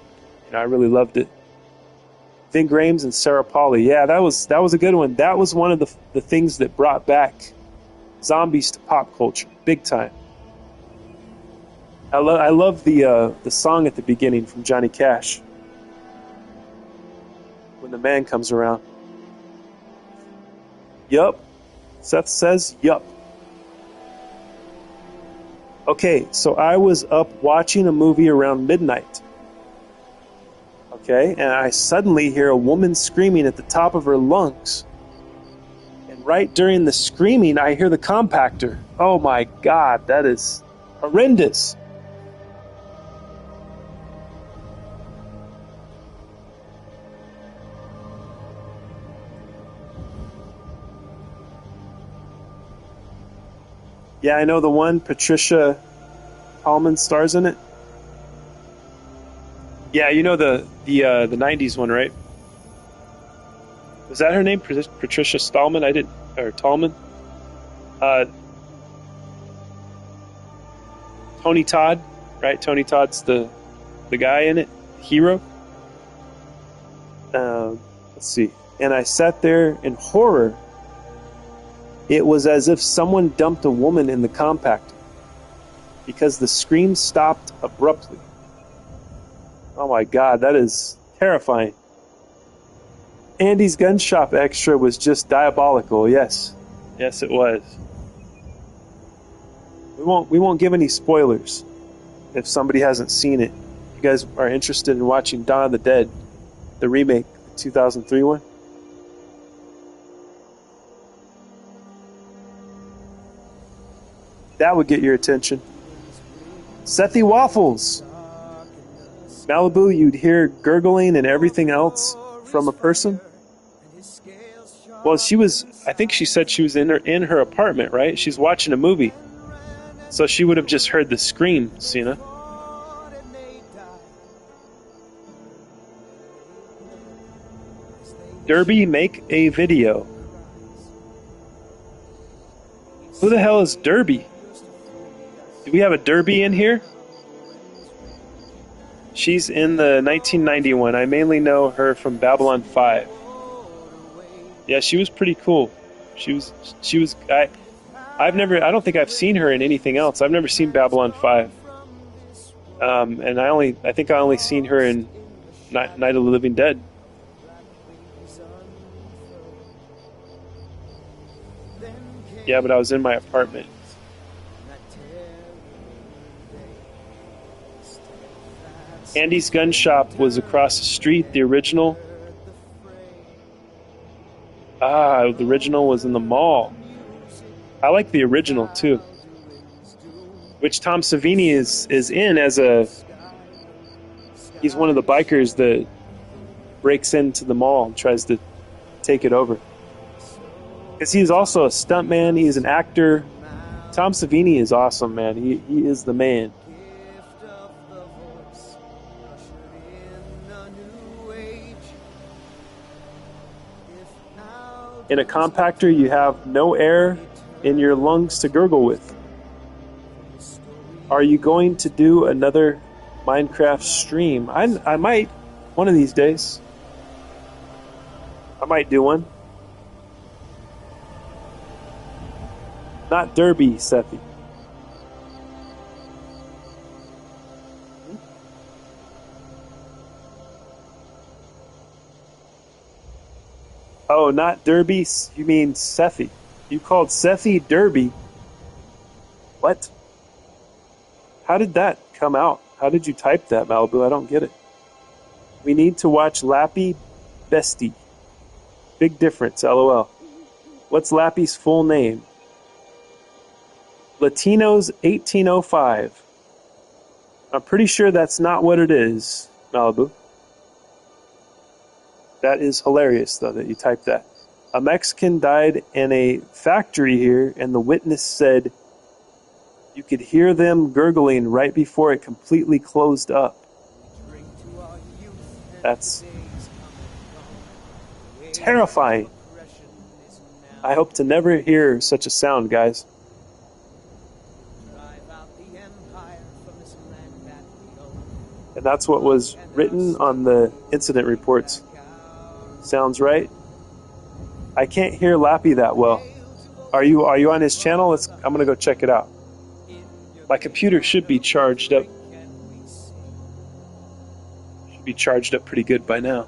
I really loved it. Ving Rhames and Sarah Polley, yeah, that was a good one. That was one of the things that brought back zombies to pop culture, big time. I love the song at the beginning from Johnny Cash when the man comes around. Yup. Seth says yup. Okay, so I was up watching a movie around midnight. Okay, and I suddenly hear a woman screaming at the top of her lungs. And right during the screaming, I hear the compactor. Oh my God, that is horrendous. Yeah, I know the one. Patricia Tallman stars in it. Yeah, you know the 90s one, right? Was that her name? Patricia Stallman? Or Tallman? Tony Todd, right? Tony Todd's the guy in it, hero. Let's see. And I sat there in horror. It was as if someone dumped a woman in the compactor because the scream stopped abruptly. Oh my God, that is terrifying. Andy's gun shop extra was just diabolical. Yes, yes, it was. We won't give any spoilers if somebody hasn't seen it. You guys are interested in watching Dawn of the Dead, the remake, the 2003 one? That would get your attention. Sethy Waffles! Malibu, you'd hear gurgling and everything else from a person? Well, I think she said she was in her apartment, right? She's watching a movie. So she would have just heard the scream, Cena. Derby, make a video. Who the hell is Derby? Do we have a Derby in here? She's in the 1991. I mainly know her from Babylon 5. Yeah, she was pretty cool. I don't think I've seen her in anything else. I've never seen Babylon 5. And I think I only seen her in Night of the Living Dead. Yeah, but I was in my apartment. Andy's gun shop was across the street, the original. The original was in the mall. I like the original too. Which Tom Savini is in he's one of the bikers that breaks into the mall and tries to take it over. Because he's also a stuntman, he's an actor. Tom Savini is awesome, man. He is the man. In a compactor, you have no air in your lungs to gurgle with. Are you going to do another Minecraft stream? I might, one of these days. I might do one. Not Derby, Sethy. Oh, not Derby, you mean Sethy. You called Sethy Derby. What? How did that come out? How did you type that, Malibu? I don't get it. We need to watch Lappy Bestie. Big difference, LOL. What's Lappy's full name? Latinos 1805. I'm pretty sure that's not what it is, Malibu. That is hilarious, though, that you typed that. A Mexican died in a factory here, and the witness said you could hear them gurgling right before it completely closed up. That's terrifying. I hope to never hear such a sound, guys. And that's what was written on the incident reports. Sounds right. I can't hear Lappy that well. Are you on his channel? I'm gonna go check it out. My computer should be charged up. Should be charged up pretty good by now.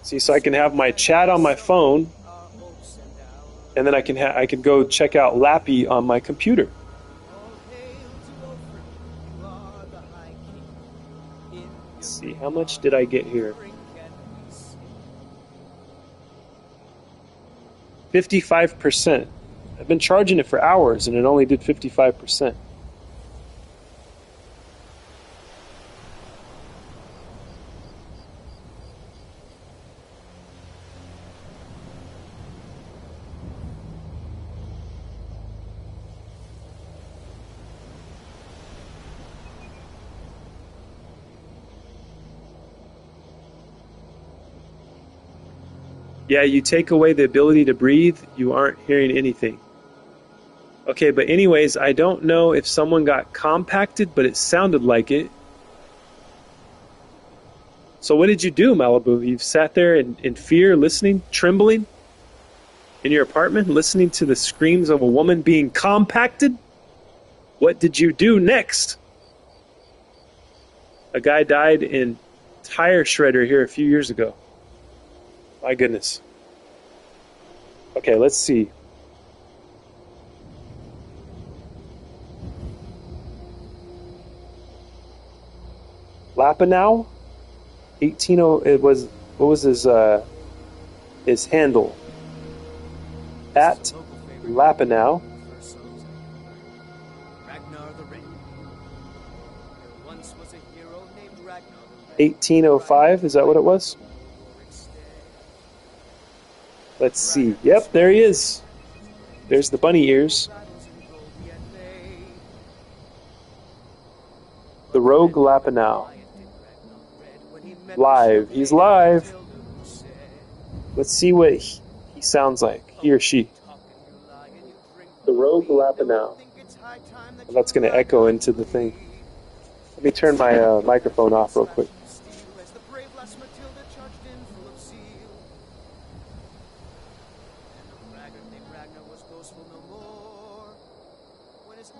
See, so I can have my chat on my phone, and then I can go check out Lappy on my computer. Let's see, how much did I get here? 55%. I've been charging it for hours, and it only did 55%. Yeah, you take away the ability to breathe, you aren't hearing anything. Okay, but anyways, I don't know if someone got compacted, but it sounded like it. So what did you do, Malibu? You've sat there in fear, listening, trembling in your apartment, listening to the screams of a woman being compacted? What did you do next? A guy died in tire shredder here a few years ago. My goodness. Okay, let's see. Lapinow? 180 it was what was his handle? At Lapinow. Ragnar the Red. There once was a hero named Ragnar the Red. 1805, is that what it was? Let's see. Yep, there he is. There's the bunny ears. The rogue Lapinow. Live. He's live. Let's see what he sounds like, he or she. The rogue Lapinow. Well, that's going to echo into the thing. Let me turn my microphone off real quick.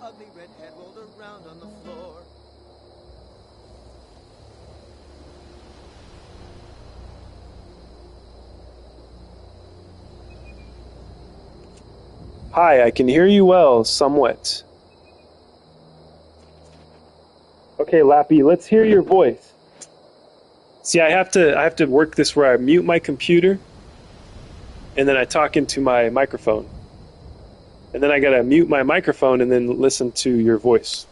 Ugly red head rolled around on the floor. Hi, I can hear you well, somewhat. Okay, Lappy, let's hear your voice. See, I have to work this where I mute my computer, and then I talk into my microphone. And then I gotta mute my microphone and then listen to your voice.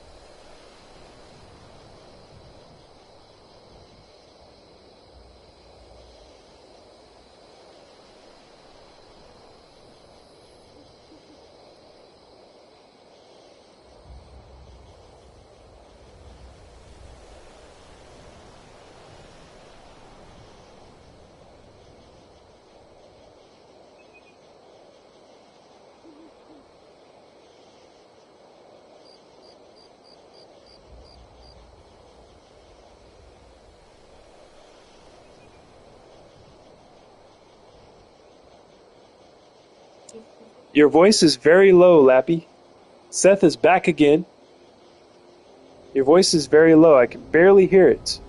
Your voice is very low, Lappy. Seth is back again. Your voice is very low. I can barely hear it.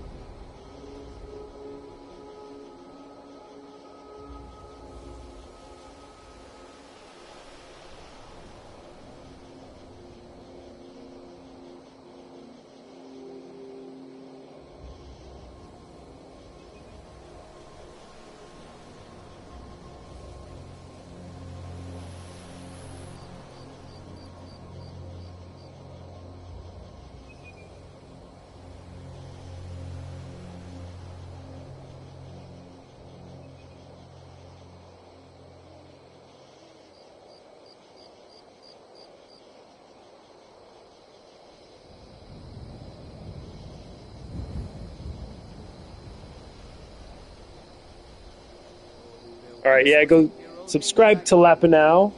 All right, yeah, go subscribe to Lapinow.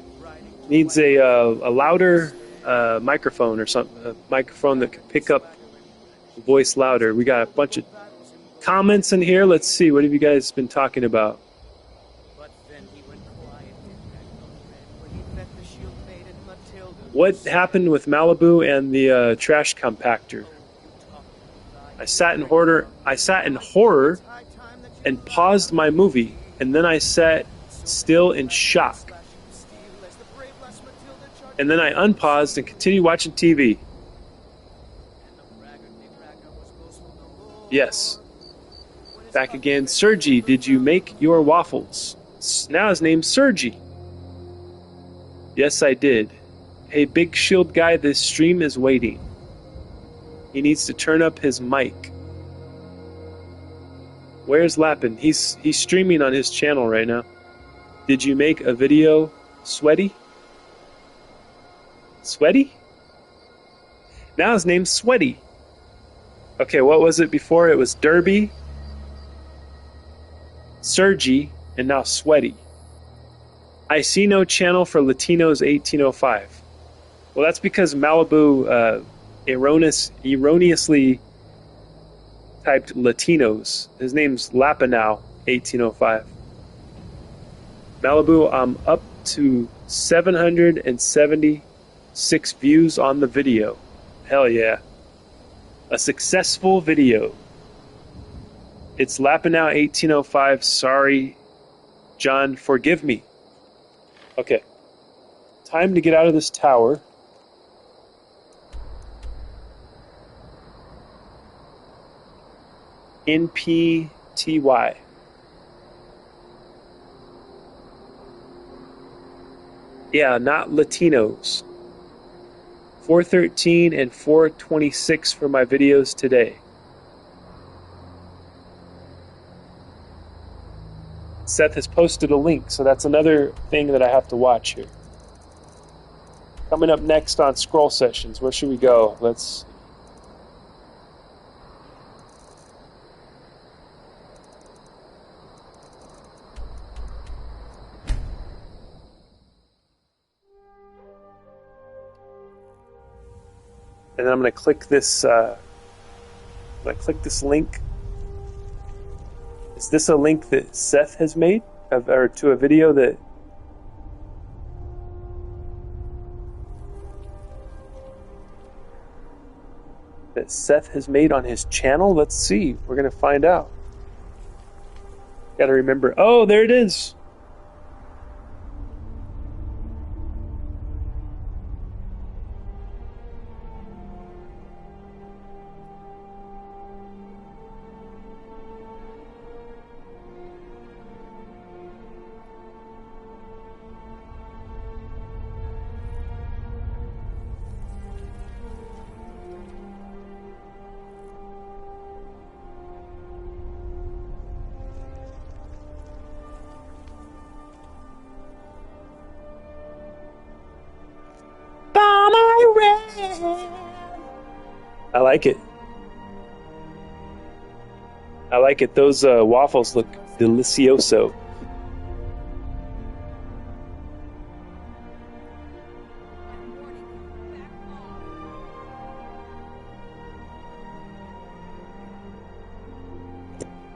Needs a louder microphone or something, a microphone that can pick up the voice louder. We got a bunch of comments in here. Let's see, what have you guys been talking about? What happened with Malibu and the trash compactor? I sat in horror and paused my movie, and then I sat still in shock. And then I unpaused and continued watching TV. Yes. Back again. Sergi, did you make your waffles? Now his name's Sergi. Yes, I did. Hey, big shield guy, this stream is waiting. He needs to turn up his mic. Where's Lappin? He's streaming on his channel right now. Did you make a video, Sweaty? Sweaty? Now his name's Sweaty. Okay, what was it before? It was Derby, Sergi, and now Sweaty. I see no channel for Latinos 1805. Well, that's because Malibu erroneously typed Latinos. His name's Lapinow 1805. Malibu, I'm up to 776 views on the video. Hell yeah. A successful video. It's Lapinow 1805. Sorry, John, forgive me. Okay. Time to get out of this tower. NPTY. Yeah, not Latinos. 413 and 426 for my videos today. Seth has posted a link, so that's another thing that I have to watch here. Coming up next on Scroll Sessions, where should we go? Let's... And then I'm going to click this. Link. Is this a link that Seth has made, or to a video that? That Seth has made on his channel? Let's see. We're going to find out. Got to remember. Oh, there it is. I like it. I like it. Those waffles look delicioso.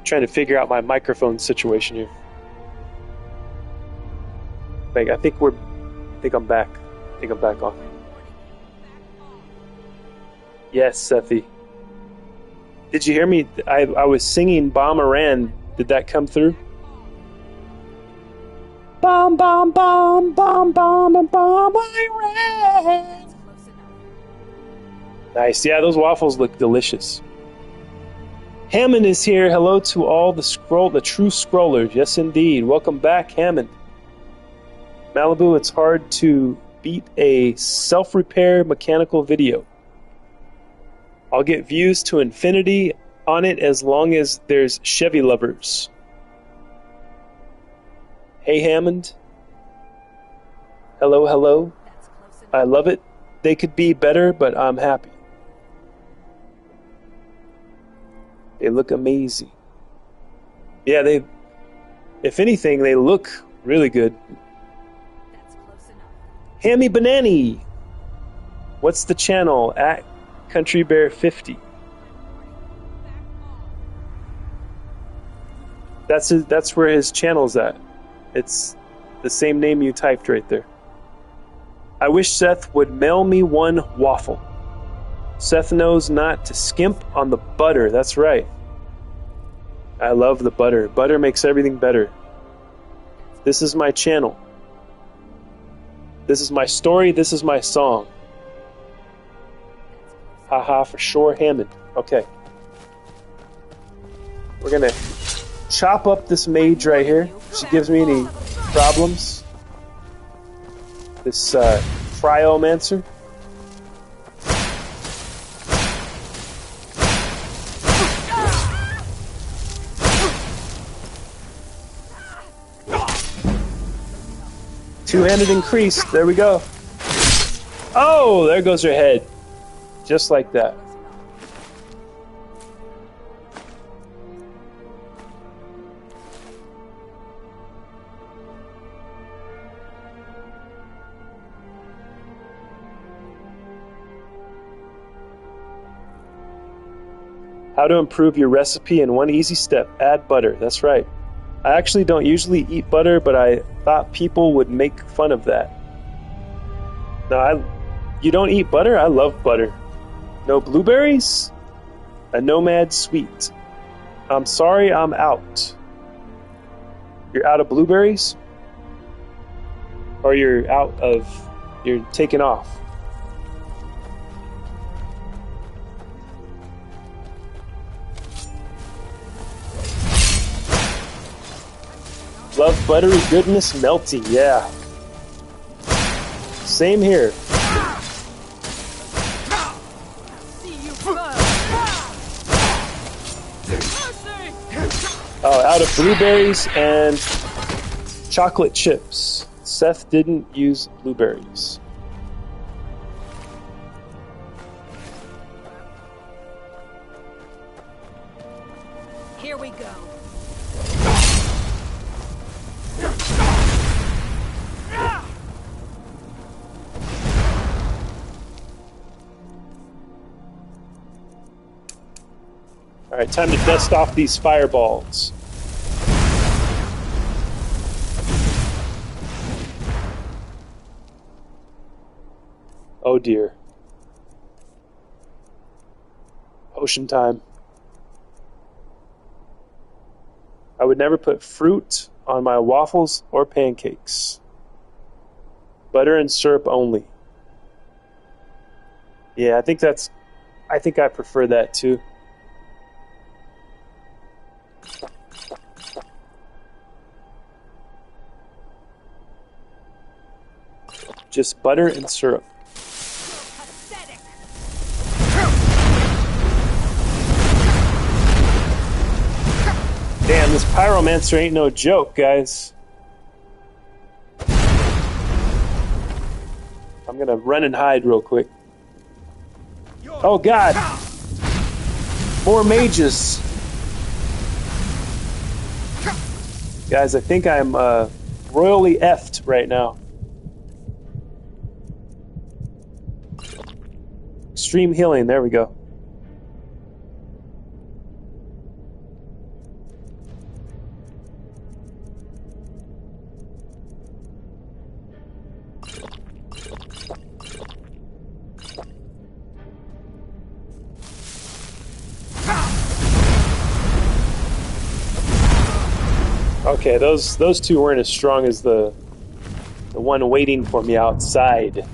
Trying to figure out my microphone situation here. Like, I think I'm back. I think I'm back on. Yes, Sethi. Did you hear me? I was singing Bomb Iran. Did that come through? Bomb, bomb, bomb, bomb, bomb, and bomb Iran. Nice. Yeah, those waffles look delicious. Hammond is here. Hello to all the true scrollers. Yes, indeed. Welcome back, Hammond. Malibu, it's hard to beat a self-repair mechanical video. I'll get views to infinity on it as long as there's Chevy lovers. Hey, Hammond. Hello, hello. I love it. They could be better, but I'm happy. They look amazing. Yeah, if anything, they look really good. Hammy Banani. What's the channel? At Country Bear 50. That's where his channel's at. It's the same name you typed right there. I wish Seth would mail me one waffle. Seth knows not to skimp on the butter. That's right. I love the butter. Butter makes everything better. This is my channel. This is my story. This is my song. Haha, for sure, Hammond. Okay. We're gonna chop up this mage right here. If she gives me any problems. This cryomancer. Two-handed increase. There we go. Oh, there goes her head. Just like that. How to improve your recipe in one easy step. Add butter. That's right. I actually don't usually eat butter, but I thought people would make fun of that. No, you don't eat butter? I love butter. No blueberries? A nomad sweet. I'm sorry, I'm out. You're out of blueberries? Or you're taken off? Love buttery goodness, melty, yeah. Same here. Oh, out of blueberries and chocolate chips. Seth didn't use blueberries. Here we go. All right, time to dust off these fireballs. Oh dear. Potion time. I would never put fruit on my waffles or pancakes. Butter and syrup only. Yeah, I think I prefer that too. Just butter and syrup. Damn, this pyromancer ain't no joke, guys. I'm gonna run and hide real quick. Oh god! More mages! Guys, I think I'm royally effed right now. Extreme healing, there we go. Okay, those two weren't as strong as the one waiting for me outside.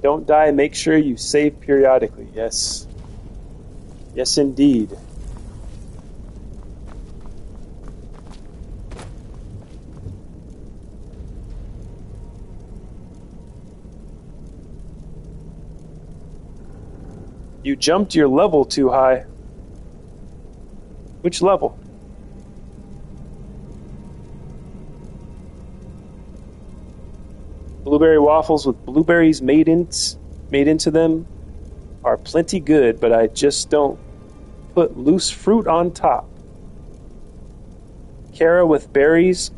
Don't die, make sure you save periodically. Yes. Yes, indeed. You jumped your level too high. Which level? Blueberry waffles with blueberries made into them are plenty good, but I just don't put loose fruit on top. Kara with berries.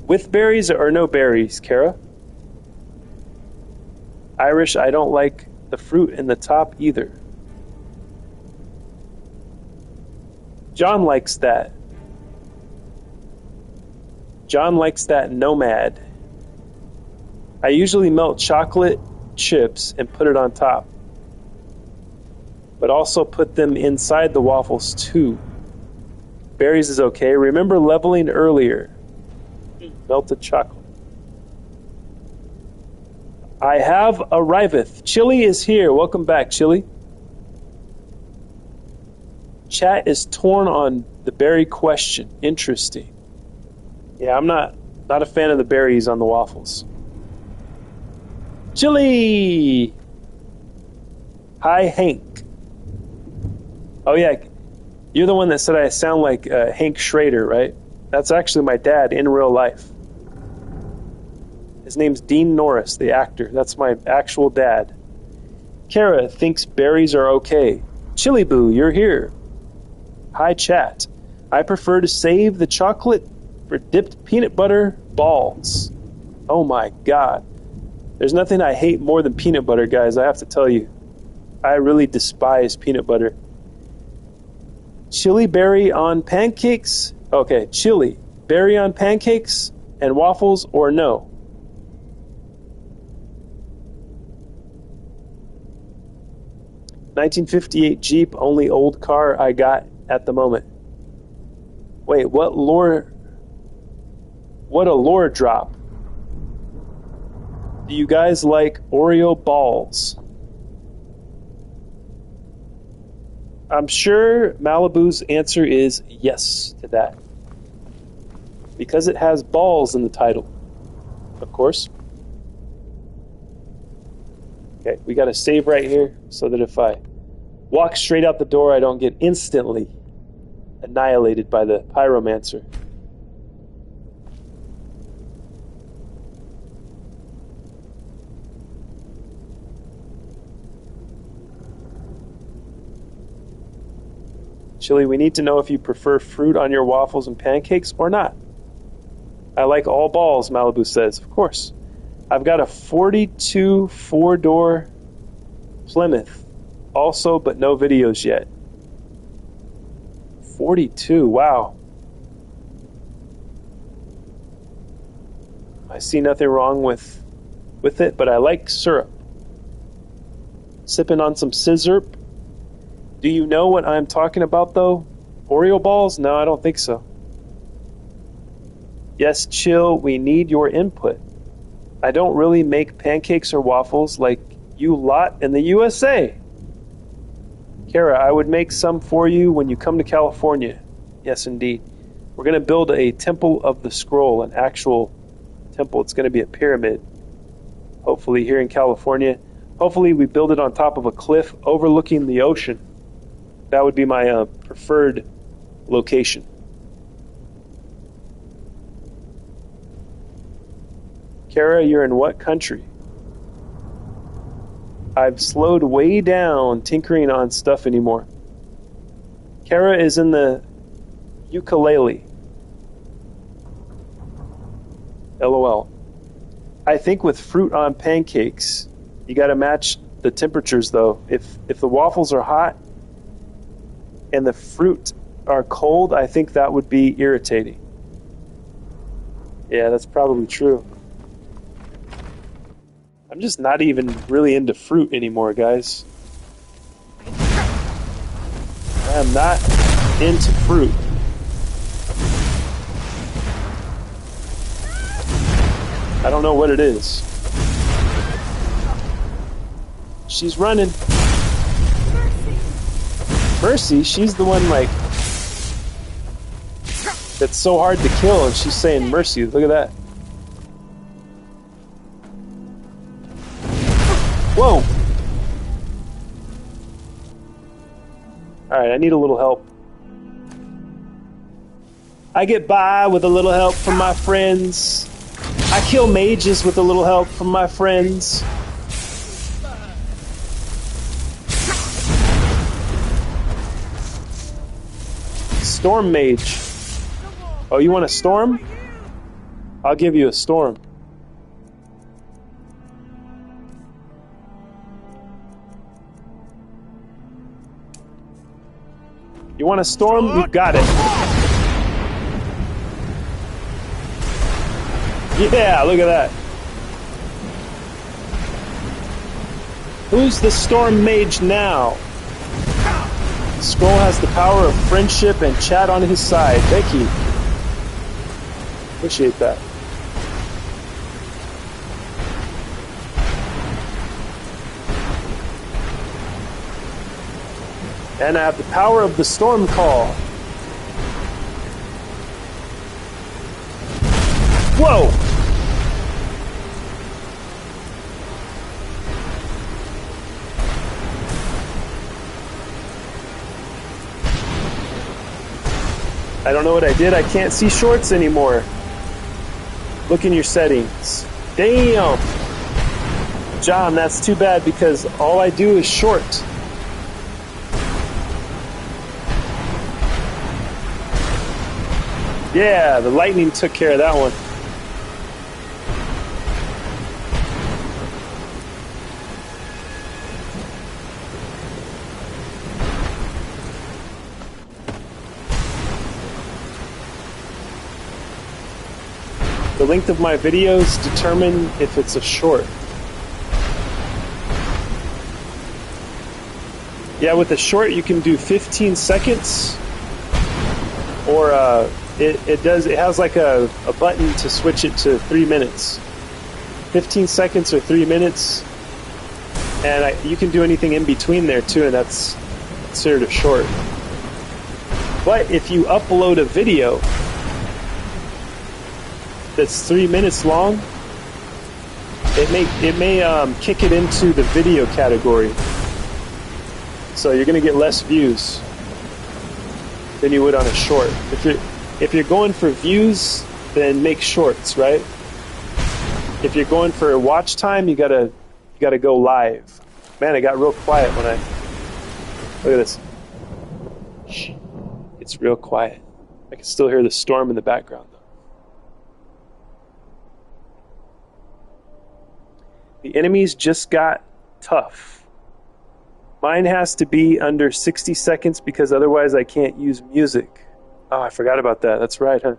With berries or no berries, Kara? Irish, I don't like the fruit in the top either. John likes that. John likes that nomad. I usually melt chocolate chips and put it on top, but also put them inside the waffles too. Berries is okay. Remember leveling earlier. Melted chocolate. I have arriveth. Chili is here. Welcome back, Chili. Chat is torn on the berry question. Interesting. Yeah, I'm not a fan of the berries on the waffles. Chili! Hi, Hank. Oh yeah, you're the one that said I sound like Hank Schrader, right? That's actually my dad in real life. His name's Dean Norris, the actor. That's my actual dad. Kara thinks berries are okay. Chili Boo, you're here. Hi, chat. I prefer to save the chocolate for dipped peanut butter balls. Oh my god. There's nothing I hate more than peanut butter, guys, I have to tell you. I really despise peanut butter. Chili berry on pancakes? Okay, chili berry on pancakes and waffles or no? (1958) Jeep, only old car I got at the moment. Wait, what lore? What a lore drop. Do you guys like Oreo balls? I'm sure Malibu's answer is yes to that. Because it has balls in the title. Of course. Okay, we got to save right here so that if I walk straight out the door, I don't get instantly annihilated by the pyromancer. Chili, we need to know if you prefer fruit on your waffles and pancakes or not. I like all balls, Malibu says. Of course. I've got a 42 four-door Plymouth. Also, but no videos yet. 42, wow. I see nothing wrong with it, but I like syrup. Sipping on some scissorp. Do you know what I'm talking about, though? Oreo balls? No, I don't think so. Yes, chill, we need your input. I don't really make pancakes or waffles like you lot in the USA. Kara, I would make some for you when you come to California. Yes, indeed. We're going to build a Temple of the Scroll, an actual temple. It's going to be a pyramid, hopefully here in California. Hopefully we build it on top of a cliff overlooking the ocean. That would be my preferred location. Kara, you're in what country? I've slowed way down tinkering on stuff anymore. Kara is in the ukulele. LOL. I think with fruit on pancakes, you got to match the temperatures though. If the waffles are hot and the fruit are cold, I think that would be irritating. Yeah, that's probably true. I'm just not even really into fruit anymore, guys. I am not into fruit. I don't know what it is. She's running. Mercy, she's the one like that's so hard to kill, and she's saying mercy. Look at that. Whoa! Alright, I need a little help. I get by with a little help from my friends. I kill mages with a little help from my friends. Storm mage. Oh, you want a storm? I'll give you a storm. You want a storm? You got it. Yeah, look at that. Who's the storm mage now? The scroll has the power of friendship and chat on his side. Thank you. Appreciate that. And I have the power of the storm call. Whoa! I don't know what I did. I can't see shorts anymore. Look in your settings. Damn! John, that's too bad because all I do is short. Yeah, the lightning took care of that one. The length of my videos determine if it's a short. Yeah, with a short you can do 15 seconds, or it has like a button to switch it to 3 minutes. 15 seconds or 3 minutes, and you can do anything in between there too, and that's considered a short. But if you upload a video that's 3 minutes long, it may kick it into the video category. So you're going to get less views than you would on a short. If you're going for views, then make shorts, right? If you're going for watch time, you gotta go live. Man, it got real quiet when I look at this. Shh. It's real quiet. I can still hear the storm in the background though. The enemies just got tough. Mine has to be under 60 seconds because otherwise I can't use music. Oh, I forgot about that. That's right, huh?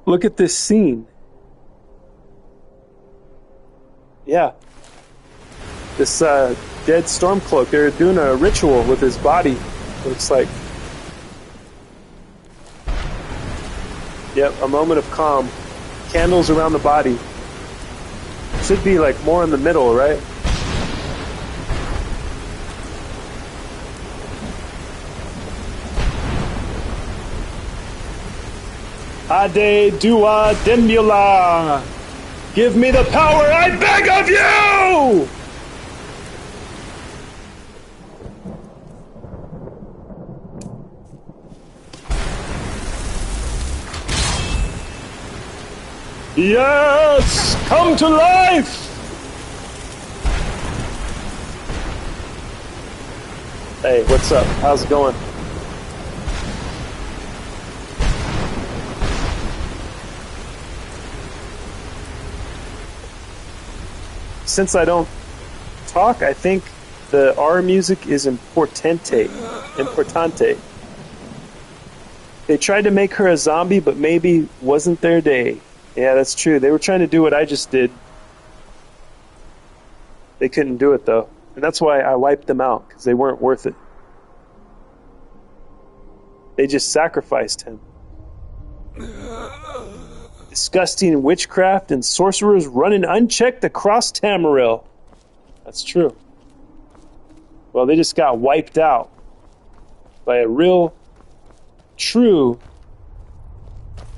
Look at this scene. Yeah. This dead Stormcloak, they're doing a ritual with his body, looks like. Yep, a moment of calm. Candles around the body. Should be like more in the middle, right? Ade Dua Demula. Give me the power, I beg of you! Yes! Come to life! Hey, what's up? How's it going? Since I don't talk, I think the R music is importante. They tried to make her a zombie, but maybe wasn't their day. Yeah, that's true. They were trying to do what I just did. They couldn't do it, though. And that's why I wiped them out, because they weren't worth it. They just sacrificed him. Disgusting witchcraft and sorcerers running unchecked across Tamarill. That's true. Well, they just got wiped out by a real, true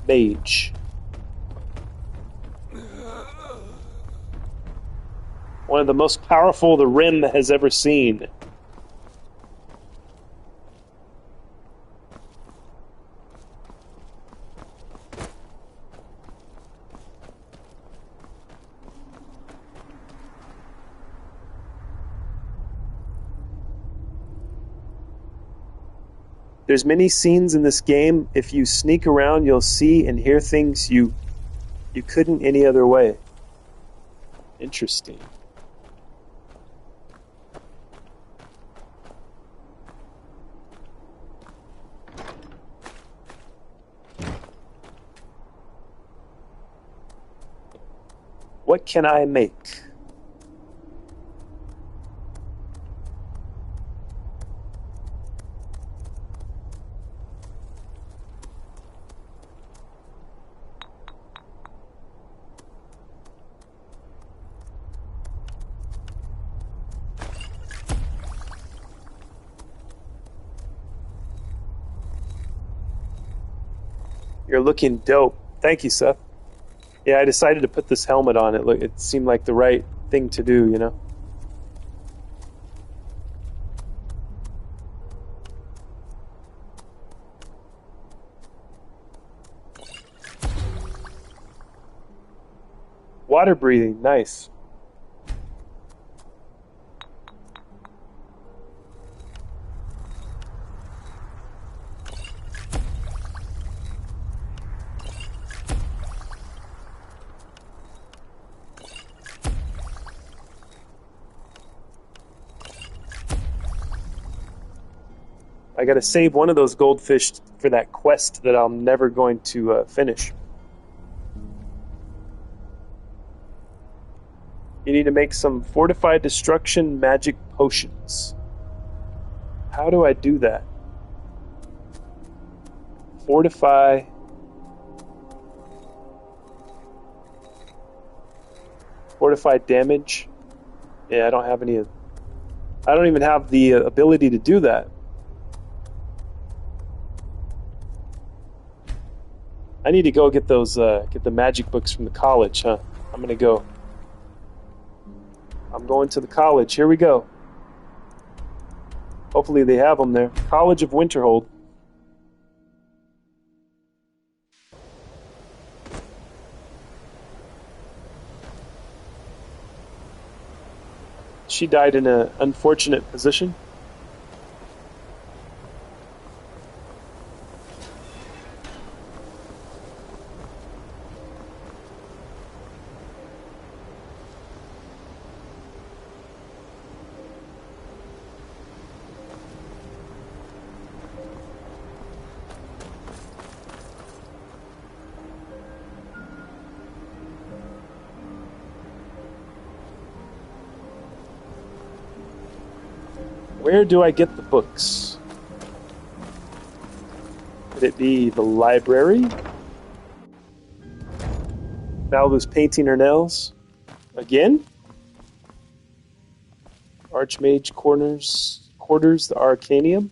mage. One of the most powerful the Rim has ever seen. There's many scenes in this game. If you sneak around, you'll see and hear things you couldn't any other way. Interesting. What can I make? You're looking dope. Thank you, Seth. Yeah, I decided to put this helmet on. It seemed like the right thing to do, you know? Water breathing, nice. I gotta save one of those goldfish for that quest that I'm never going to finish. You need to make some fortified destruction magic potions. How do I do that? Fortify. Fortify damage. Yeah, I don't have any. I don't even have the ability to do that. I need to go get those, get the magic books from the college, huh? I'm gonna go. I'm going to the college. Here we go. Hopefully they have them there. College of Winterhold. She died in an unfortunate position. Where do I get the books? Could it be the library? Malibu's painting her nails. Again? Archmage quarters, the Arcanium.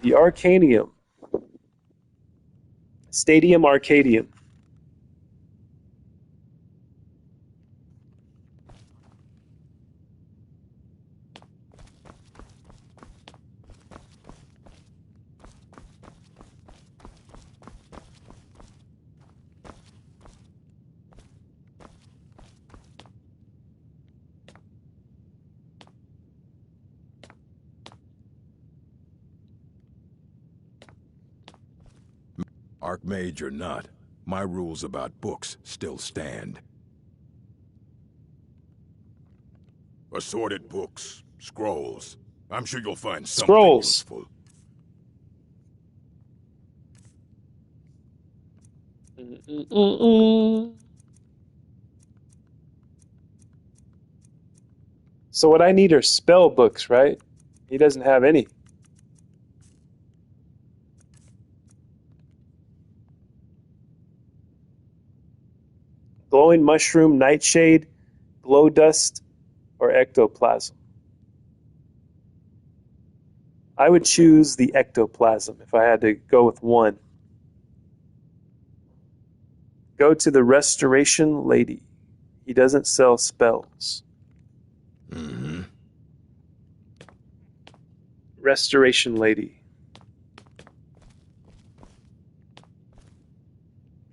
The Arcanium. Stadium Arcadium. Archmage or not, my rules about books still stand. Assorted books, scrolls. I'm sure you'll find something useful. So what I need are spell books, right? He doesn't have any. Glowing mushroom, nightshade, glow dust, or ectoplasm. I would choose the ectoplasm if I had to go with one. Go to the Restoration Lady. He doesn't sell spells. Mm-hmm. Restoration Lady.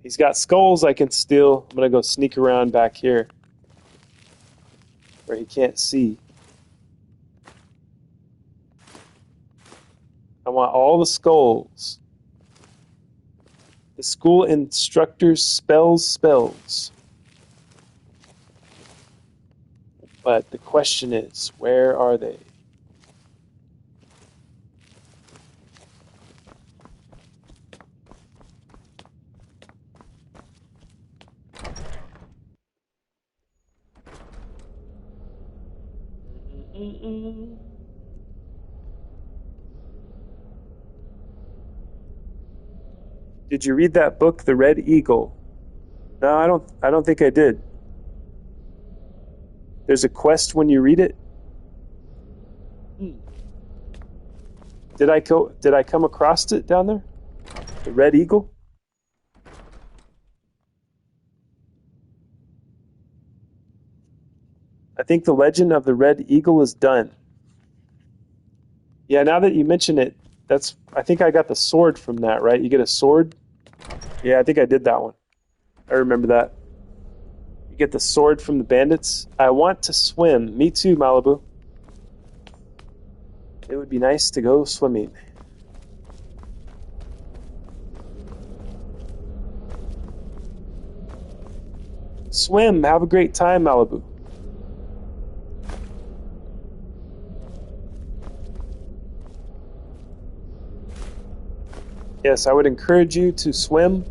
He's got skulls I can steal. I'm going to go sneak around back here where he can't see. I want all the skulls. The school instructors spells. But the question is, where are they? Did you read that book, The Red Eagle? No, I don't think I did. There's a quest when you read it? Did I come across it down there? The Red Eagle? I think the legend of the Red Eagle is done. Yeah, now that you mention it, I think I got the sword from that, right? You get a sword? Yeah, I think I did that one. I remember that. You get the sword from the bandits. I want to swim. Me too, Malibu. It would be nice to go swimming. Swim. Have a great time, Malibu. Yes, I would encourage you to swim.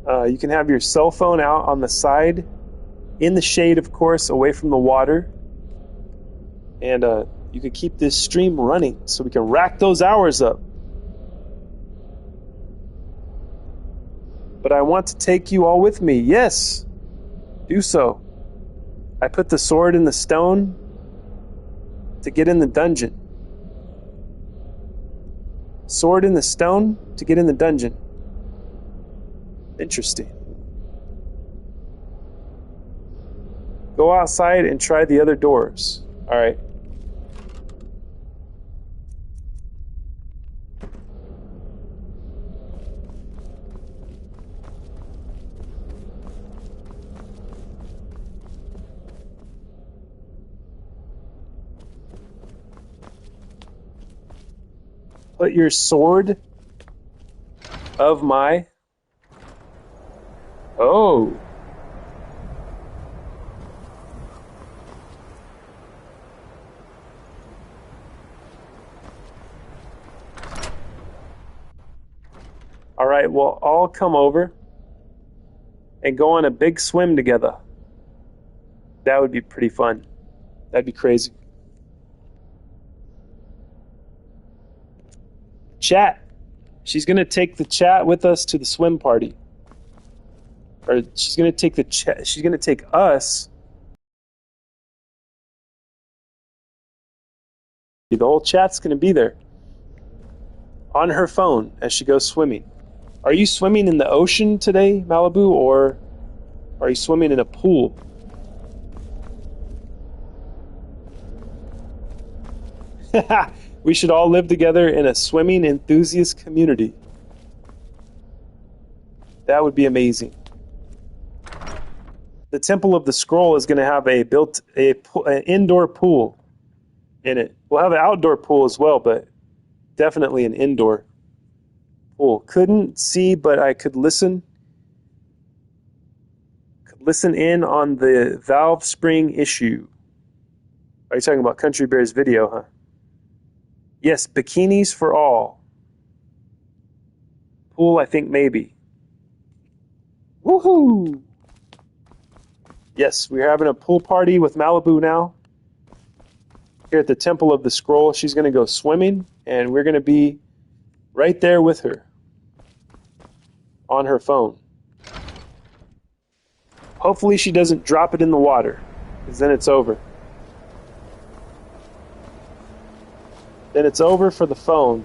You can have your cell phone out on the side, in the shade, of course, away from the water. And you can keep this stream running so we can rack those hours up. But I want to take you all with me. Yes, do so. I put the sword in the stone to get in the dungeon. Sword in the stone to get in the dungeon. Interesting. Go outside and try the other doors. All right. Put your sword of my... Oh. All right, we'll all come over and go on a big swim together. That would be pretty fun. That'd be crazy. Chat. She's going to take the chat with us to the swim party. Or she's going to take the chat. She's going to take us. The whole chat's going to be there on her phone as she goes swimming. Are you swimming in the ocean today, Malibu, or are you swimming in a pool? We should all live together in a swimming enthusiast community. That would be amazing. The Temple of the Scroll is going to have an indoor pool in it. We'll have an outdoor pool as well, but definitely an indoor pool. Couldn't see, but I could listen. Could listen in on the valve spring issue. Are you talking about Country Bear's video, huh? Yes, bikinis for all. Pool, I think maybe. Woohoo! Yes, we're having a pool party with Malibu now. Here at the Temple of the Scroll. She's going to go swimming, and we're going to be right there with her on her phone. Hopefully she doesn't drop it in the water, because then it's over. Then it's over for the phone.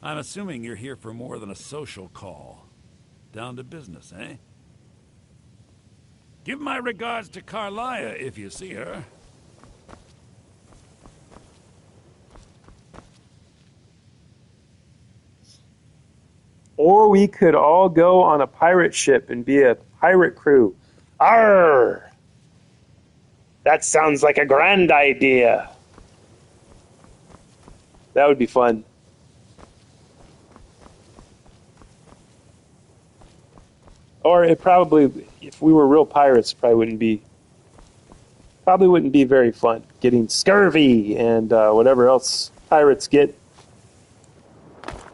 I'm assuming you're here for more than a social call. Down to business, eh? Give my regards to Carlia if you see her. Or we could all go on a pirate ship and be a pirate crew. Arr! That sounds like a grand idea. That would be fun. Or it probably, if we were real pirates, probably wouldn't be very fun. Getting scurvy and whatever else pirates get.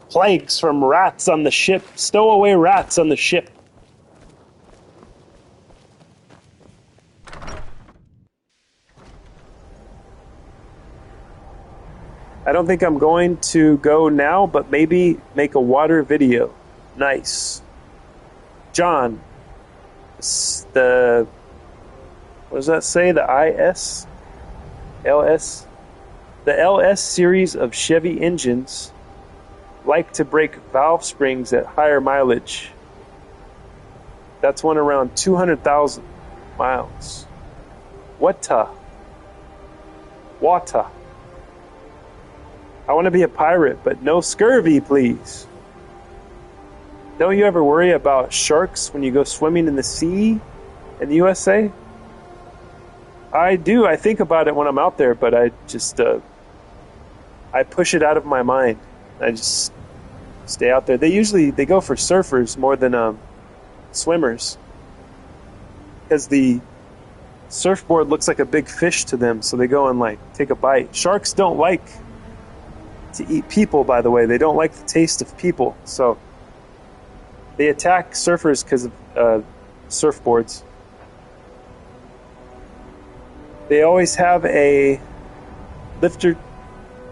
Plagues from rats on the ship. Stowaway rats on the ship. I don't think I'm going to go now, but maybe make a water video. Nice. John, what does that say? The IS? LS? The LS series of Chevy engines like to break valve springs at higher mileage. That's one around 200,000 miles. Water. I want to be a pirate, but no scurvy, please. Don't you ever worry about sharks when you go swimming in the sea in the USA? I do. I think about it when I'm out there, but I just I push it out of my mind. I just stay out there. They go for surfers more than swimmers, because the surfboard looks like a big fish to them, so they go and like take a bite. Sharks don't like to eat people, by the way. They don't like the taste of people, so they attack surfers because of surfboards. They always have a lifter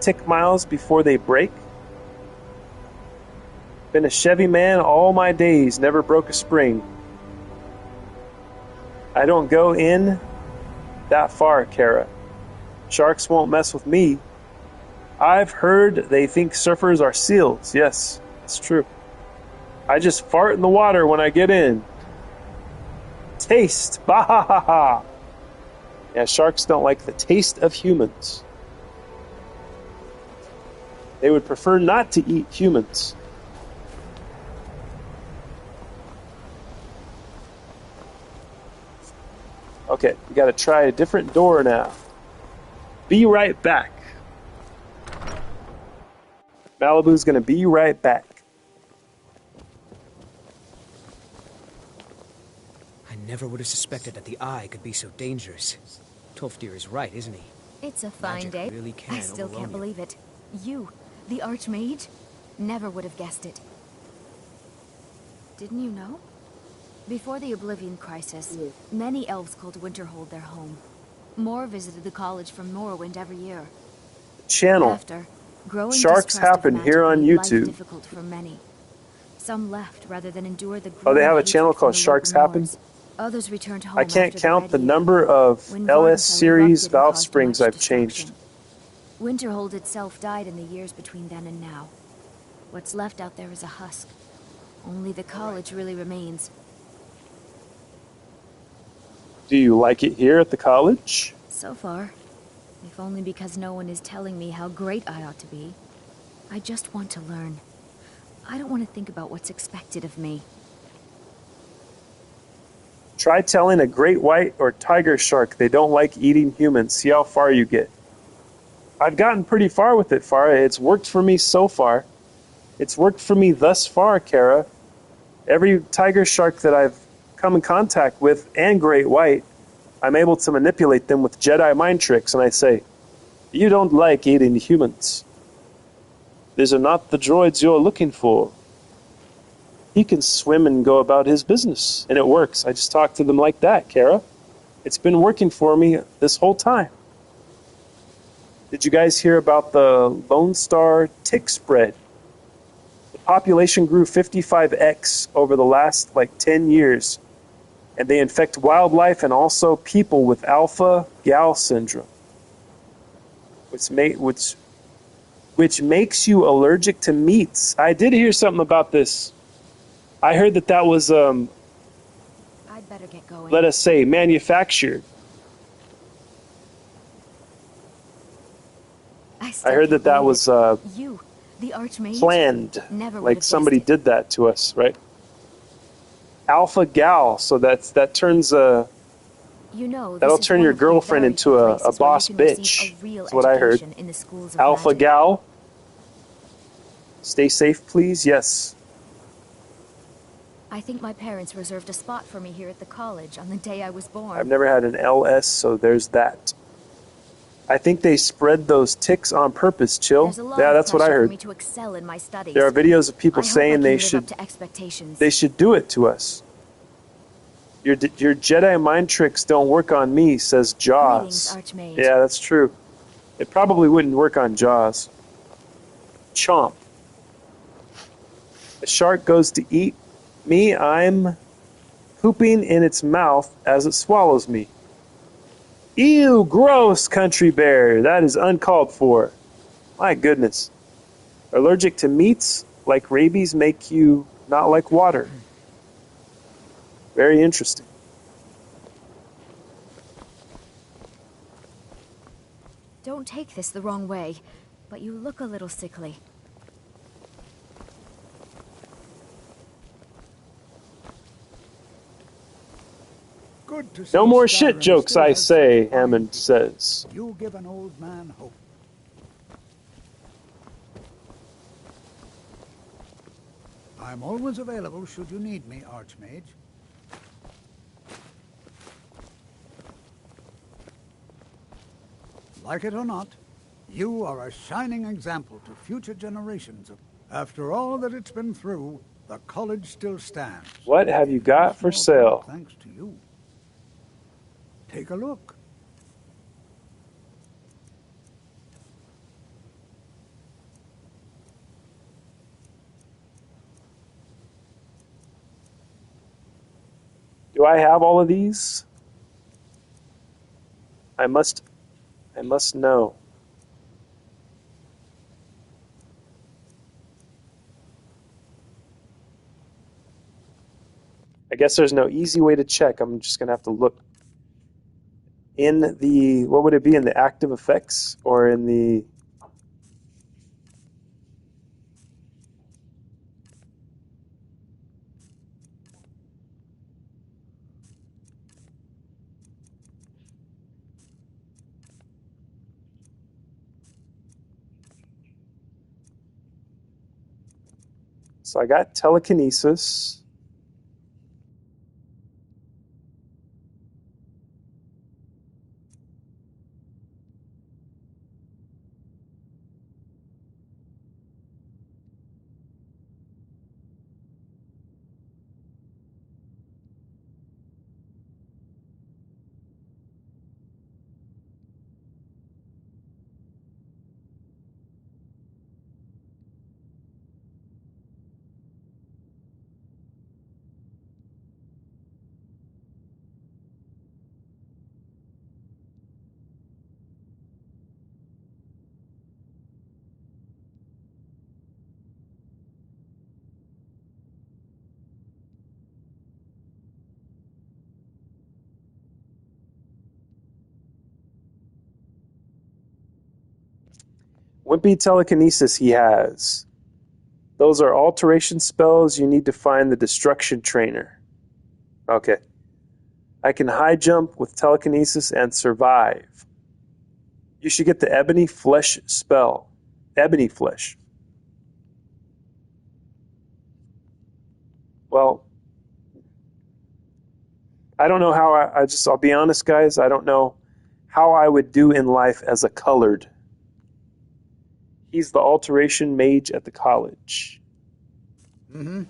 tick miles before they break. Been a Chevy man all my days, never broke a spring. I don't go in that far, Kara. Sharks won't mess with me. I've heard they think surfers are seals. Yes, it's true. I just fart in the water when I get in. Taste. Bah ha ha ha. Yeah, sharks don't like the taste of humans. They would prefer not to eat humans. Okay, we gotta try a different door now. Be right back. Malibu's gonna be right back. I never would have suspected that the eye could be so dangerous. Tolfdir is right, isn't he? It's a fine Magic day. really can I still overwhelm can't you. believe it. You, the Archmage? Never would have guessed it. Didn't you know? Before the Oblivion Crisis, many elves called Winterhold their home. More visited the college from Morrowind every year. Channel. After, growing Sharks distrust of Happen magic here on made life YouTube. difficult for many. Some left rather than endure the Oh, they have a growing channel hatred called from the Sharks local Happen? Moors. Others returned home I can't after count the Red Year, number of when LS Vardas series erupted and valve caused springs much I've changed. destruction. Winterhold itself died in the years between then and now. What's left out there is a husk. Only the college really remains. Do you like it here at the college? So far. If only because no one is telling me how great I ought to be. I just want to learn. I don't want to think about what's expected of me. Try telling a great white or tiger shark they don't like eating humans. See how far you get. I've gotten pretty far with it, Farah. It's worked for me so far. It's worked for me thus far, Kara. Every tiger shark that I've come in contact with, and great white, I'm able to manipulate them with Jedi mind tricks, and I say, you don't like eating humans. These are not the droids you're looking for. He can swim and go about his business, and it works. I just talk to them like that, Kara. It's been working for me this whole time. Did you guys hear about the Lone Star tick spread? The population grew 55x over the last 10 years, and they infect wildlife and also people with alpha-gal syndrome, which makes you allergic to meats. I did hear something about this. I heard that was, I'd better get going. let us say, manufactured. I heard that was you, the Archmage, planned, never would like have somebody guessed it. did that to us, right? Alpha gal, so that turns You know, that'll this is turn one your of the girlfriend very into few a places where you boss can receive bitch. a real That's what I heard. education in the schools of Alpha magic. gal. Stay safe, please. Yes. I think my parents reserved a spot for me here at the college on the day I was born. I've never had an LS, so there's that. I think they spread those ticks on purpose, Chill. There's a lot Yeah, of that's what I pressure for heard. me to excel in my studies. There are videos of people I hope I saying can they live should up to expectations. do it to us. Your Jedi mind tricks don't work on me, says Jaws. Greetings, Archmage. Yeah, that's true. It probably wouldn't work on Jaws. Chomp. A shark goes to eat me. I'm pooping in its mouth as it swallows me. Ew, gross, country bear. That is uncalled for. My goodness. Allergic to meats like rabies make you not like water. Very interesting. Don't take this the wrong way, but you look a little sickly. good to see No more shit Skyrim jokes, still I has say, such fine Hammond people. says. You give an old man hope. I'm always available should you need me, Archmage. Like it or not, you are a shining example to future generations of... After all that it's been through, the college still stands. What have you got for Small sale? part thanks to you. Take a look. Do I have all of these? I must know. I guess there's no easy way to check. I'm just gonna have to look in the, what would it be, in the active effects or in the... So I got telekinesis. Wimpy telekinesis he has. Those are alteration spells. You need to find the destruction trainer. Okay. I can high jump with telekinesis and survive. You should get the ebony flesh spell. Ebony flesh. Well, I don't know how I'll be honest, guys. I don't know how I would do in life as a colored. He's the alteration mage at the college. Mm-hmm.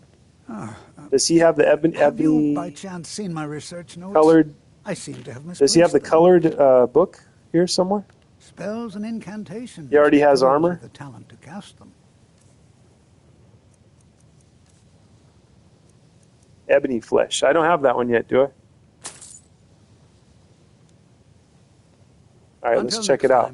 Does he have the ebony? Have you by chance seen my research notes? Colored. I seem to have misplaced Does he have the them. colored book here somewhere? Spells and incantations. He already has Those armor? with the talent to cast them. Ebony flesh. I don't have that one yet, do I? All right, let's check it out.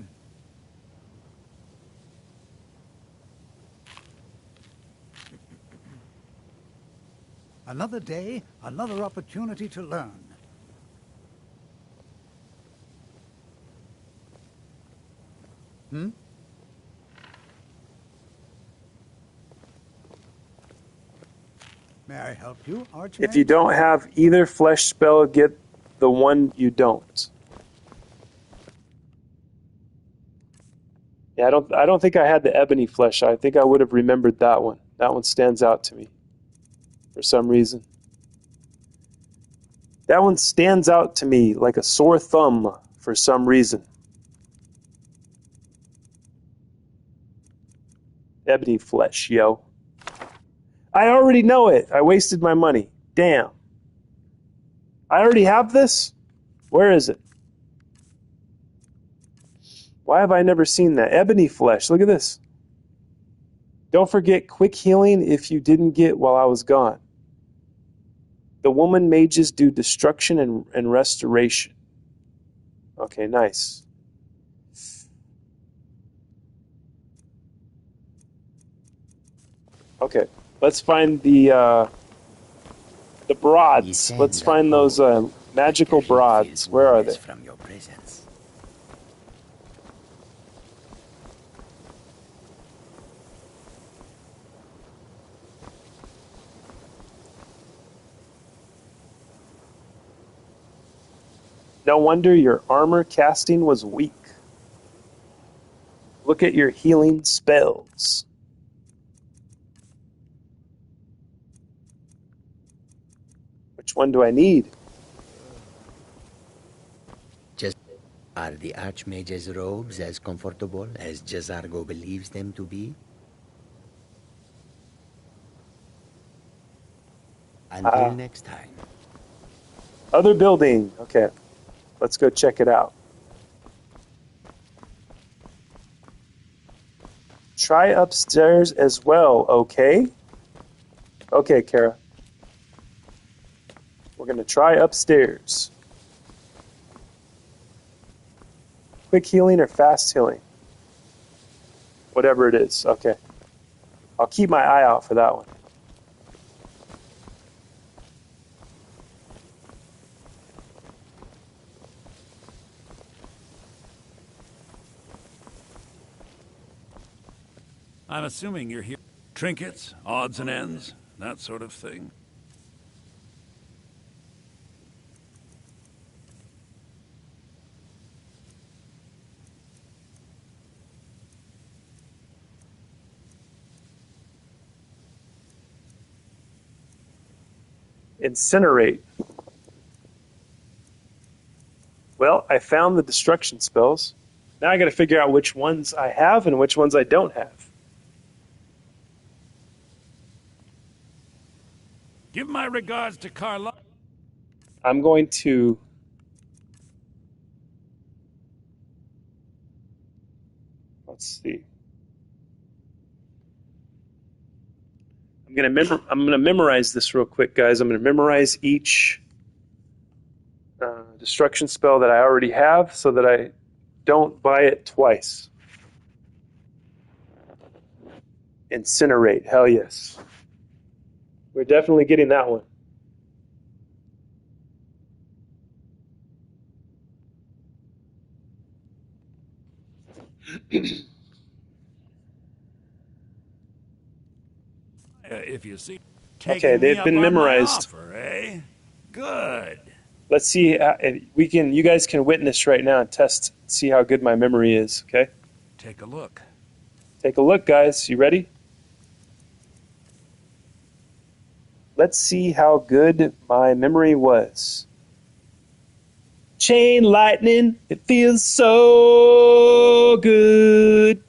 Another day, another opportunity to learn. Hmm? May I help you, Archmage? If you don't have either flesh spell, get the one you don't. Yeah, I don't think I had the ebony flesh. I think I would have remembered that one. That one stands out to me for some reason. That one stands out to me like a sore thumb for some reason. Ebony flesh, yo. I already know it. I wasted my money. Damn. I already have this? Where is it? Why have I never seen that? Ebony flesh. Look at this. Don't forget quick healing if you didn't get while I was gone. The woman mages do destruction and restoration. Okay, nice. Okay, let's find the broads. Let's find those magical broads. Where are they? From your presence. No wonder your armor casting was weak. Look at your healing spells. Which one do I need? Are the Archmage's robes as comfortable as Jazargo believes them to be? Until next time. Other building. Okay. Let's go check it out. Try upstairs as well, okay? Okay, Kara. We're going to try upstairs. Quick healing or fast healing? Whatever it is. Okay. I'll keep my eye out for that one. I'm assuming you're here. Trinkets, odds and ends, that sort of thing. Incinerate. Well, I found the destruction spells. Now I got to figure out which ones I have and which ones I don't have. Give my regards to Carla. I'm going to... Let's see. I'm gonna memorize this real quick, guys. I'm gonna memorize each destruction spell that I already have so that I don't buy it twice. Incinerate, hell yes. We're definitely getting that one. If you see. Okay, they've been memorized. Offer, eh? Good. Let's see if we can. You guys can witness right now and test, see how good my memory is. Okay. Take a look. Take a look, guys. You ready? Let's see how good my memory was. Chain lightning, it feels so good.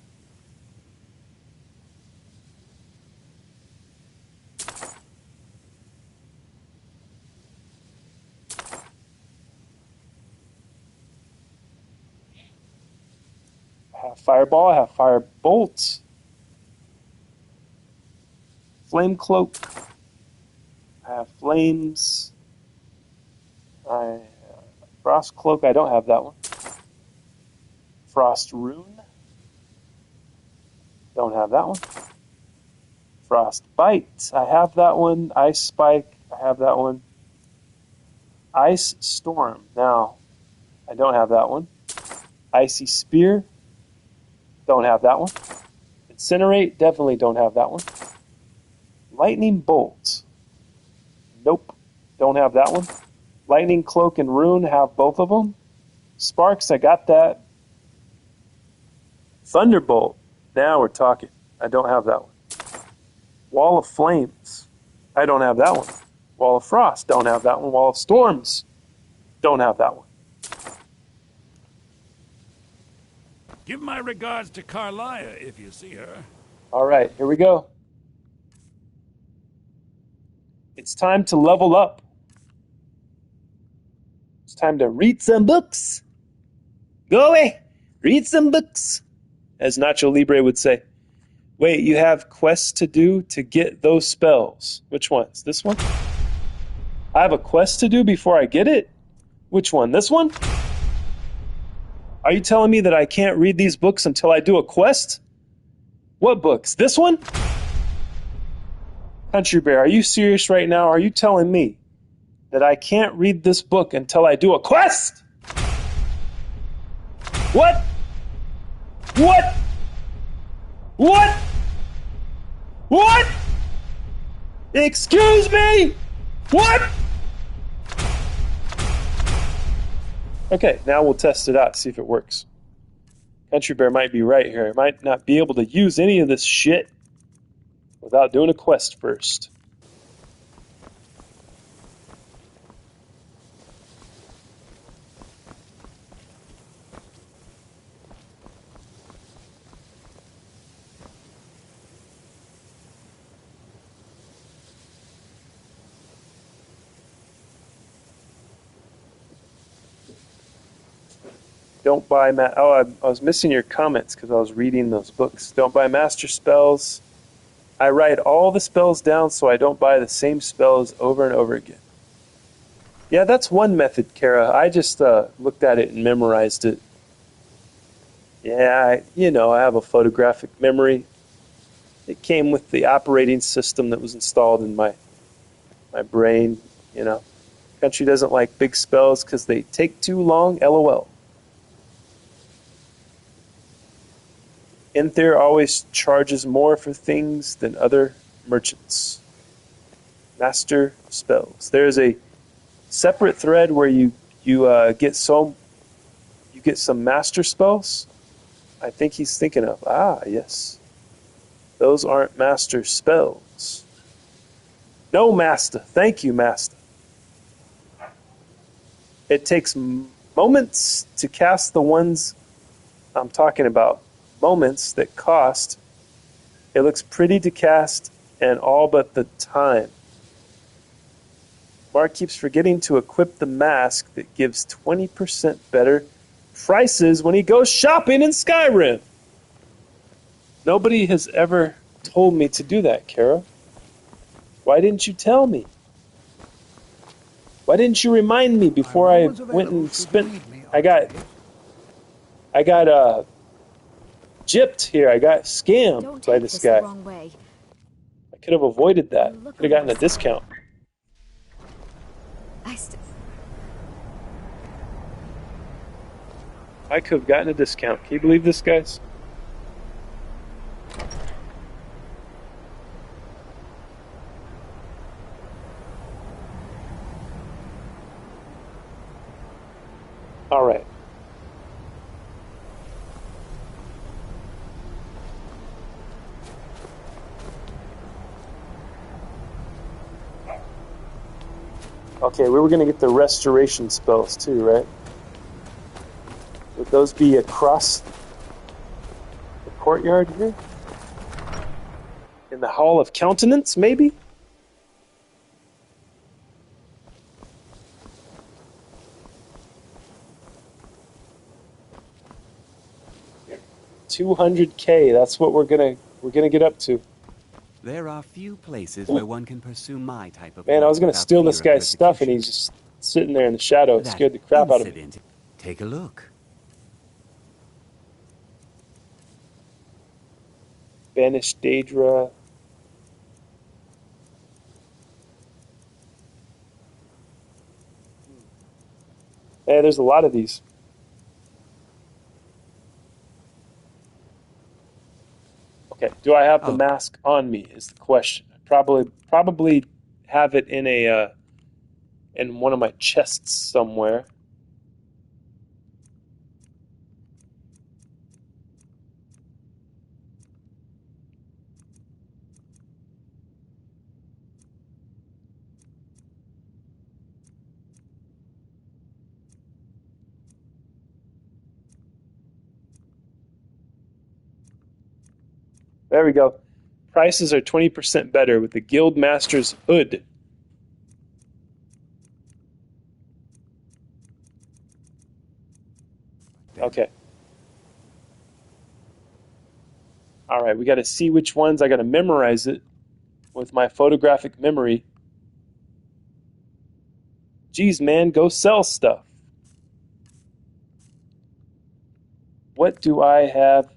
I have fireball, I have fire bolts. Flame cloak. I have flames. Frost cloak, I don't have that one. Frost rune. Don't have that one. Frost bite, I have that one. Ice spike, I have that one. Ice storm, now, I don't have that one. Icy spear, don't have that one. Incinerate, definitely don't have that one. Lightning bolt, nope, don't have that one. Lightning cloak and rune, have both of them. Sparks, I got that. Thunderbolt, now we're talking. I don't have that one. Wall of flames, I don't have that one. Wall of frost, don't have that one. Wall of storms, don't have that one. Give my regards to Carlia if you see her. All right, here we go. It's time to level up. It's time to read some books. Go away. Read some books. As Nacho Libre would say. Wait, you have quests to do to get those spells. Which ones? This one? I have a quest to do before I get it? Which one? This one? Are you telling me that I can't read these books until I do a quest? What books? This one? Country Bear, are you serious right now? Are you telling me that I can't read this book until I do a quest? What? What? What? What? Excuse me? What? Okay, now we'll test it out, see if it works. Country Bear might be right here. I might not be able to use any of this shit without doing a quest first. Don't buy I was missing your comments because I was reading those books. Don't buy master spells. I write all the spells down so I don't buy the same spells over and over again. Yeah, that's one method, Kara. I just looked at it and memorized it. Yeah, I have a photographic memory. It came with the operating system that was installed in my brain. Country doesn't like big spells because they take too long. LOL. Enther always charges more for things than other merchants. Master spells. There's a separate thread where you get some master spells. I think he's thinking of. Yes. Those aren't master spells. No, master. Thank you, master. It takes moments to cast the ones I'm talking about. Moments that cost. It looks pretty to cast and all but the time. Mark keeps forgetting to equip the mask that gives 20% better prices when he goes shopping in Skyrim. Nobody has ever told me to do that, Kara. Why didn't you tell me? Why didn't you remind me before I went and spent... I got gypped here. I got scammed by this guy. I could have avoided that. Could have gotten a discount. I could have gotten a discount. Can you believe this, guys? All right. Okay, we were going to get the restoration spells too, right? Would those be across the courtyard here? In the Hall of Countenance, maybe? $200K. That's what we're gonna get up to. There are few places where one can pursue my type of. Man, I was gonna steal this guy's stuff, and he's just sitting there in the shadow. It scared the crap out of me. Take a look. Banished Daedra. Hey, there's a lot of these. Okay, do I have the mask on me is the question. I probably have it in in one of my chests somewhere. There we go. Prices are 20% better with the Guild Master's Hood. Okay. All right, we got to see which ones. I got to memorize it with my photographic memory. Geez, man, go sell stuff. What do I have?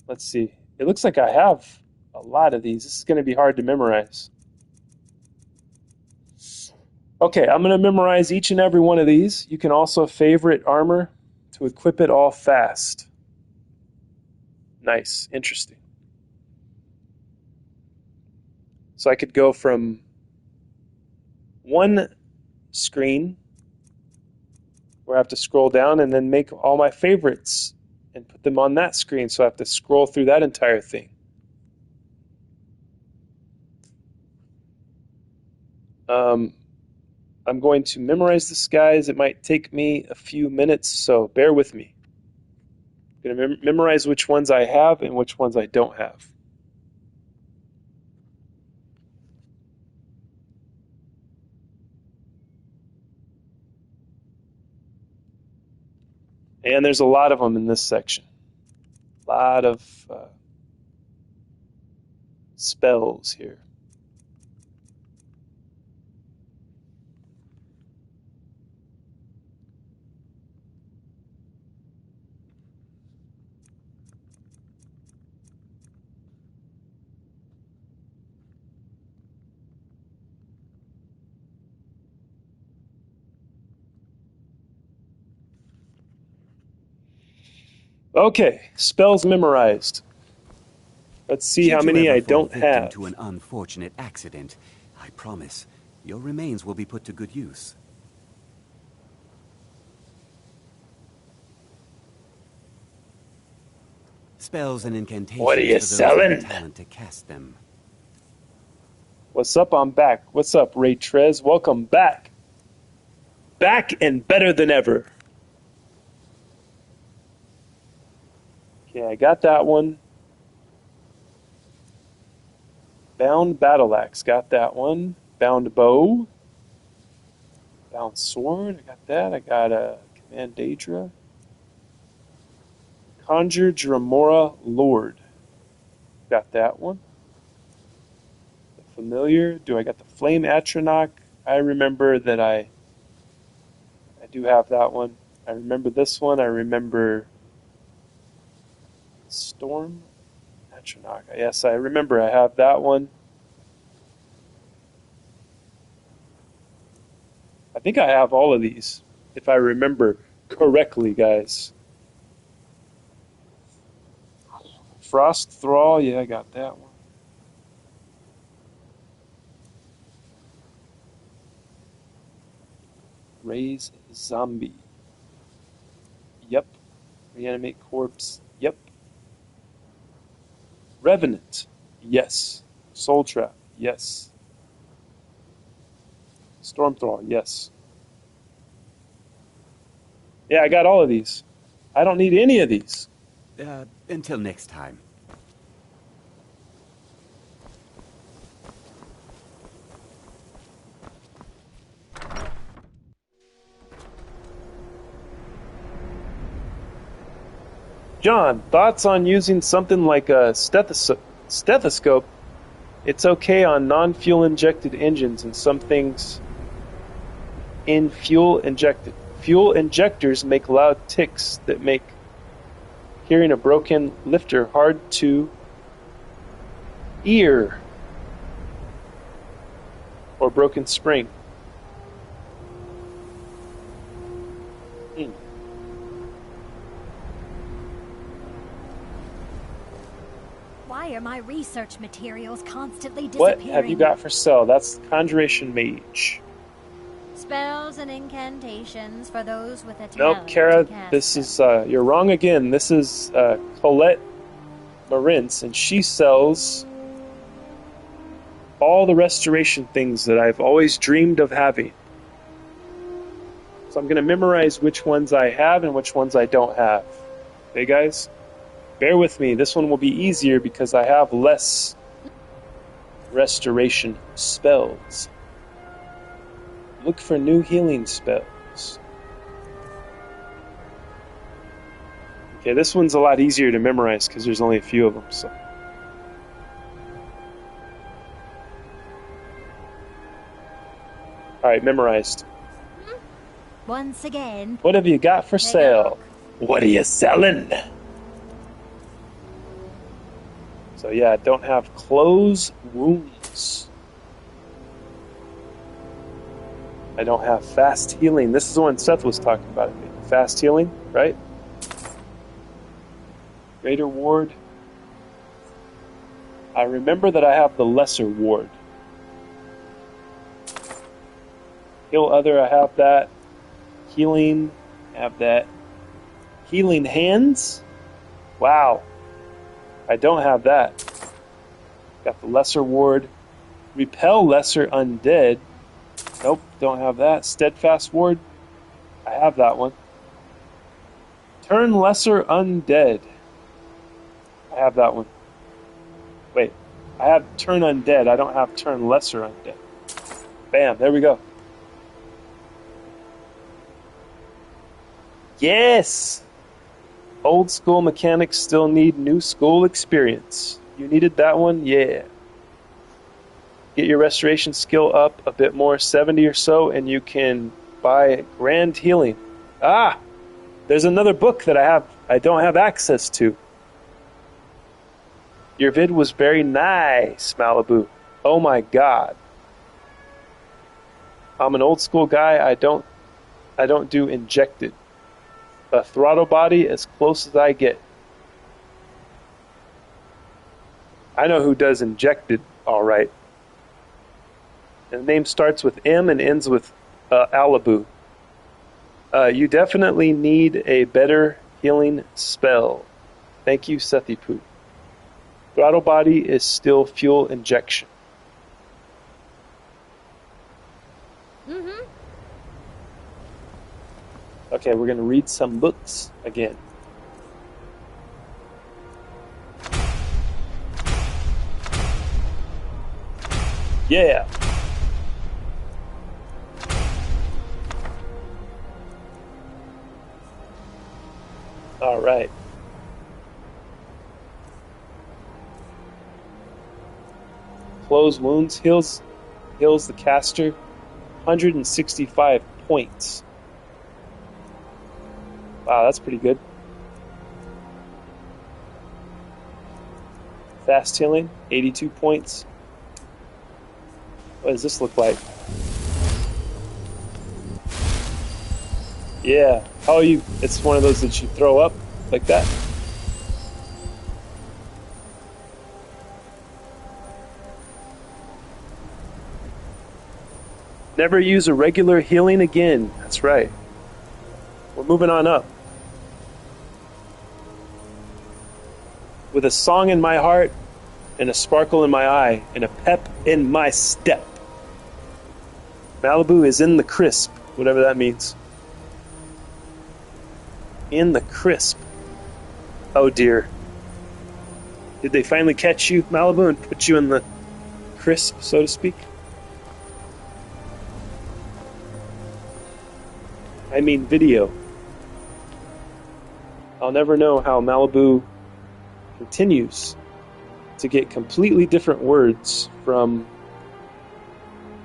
Let's see. It looks like I have a lot of these. This is going to be hard to memorize. Okay, I'm going to memorize each and every one of these. You can also favorite armor to equip it all fast. Nice, interesting. So I could go from one screen where I have to scroll down and then make all my favorites and put them on that screen, so I have to scroll through that entire thing. I'm going to memorize this, guys. It might take me a few minutes, so bear with me. I'm going to memorize which ones I have and which ones I don't have. And there's a lot of them in this section. A lot of spells here. Okay, spells memorized. Let's see how many I don't have. To an unfortunate accident, I promise your remains will be put to good use. Spells and incantations. What are you selling? Talent to cast them. What's up? I'm back. What's up, Ray Trez? Welcome back. Back and better than ever. Okay, I got that one. Bound Battle Axe, got that one. Bound Bow. Bound Sword, I got that. I got a Command Daedra. Conjure Dramora Lord. Got that one. The Familiar. Do I got the Flame Atronach? I remember that I do have that one. I remember this one. I remember Storm Atronach. Yes, I remember I have that one. I think I have all of these, if I remember correctly, guys. Frost Thrall, yeah, I got that one. Raise Zombie. Yep. Reanimate Corpse. Yep. Revenant. Yes. Soul Trap. Yes. Storm Thrall. Yes. Yeah, I got all of these. I don't need any of these. Until next time. John, thoughts on using something like a stethoscope? It's okay on non-fuel injected engines and some things in fuel injected. Fuel injectors make loud ticks that make hearing a broken lifter hard to ear. Or broken spring. Why are my research materials constantly disappearing? What have you got for sale? That's Conjuration Mage. Spells and incantations for those with a talent. Nope, Kara, this is, you're wrong again. This is Colette Marintz, and she sells all the restoration things that I've always dreamed of having. So I'm going to memorize which ones I have and which ones I don't have. Okay, guys? Bear with me. This one will be easier because I have less restoration spells. Look for new healing spells. Okay, this one's a lot easier to memorize because there's only a few of them. So, all right, memorized. Once again. What have you got for sale? What are you selling? So yeah, I don't have close wounds. I don't have fast healing. This is the one Seth was talking about. Fast healing, right? Greater ward. I remember that I have the lesser ward. Heal other, I have that. Healing. Have that. Healing hands. Wow. I don't have that. Got the lesser ward. Repel lesser undead. Nope, don't have that. Steadfast ward. I have that one. Turn lesser undead. I have that one. Wait, I have turn undead. I don't have turn lesser undead. Bam, there we go. Yes! Old school mechanics still need new school experience. You needed that one? Yeah. Get your restoration skill up a bit more, 70 or so, and you can buy grand healing. Ah! There's another book that I don't have access to. Your vid was very nice, Malibu. Oh my god. I'm an old school guy. I don't do injected. A throttle body as close as I get. I know who does injected all right. And the name starts with M and ends with Alibu. You definitely need a better healing spell. Thank you, Sethipu. Throttle body is still fuel injection. Mm-hmm. Okay, we're going to read some books again. Yeah. All right. Close wounds heals the caster 165 points. Wow, that's pretty good. Fast healing, 82 points. What does this look like? Yeah. Oh, it's one of those that you throw up like that. Never use a regular healing again. That's right. We're moving on up. With a song in my heart and a sparkle in my eye and a pep in my step. Malibu is in the crisp, whatever that means. In the crisp. Oh dear. Did they finally catch you, Malibu, and put you in the crisp, so to speak? I mean video. I'll never know how Malibu continues to get completely different words from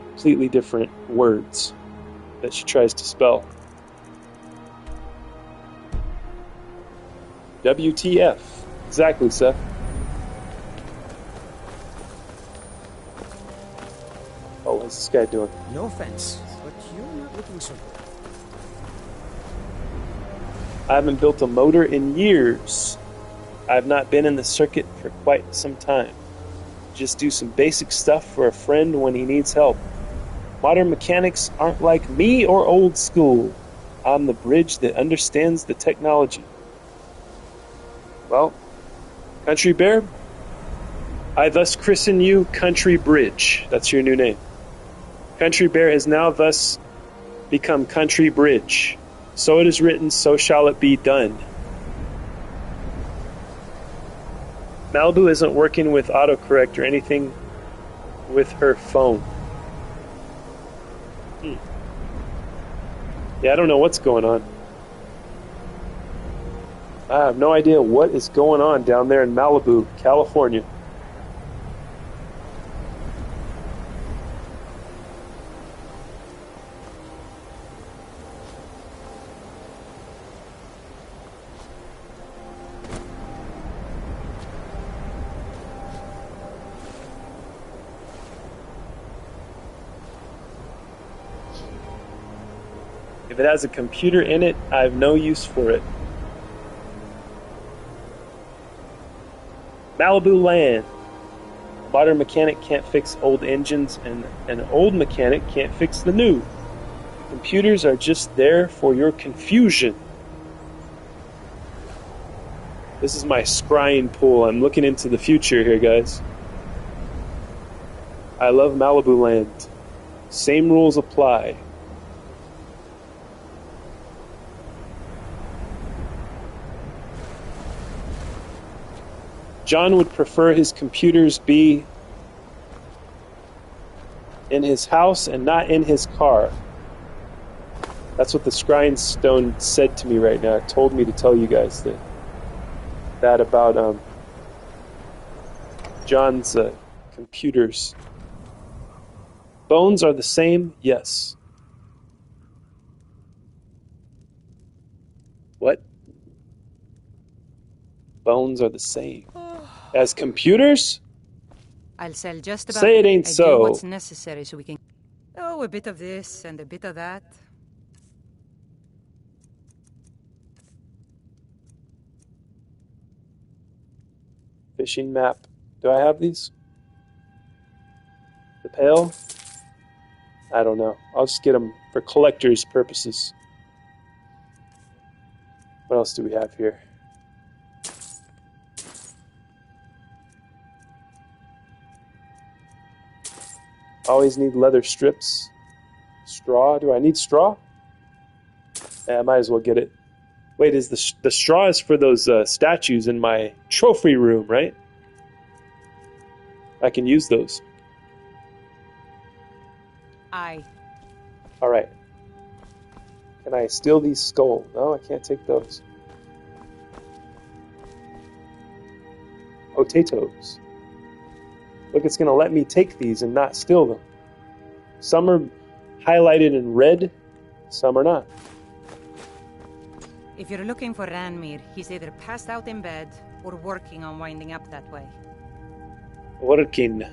completely different words that she tries to spell. WTF. Exactly, Seth. Oh, what's this guy doing? No offense, but you're not looking so good. I haven't built a motor in years. I've not been in the circuit for quite some time. Just do some basic stuff for a friend when he needs help. Modern mechanics aren't like me or old school. I'm the bridge that understands the technology. Well, Country Bear, I thus christen you Country Bridge. That's your new name. Country Bear has now thus become Country Bridge. So it is written, so shall it be done. Malibu isn't working with autocorrect or anything with her phone. Yeah, I don't know what's going on. I have no idea what is going on down there in Malibu, California. If it has a computer in it, I have no use for it. Malibu Land. Modern mechanic can't fix old engines, and an old mechanic can't fix the new. Computers are just there for your confusion. This is my scrying pool. I'm looking into the future here, guys. I love Malibu Land. Same rules apply. John would prefer his computers be in his house and not in his car. That's what the Scrying Stone said to me right now. It told me to tell you guys that about John's computers. Bones are the same? Yes. What? Bones are the same as computers? I'll sell just about. Say it ain't I so. do what's necessary so we can. Oh, a bit of this and a bit of that. Fishing map. Do I have these? The pail? I don't know. I'll just get them for collector's purposes. What else do we have here? Always need leather strips. Straw. Do I need straw? Yeah, I might as well get it. Wait, is the straw is for those statues in my trophy room, right? I can use those. Aye. All right. Can I steal these skulls? No, I can't take those. Potatoes. Look, it's going to let me take these and not steal them. Some are highlighted in red, some are not. If you're looking for Ranmir, he's either passed out in bed or working on winding up that way. Working.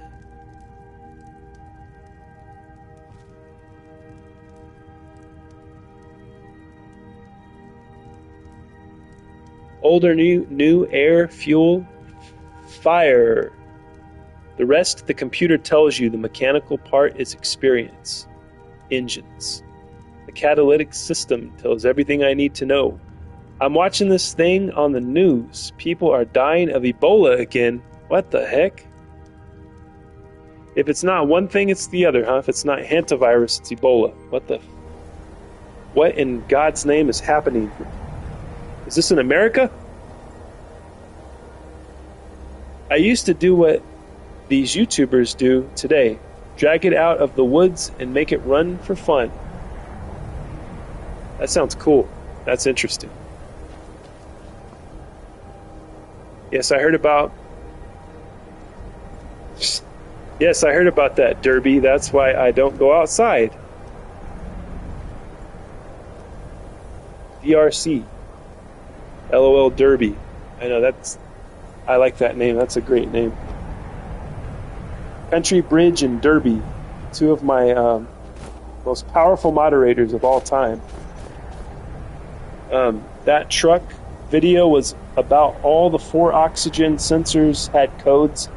Old or new, air, fuel, fire. The rest, the computer tells you. The mechanical part is experience. Engines. The catalytic system tells everything I need to know. I'm watching this thing on the news. People are dying of Ebola again. What the heck? If it's not one thing, it's the other, huh? If it's not hantavirus, it's Ebola. What in God's name is happening? Is this in America? I used to do what these YouTubers do today. Drag it out of the woods and make it run for fun. That sounds cool. That's interesting. Yes, I heard about that, Derby. That's why I don't go outside. DRC. LOL Derby. I know I like that name. That's a great name. Country Bridge and Derby. Two of my most powerful moderators of all time. That truck video was about all the 4 oxygen sensors had codes,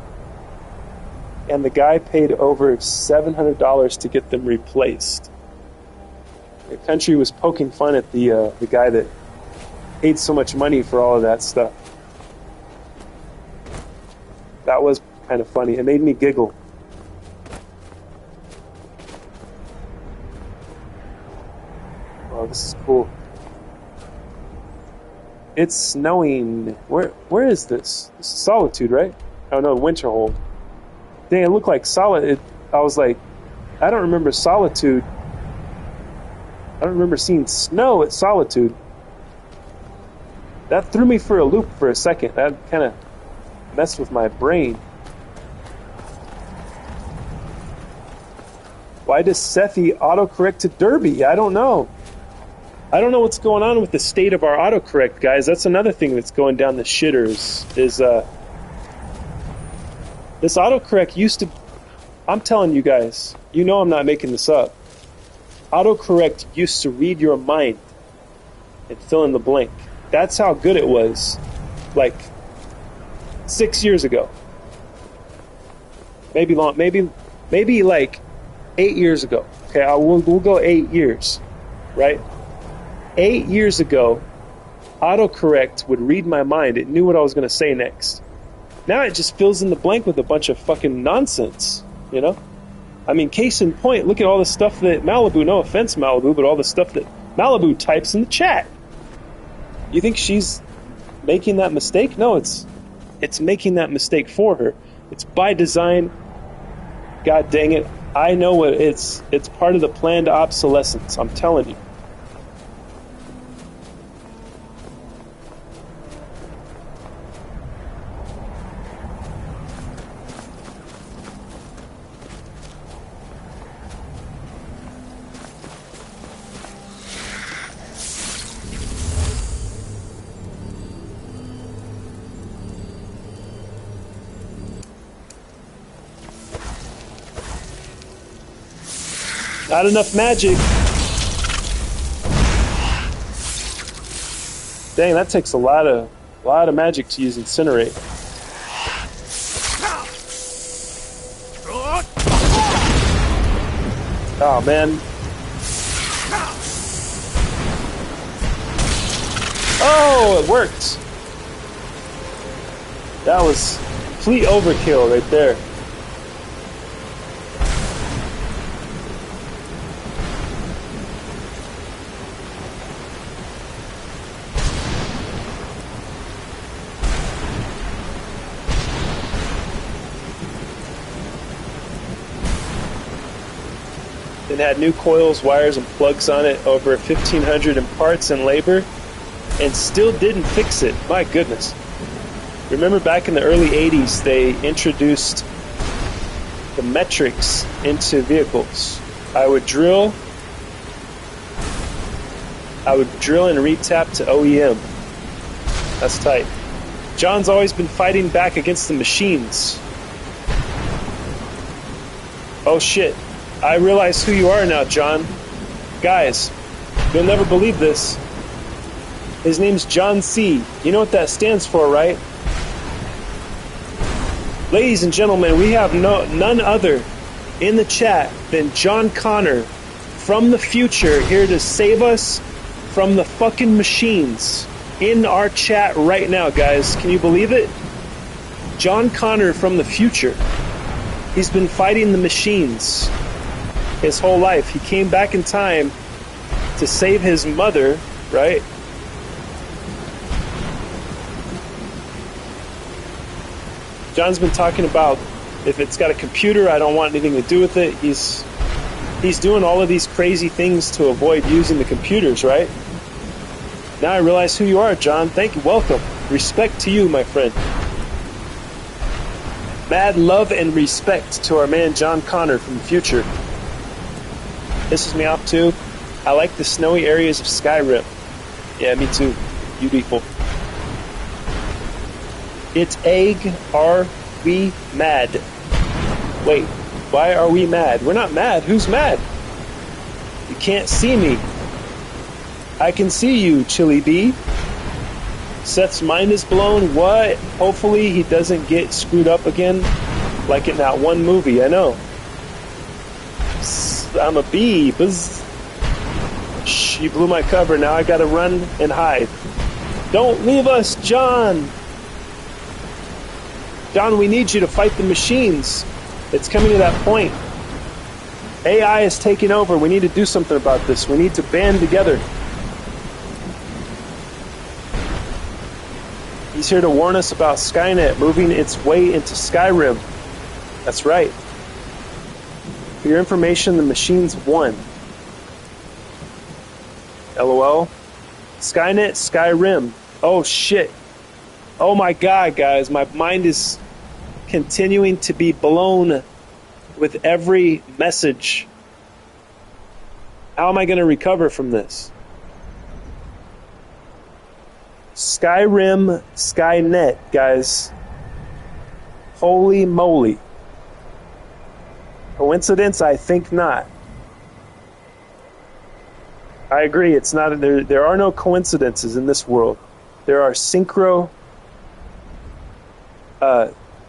and the guy paid over $700 to get them replaced. The country was poking fun at the guy that paid so much money for all of that stuff. That was kind of funny. It made me giggle. Oh, this is cool. It's snowing. Where is this? This is Solitude, right? Oh no, Winterhold. Dang, it looked like I was like, I don't remember Solitude. I don't remember seeing snow at Solitude. That threw me for a loop for a second. That kind of messed with my brain. Why does Sethi autocorrect to Derby? I don't know. I don't know what's going on with the state of our autocorrect, guys. That's another thing that's going down the shitters. Is this autocorrect used to... I'm telling you guys, you know I'm not making this up. Autocorrect used to read your mind and fill in the blank. That's how good it was, like 6 years ago. Maybe like 8 years ago. Okay, we'll go 8 years. right? 8 years ago, autocorrect would read my mind. It knew what I was going to say next. Now it just fills in the blank with a bunch of fucking nonsense, you know? I mean, case in point, look at all the stuff that Malibu, no offense Malibu, but all the stuff that Malibu types in the chat. You think she's making that mistake? No, it's making that mistake for her. It's by design. God dang it. I know what it's part of the planned obsolescence, I'm telling you. Not enough magic. Dang, that takes a lot of magic to use incinerate. Oh man. Oh, it worked. That was complete overkill right there. It had new coils, wires, and plugs on it, over 1,500 in parts and labor, and still didn't fix it. My goodness. Remember back in the early 80s, they introduced the metrics into vehicles. I would drill and retap to OEM. That's tight. John's always been fighting back against the machines. Oh shit. I realize who you are now, John. Guys, you'll never believe this. His name's John C. You know what that stands for, right? Ladies and gentlemen, we have none other in the chat than John Connor from the future, here to save us from the fucking machines. In our chat right now, guys. Can you believe it? John Connor from the future. He's been fighting the machines his whole life. He came back in time to save his mother, right? John's been talking about if it's got a computer, I don't want anything to do with it. He's doing all of these crazy things to avoid using the computers, right? Now I realize who you are, John. Thank you. Welcome. Respect to you, my friend. Mad love and respect to our man John Connor from the future. Pisses me off too. I like the snowy areas of Skyrim. Yeah, me too. Beautiful. It's egg. Are we mad? Wait, why are we mad? We're not mad. Who's mad? You can't see me. I can see you, Chili Bee. Seth's mind is blown. What? Hopefully he doesn't get screwed up again like in that one movie. I know. I'm a bee. Buzz. Shh, you blew my cover. Now I gotta run and hide. Don't leave us, John. John, we need you to fight the machines. It's coming to that point. AI is taking over. We need to do something about this. We need to band together. He's here to warn us about Skynet moving its way into Skyrim. That's right. For your information, the machines won. LOL. Skynet, Skyrim. Oh shit. Oh my god, guys. My mind is continuing to be blown with every message. How am I going to recover from this? Skyrim, Skynet, guys. Holy moly. Coincidence? I think not. I agree. It's not. There are no coincidences in this world. There are synchronicities,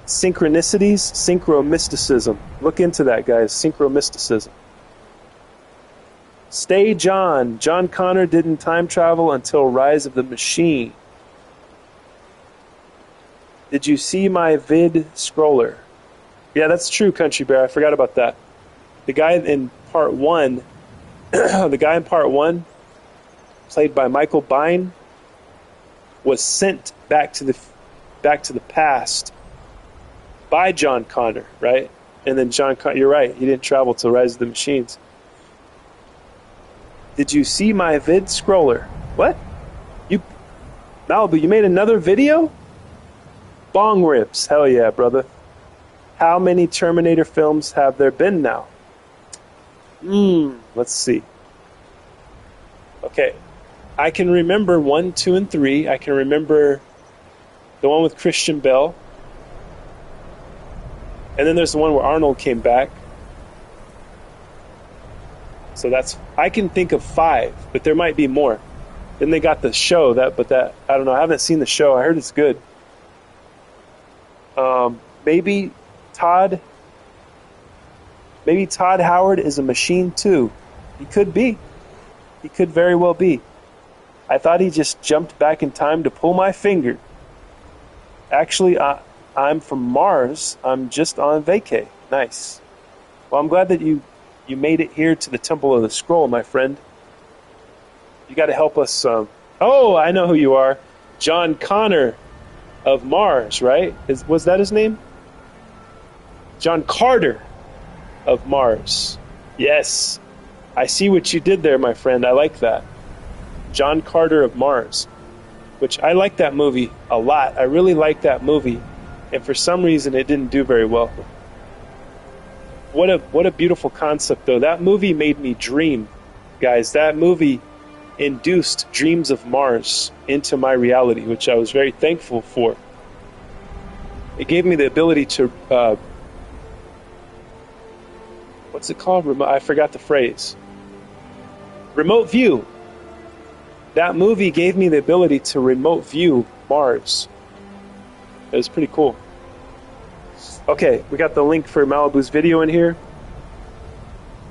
synchromysticism. Look into that, guys. Synchromysticism. Stay John. John Connor didn't time travel until Rise of the Machine. Did you see my vid scroller? Yeah, that's true, Country Bear. I forgot about that. The guy in part 1, played by Michael Biehn, was sent back to the past by John Connor, right? And then you're right, he didn't travel to Rise of the Machines. Did you see my vid scroller? What? Malibu, you made another video? Bong rips. Hell yeah, brother. How many Terminator films have there been now? Let's see. Okay. I can remember 1, 2, and 3. I can remember the one with Christian Bale. And then there's the one where Arnold came back. So I can think of 5, but there might be more. Then they got the show, I don't know, I haven't seen the show. I heard it's good. Maybe Todd Howard is a machine too. He could be. He could very well be. I thought he just jumped back in time to pull my finger. Actually, I'm from Mars. I'm just on vacay. Nice. Well, I'm glad that you made it here to the Temple of the Scroll, my friend. You got to help us. Oh, I know who you are. John Connor of Mars, right? Was that his name? John Carter of Mars. Yes. I see what you did there, my friend. I like that. John Carter of Mars. Which I like that movie a lot. I really like that movie. And for some reason, it didn't do very well. What a beautiful concept, though. That movie made me dream, guys. That movie induced dreams of Mars into my reality, which I was very thankful for. It gave me the ability to, what's it called? I forgot the phrase. Remote view. That movie gave me the ability to remote view Mars. It was pretty cool. Okay, we got the link for Malibu's video in here.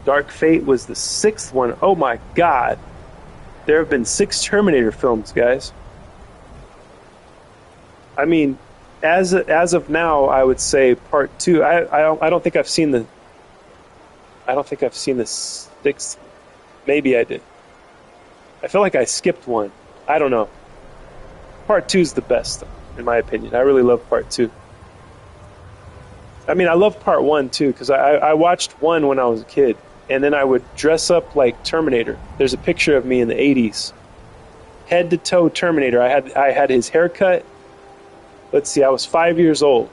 Dark Fate was the 6th one. Oh my god. There have been 6 Terminator films, guys. I mean, as of now, I would say part 2. I don't think I've seen the 6th. Maybe I did. I feel like I skipped one. I don't know. Part 2 is the best, in my opinion. I really love part 2. I mean, I love part 1 too, because I watched 1 when I was a kid, and then I would dress up like Terminator. There's a picture of me in the 80s. Head to toe Terminator. I had his haircut. Let's see, I was 5 years old.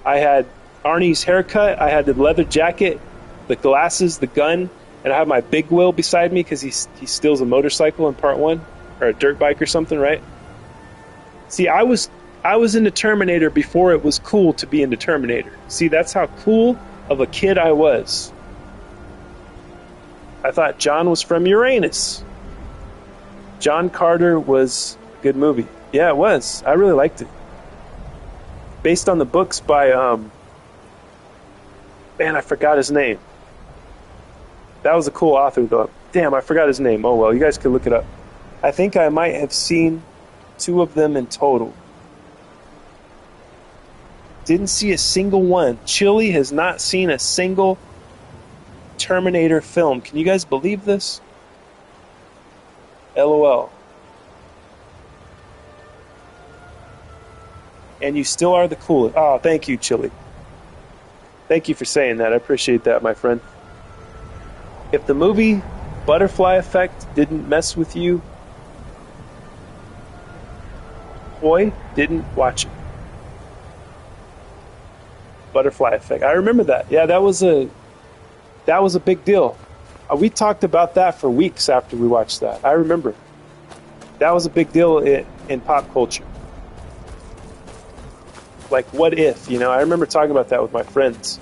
I had Arnie's haircut. I had the leather jacket, the glasses, the gun, and I have my big wheel beside me because he steals a motorcycle in part 1, or a dirt bike or something, right? See, I was into Terminator before it was cool to be into Terminator. See, that's how cool of a kid I was. I thought John was from Uranus. John Carter was a good movie. Yeah, it was. I really liked it. Based on the books by, man, I forgot his name. That was a cool author, though. Damn, I forgot his name. Oh, well, you guys can look it up. I think I might have seen 2 of them in total. Didn't see a single one. Chili has not seen a single Terminator film. Can you guys believe this? LOL. And you still are the coolest. Oh, thank you, Chili. Thank you for saying that. I appreciate that, my friend. If the movie Butterfly Effect didn't mess with you, boy, didn't watch it. Butterfly Effect. I remember that. Yeah, that was a big deal. We talked about that for weeks after we watched that. I remember. That was a big deal in pop culture. Like, what if, you know? I remember talking about that with my friends.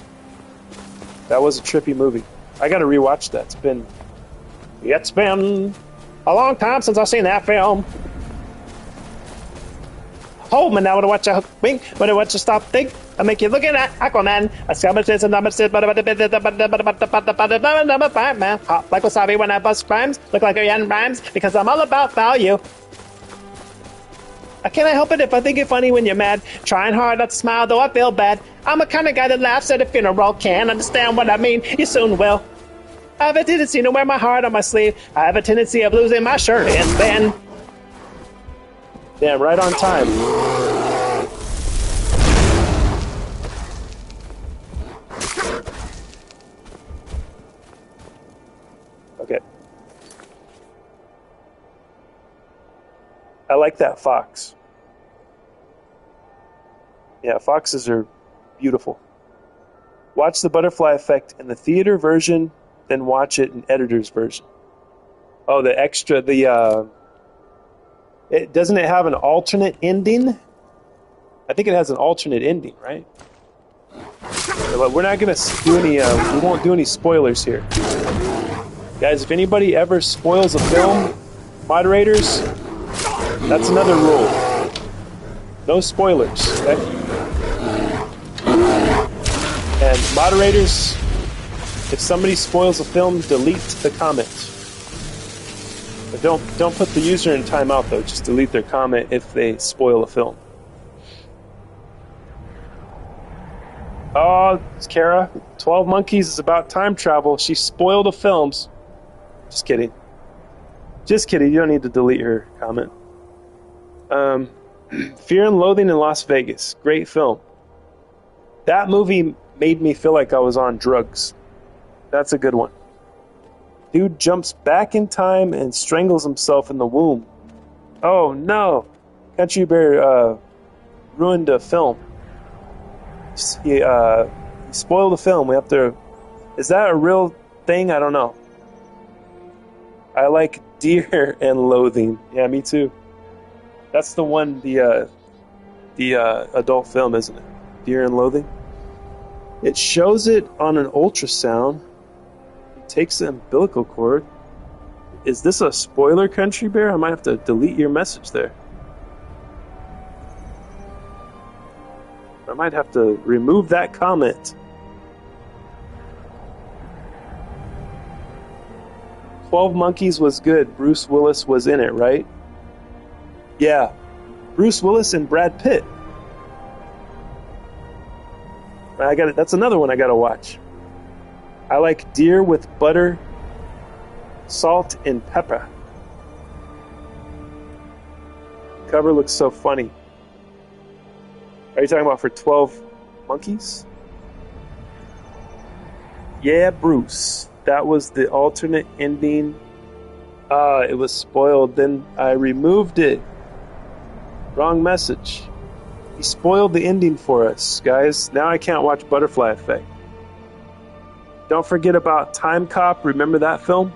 That was a trippy movie. I gotta rewatch that. It's been a long time since I've seen that film. Hold me now, when I watch a wink, when I watch a stop, think. I'll make you look at Aquaman. Hot like wasabi when I bust rhymes. Look like a yen rhymes because I'm all about value. Can I help it if I think it funny when you're mad? Trying hard not to smile, though I feel bad. I'm a kind of guy that laughs at a funeral. Can't understand what I mean. You soon will. I have a tendency to wear my heart on my sleeve. I have a tendency of losing my shirt and then... Damn, right on time. Okay. I like that fox. Yeah, foxes are beautiful. Watch the butterfly effect in the theater version, then watch it in editor's version. Oh, the extra, doesn't it have an alternate ending? I think it has an alternate ending, right? But we're not gonna do any, we won't do any spoilers here. Guys, if anybody ever spoils a film, moderators, that's another rule. No spoilers, okay? And moderators, if somebody spoils a film, delete the comment. But don't put the user in timeout though. Just delete their comment if they spoil a film. Oh, it's Kara. 12 Monkeys is about time travel. She spoiled the films. Just kidding. Just kidding. You don't need to delete her comment. Fear and Loathing in Las Vegas. Great film. That movie made me feel like I was on drugs. That's a good one. Dude jumps back in time and strangles himself in the womb. Oh no. Country Bear ruined a film. He spoiled the film. We have to... Is that a real thing? I don't know. I like Deer and Loathing. Yeah, me too. That's the one, the adult film, isn't it? Deer and Loathing. It shows it on an ultrasound. It takes the umbilical cord. Is this a spoiler, Country Bear? I might have to delete your message there. I might have to remove that comment. 12 Monkeys was good. Bruce Willis was in it, right? Yeah. Bruce Willis and Brad Pitt. I got it. That's another one I gotta watch. I like Deer with butter, salt, and pepper. Cover looks so funny. Are you talking about for 12 Monkeys? Yeah, Bruce. That was the alternate ending. It was spoiled. Then I removed it. Wrong message. He spoiled the ending for us, guys. Now I can't watch Butterfly Effect. Don't forget about Time Cop. Remember that film?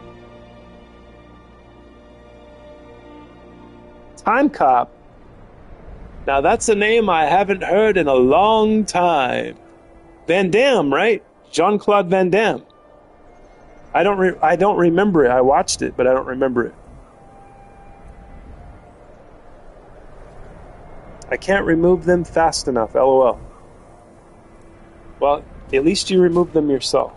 Time Cop. Now that's a name I haven't heard in a long time. Van Damme, right? Jean-Claude Van Damme. I don't remember it. I watched it, but I don't remember it. I can't remove them fast enough, LOL. Well, at least you removed them yourself.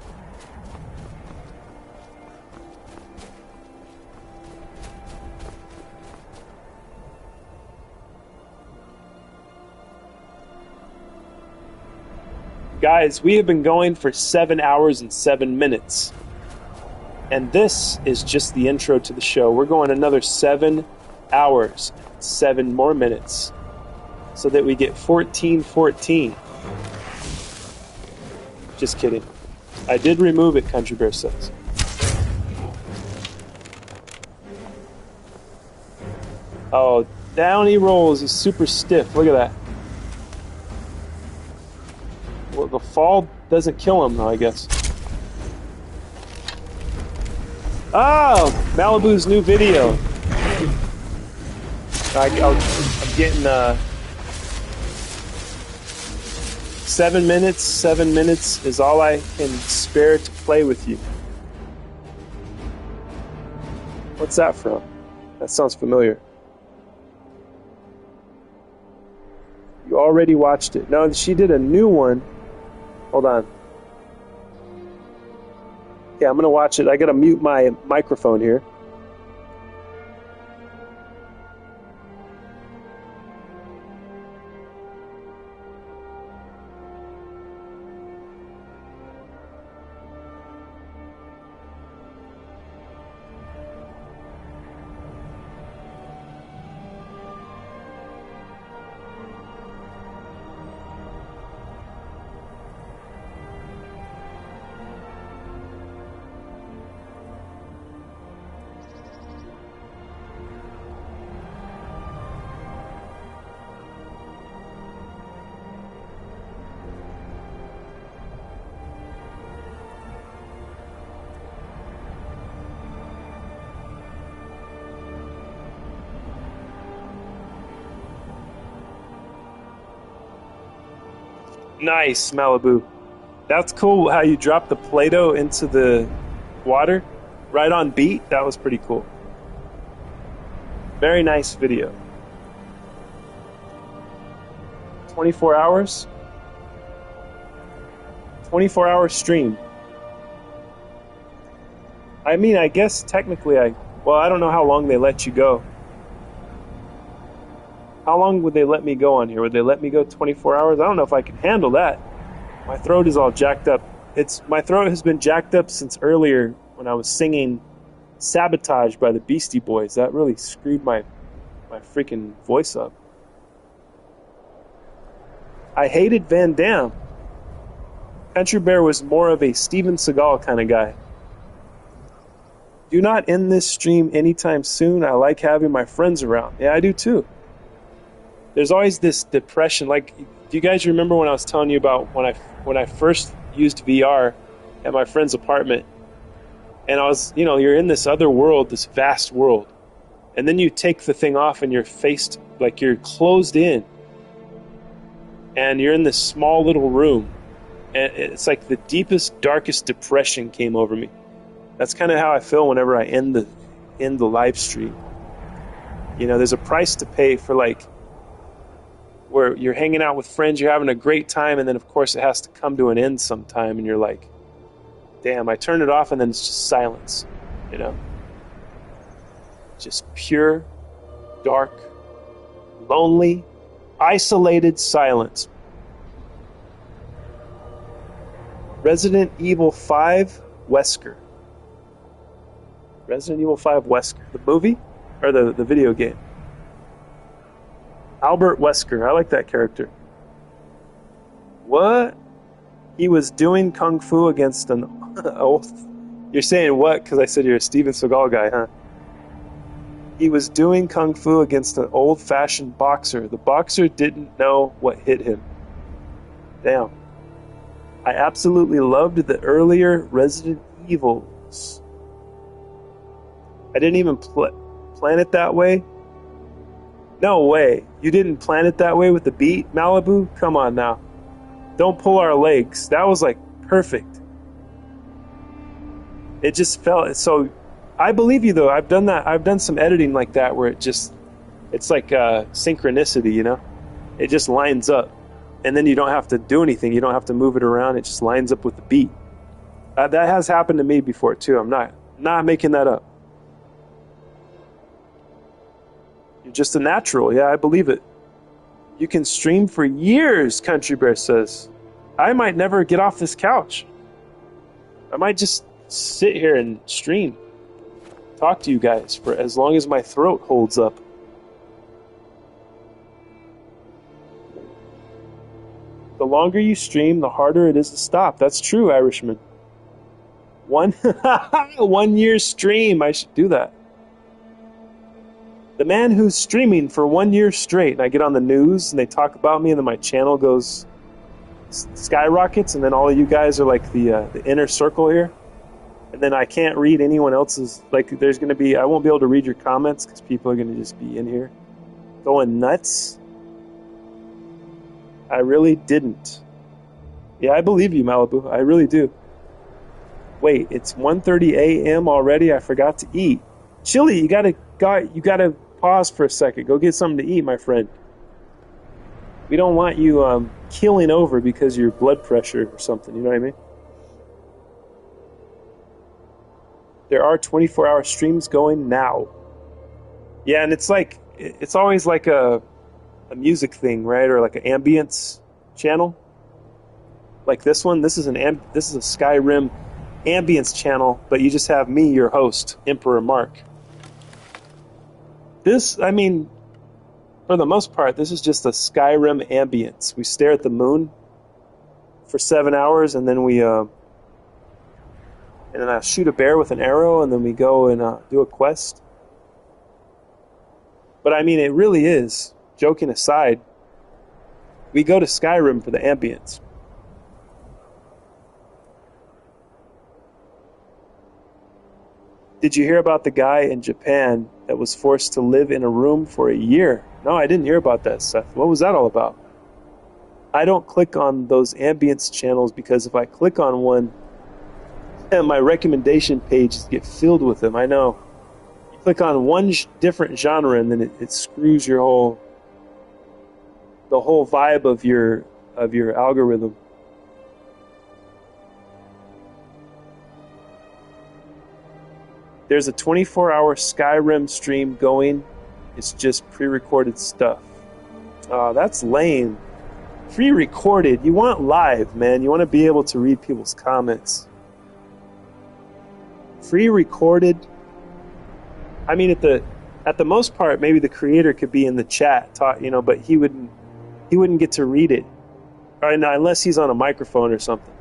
Guys, we have been going for 7 hours and 7 minutes. And this is just the intro to the show. We're going another 7 hours, 7 more minutes, so that we get 14:14. Just kidding. I did remove it, Country Bear says. Oh, down he rolls. He's super stiff. Look at that. Well, the fall doesn't kill him, though, I guess. Oh, Malibu's new video. I'm getting 7 minutes. 7 minutes is all I can spare to play with you. What's that from? That sounds familiar. You already watched it. No, she did a new one. Hold on. Yeah, I'm going to watch it. I got to mute my microphone here. Nice, Malibu. That's cool how you drop the Play-Doh into the water right on beat. That was pretty cool. Very nice video. 24 hours? 24-hour stream. I mean, I guess technically I don't know how long they let you go. How long would they let me go on here? Would they let me go 24 hours? I don't know if I can handle that. My throat is all jacked up. My throat has been jacked up since earlier when I was singing Sabotage by the Beastie Boys. That really screwed my freaking voice up. I hated Van Damme. Country Bear was more of a Steven Seagal kind of guy. Do not end this stream anytime soon. I like having my friends around. Yeah, I do too. There's always this depression. Like, do you guys remember when I was telling you about when I first used VR at my friend's apartment? And I was, you're in this other world, this vast world. And then you take the thing off and you're faced, like you're closed in. And you're in this small little room. And it's like the deepest, darkest depression came over me. That's kind of how I feel whenever I end the live stream. There's a price to pay for where you're hanging out with friends, you're having a great time, and then of course it has to come to an end sometime, and you're like, damn, I turn it off, and then it's just silence, Just pure, dark, lonely, isolated silence. Resident Evil 5 Wesker. Resident Evil 5 Wesker. The movie? Or the video game? Albert Wesker. I like that character. What? He was doing kung fu against an old... You're saying what? Because I said you're a Steven Seagal guy, huh? He was doing kung fu against an old-fashioned boxer. The boxer didn't know what hit him. Damn. I absolutely loved the earlier Resident Evils. I didn't even plan it that way. No way. You didn't plan it that way with the beat, Malibu? Come on now. Don't pull our legs. That was perfect. It just felt so. I believe you though. I've done that. I've done some editing like that where it's like synchronicity, It just lines up. And then you don't have to do anything. You don't have to move it around. It just lines up with the beat. That has happened to me before too. I'm not making that up. You're just a natural. Yeah, I believe it. You can stream for years, Country Bear says. I might never get off this couch. I might just sit here and stream. Talk to you guys for as long as my throat holds up. The longer you stream, the harder it is to stop. That's true, Irishman. 1 year stream. I should do that. The man who's streaming for 1 year straight, and I get on the news and they talk about me, and then my channel goes skyrockets, and then all of you guys are like the inner circle here, and then I can't read anyone else's. There's going to be, I won't be able to read your comments because people are going to just be in here going nuts. I really didn't. Yeah, I believe you, Malibu. I really do. Wait, it's 1:30 a.m. already? I forgot to eat. Chili, you gotta pause for a second. Go get something to eat, my friend. We don't want you keeling over because of your blood pressure or something, you know what I mean? There are 24-hour streams going now. Yeah, and it's always like a music thing, right? Or like an ambience channel. Like this one, this is a Skyrim ambience channel, but you just have me, your host, Emperor Mark. This, I mean, for the most part, this is just a Skyrim ambience. We stare at the moon for 7 hours, and then I shoot a bear with an arrow, and then we go and do a quest. But I mean, it really is, joking aside, we go to Skyrim for the ambience. Did you hear about the guy in Japan that was forced to live in a room for a year? No, I didn't hear about that, Seth. What was that all about? I don't click on those ambience channels because if I click on one, my recommendation pages get filled with them. I know. You click on one different genre and then it screws the whole vibe of your algorithm. There's a 24-hour Skyrim stream going. It's just pre-recorded stuff. That's lame. Pre-recorded. You want live, man. You want to be able to read people's comments. Pre-recorded. I mean, at the most part, maybe the creator could be in the chat, but he wouldn't get to read it, unless he's on a microphone or something.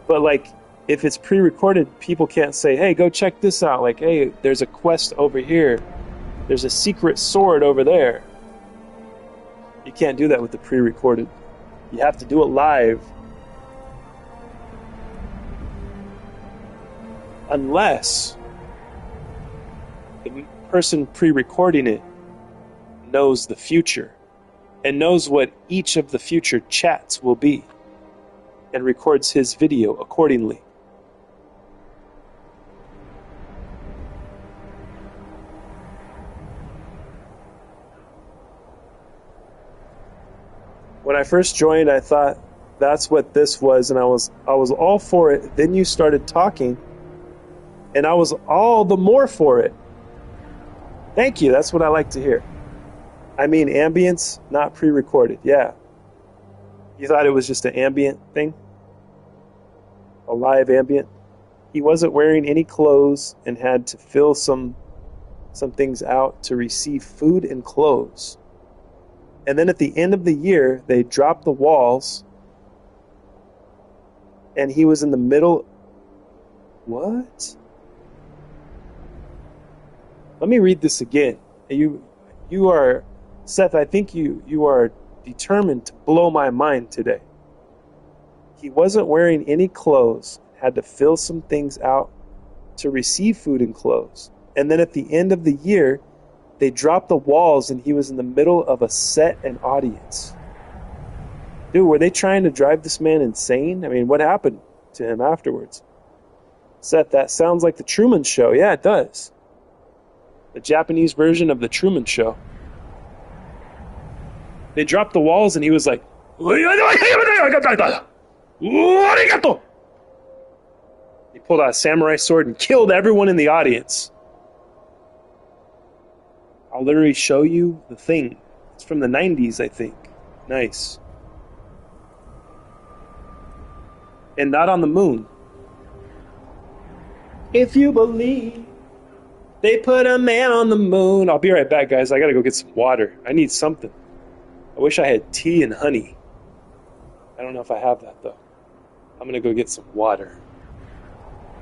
But like, if it's pre-recorded, people can't say, hey, go check this out. Like, hey, there's a quest over here. There's a secret sword over there. You can't do that with the pre-recorded. You have to do it live. Unless the person pre-recording it knows the future and knows what each of the future chats will be and records his video accordingly. When I first joined, I thought that's what this was, and I was all for it. Then you started talking, and I was all the more for it. Thank you. That's what I like to hear. I mean, ambience, not pre-recorded. Yeah. You thought it was just an ambient thing? A live ambient? He wasn't wearing any clothes and had to fill some things out to receive food and clothes. And then at the end of the year, they dropped the walls, and he was in the middle. What? Let me read this again. You are, Seth, I think you are determined to blow my mind today. He wasn't wearing any clothes, had to fill some things out to receive food and clothes. And then at the end of the year, they dropped the walls and he was in the middle of a set and audience. Dude, were they trying to drive this man insane? I mean, what happened to him afterwards? Seth, that sounds like the Truman Show. Yeah, it does. The Japanese version of the Truman Show. They dropped the walls and he was like, arigato. He pulled out a samurai sword and killed everyone in the audience. I'll literally show you the thing. It's from the 90s, I think. Nice. And not on the moon. If you believe they put a man on the moon. I'll be right back, guys. I gotta go get some water. I need something. I wish I had tea and honey. I don't know if I have that, though. I'm gonna go get some water.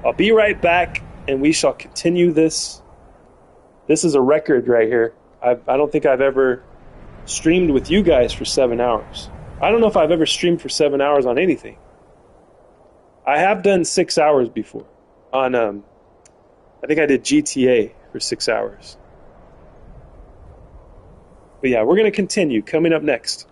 I'll be right back, and we shall continue this. This is a record right here. I don't think I've ever streamed with you guys for 7 hours. I don't know if I've ever streamed for 7 hours on anything. I have done 6 hours before. On, I think I did GTA for 6 hours. But yeah, we're going to continue. Coming up next.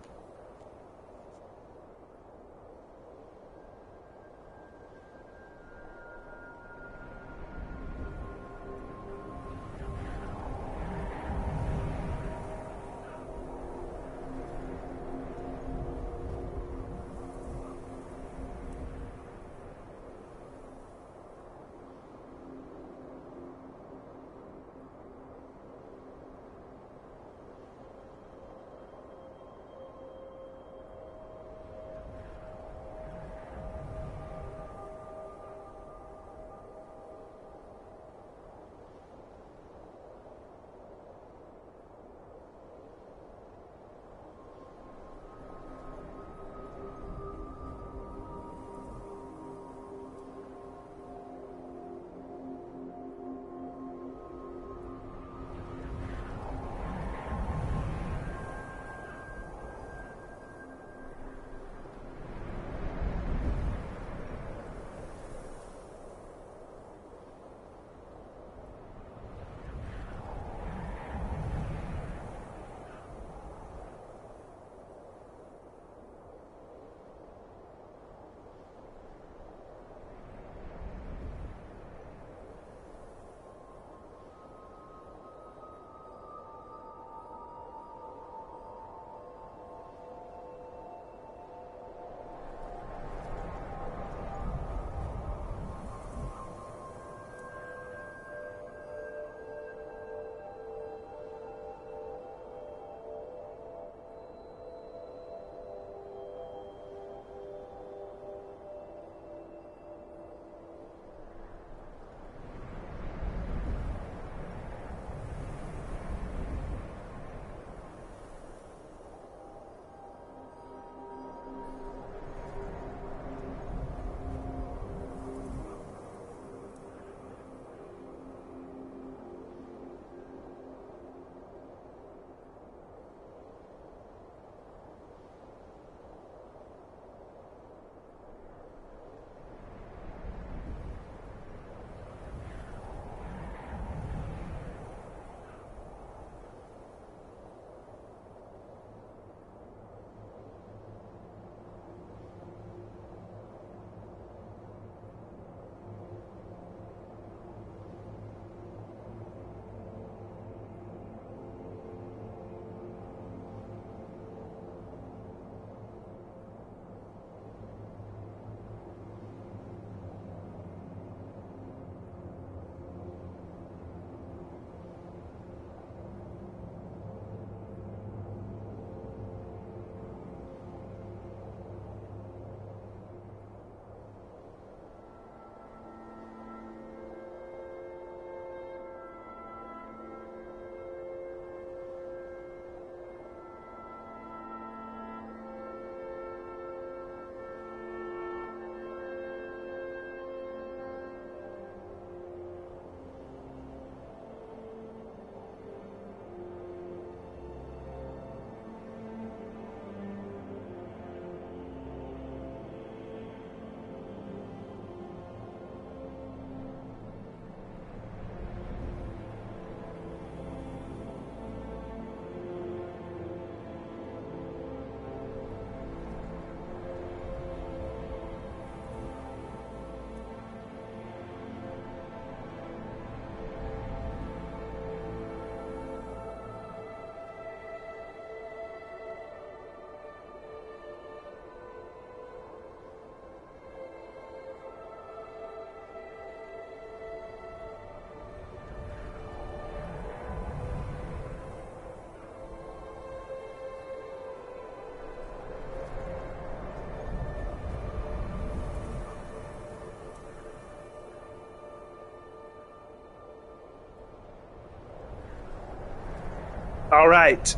All right.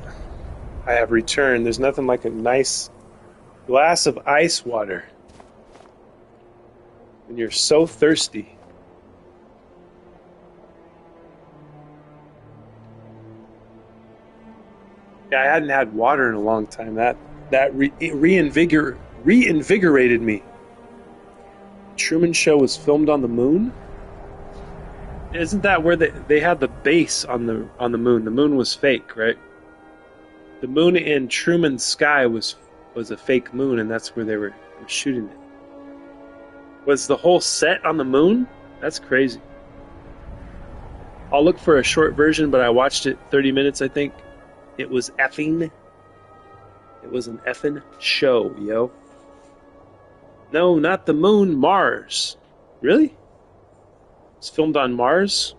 I have returned. There's nothing like a nice glass of ice water when you're so thirsty. Yeah, I hadn't had water in a long time. That reinvigorated me. Truman Show was filmed on the moon. Isn't that where they had the base on the moon? The moon was fake, right? The moon in Truman's Sky was a fake moon, and that's where they were shooting it. Was the whole set on the moon? That's crazy. I'll look for a short version, but I watched it 30 minutes, I think. It was an effing show, yo. No, not the moon, Mars. Really? It's filmed on Mars?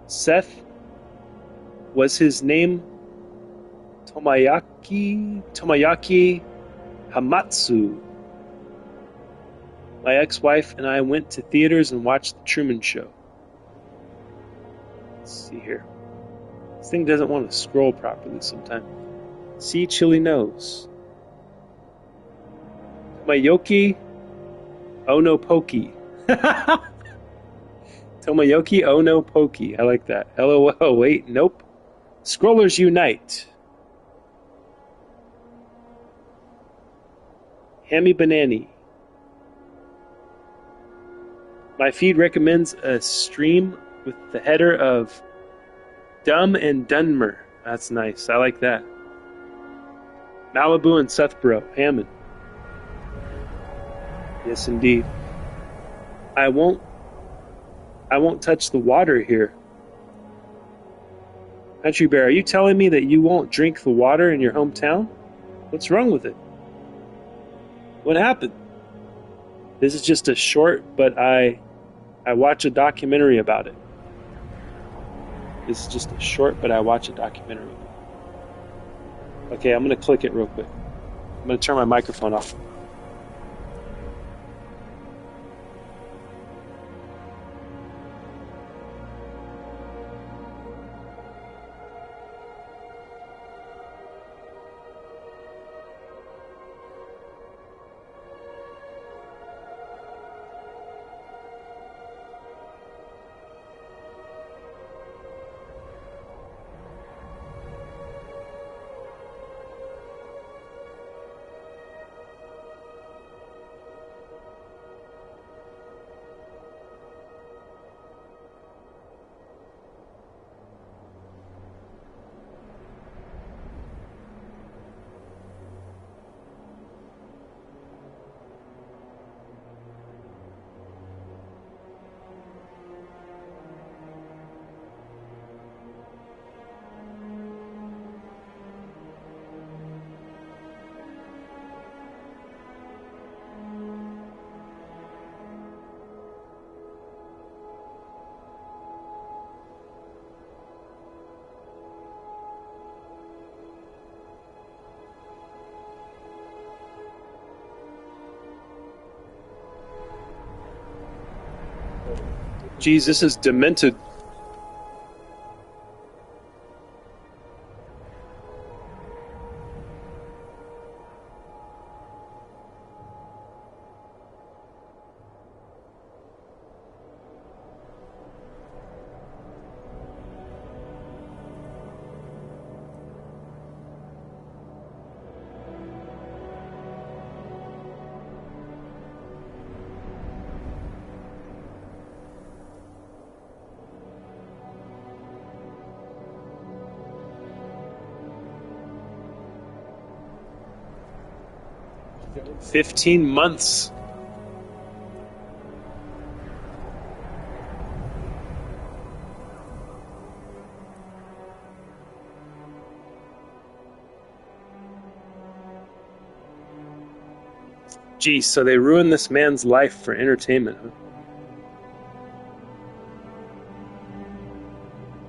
Seth, was his name Tomoyaki Hamatsu. My ex-wife and I went to theaters and watched The Truman Show. Let's see here. This thing doesn't want to scroll properly sometimes. See, chili nose. Tomoyaki Onopoki. Tomoyaki Onopoki. I like that. LOL. Wait, nope. Scrollers Unite. Hammy Banani. My feed recommends a stream with the header of Dumb and Dunmer. That's nice. I like that. Malibu and Sethbro. Hammond. Yes, indeed. I won't touch the water here. Country Bear, are you telling me that you won't drink the water in your hometown? What's wrong with it? What happened? This is just a short, but I watch a documentary about it. This is just a short, but I watch a documentary. Okay, I'm going to click it real quick. I'm going to turn my microphone off. Geez, this is demented. $15 months. Geez, so they ruined this man's life for entertainment, huh?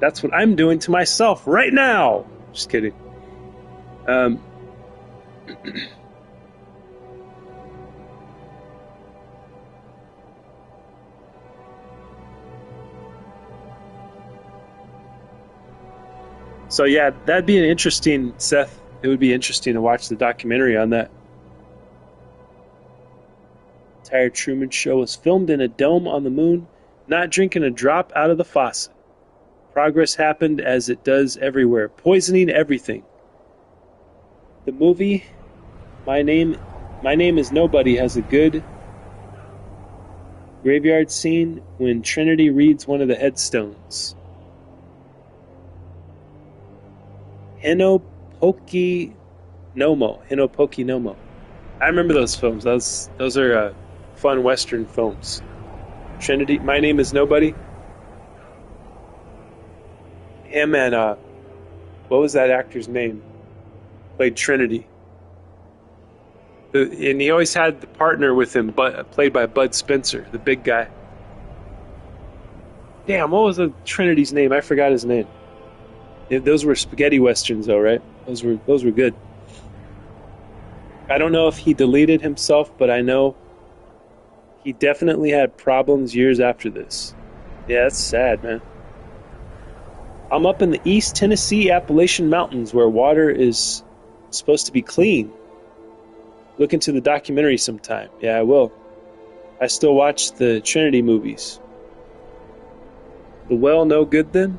That's what I'm doing to myself right now. Just kidding. So yeah, that'd be an interesting, Seth. It would be interesting to watch the documentary on that. Entire Truman Show was filmed in a dome on the moon, not drinking a drop out of the faucet. Progress happened as it does everywhere, poisoning everything. The movie, My Name is Nobody, has a good graveyard scene when Trinity reads one of the headstones. Hinopoki Nomo. I remember those films. Those are fun Western films. Trinity, My Name is Nobody. Him and what was that actor's name? Played Trinity. And he always had the partner with him, played by Bud Spencer, the big guy. Damn, what was the Trinity's name? I forgot his name. Those were spaghetti westerns, though, right? Those were good. I don't know if he deleted himself, but I know he definitely had problems years after this. Yeah, that's sad, man. I'm up in the East Tennessee Appalachian Mountains where water is supposed to be clean. Look into the documentary sometime. Yeah, I will. I still watch the Trinity movies. The well no good then?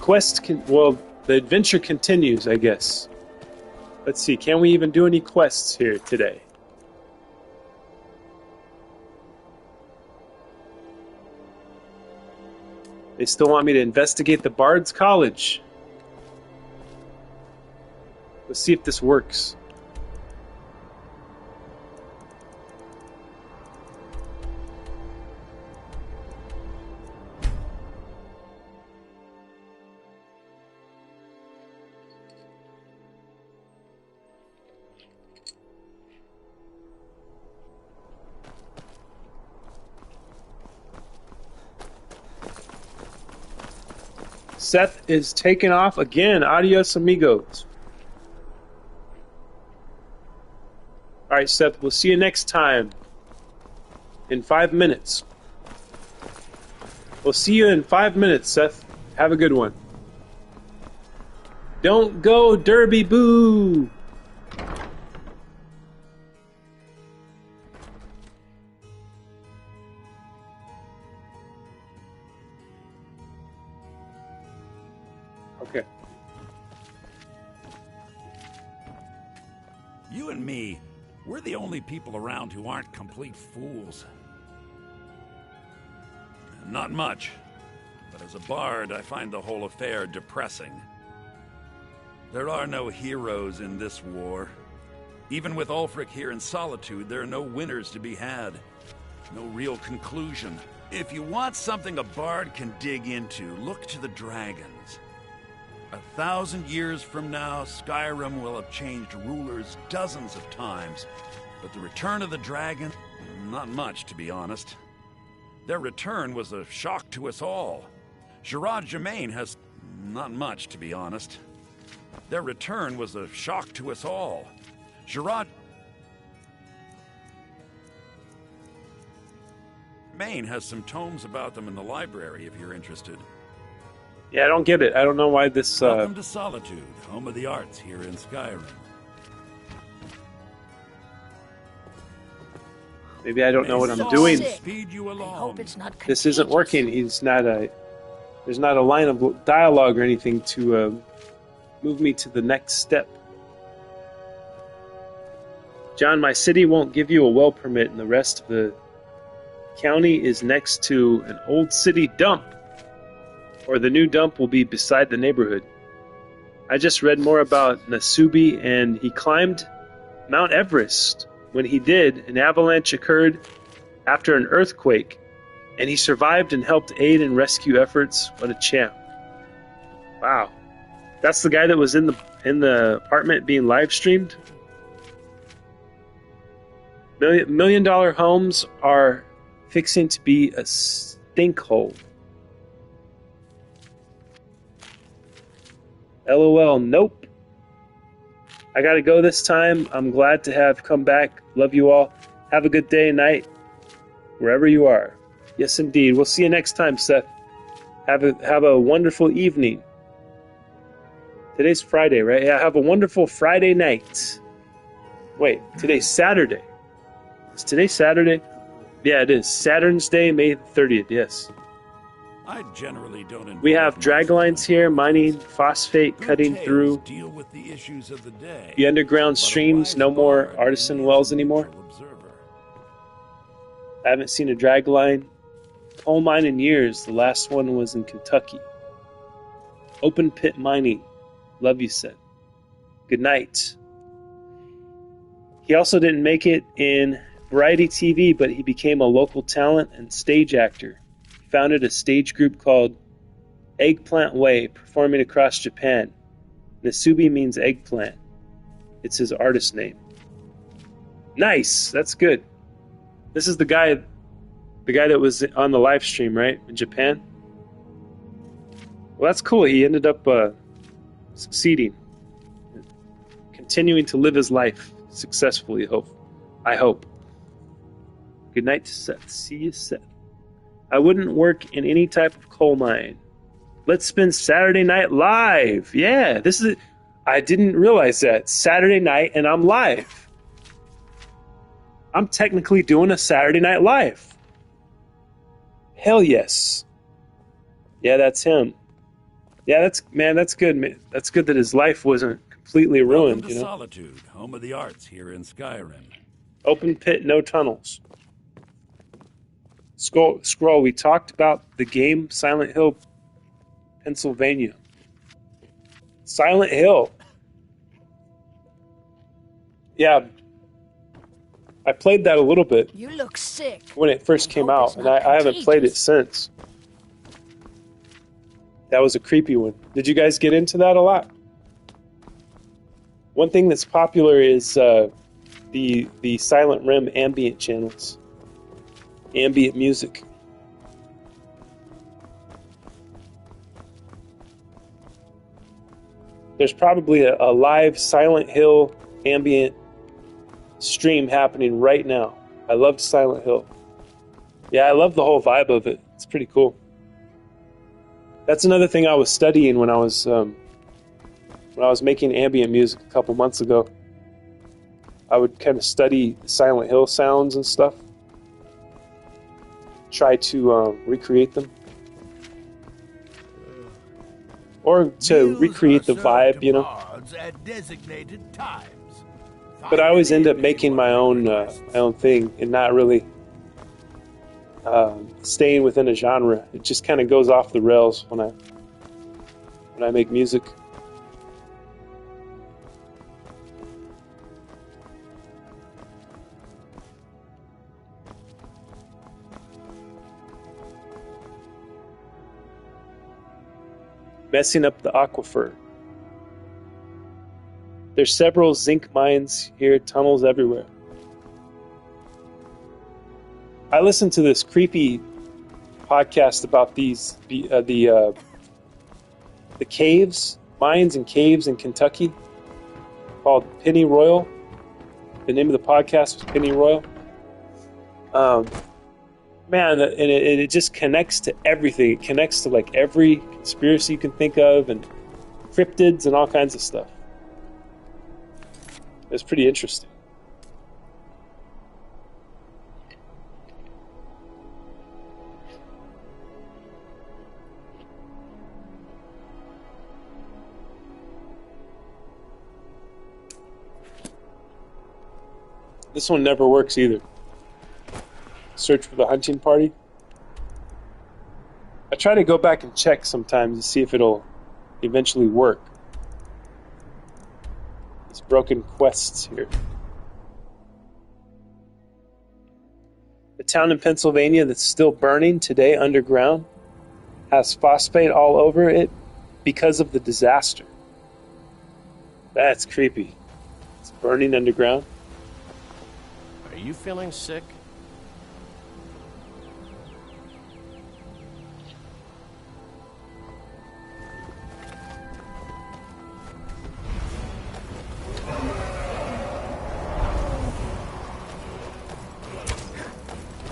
The adventure continues, I guess. Let's see, can we even do any quests here today? They still want me to investigate the Bard's College. Let's see if this works. Seth is taking off again. Adios, amigos. All right, Seth, we'll see you next time in 5 minutes. We'll see you in 5 minutes, Seth. Have a good one. Don't go, Derby Boo! Okay. You and me, we're the only people around who aren't complete fools. Not much, but as a bard, I find the whole affair depressing. There are no heroes in this war. Even with Ulfric here in solitude, there are no winners to be had. No real conclusion. If you want something a bard can dig into, look to the dragons. 1,000 years from now, Skyrim will have changed rulers dozens of times. But the return of the dragon, not much, to be honest. Their return was a shock to us all. Gerard Germain has... not much, to be honest. Their return was a shock to us all. Gerard Germain has some tomes about them in the library, if you're interested. Yeah, I don't get it. I don't know why this... Welcome to Solitude, home of the arts here in Skyrim. Maybe I don't know what I'm doing. Speed you along. This isn't working. There's not a line of dialogue or anything to move me to the next step. John, my city won't give you a well permit, and the rest of the county is next to an old city dump. Or the new dump will be beside the neighborhood. I just read more about Nasubi, and he climbed Mount Everest. When he did, an avalanche occurred after an earthquake, and he survived and helped aid and rescue efforts. What a champ. Wow. That's the guy that was in the apartment being live streamed? $1 million homes are fixing to be a stink hole. LOL, nope. I gotta go this time. I'm glad to have come back. Love you all. Have a good day and night, wherever you are. Yes, indeed. We'll see you next time, Seth. Have a wonderful evening. Today's Friday, right? Yeah, have a wonderful Friday night. Wait, today's Saturday. Is today Saturday? Yeah, it is. Saturn's Day, May 30th, yes. I generally don't. We have draglines here, mining, phosphate, cutting through. Deal with the issues of the day. The underground streams, no more artisan wells anymore. I haven't seen a dragline coal mine in years. The last one was in Kentucky. Open pit mining. Love you, said. Good night. He also didn't make it in variety TV, but he became a local talent and stage actor. He founded a stage group called Eggplant Way, performing across Japan. Nasubi means eggplant. It's his artist name. Nice, that's good. This is the guy that was on the live stream, right? In Japan? Well, that's cool. He ended up succeeding. Continuing to live his life successfully, I hope. Good night, Seth. See you, Seth. I wouldn't work in any type of coal mine. Let's spend Saturday night live. Yeah, this is it. I didn't realize that. Saturday night and I'm live. I'm technically doing a Saturday night live. Hell yes. Yeah, that's him. Yeah, that's good, man. That's good that his life wasn't completely ruined, Welcome to Solitude, home of the arts here in Skyrim. Open pit, no tunnels. Scroll, we talked about the game Silent Hill, Pennsylvania. Silent Hill. Yeah. I played that a little bit. You look sick. When it first came out, and I haven't played it since. That was a creepy one. Did you guys get into that a lot? One thing that's popular is the Silent Rim ambient channels. Ambient music. There's probably a live Silent Hill ambient stream happening right now. I loved Silent Hill. Yeah, I love the whole vibe of it. It's pretty cool. That's another thing I was studying when I was making ambient music a couple months ago. I would kind of study Silent Hill sounds and stuff. Try to recreate them. Or to recreate the vibe, you know. At designated times. But I always end up making my own thing and not really staying within a genre. It just kind of goes off the rails when I make music. Messing up the aquifer. There's several zinc mines here, tunnels everywhere. I listened to this creepy podcast about these the caves, mines and caves in Kentucky, called Penny Royal. The name of the podcast was Penny Royal. Man, and it just connects to everything. It connects to like every conspiracy you can think of, and cryptids and all kinds of stuff. It's pretty interesting. This one never works either. Search for the hunting party. I try to go back and check sometimes to see if it'll eventually work. These broken quests here. The town in Pennsylvania that's still burning today underground has phosphate all over it because of the disaster. That's creepy. It's burning underground. Are you feeling sick?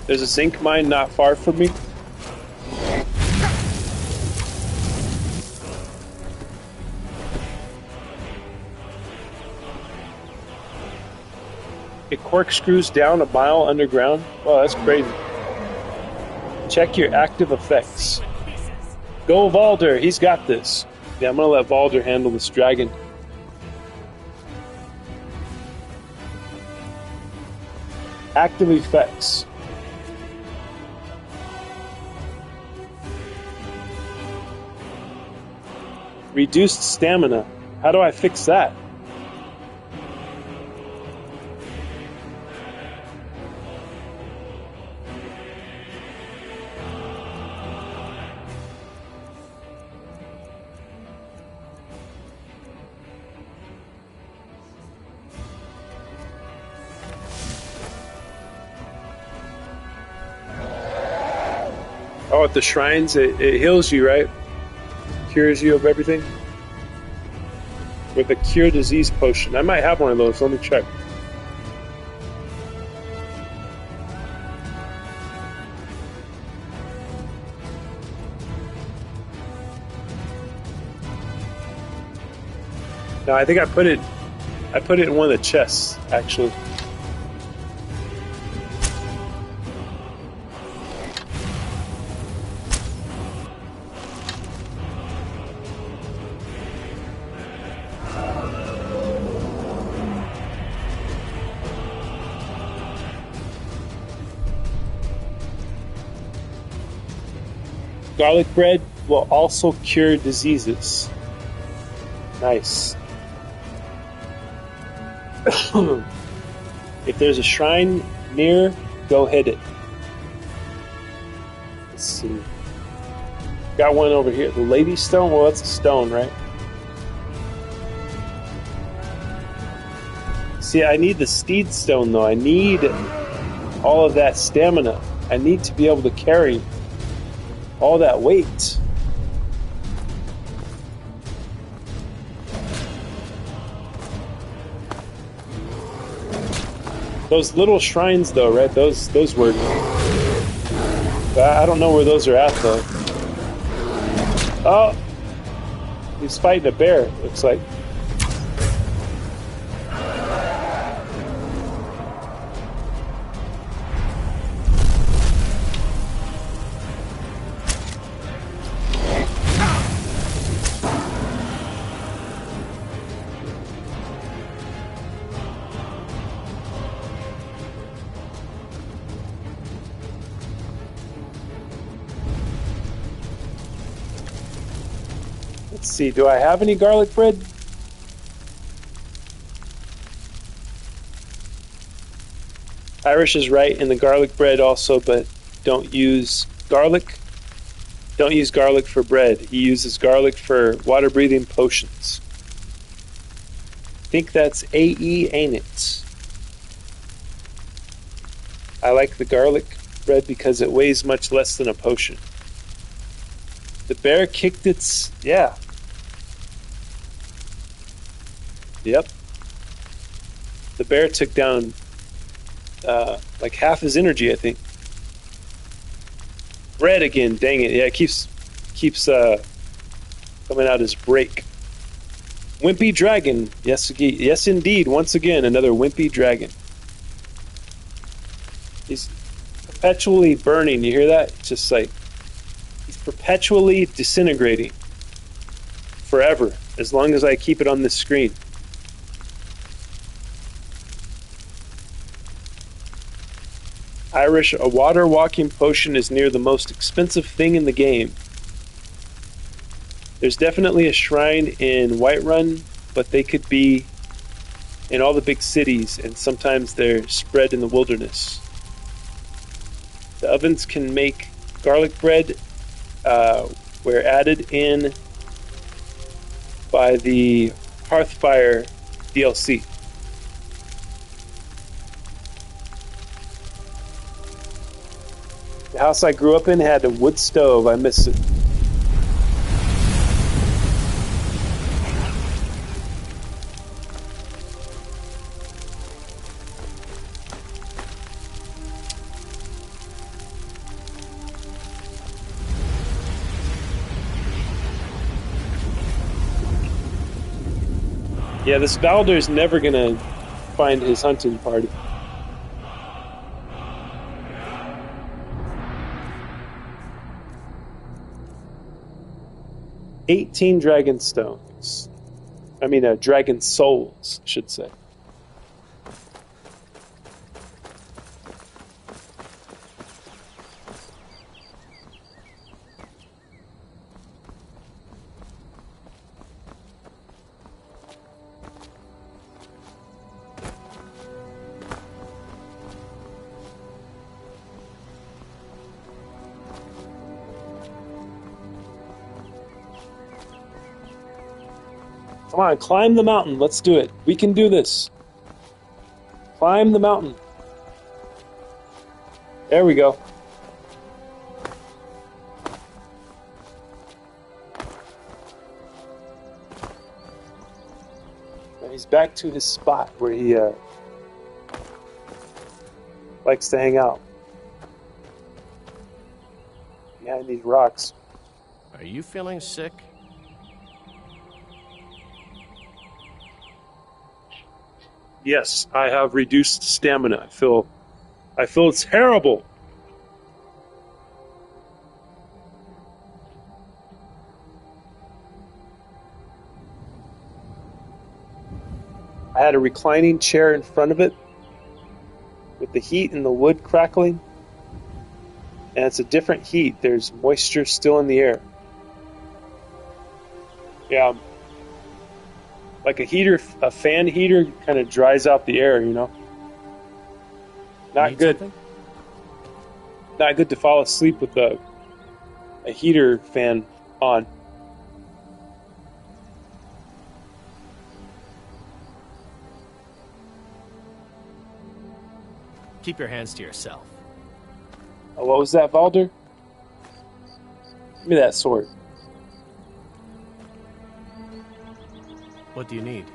There's a zinc mine not far from me. It corkscrews down a mile underground. Oh, that's crazy. Check your active effects. Go Valder, he's got this. Yeah, I'm gonna let Valder handle this dragon. Active effects. Reduced stamina. How do I fix that? Oh, at the shrines, it heals you, right? Cures you of everything? With a cure disease potion. I might have one of those. Let me check. No, I think I put it in one of the chests, actually. Garlic bread will also cure diseases. Nice. If there's a shrine near, go hit it. Let's see. Got one over here. The Lady Stone? Well, that's a stone, right? See, I need the Steed Stone, though. I need all of that stamina. I need to be able to carry all that weight. Those little shrines, though, right? Those work. I don't know where those are at, though. Oh, he's fighting a bear. Looks like. Let's see, do I have any garlic bread? Irish is right in the garlic bread also, but don't use garlic. Don't use garlic for bread. He uses garlic for water-breathing potions. I think that's AE, ain't it? I like the garlic bread because it weighs much less than a potion. The bear kicked its... yeah. Yep. The bear took down like half his energy, I think. Red again, dang it. Yeah, it keeps coming out as break. Wimpy dragon. Yes, indeed. Once again, another wimpy dragon. He's perpetually burning. You hear that? It's just like he's perpetually disintegrating forever, as long as I keep it on this screen. Irish, a water walking potion is near the most expensive thing in the game. There's definitely a shrine in Whiterun, but they could be in all the big cities, and sometimes they're spread in the wilderness. The ovens can make garlic bread, where added in by the Hearthfire DLC. The house I grew up in had a wood stove. I miss it. Yeah, this Balder's never gonna find his hunting party. 18 dragon stones. I mean, dragon souls, I should say. Come on, climb the mountain. Let's do it. We can do this. Climb the mountain. There we go. Now he's back to his spot where he likes to hang out. Behind these rocks. Are you feeling sick? Yes, I have reduced stamina. I feel terrible. I had a reclining chair in front of it with the heat and the wood crackling. And it's a different heat. There's moisture still in the air. Yeah. Like a fan heater kind of dries out the air, you know? Not good. Something? Not good to fall asleep with a heater fan on. Keep your hands to yourself. Oh, what was that, Valder? Give me that sword. What do you need?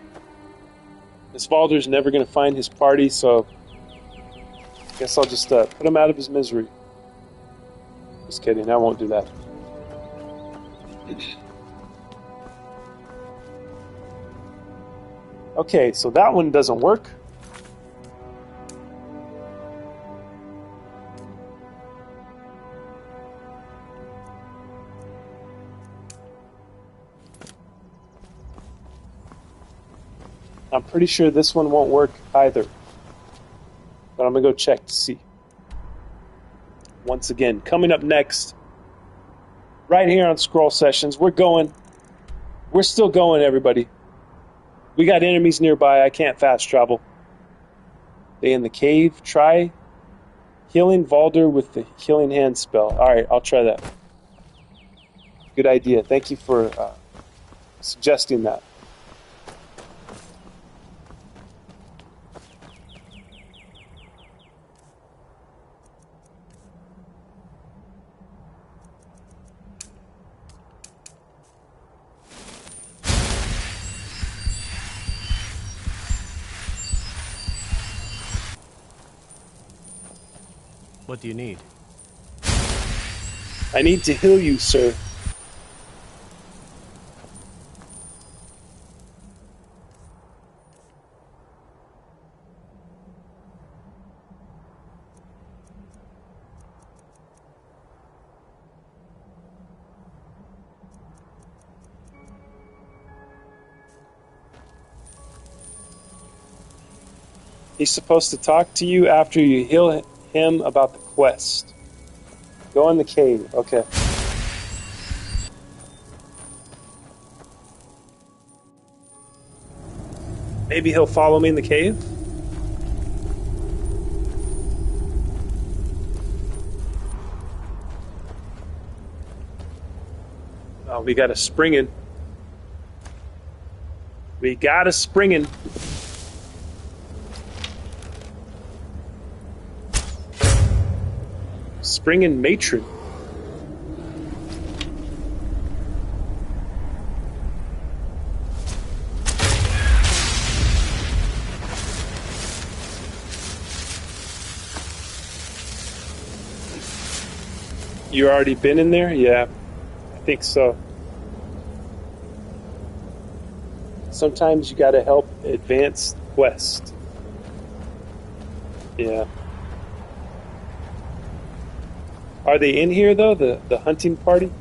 This Valder's never going to find his party, so I guess I'll just put him out of his misery. Just kidding, I won't do that. Okay, so that one doesn't work. I'm pretty sure this one won't work either. But I'm going to go check to see. Once again, coming up next, right here on Scroll Sessions, we're going. We're still going, everybody. We got enemies nearby. I can't fast travel. They in the cave. Try healing Valder with the healing hand spell. Alright, I'll try that. Good idea. Thank you for suggesting that. What do you need? I need to heal you, sir. He's supposed to talk to you after you heal him about the quest. Go in the cave. Okay. Maybe he'll follow me in the cave? Oh, we got a springin'. We got a springin'. Springin' matron. You already been in there? Yeah, I think so. Sometimes you gotta help advance the quest. Yeah. Are they in here, though, the hunting party?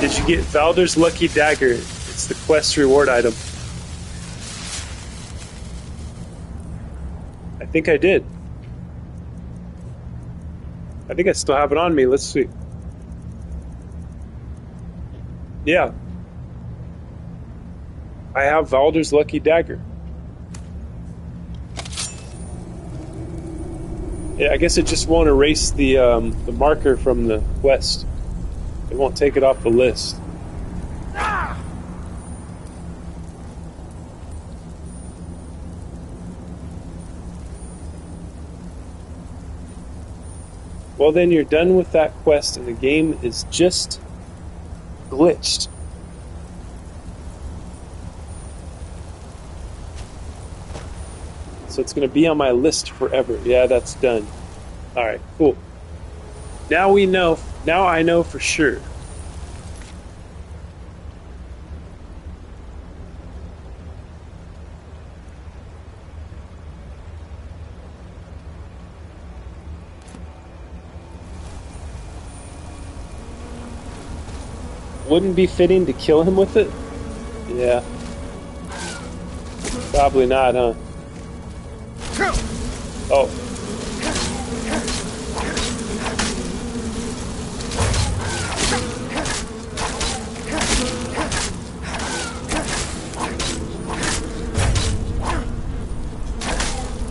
Did you get Valder's Lucky Dagger? It's the quest reward item. I think I did. I think I still have it on me. Let's see. Yeah. I have Valder's Lucky Dagger. Yeah, I guess it just won't erase the marker from the quest. It won't take it off the list. Well, then you're done with that quest, and the game is just glitched. So it's going to be on my list forever. Yeah, that's done. All right, cool. Now we know. Now I know for sure. Wouldn't be fitting to kill him with it? Yeah. Probably not, huh? Oh.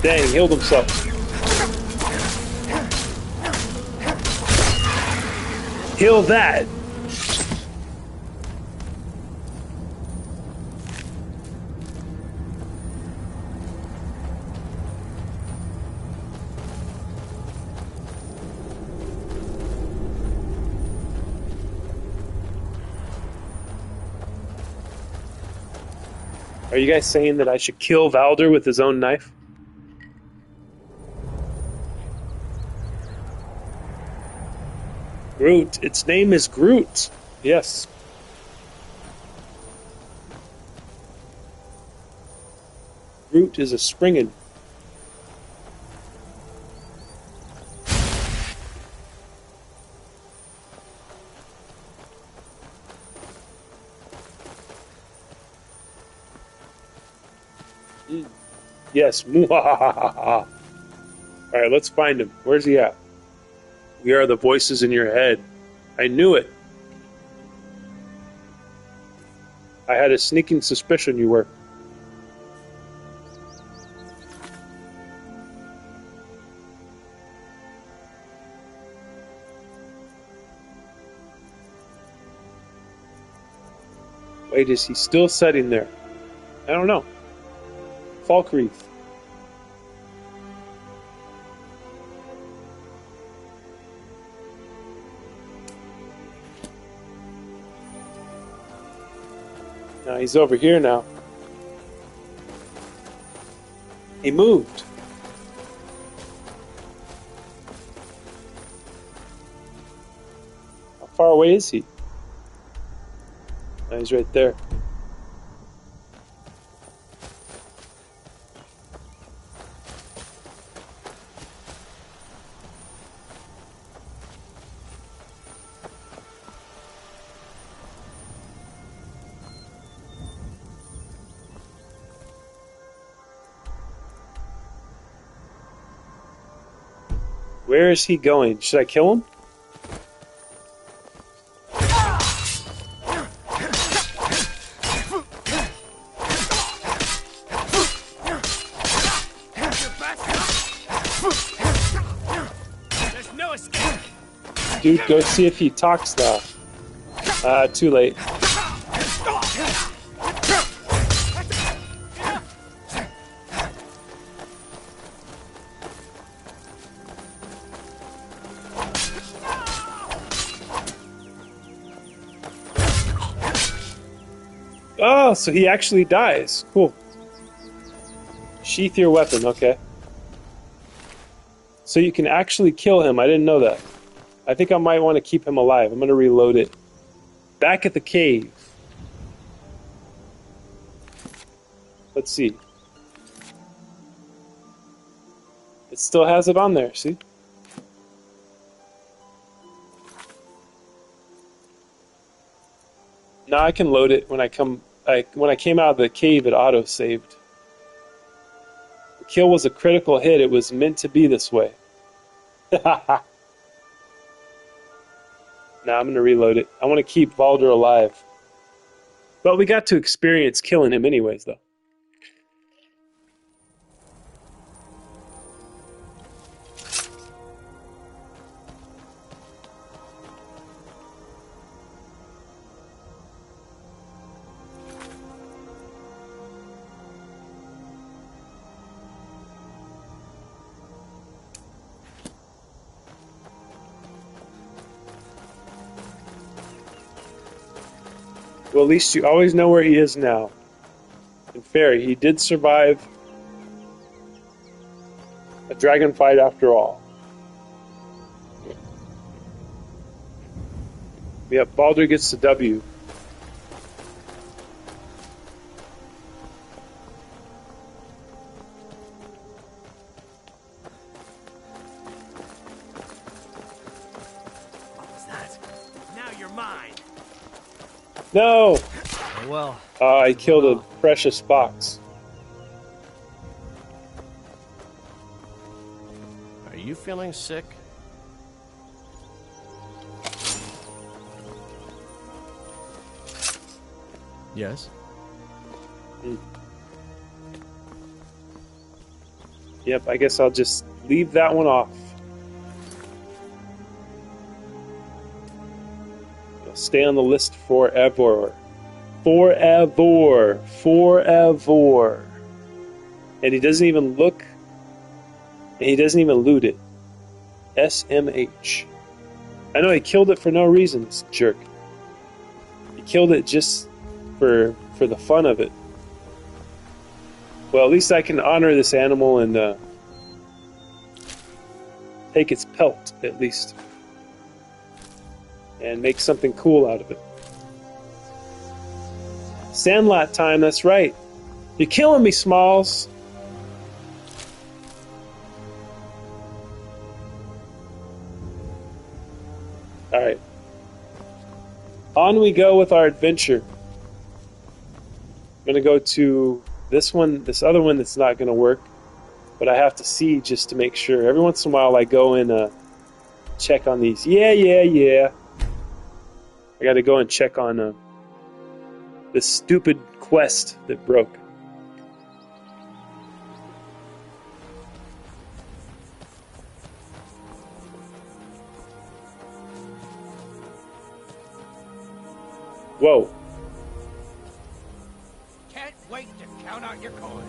Dang, healed himself. Heal that. Are you guys saying that I should kill Valder with his own knife? Groot. Its name is Groot. Yes. Groot is a springin'. Yes. Alright, let's find him. Where's he at? We are the voices in your head. I knew it. I had a sneaking suspicion you were. Wait, is he still sitting there? I don't know. Falkreath. Now he's over here now. He moved. How far away is he? Oh, he's right there. Where is he going? Should I kill him? There's no escape. Dude, go see if he talks now. Too late. Oh, so he actually dies. Cool. Sheath your weapon, okay. So you can actually kill him. I didn't know that. I think I might want to keep him alive. I'm going to reload it. Back at the cave. Let's see. It still has it on there, see? Now I can load it when I come. When I came out of the cave, it auto saved. The kill was a critical hit. It was meant to be this way. Now I'm gonna reload it. I want to keep Baldur alive. But we got to experience killing him anyways, though. Well, at least you always know where he is now. And Fairy, he did survive a dragon fight after all. Yep, Baldur gets the W. What was that? Now you're mine. No! Oh, well. I killed a precious box. Are you feeling sick? Yes? Yep, I guess I'll just leave that one off. It'll stay on the list forever. Forever. Forever. And he doesn't even look, and he doesn't even loot it. SMH. I know he killed it for no reason, this jerk. He killed it just for the fun of it. Well, at least I can honor this animal and take its pelt, at least. And make something cool out of it. Sandlot time, that's right. You're killing me, Smalls. Alright. On we go with our adventure. I'm going to go to this one, this other one that's not going to work. But I have to see just to make sure. Every once in a while I go and check on these. Yeah. I got to go and check on this stupid quest that broke. Whoa. Can't wait to count out your coin.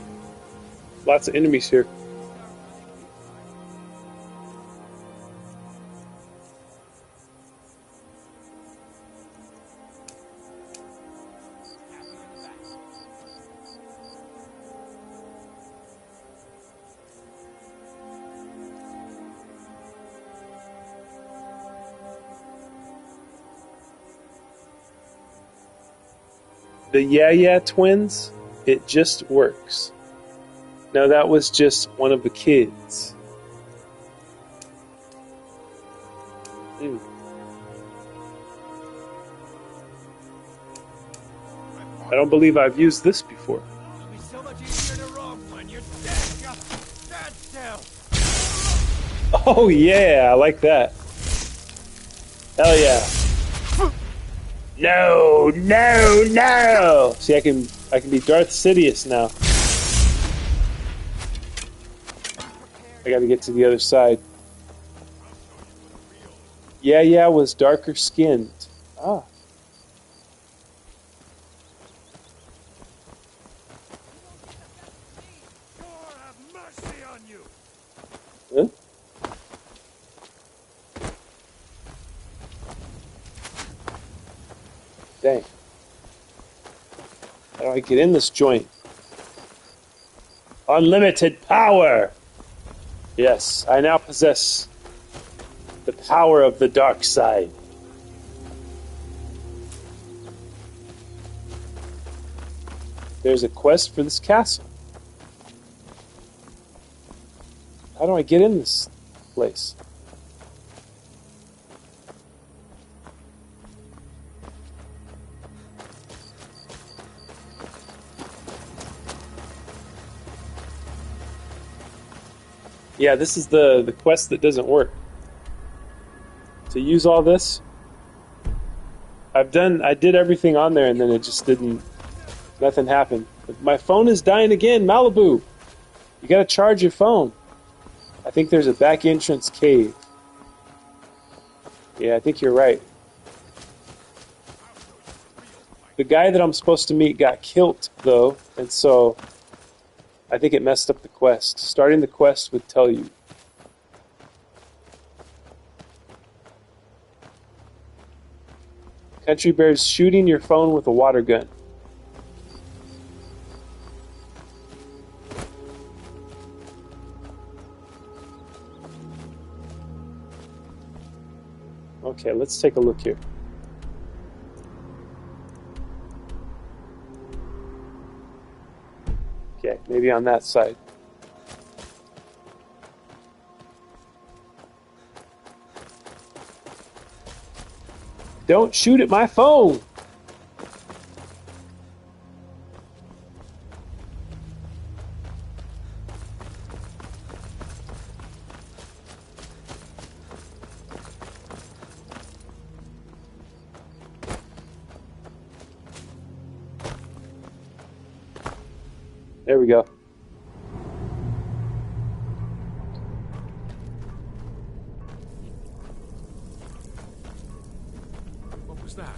Lots of enemies here. The Yeah twins, it just works. Now that was just one of the kids. I don't believe I've used this before. It'll be so much easier to rob when you're dead. Just stand still. Oh yeah, I like that. Hell yeah. No. See, I can be Darth Sidious now. I gotta get to the other side. Yeah was darker skinned. Ah. Huh? Dang. How do I get in this joint? Unlimited power! Yes, I now possess the power of the dark side. There's a quest for this castle. How do I get in this place? Yeah, this is the quest that doesn't work. To use all this, I did everything on there, and then it just didn't. Nothing happened. My phone is dying again, Malibu. You gotta charge your phone. I think there's a back entrance cave. Yeah, I think you're right. The guy that I'm supposed to meet got killed, though, and so I think it messed up the quest. Starting the quest would tell you. Country Bear's shooting your phone with a water gun. Okay, let's take a look here. Okay, maybe on that side. Don't shoot at my phone! There we go. What was that?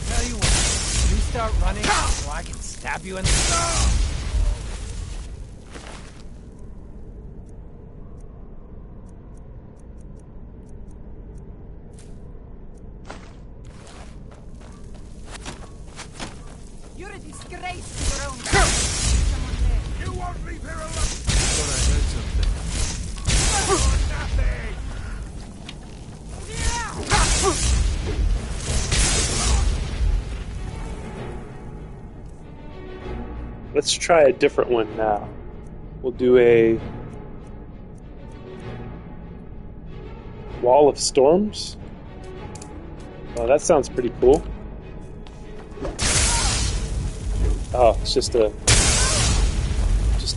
Tell you what, you start running so I can stab you in the... You're a disgrace to your own country. Someone there. You won't leave here alone! Thought I heard Let's try a different one now. We'll do a Wall of Storms. Oh, that sounds pretty cool. Oh, it's just a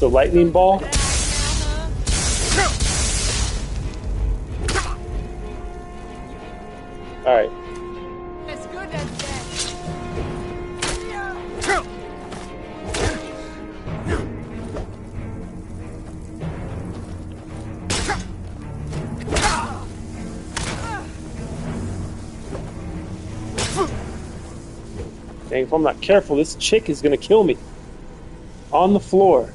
lightning ball. All right. As good as dead. Dang, if I'm not careful, this chick is gonna kill me. On the floor.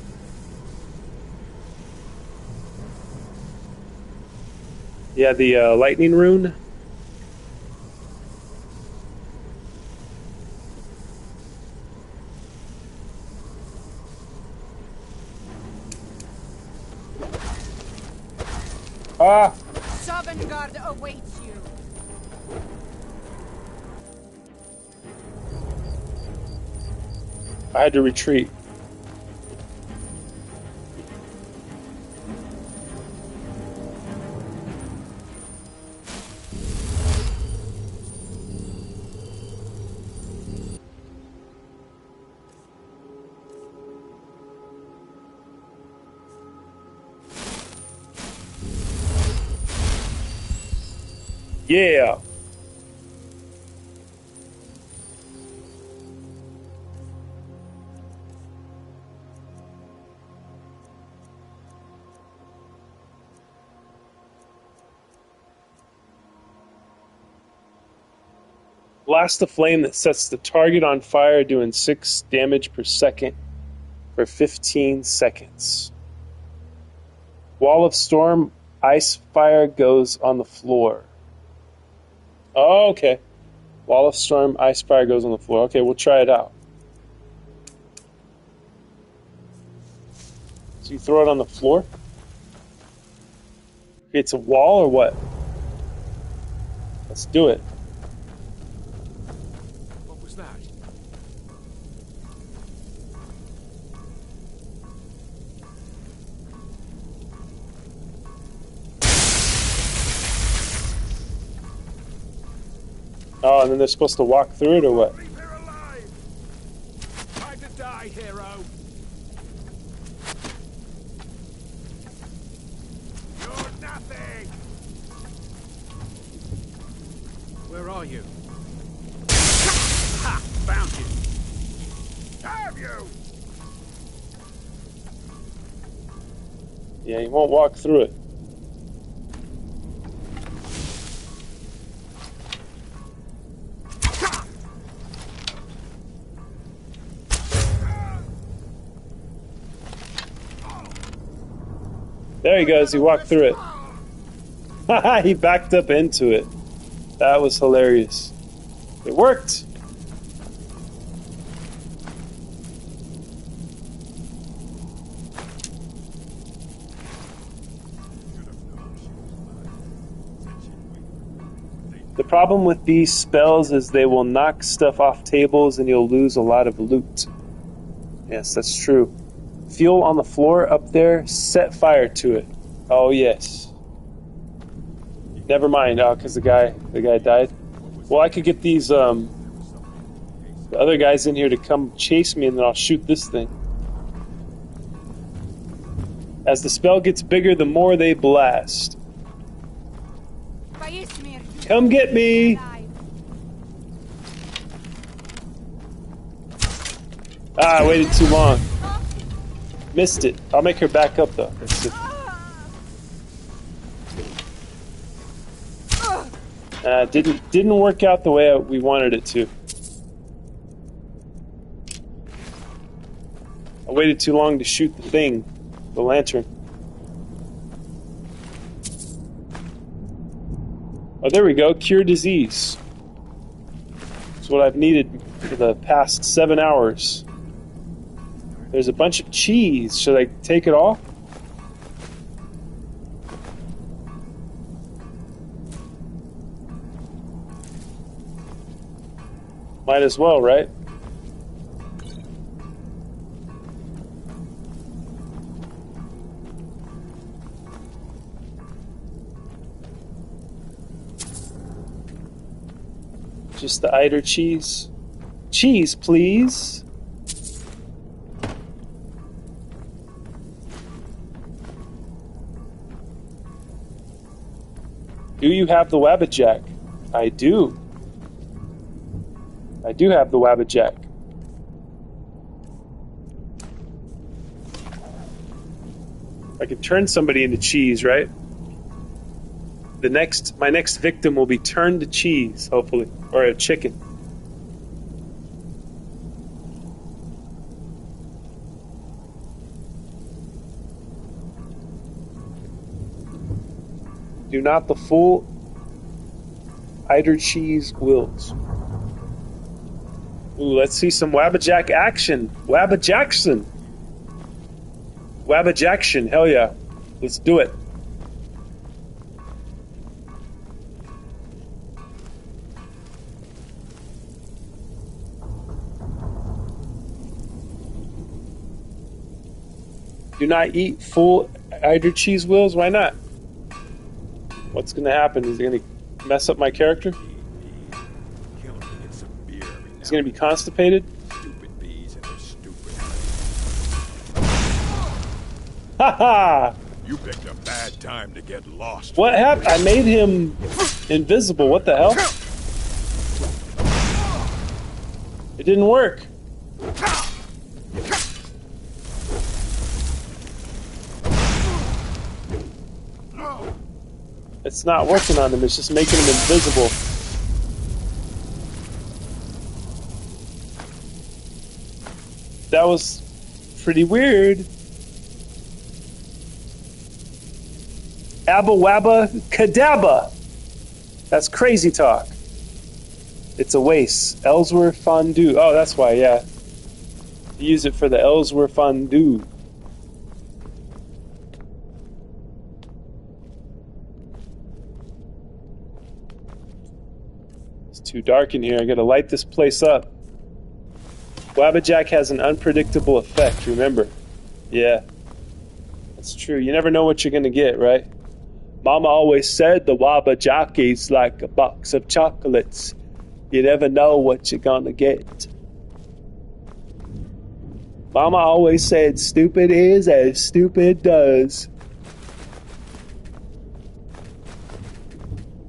Yeah, the lightning rune. Ah! Sovngarde awaits you. I had to retreat. Yeah. Blast a flame that sets the target on fire, doing 6 damage per second for 15 seconds. Wall of Storm, ice fire goes on the floor. Oh, okay. Wall of Storm, ice fire goes on the floor. Okay, we'll try it out. So you throw it on the floor? It's a wall or what? Let's do it. What was that? Oh, and then they're supposed to walk through it or what? Time to die, hero. You're nothing. Where are you? Ha! Found you. Have you? Yeah, he won't walk through it. There he goes, he walked through it. Haha, he backed up into it. That was hilarious. It worked! The problem with these spells is they will knock stuff off tables and you'll lose a lot of loot. Yes, that's true. Fuel on the floor up there, set fire to it. Oh, yes. Never mind. Oh, because the guy died. Well, I could get these, the other guys in here to come chase me and then I'll shoot this thing. As the spell gets bigger, the more they blast. Come get me! Ah, I waited too long. Missed it. I'll make her back up though. Didn't work out the way we wanted it to. I waited too long to shoot the thing, the lantern. Oh, there we go. Cure disease. That's what I've needed for the past 7 hours. There's a bunch of cheese. Should I take it all? Might as well, right? Just the Eider cheese. Cheese, please. Do you have the Wabbajack? I do. I do have the Wabbajack. I can turn somebody into cheese, right? My next victim will be turned to cheese, hopefully, or a chicken. Do not the full Eider cheese wills. Ooh, let's see some Wabbajack action. Wabbajackson. Wabbajackson, hell yeah. Let's do it. Do not eat full Eider cheese wills? Why not? What's going to happen? Is it going to mess up my character? He's going to be constipated? Haha! You picked a bad time to get lost. What happened? I made him invisible. What the hell? It didn't work. It's not working on him. It's just making him invisible. That was pretty weird. Abba wabba kadabba. That's crazy talk. It's a waste. Ellsworth fondue. Oh, that's why, yeah. Use it for the Ellsworth fondue. It's too dark in here. I gotta light this place up. Wabbajack has an unpredictable effect, remember? Yeah. That's true. You never know what you're gonna get, right? Mama always said the Wabbajack is like a box of chocolates. You never know what you're gonna get. Mama always said stupid is as stupid does.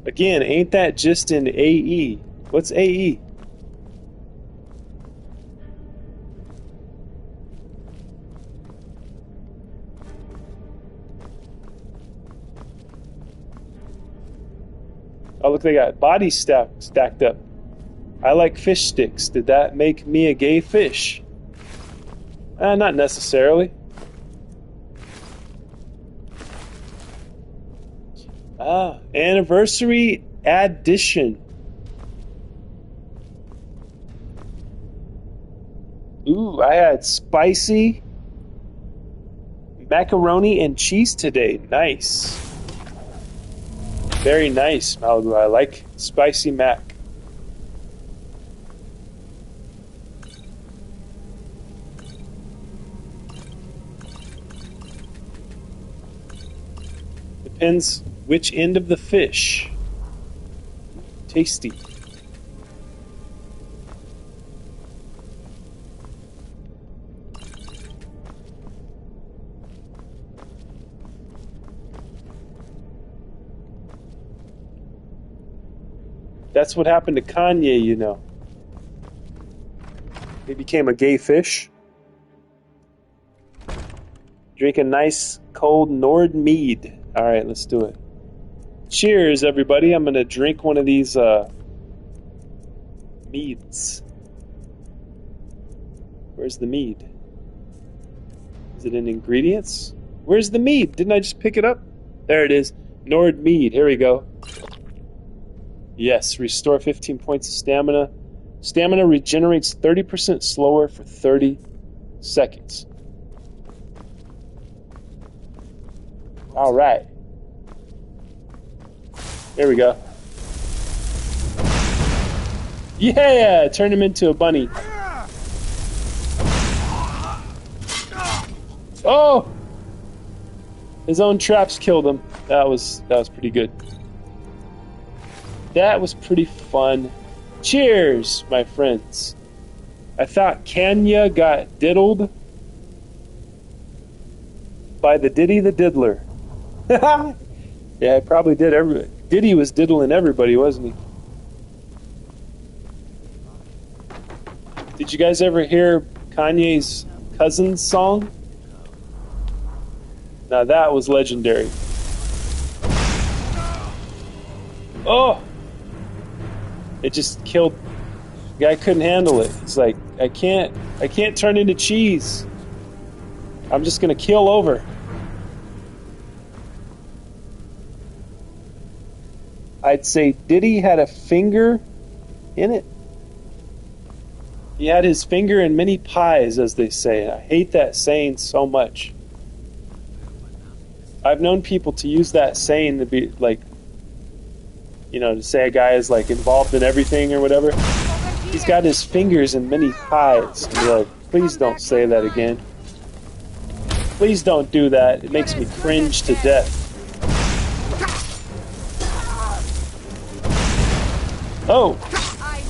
Again, ain't that just in AE? What's AE? Oh, look, they got bodies stacked up. I like fish sticks. Did that make me a gay fish? Not necessarily. Anniversary addition. Ooh, I had spicy macaroni and cheese today. Nice. Very nice, Malibu. I like spicy mac. Depends which end of the fish. Tasty. That's what happened to Kanye, you know. He became a gay fish. Drink a nice cold Nord mead. All right, let's do it. Cheers, everybody. I'm going to drink one of these meads. Where's the mead? Is it in ingredients? Where's the mead? Didn't I just pick it up? There it is. Nord mead. Here we go. Yes, restore 15 points of stamina. Stamina regenerates 30% slower for 30 seconds. All right. There we go. Yeah! Turn him into a bunny. Oh! His own traps killed him. That was pretty good. That was pretty fun. Cheers, my friends. I thought Kenya got diddled by the Diddy the Diddler. Yeah, it probably did. Diddy was diddling everybody, wasn't he? Did you guys ever hear Kanye's Cousin's song? Now that was legendary. Oh! It just killed. The guy couldn't handle it. He's like, I can't turn into cheese. I'm just gonna keel over. I'd say Diddy had a finger in it. He had his finger in many pies, as they say. I hate that saying so much. I've known people to use that saying to be like, you know, to say a guy is like involved in everything or whatever. He's got his fingers in many pies. And you're like, please don't say that again. Please don't do that. It makes me cringe to death. Oh!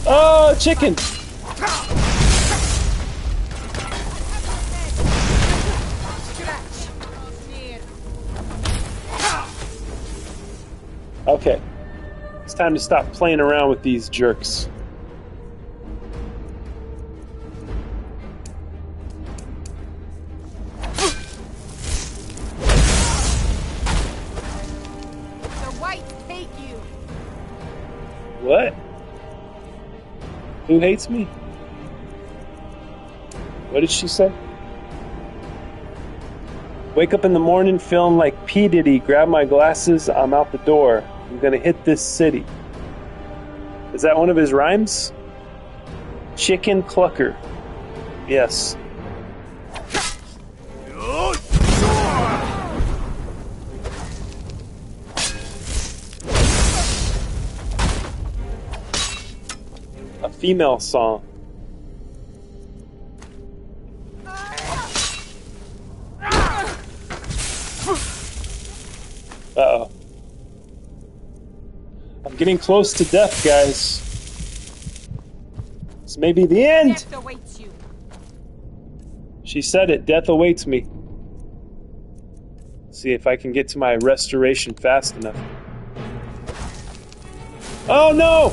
Oh, chicken! Okay. It's time to stop playing around with these jerks. The whites hate you. What? Who hates me? What did she say? Wake up in the morning feeling like P. Diddy, grab my glasses, I'm out the door. I'm gonna hit this city. Is that one of his rhymes? Chicken clucker. Yes. A female song. Uh-oh. I'm getting close to death, guys. This may be the end. Death awaits you. She said it. Death awaits me. See if I can get to my restoration fast enough. Oh no!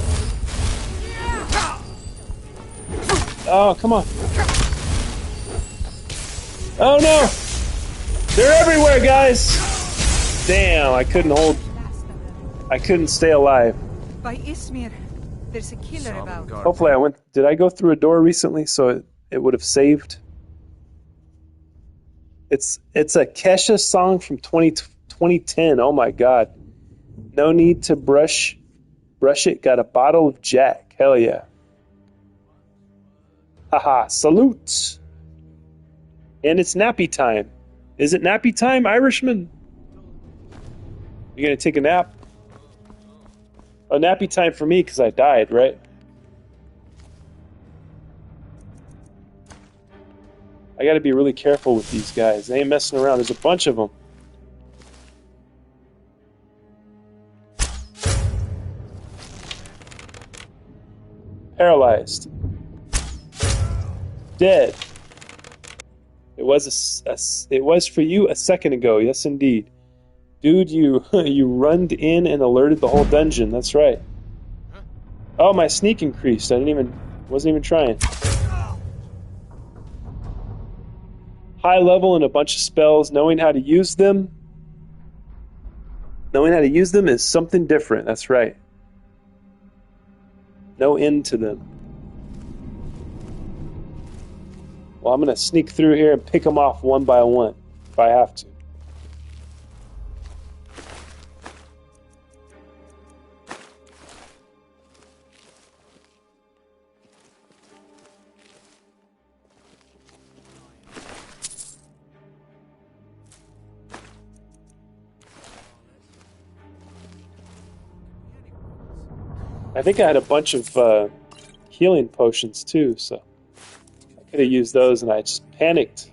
Oh, come on. Oh no! They're everywhere, guys! Damn, I couldn't stay alive. By Ismir, there's a killer about. Hopefully I went... Did I go through a door recently so it would have saved? It's a Kesha song from 2010. Oh my god. No need to brush it. Got a bottle of Jack. Hell yeah. Haha, salute. And it's nappy time. Is it nappy time, Irishman? You gonna take a nap? Oh, nappy time for me because I died, right? I gotta be really careful with these guys. They ain't messing around. There's a bunch of them. Paralyzed. Dead. It was for you a second ago. Yes, indeed. Dude, you runned in and alerted the whole dungeon. That's right. Oh, my sneak increased. Wasn't even trying. High level and a bunch of spells. Knowing how to use them. Knowing how to use them is something different. That's right. No end to them. Well, I'm going to sneak through here and pick them off one by one, if I have to. I think I had a bunch of healing potions too, so I could have used those, and I just panicked.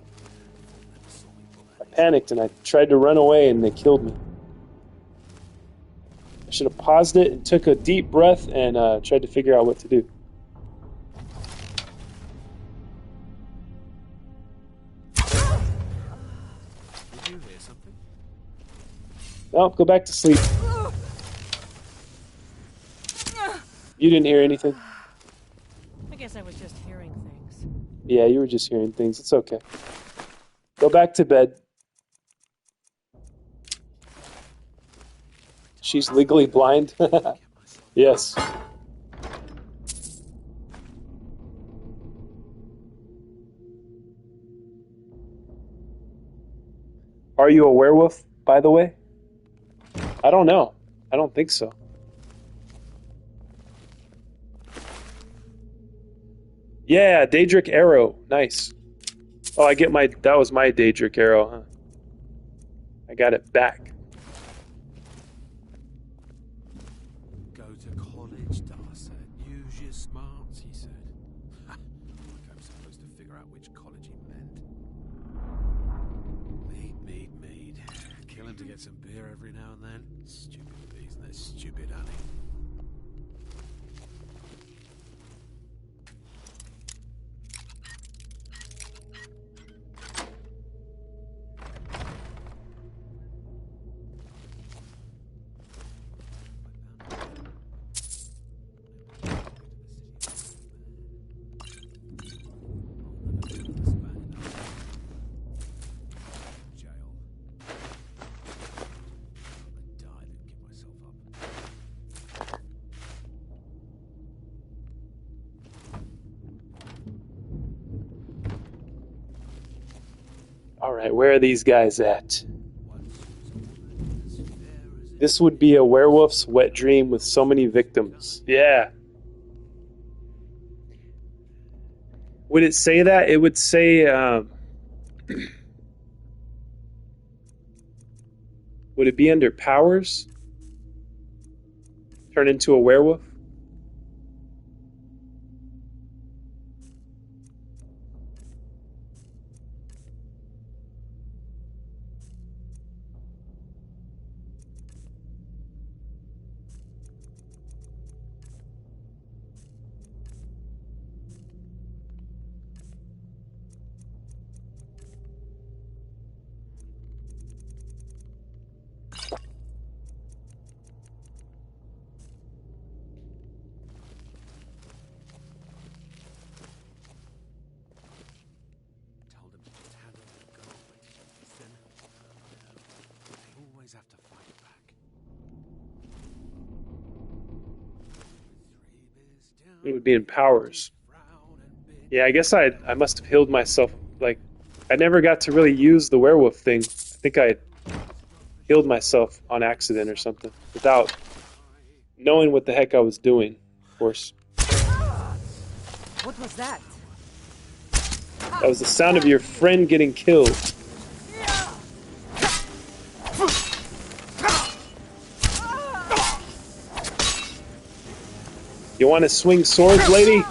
I panicked and I tried to run away and they killed me. I should have paused it and took a deep breath and tried to figure out what to do. Did you hear something? No, go back to sleep. You didn't hear anything? I guess I was just hearing things. Yeah, you were just hearing things. It's okay. Go back to bed. She's legally blind? Yes. Are you a werewolf, by the way? I don't know. I don't think so. Yeah, Daedric arrow. Nice. Oh, that was my Daedric arrow, huh? I got it back. Go to college, Darcy. Use your smarts, he said. Like I'm supposed to figure out which college he meant. Mead. Kill him to get some beer every now and then. Stupid bees and their stupid honey. Alright, where are these guys at? This would be a werewolf's wet dream with so many victims. Yeah. Would it say that? It would say, would it be under powers? Turn into a werewolf? It would be in powers. Yeah, I guess I must have healed myself. Like, I never got to really use the werewolf thing. I think I healed myself on accident or something without knowing what the heck I was doing, of course. What was that? That was the sound of your friend getting killed. You want to swing swords, lady?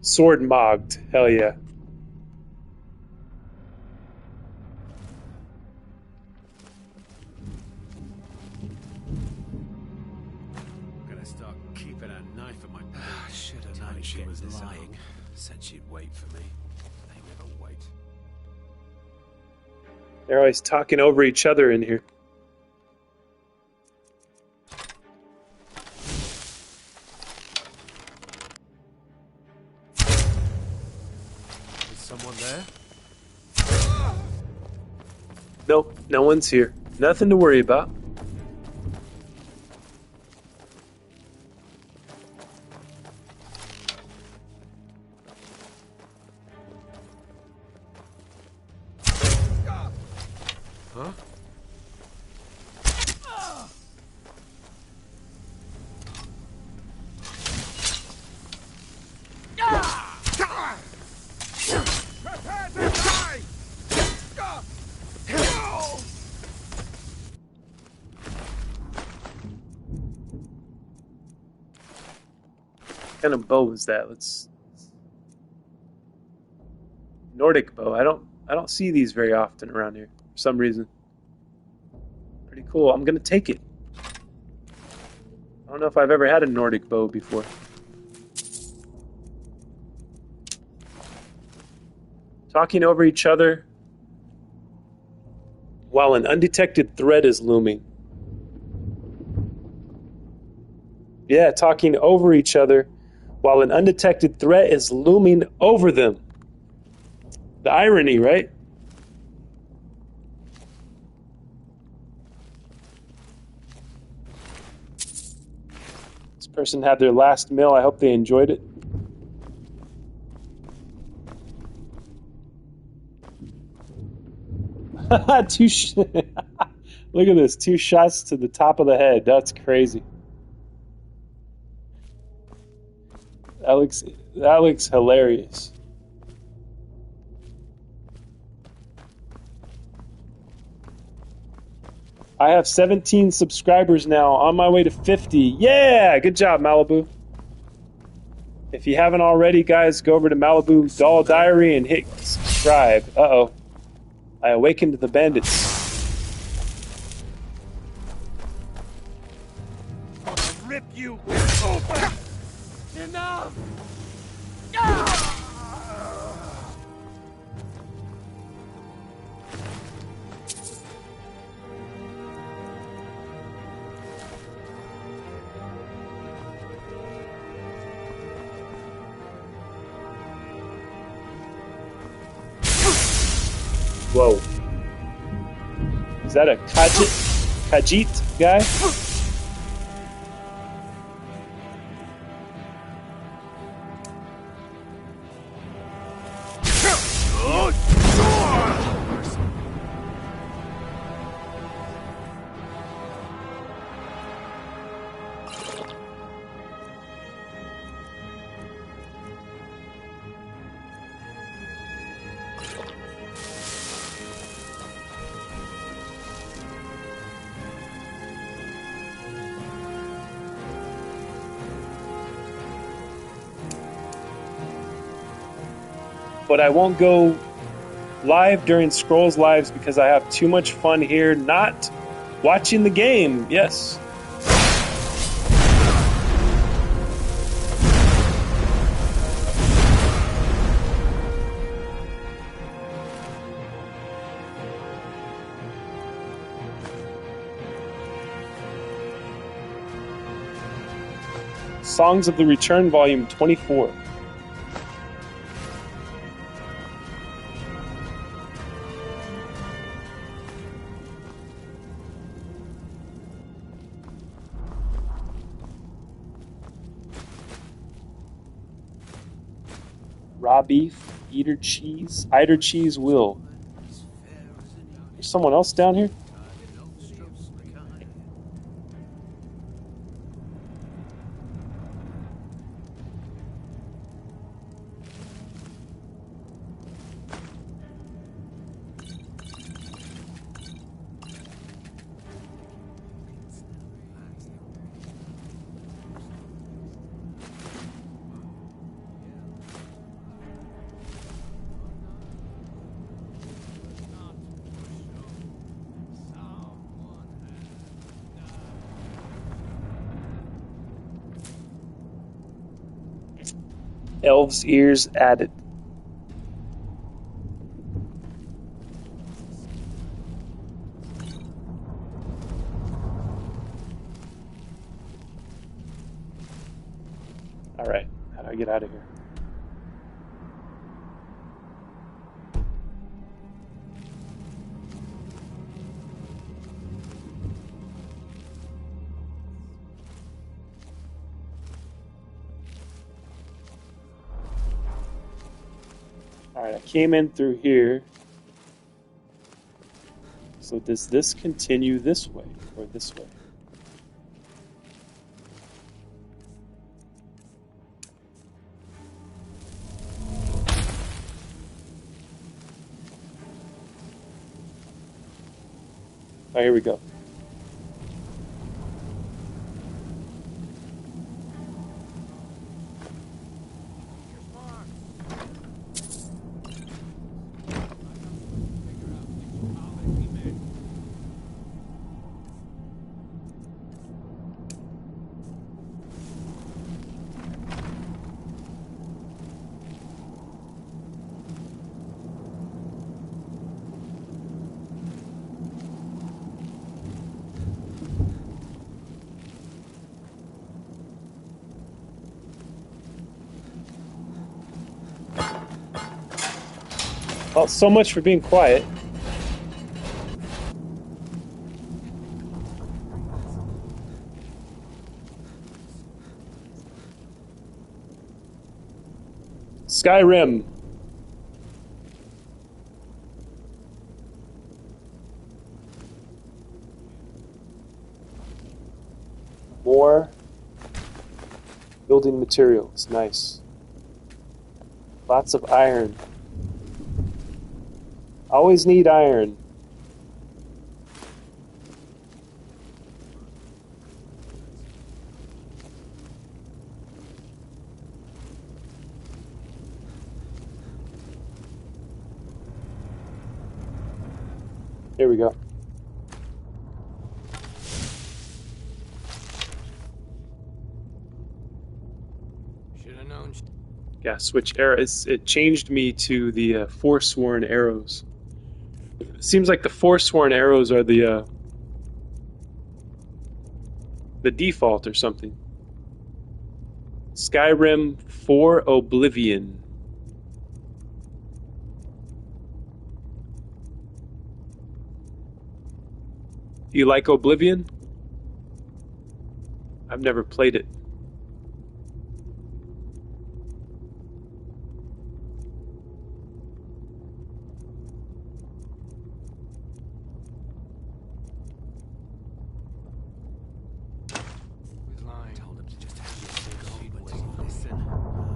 Sword mogged. Hell yeah. I'm gonna start keeping a knife at my back. Should have known she was lying. Said she'd wait for me. They never wait. They're always talking over each other in here. Someone there? Nope, no one's here. Nothing to worry about. Huh? What kind of bow is that? Let's Nordic bow. I don't see these very often around here for some reason. Pretty cool. I'm gonna take it. I don't know if I've ever had a Nordic bow before. Talking over each other while an undetected threat is looming. Yeah, talking over each other while an undetected threat is looming over them. The irony, right? This person had their last meal. I hope they enjoyed it. Look at this. 2 shots to the top of the head. That's crazy. That looks hilarious. I have 17 subscribers now, on my way to 50. Yeah, good job, Malibu. If you haven't already, guys, go over to Malibu Doll Diary and hit subscribe. Uh-oh. I awakened the bandits. I'll rip you open! Enough! Whoa. Is that a Khajiit guy? But I won't go live during Scrolls Lives because I have too much fun here not Watching the game, yes. Songs of the Return, Volume 24. Raw beef, eater cheese, will. There's someone else down here? Elves' ears added. Alright, how do I get out of here? Alright, I came in through here. So does this continue this way or this way? Oh, here we go. Well, so much for being quiet. Skyrim. More building materials. Nice. Lots of iron. Always need iron. Here we go. Should have known. Yeah, switch arrows. It changed me to the Forsworn arrows. It seems like the Forsworn arrows are the default or something. Skyrim 4 Oblivion. Do you like Oblivion? I've never played it.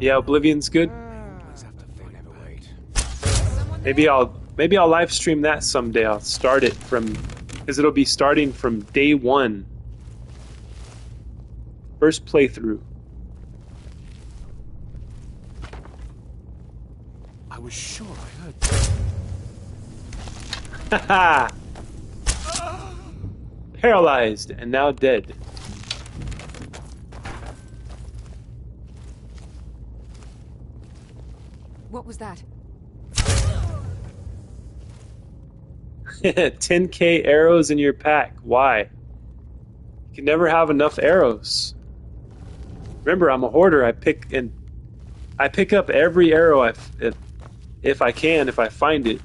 Yeah, Oblivion's good. Maybe I'll live stream that someday. I'll start it from, because it'll be starting from day one. First playthrough. I was sure I heard. Haha. paralyzed and now dead. What was that? 10k arrows in your pack. Why? You can never have enough arrows. Remember, I'm a hoarder. I pick up every arrow if I can, if I find it.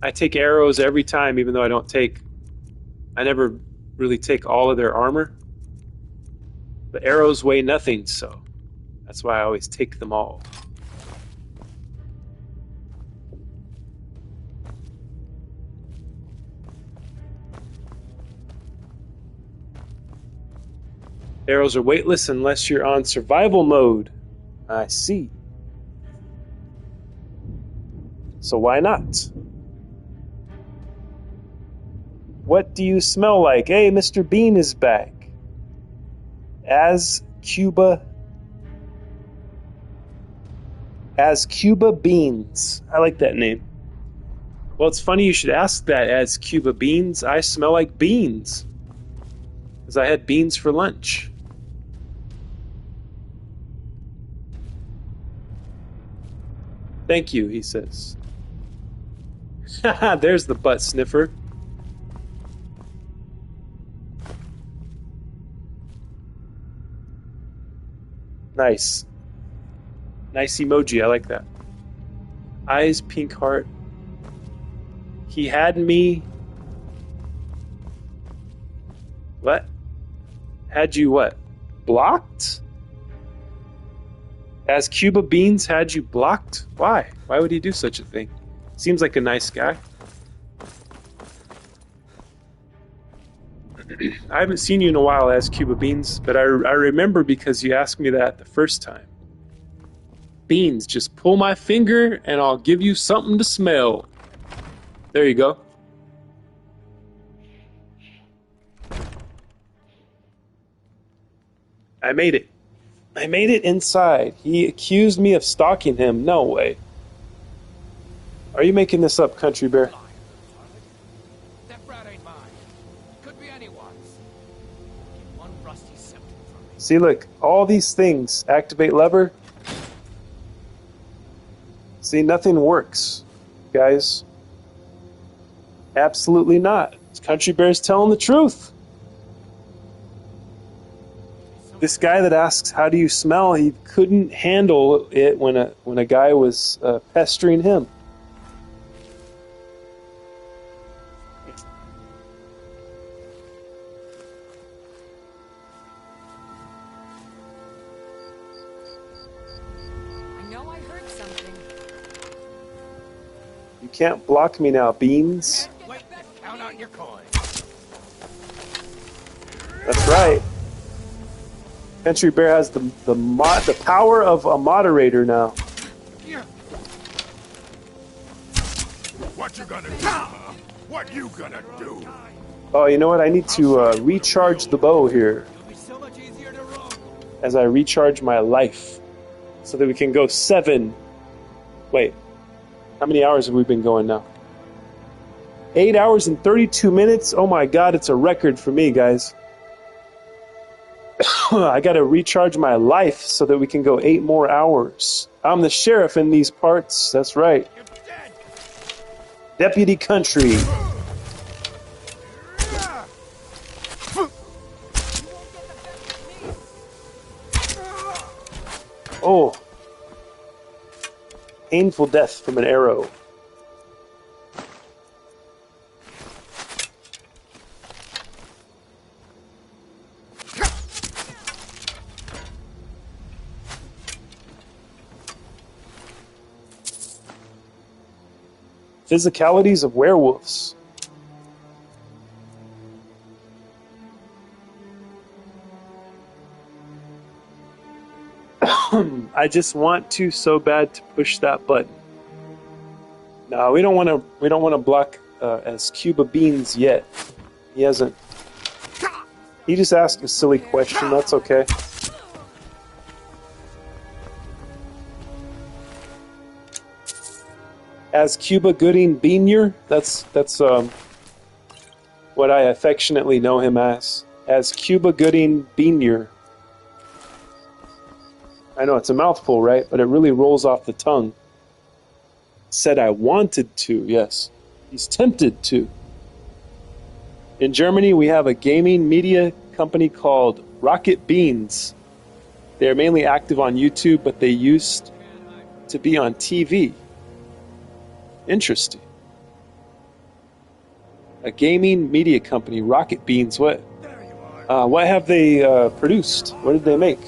I take arrows every time, even though I never really take all of their armor. The arrows weigh nothing, so that's why I always take them all. Arrows are weightless unless you're on survival mode. I see. So why not? What do you smell like? Hey, Mr. Bean is back. As Cuba Beans. I like that name. Well, it's funny you should ask that. As Cuba Beans, I smell like beans. Because I had beans for lunch. Thank you, he says. Haha, there's the butt sniffer. Nice. Nice emoji, I like that. Eyes, pink heart. He had me... What? Had you what? Blocked? As Cuba Beans had you blocked? Why? Why would he do such a thing? Seems like a nice guy. I haven't seen you in a while, as Cuba Beans, but I remember because you asked me that the first time. Beans, just pull my finger and I'll give you something to smell. There you go. I made it. I made it inside. He accused me of stalking him. No way. Are you making this up, Country Bear? That brat ain't mine. Could be anyone's. Get one rusty septum from me. See, look. All these things. Activate lever. See, nothing works, guys. Absolutely not. Country Bear's telling the truth. This guy that asks, how do you smell? He couldn't handle it when a guy was pestering him. I know I heard something. You can't block me now, Beans. Count out your coin. That's right. Country Bear has the power of a moderator now. What you gonna do, huh? What you gonna do? Oh, you know what? I need to recharge the bow here. As I recharge my life. So that we can go 7. Wait. How many hours have we been going now? 8 hours and 32 minutes? Oh my god, it's a record for me, guys. I gotta recharge my life so that we can go 8 more hours. I'm the sheriff in these parts. That's right. Deputy Country. Oh. Painful death from an arrow. Physicalities of werewolves. I just want to so bad to push that button. No, we don't want to block as Cuba Beans yet. He hasn't. He just asked a silly question. That's okay. As Cuba Gooding Beanier. That's what I affectionately know him as Cuba Gooding Beanier. I know it's a mouthful, right? But it really rolls off the tongue. Said I wanted to, yes. He's tempted to. In Germany, we have a gaming media company called Rocket Beans. They are mainly active on YouTube, but they used to be on TV. Interesting. A gaming media company, Rocket Beans. What have they produced? What did they make?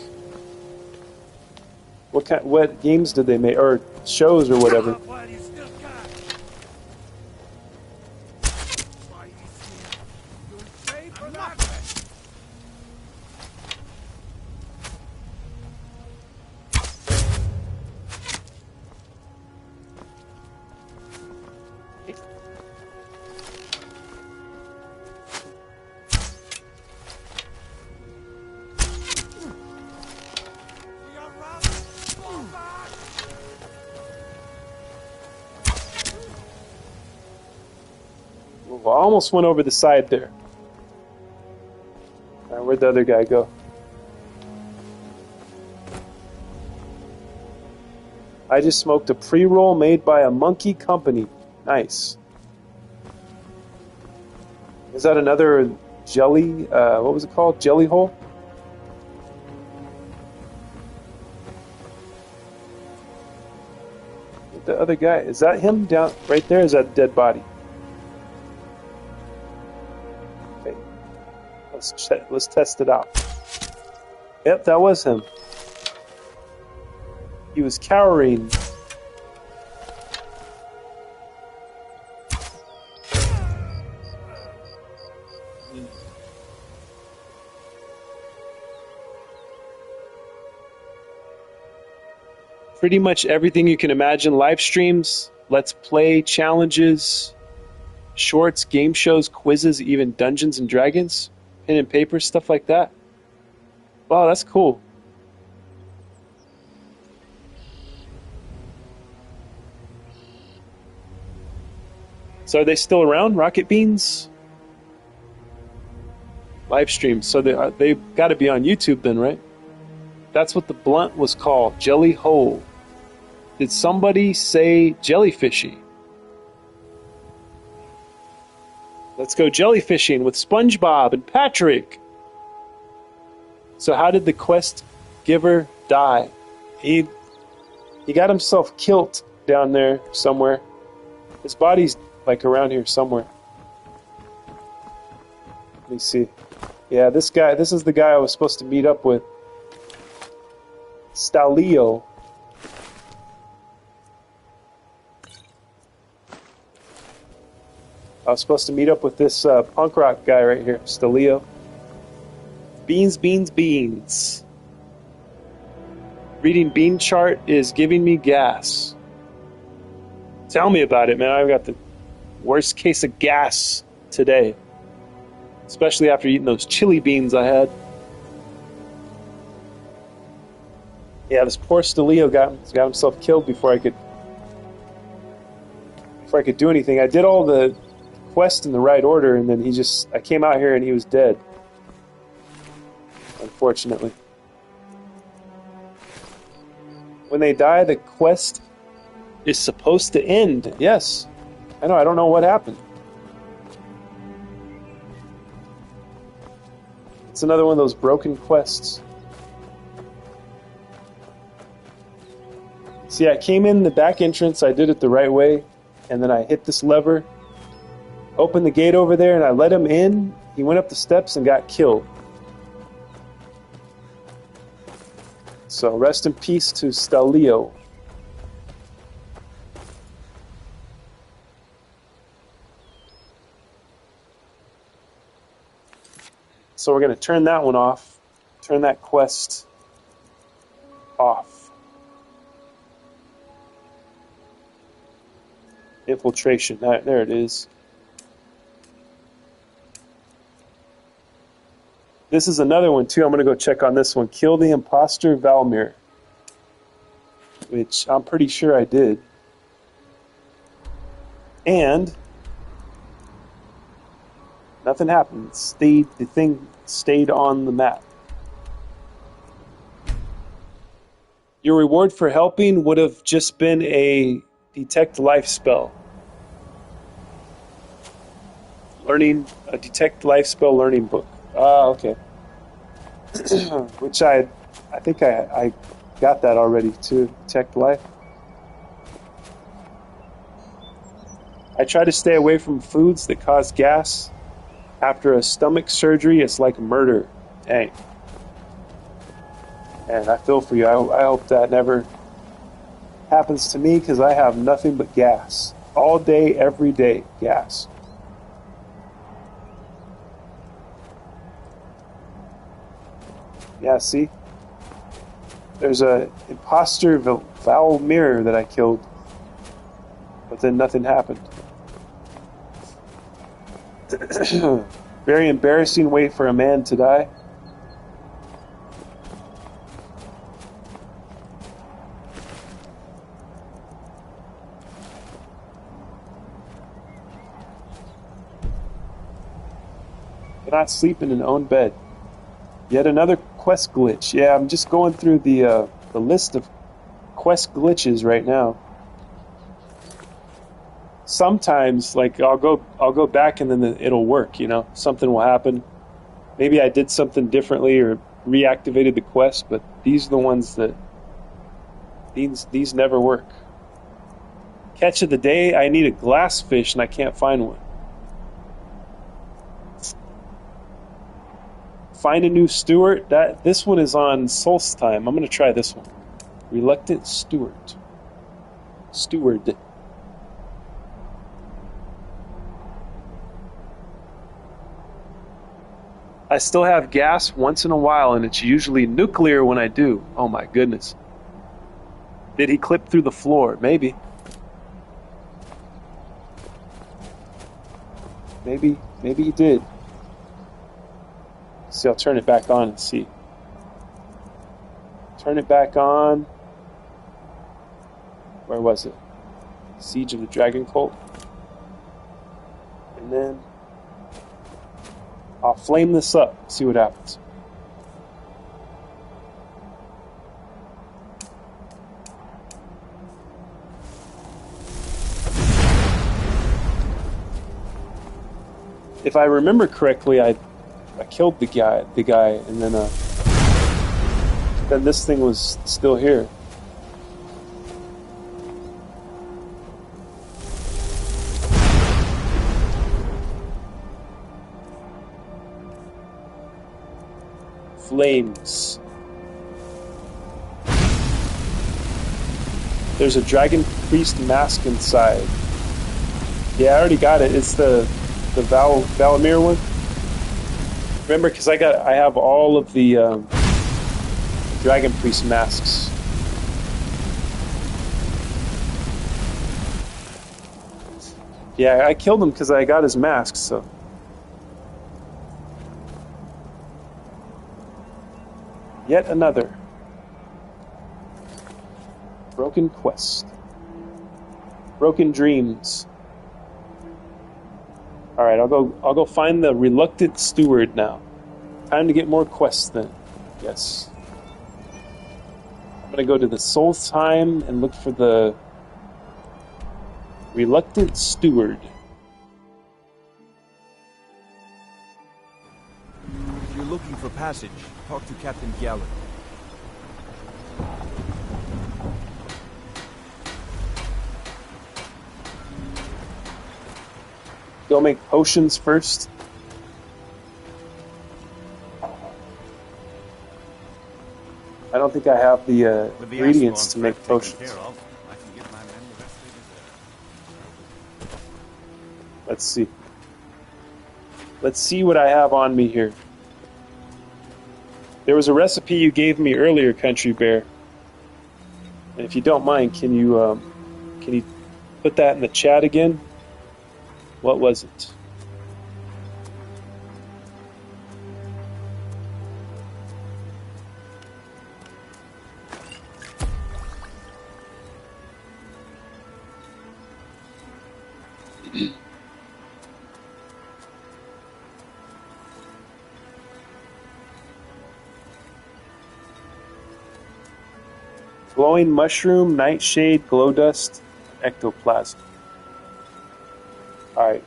What games did they make, or shows, or whatever? Well, I almost went over the side there. All right, where'd the other guy go? I just smoked a pre-roll made by a monkey company. Nice. Is that another jelly? What was it called? Jelly hole? The other guy, is that him down right there? Is that a dead body? Okay, let's check. Let's test it out. Yep, that was him. He was cowering. Pretty much everything you can imagine. Live streams, let's play, challenges, shorts, game shows, quizzes, even Dungeons and Dragons, pen and paper, stuff like that. Wow, that's cool. So are they still around, Rocket Beans? Live streams, so they've got to be on YouTube then, right? That's what the blunt was called, Jelly Hole. Did somebody say jellyfishy? Let's go jellyfishing with SpongeBob and Patrick. So how did the quest giver die? He got himself killed down there somewhere. His body's like around here somewhere. Let me see. Yeah, this is the guy I was supposed to meet up with. Stalio. I was supposed to meet up with this punk rock guy right here, Stalio. Beans, beans, beans. Reading bean chart is giving me gas. Tell me about it, man. I've got the worst case of gas today. Especially after eating those chili beans I had. Yeah, this poor Stalio got himself killed before I could do anything. I did all the quest in the right order, and then I came out here and he was dead. Unfortunately. When they die, the quest is supposed to end. Yes. I know, I don't know what happened. It's another one of those broken quests. See, I came in the back entrance, I did it the right way, and then I hit this lever, opened the gate over there, and I let him in. He went up the steps and got killed. So rest in peace to Stalio. So we're going to turn that one off. Turn that quest off. Infiltration. There it is. This is another one, too. I'm going to go check on this one. Kill the imposter Valmir. Which I'm pretty sure I did. And nothing happened. The thing stayed on the map. Your reward for helping would have just been a detect life spell. Learning a detect life spell learning book. Ah, okay. Which I think I got that already too. Detect life. I try to stay away from foods that cause gas. After a stomach surgery, it's like murder. Dang. And I feel for you. I hope that never happens to me because I have nothing but gas. All day, every day, gas. Yeah, see? There's a imposter foul mirror that I killed. But then nothing happened. Very embarrassing way for a man to die. Cannot sleep in an own bed. Yet another quest glitch. Yeah, I'm just going through the list of quest glitches right now. Sometimes, like I'll go back and then it'll work. You know, something will happen. Maybe I did something differently or reactivated the quest, but these are the ones that these never work. Catch of the day: I need a glass fish and I can't find one. Find a new steward. This one is on Solstice time. I'm gonna try this one. Reluctant steward. Steward. I still have gas once in a while, and it's usually nuclear when I do. Oh my goodness. Did he clip through the floor? Maybe. Maybe he did. See, I'll turn it back on and see. Turn it back on. Where was it? Siege of the Dragon Cult. And then I'll flame this up, see what happens. If I remember correctly, I killed the guy, and then this thing was still here. Flames. There's a dragon priest mask inside. Yeah, I already got it. It's the Valamir one. Remember, because I have all of the dragon priest masks. Yeah, I killed him because I got his mask. So. Yet another broken quest. Broken dreams. All right, I'll go find the reluctant steward now. Time to get more quests then. Yes. I'm gonna go to the Solstheim and look for the reluctant steward. If you're looking for passage, talk to Captain Gallagher. Go make potions first. I don't think I have the ingredients to make potions. Let's see. Let's see what I have on me here. There was a recipe you gave me earlier, Country Bear. And if you don't mind, can you put that in the chat again? What was it? Glowing mushroom, nightshade, glow dust, ectoplasm. Alright.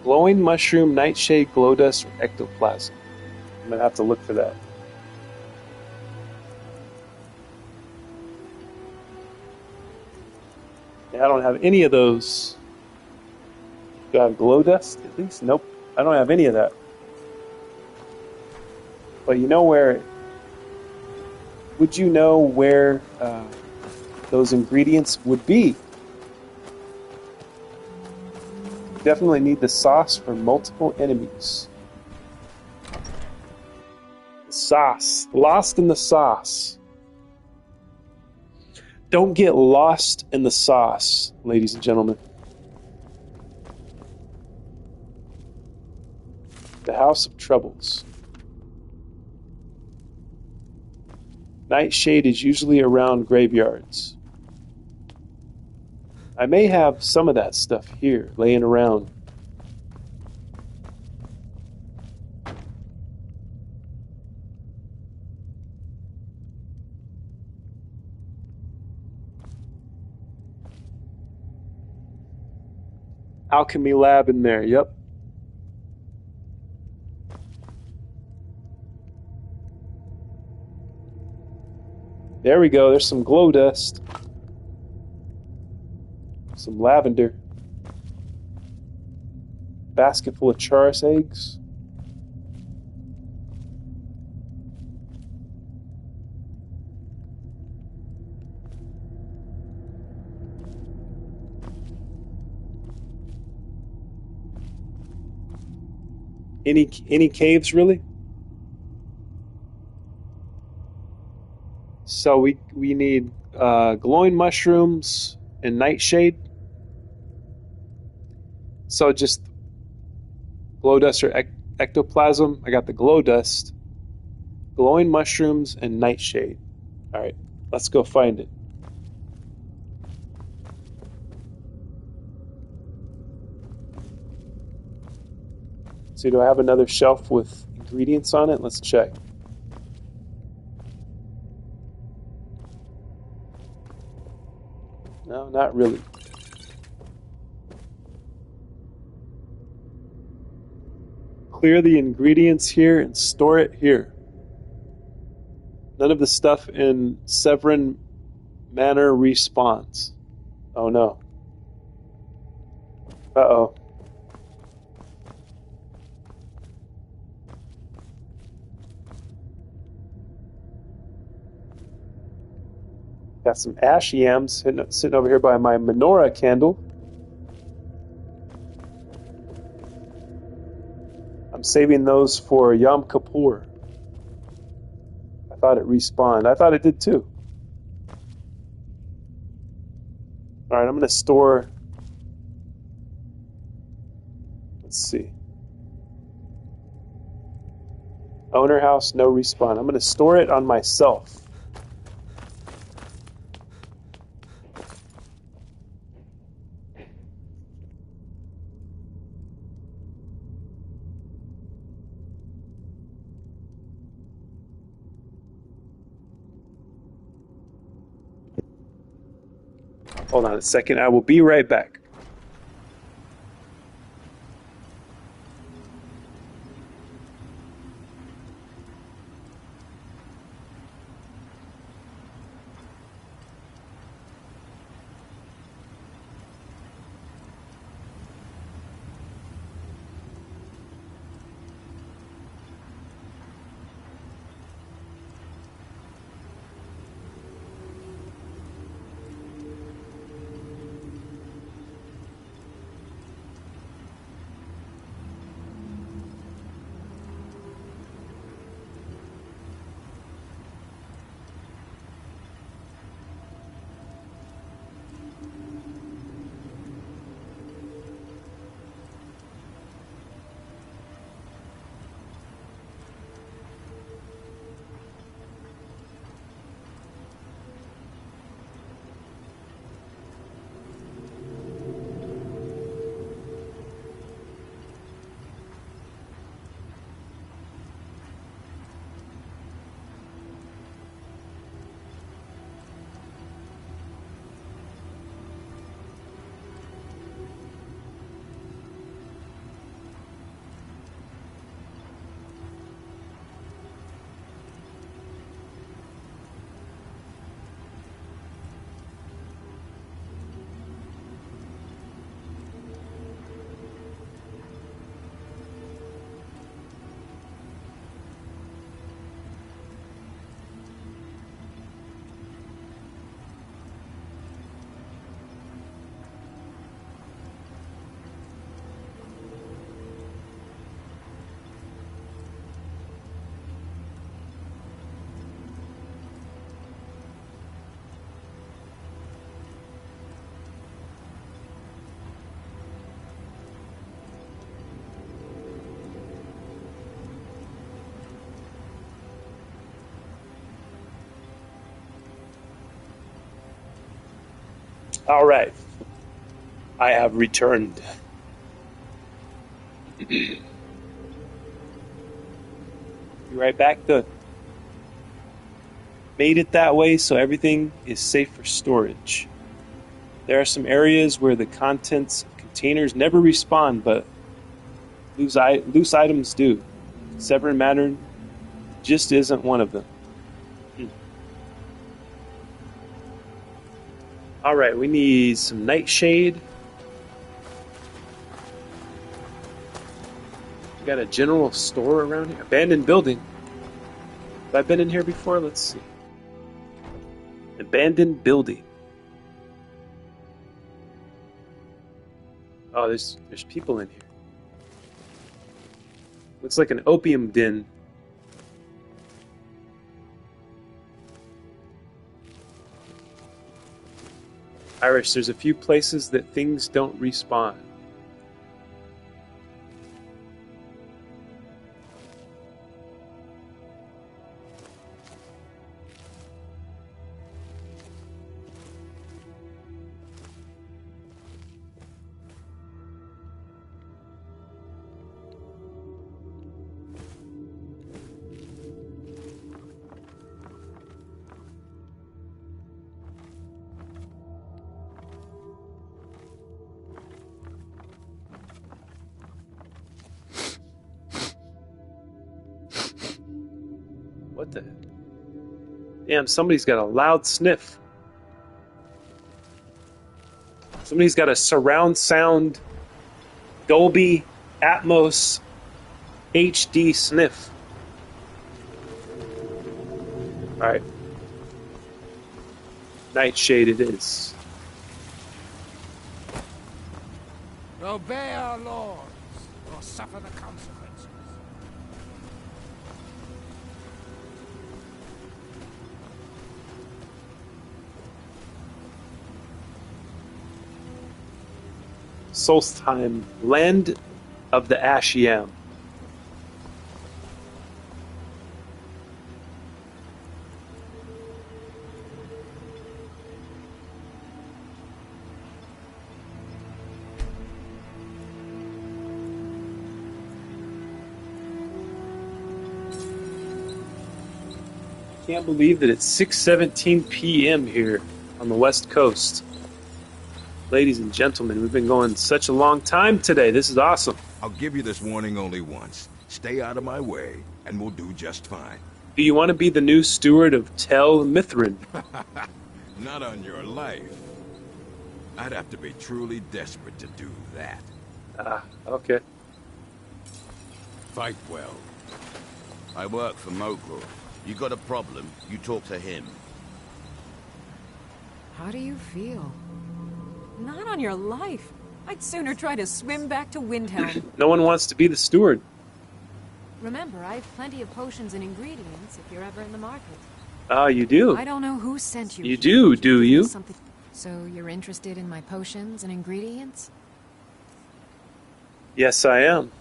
Glowing mushroom, nightshade, glow dust, or ectoplasm. I'm gonna have to look for that. Yeah, I don't have any of those. Do I have glow dust at least? Nope. I don't have any of that. But you know where... Would you know where those ingredients would be? Definitely need the sauce for multiple enemies. Sauce. Lost in the sauce. Don't get lost in the sauce, ladies and gentlemen. The House of Troubles. Nightshade is usually around graveyards. I may have some of that stuff here, laying around. Alchemy lab in there, yep. There we go, there's some glow dust. Some lavender. Basket full of charis eggs. Any caves really? So we need glowing mushrooms and nightshade. So just glow dust or ectoplasm. I got the glow dust, glowing mushrooms, and nightshade. All right, let's go find it. So do I have another shelf with ingredients on it? Let's check. No, not really. Clear the ingredients here and store it here. None of the stuff in Severin Manor respawns. Oh no. Uh-oh. Got some ash yams sitting over here by my menorah candle. I'm saving those for Yom Kippur. I thought it respawned. I thought it did too. Alright, I'm going to store... Let's see. Owner house, no respawn. I'm going to store it on myself. Hold on a second. I will be right back. All right. I have returned. Be right back. Made it that way so everything is safe for storage. There are some areas where the contents of containers never respawn, but loose items do. Severn Manor just isn't one of them. All right, we need some nightshade. We got a general store around here. Abandoned building. Have I been in here before? Let's see. Abandoned building. Oh, there's people in here. Looks like an opium den. Irish, there's a few places that things don't respawn. What the? Damn, somebody's got a loud sniff. Somebody's got a surround sound Dolby Atmos HD sniff. Alright. Nightshade it is. Obey our lords, or suffer the consequences. Solstheim, land of the Ashiam. Can't believe that it's 6:17 p.m. here on the West Coast. Ladies and gentlemen, we've been going such a long time today. This is awesome. I'll give you this warning only once. Stay out of my way, and we'll do just fine. Do you want to be the new steward of Tel Mithrin? Not on your life. I'd have to be truly desperate to do that. Ah, okay. Fight well. I work for Mogul. You got a problem, you talk to him. How do you feel? Not on your life. I'd sooner try to swim back to Windhelm. No one wants to be the steward. Remember, I have plenty of potions and ingredients if you're ever in the market. Ah, you do. I don't know who sent you. You do you? Something. So you're interested in my potions and ingredients? Yes, I am.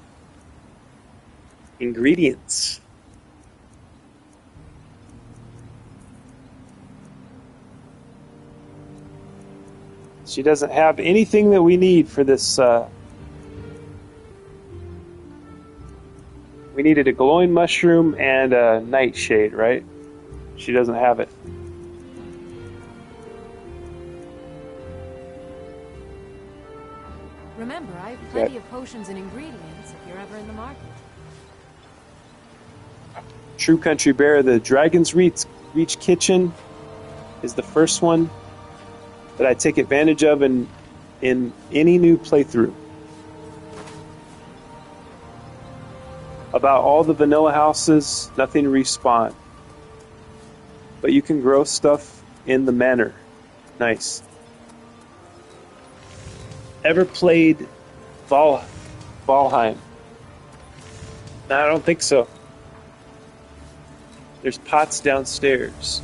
Ingredients. She doesn't have anything that we need for this. We needed a glowing mushroom and a nightshade, right? She doesn't have it. Remember, I have plenty of potions and ingredients if you're ever in the market. True Country Bear, the Dragon's Reach Kitchen is the first one that I take advantage of in any new playthrough. About all the vanilla houses, nothing respawn. But you can grow stuff in the manor. Nice. Ever played Valheim? No, I don't think so. There's pots downstairs.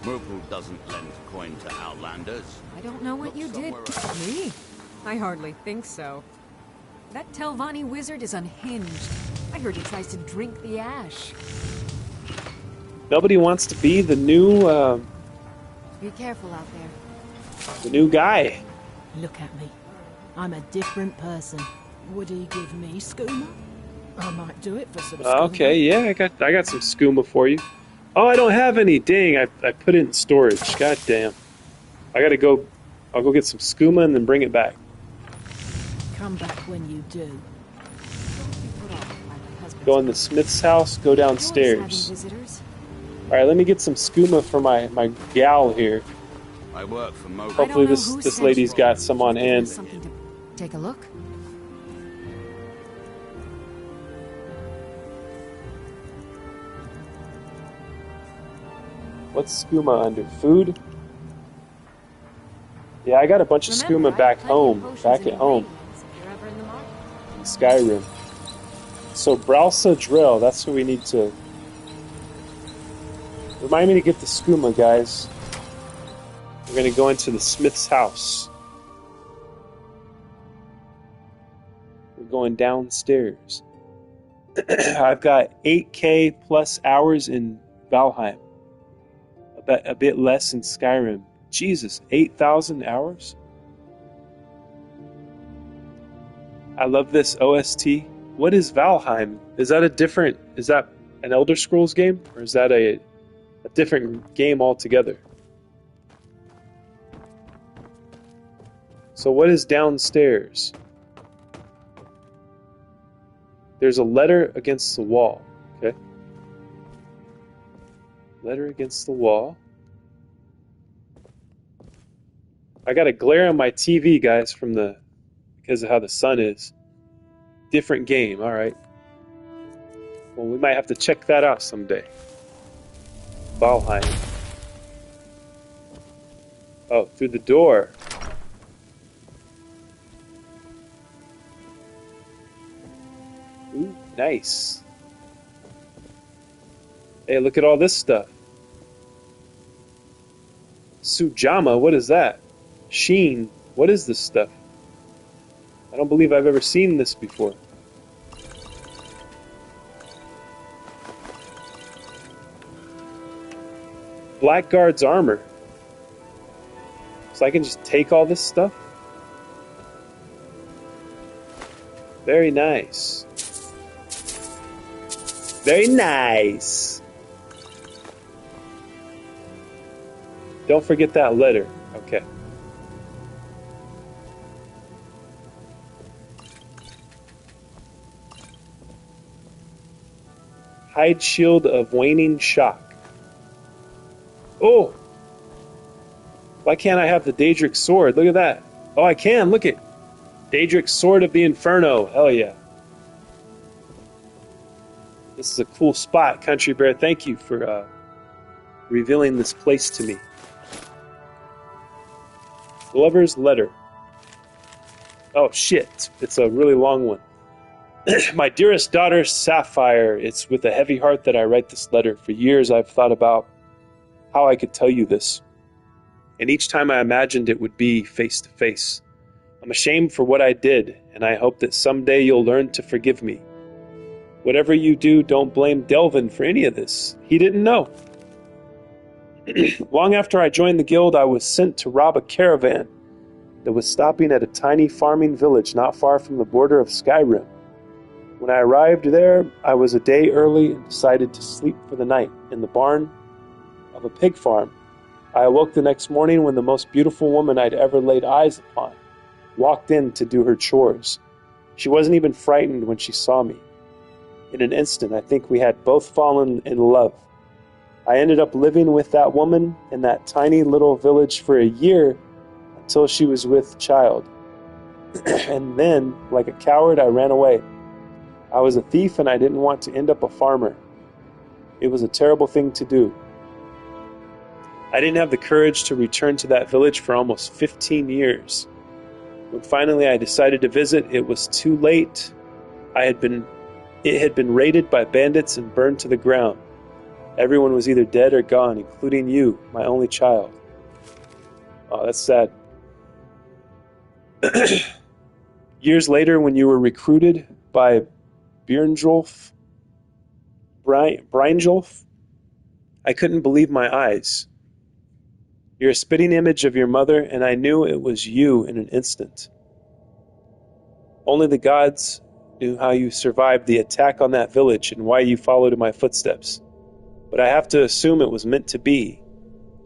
Mogul doesn't lend coin to outlanders. I don't know what you did. Me? I hardly think so. That Telvanni wizard is unhinged. I heard he tries to drink the ash. Nobody wants to be the new, Be careful out there. the new guy. Look at me. I'm a different person. Would he give me skooma? I might do it for some skooma. Okay, yeah, I got some skooma for you. Oh, I don't have any. Dang, I put it in storage. God damn. I'll go get some skooma and then bring it back. Come back when you do. Go in the Smith's house, go downstairs. Alright, let me get some skooma for my gal here. I work for Mogo. Hopefully this lady's got some on hand. Take a look. What's skooma under? Food? Yeah, I got a bunch of skooma back home. Back at home. In Skyrim. So Browsa Drill, that's who we need to... Remind me to get the skooma, guys. We're going to go into the Smith's house. We're going downstairs. I've got 8K plus hours in Valheim. A bit less in Skyrim. Jesus, 8,000 hours? I love this OST. What is Valheim? Is that an Elder Scrolls game? Or is that a different game altogether? So what is downstairs? There's a letter against the wall. Okay. Letter against the wall. I got a glare on my TV, guys, because of how the sun is. Different game, alright. Well, we might have to check that out someday. Valheim. Oh, through the door. Ooh, nice. Hey, look at all this stuff. Sujama, what is that? Sheen, what is this stuff? I don't believe I've ever seen this before. Blackguard's armor. So I can just take all this stuff? Very nice. Very nice. Don't forget that letter. Okay. Hide shield of waning shock. Oh! Why can't I have the Daedric sword? Look at that. Oh, I can. Look at Daedric sword of the Inferno. Hell yeah. This is a cool spot, Country Bear. Thank you for revealing this place to me. Glover's letter. Oh, shit. It's a really long one. My dearest daughter, Sapphire, it's with a heavy heart that I write this letter. For years I've thought about how I could tell you this. And each time I imagined it would be face to face. I'm ashamed for what I did, and I hope that someday you'll learn to forgive me. Whatever you do, don't blame Delvin for any of this. He didn't know. Long after I joined the guild, I was sent to rob a caravan that was stopping at a tiny farming village not far from the border of Skyrim. When I arrived there, I was a day early and decided to sleep for the night in the barn of a pig farm. I awoke the next morning when the most beautiful woman I'd ever laid eyes upon walked in to do her chores. She wasn't even frightened when she saw me. In an instant, I think we had both fallen in love. I ended up living with that woman in that tiny little village for a year until she was with child. And then, like a coward, I ran away. I was a thief and I didn't want to end up a farmer. It was a terrible thing to do. I didn't have the courage to return to that village for almost 15 years. When finally I decided to visit, it was too late. It had been raided by bandits and burned to the ground. Everyone was either dead or gone, including you, my only child. Oh, that's sad. Years later, when you were recruited by Björnjolf? Brynjolf? I couldn't believe my eyes. You're a spitting image of your mother, and I knew it was you in an instant. Only the gods knew how you survived the attack on that village and why you followed in my footsteps. But I have to assume it was meant to be.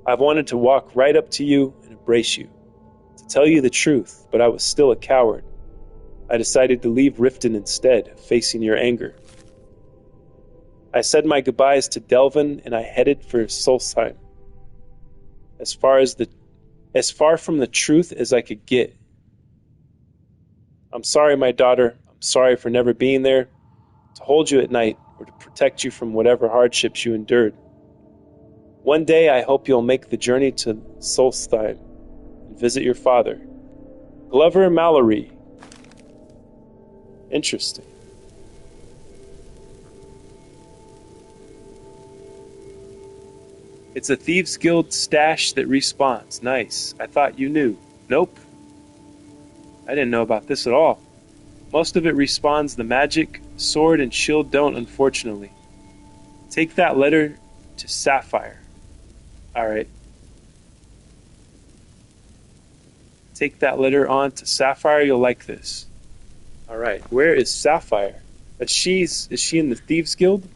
I've wanted to walk right up to you and embrace you, to tell you the truth, but I was still a coward. I decided to leave Riften instead, facing your anger. I said my goodbyes to Delvin, and I headed for Solstheim. As far from the truth as I could get. I'm sorry, my daughter. I'm sorry for never being there to hold you at night or to protect you from whatever hardships you endured. One day I hope you'll make the journey to Solstheim and visit your father, Glover Mallory. Interesting. It's a Thieves Guild stash that respawns. Nice. I thought you knew. Nope. I didn't know about this at all. Most of it respawns. The magic, sword, and shield don't, unfortunately. Take that letter to Sapphire. Alright. Take that letter on to Sapphire. You'll like this. Alright. Where is Sapphire? Is she in the Thieves Guild?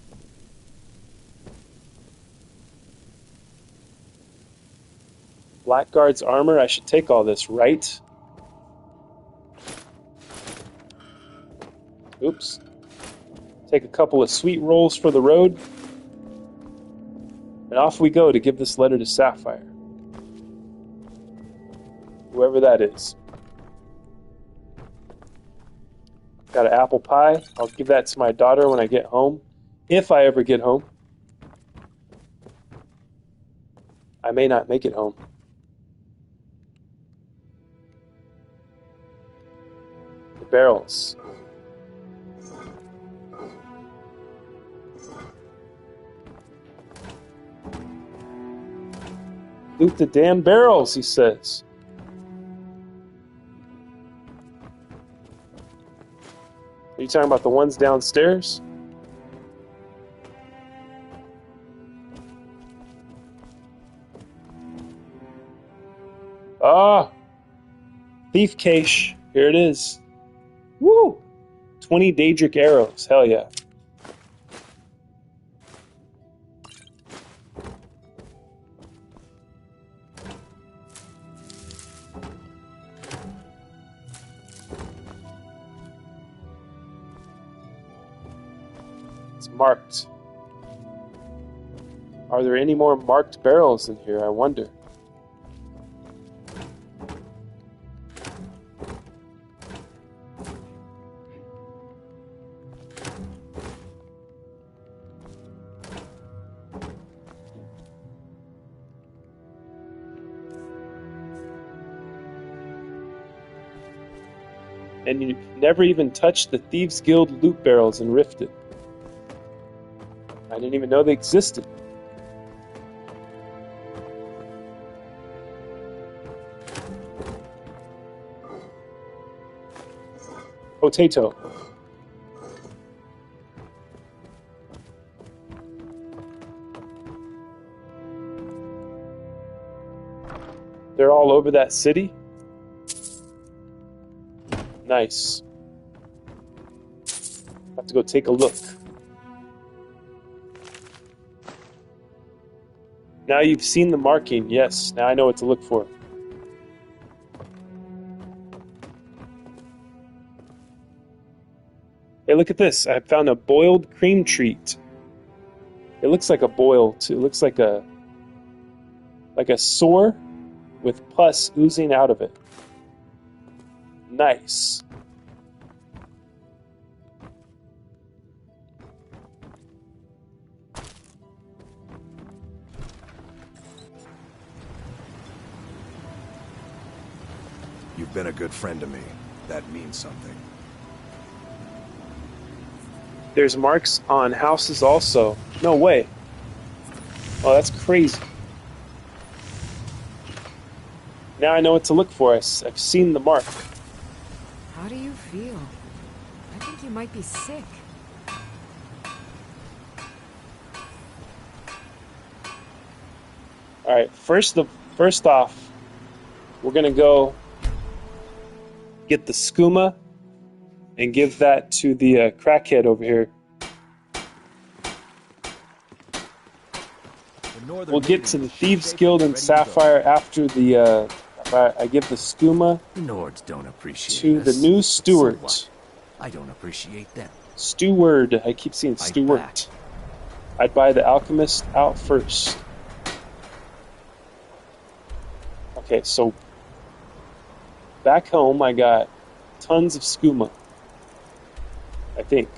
Blackguard's armor. I should take all this, right? Oops. Take a couple of sweet rolls for the road. And off we go to give this letter to Sapphire. Whoever that is. Got an apple pie. I'll give that to my daughter when I get home. If I ever get home. I may not make it home. The barrels. Loot the damn barrels, he says. Are you talking about the ones downstairs? Ah! Thief cache. Here it is. Woo! 20 Daedric arrows. Hell yeah. Marked. Are there any more marked barrels in here, I wonder? And you never even touched the Thieves Guild loot barrels in Riften. I didn't even know they existed. Potato. They're all over that city? Nice. Have to go take a look. Now you've seen the marking, yes. Now I know what to look for. Hey, look at this. I found a boiled cream treat. It looks like a boil, too. It looks like a sore with pus oozing out of it. Nice. You've been a good friend to me. That means something. There's marks on houses also. No way. Oh, that's crazy. Now I know what to look for. I've seen the mark. How do you feel? I think you might be sick. All right, first off, we're gonna go get the skooma and give that to the crackhead over here. We'll get to the Thieves Guild and Sapphire after the I give the skooma Nords don't appreciate to the new steward. So what? I don't appreciate them. Steward. I keep seeing steward. I'd buy the alchemist out first. Okay, so back home I got tons of skooma. I think.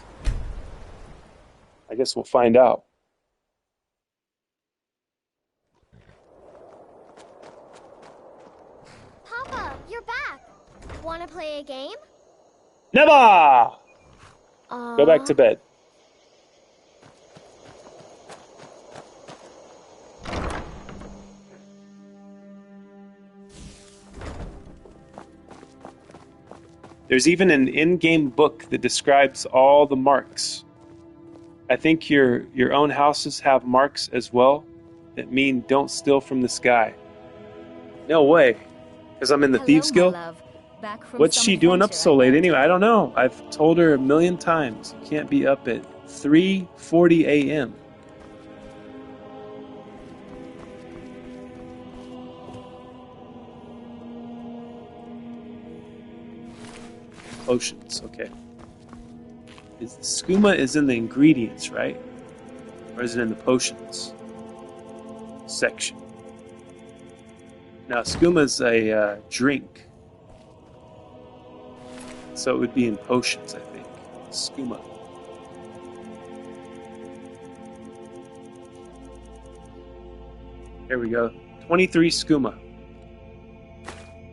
I guess we'll find out. Papa, you're back. Want to play a game? Never! Go back to bed. There's even an in-game book that describes all the marks. I think your own houses have marks as well that mean don't steal from the sky. No way. Because I'm in the Thieves Guild? What's she doing up so late anyway? I don't know. I've told her a million times. You can't be up at 3:40 a.m. Potions, okay. The skooma is in the ingredients, right? Or is it in the potions section? Now, skooma is a drink. So it would be in potions, I think. Skooma. There we go. 23 skooma.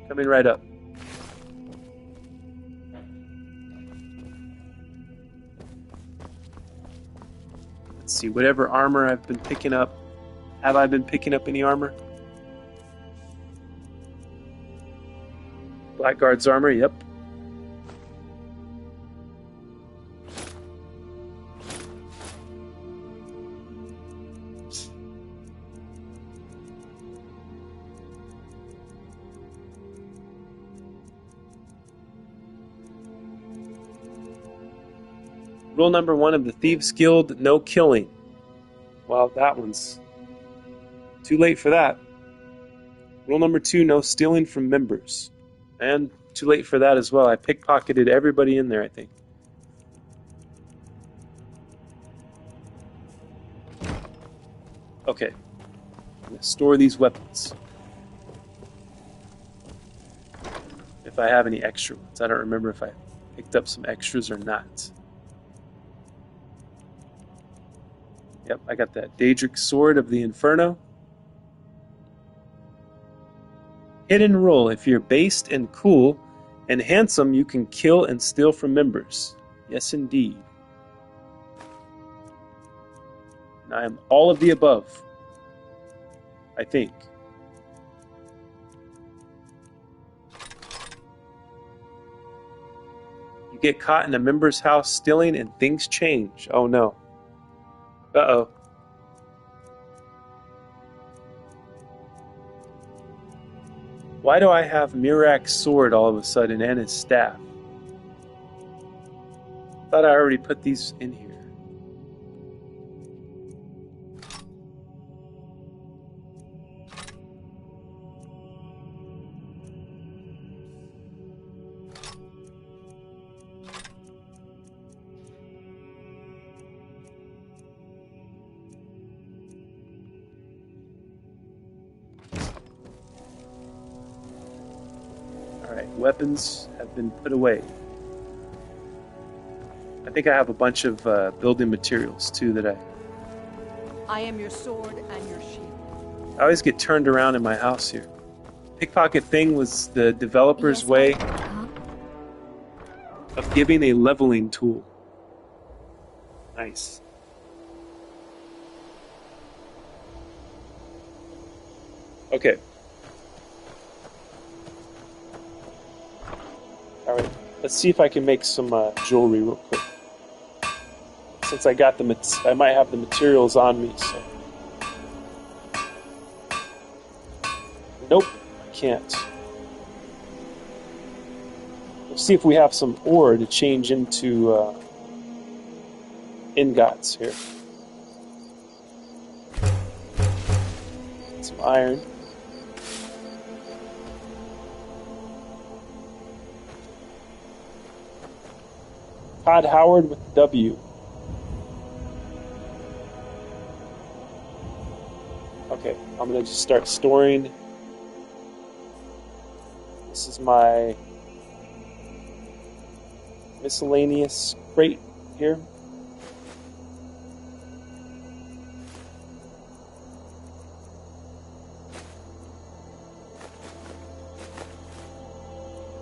Coming right up. Let's see, whatever armor I've been picking up. Have I been picking up any armor? Blackguard's armor, yep. Rule number 1 of the Thieves Guild, no killing. Well, that one's too late for that. Rule number 2, no stealing from members. And too late for that as well. I pickpocketed everybody in there, I think. Okay. I'm going to store these weapons. If I have any extra ones. I don't remember if I picked up some extras or not. Yep, I got that Daedric Sword of the Inferno. Hidden rule: if you're based and cool and handsome, you can kill and steal from members. Yes, indeed. And I am all of the above. I think. You get caught in a member's house stealing and things change. Oh no. Uh-oh. Why do I have Mirak's sword all of a sudden and his staff? Thought I already put these in here. Weapons have been put away. I think I have a bunch of building materials too that I am your sword and your shield. I always get turned around in my house here. Pickpocket thing was the developer's way of giving a leveling tool. Nice. Okay. Alright, let's see if I can make some jewelry real quick. Since I got I might have the materials on me, so. Nope, I can't. Let's see if we have some ore to change into ingots here. Some iron. Todd Howard with W. Okay, I'm gonna just start storing. This is my miscellaneous crate here.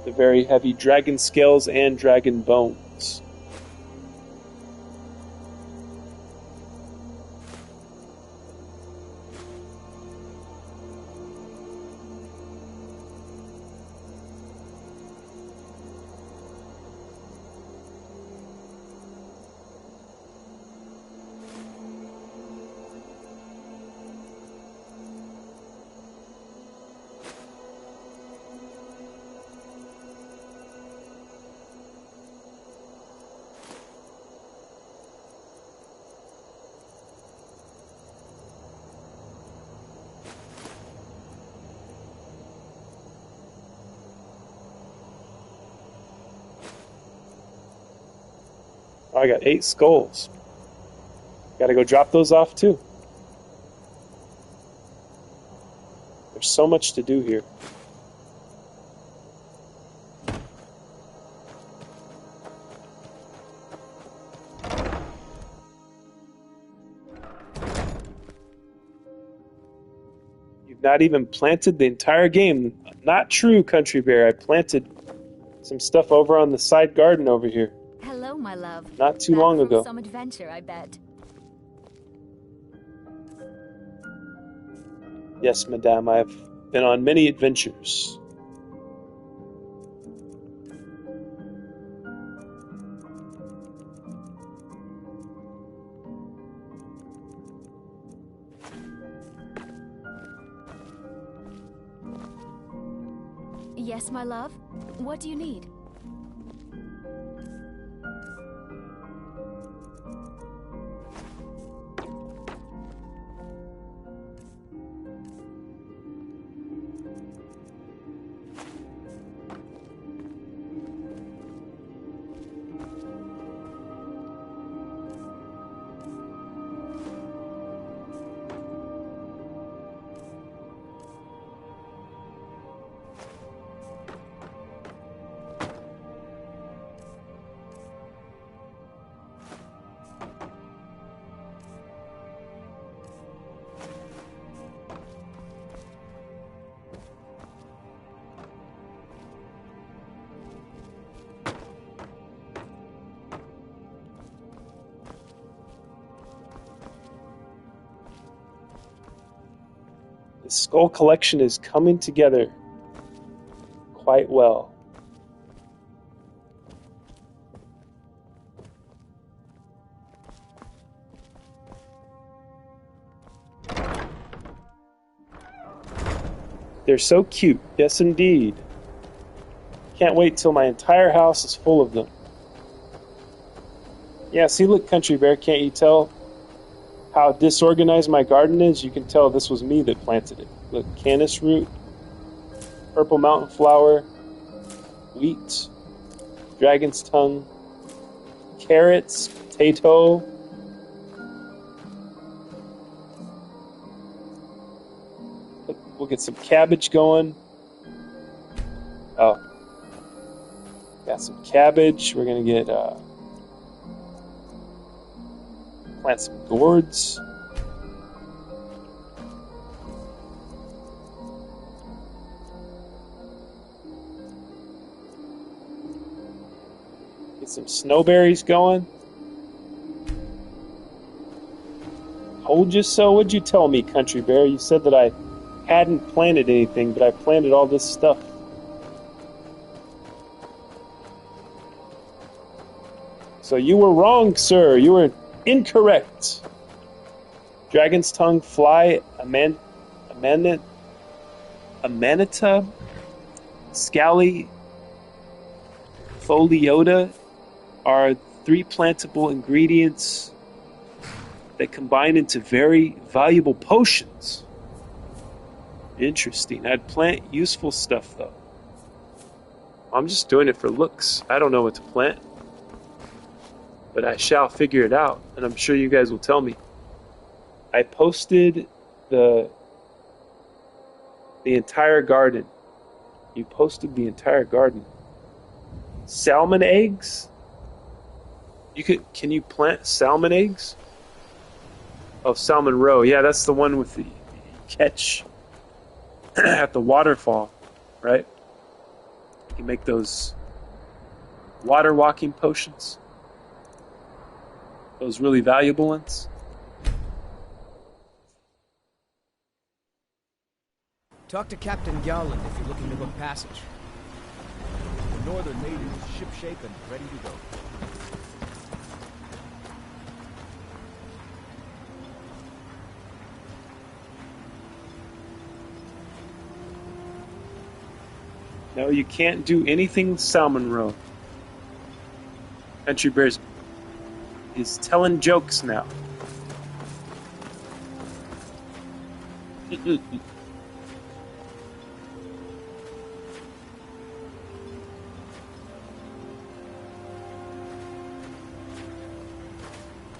The very heavy dragon scales and dragon bones. Oh, I got 8 skulls. Gotta go drop those off too. There's so much to do here. You've not even planted the entire game. Not true, Country Bear. I planted some stuff over on the side garden over here. Hello, my love. Not too Back long from ago. Some adventure, I bet. Yes, madame, I've been on many adventures. Yes, my love? What do you need? The skull collection is coming together quite well. They're so cute, yes indeed. Can't wait till my entire house is full of them. Yeah, see, look, Country Bear, can't you tell how disorganized my garden is? You can tell this was me that planted it. Look, canis root, purple mountain flower, wheat, dragon's tongue, carrots, potato. Look, we'll get some cabbage going. Oh, got some cabbage. We're gonna get plant some gourds. Get some snowberries going. Told you so. What'd you tell me, Country Bear? You said that I hadn't planted anything, but I planted all this stuff. So you were wrong, sir. You were incorrect. Dragon's tongue, fly, amanda, a manitub, scally, foliota are 3 plantable ingredients that combine into very valuable potions. Interesting. I'd plant useful stuff though. I'm just doing it for looks. I don't know what to plant. But I shall figure it out, and I'm sure you guys will tell me. I posted the entire garden. You posted the entire garden. Salmon eggs? Can you plant salmon eggs? Oh, Salmon Row. Yeah, that's the one with the catch at the waterfall, right? You make those water walking potions. Those really valuable ones. Talk to Captain Gowland if you're looking to book passage. The Northern Maiden is shipshape and ready to go. No, you can't do anything with Salmon Row. Country Bears is telling jokes now.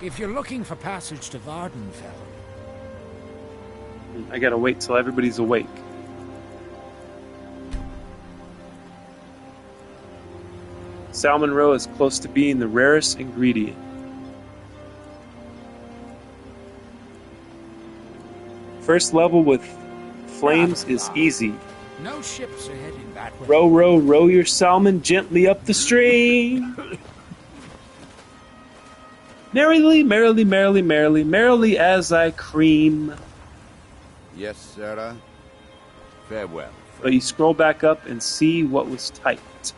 If you're looking for passage to Vardenfell, I gotta wait till everybody's awake. Salmon Row is close to being the rarest ingredient. First level with flames is easy. no ships are heading that way. Row, row, row your salmon gently up the stream. Merrily, merrily, merrily, merrily, merrily as I cream. Yes, sir. Farewell. But you scroll back up and see what was typed.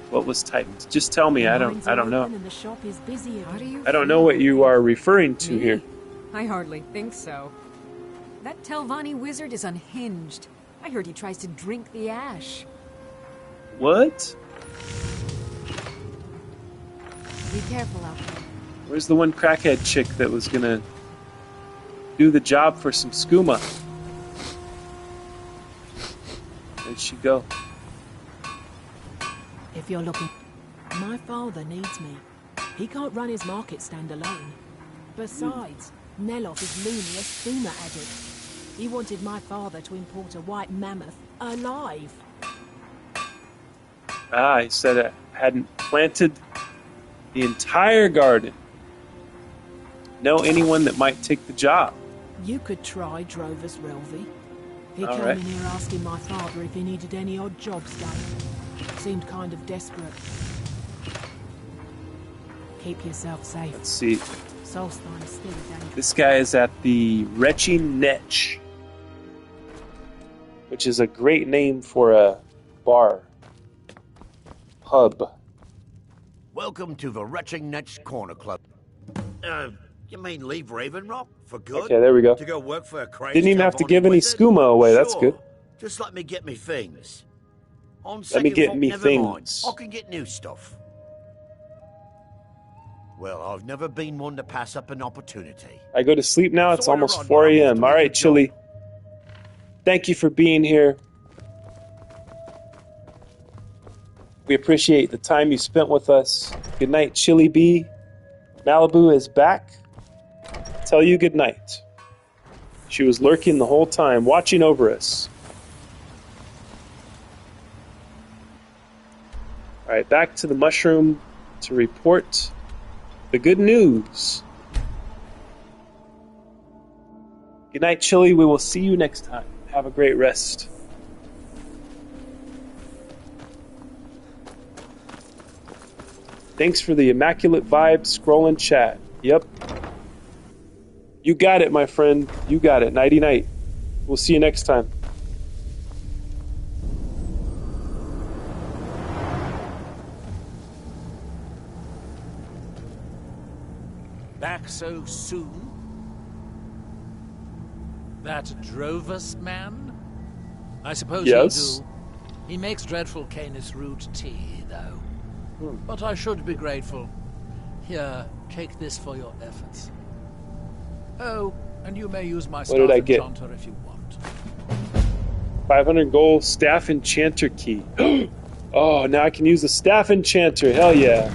What was typed? Just tell me. I don't know. And the shop is busy. I don't know what you are referring to here. I hardly think so. That Telvanni wizard is unhinged. I heard he tries to drink the ash. What? Be careful out there. Where's the one crackhead chick that was gonna do the job for some skooma? Where'd she go? If you're looking... My father needs me. He can't run his market stand alone. Besides, Neloth is loony a skooma addict. He wanted my father to import a white mammoth alive. Ah, he said I hadn't planted the entire garden. Know anyone that might take the job? You could try Drovus Relvi. He All came right. in here asking my father if he needed any odd jobs done. Seemed kind of desperate. Keep yourself safe. Let's see. Solstheim is still a danger. This guy is at the Retching Netch, which is a great name for a bar. Pub. Welcome to the Retching Netch Corner Club. You mean leave Raven Rock for good? Okay, there we go. To go work for a crazy Didn't even have to Telvanni give any wizard? skooma away. Sure. That's good. Just let me get me things. On Let me second get thought, me never things. mind. I can get new stuff. Well, I've never been one to pass up an opportunity. I go to sleep now. It's So I almost run, 4 but I'm a.m. off to All make right, a job. Chili. Thank you for being here. We appreciate the time you spent with us. Good night, Chili B. Malibu is back. Tell you good night. She was lurking the whole time, watching over us. All right, back to the mushroom to report the good news. Good night, Chili. We will see you next time. Have a great rest. Thanks for the immaculate vibe, scroll and chat. Yep. You got it, my friend. You got it. Nighty night. We'll see you next time. back so soon? That Drovus man? I suppose Yes. you do. He makes dreadful Canis root tea, though. But I should be grateful. Here, take this for your efforts. Oh, and you may use my What staff did I get? enchanter if you want. 500 gold staff enchanter key. Oh, now I can use the staff enchanter. Hell yeah.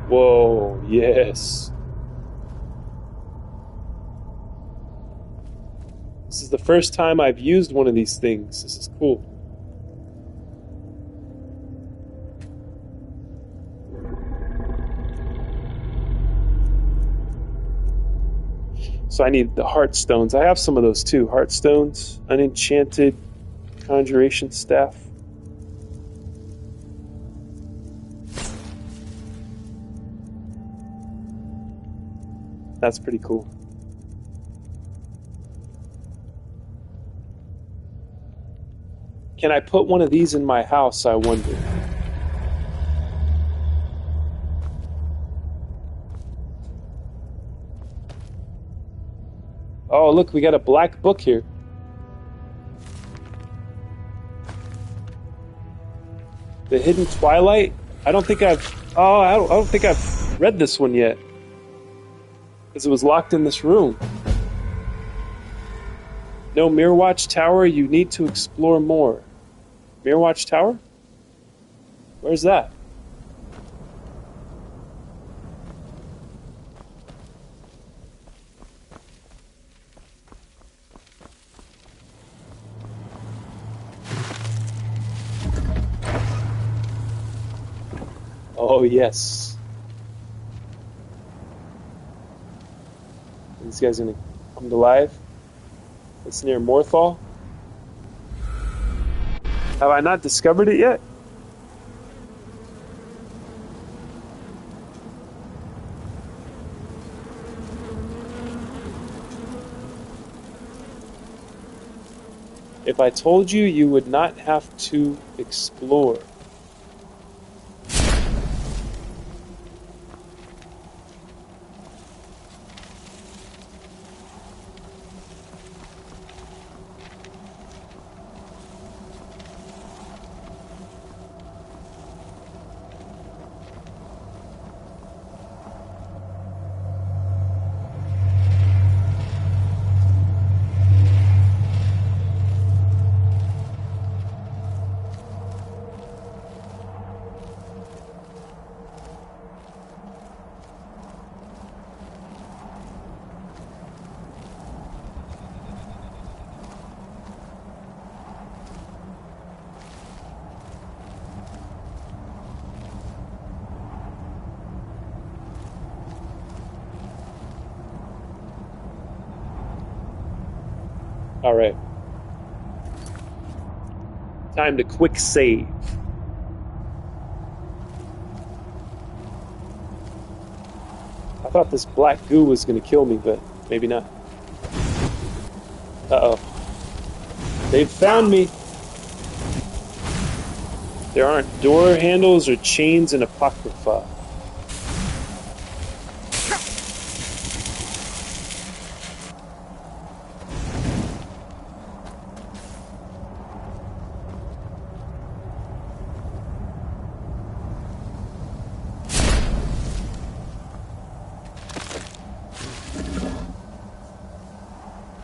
Whoa, yes. This is the first time I've used one of these things. This is cool. So I need the heartstones. I have some of those too. Heartstones, unenchanted conjuration staff. That's pretty cool. Can I put one of these in my house, I wonder? Oh, look, we got a black book here. The Hidden Twilight? I don't think I've... Oh, I don't think I've read this one yet. Because it was locked in this room. No Mirrorwatch Tower, you need to explore more. Mirrorwatch Tower? Where's that? Oh, yes. These guys gonna come to life. It's near Morthal. Have I not discovered it yet? If I told you, you would not have to explore. All right. Time to quick save. I thought this black goo was going to kill me, but maybe not. Uh-oh. They've found me. There aren't door handles or chains in Apocrypha.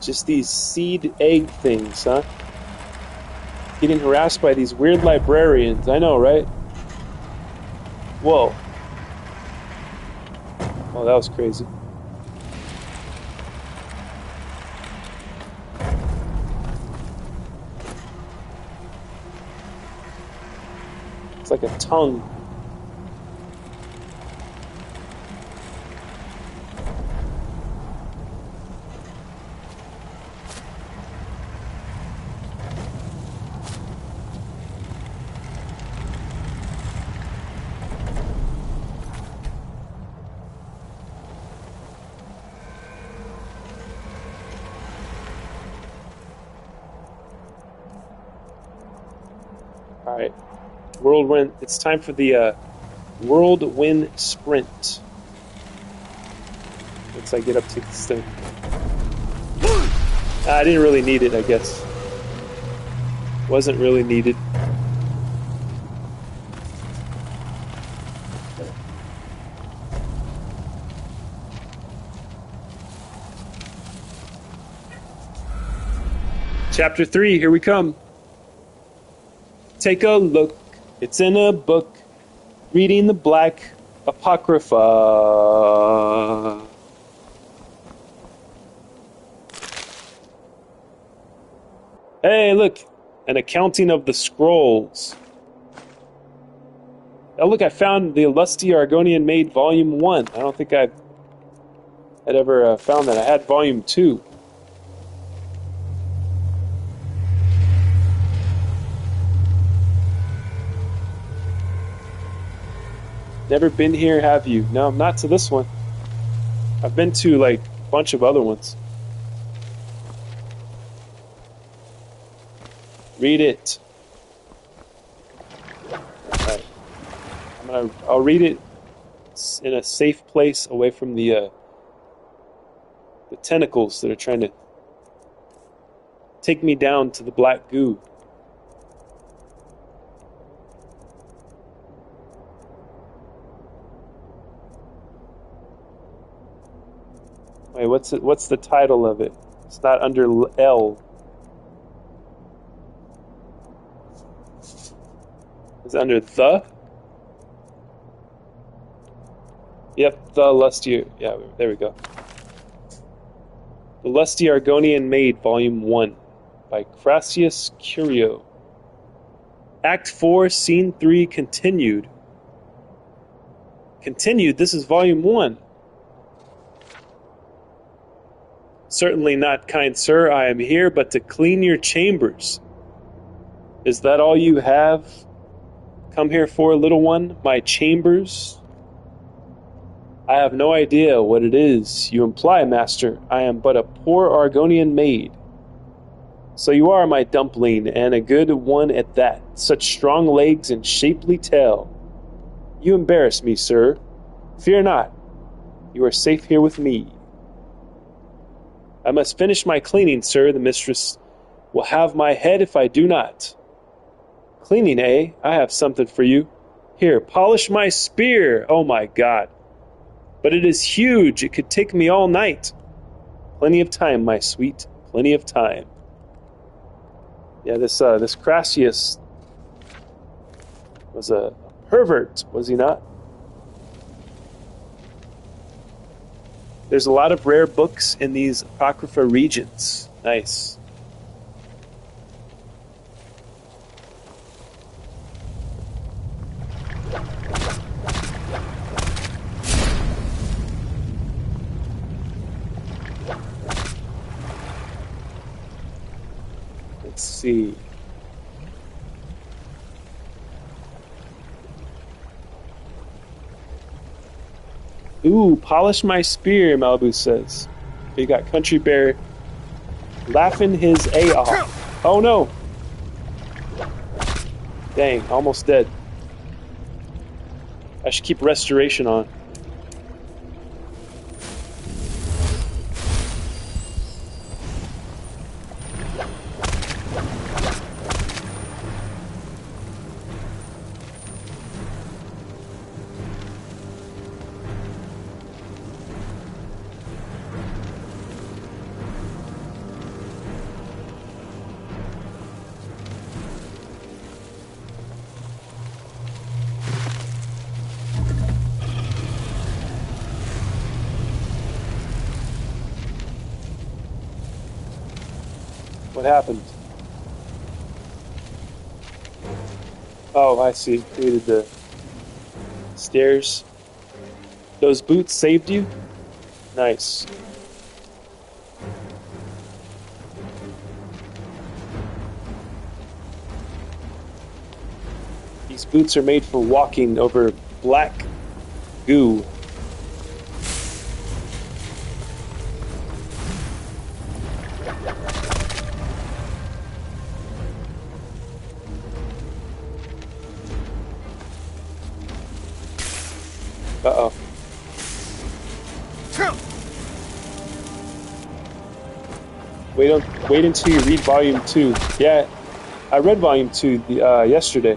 Just these seed egg things, huh? Getting harassed by these weird librarians. I know, right? Whoa. Oh, that was crazy. It's like a tongue. Alright. Whirlwind. It's time for the whirlwind sprint. Once I get up to this thing. I didn't really need it, I guess. Wasn't really needed. Chapter 3, here we come. Take a look. It's in a book. Reading the Black Apocrypha. Hey, look. An accounting of the scrolls. Oh, look, I found the Lusty Argonian Maid Volume 1. I don't think I had ever found that. I had Volume 2. Never been here, have you? No, not to this one. I've been to, like, a bunch of other ones. Read it. Alright. I'll read it in a safe place away from the tentacles that are trying to take me down to the black goo. Wait, what's the title of it? It's not under L. It's under the? Yep, the Lusty... Yeah, there we go. The Lusty Argonian Maid, Volume 1, by Crassius Curio. Act 4, Scene 3, continued. Continued? This is Volume 1. Certainly not, kind sir. I am here but to clean your chambers. Is that all you have come here for, little one? My chambers? I have no idea what it is you imply, master. I am but a poor Argonian maid. So you are my dumpling, and a good one at that. Such strong legs and shapely tail. You embarrass me, sir. Fear not. You are safe here with me. I must finish my cleaning, sir. The mistress will have my head if I do not. Cleaning, eh? I have something for you. Here, polish my spear. Oh my God. But it is huge. It could take me all night. Plenty of time, my sweet. Plenty of time. Yeah, this Crassius was a pervert, was he not? There's a lot of rare books in these Apocrypha regions. Nice. Let's see. Ooh, polish my spear, Malibu says. You got Country Bear laughing his A off. Oh no! Dang, almost dead. I should keep restoration on. What happened? Oh, I see. Created the stairs. Those boots saved you? Nice. These boots are made for walking over black goo. Uh-oh. Wait until you read Volume 2. Yeah, I read Volume 2 yesterday.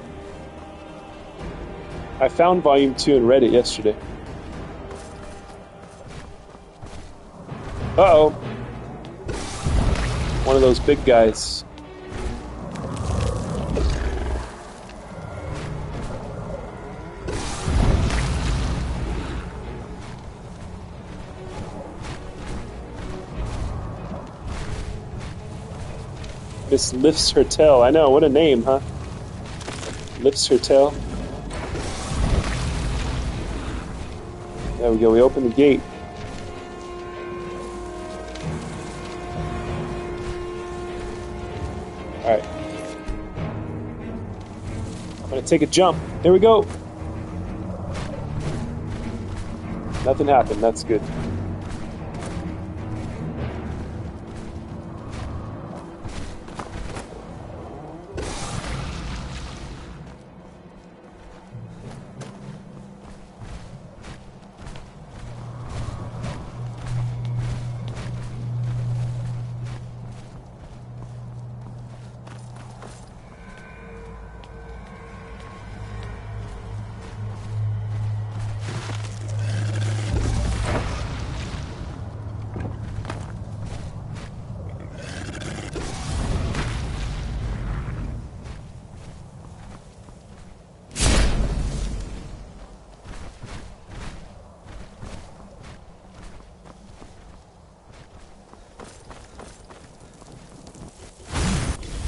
I found Volume 2 and read it yesterday. Uh-oh. One of those big guys. This lifts her tail. I know, what a name, huh? Lifts her tail. There we go, we open the gate. Alright. I'm gonna take a jump. There we go. Nothing happened, that's good.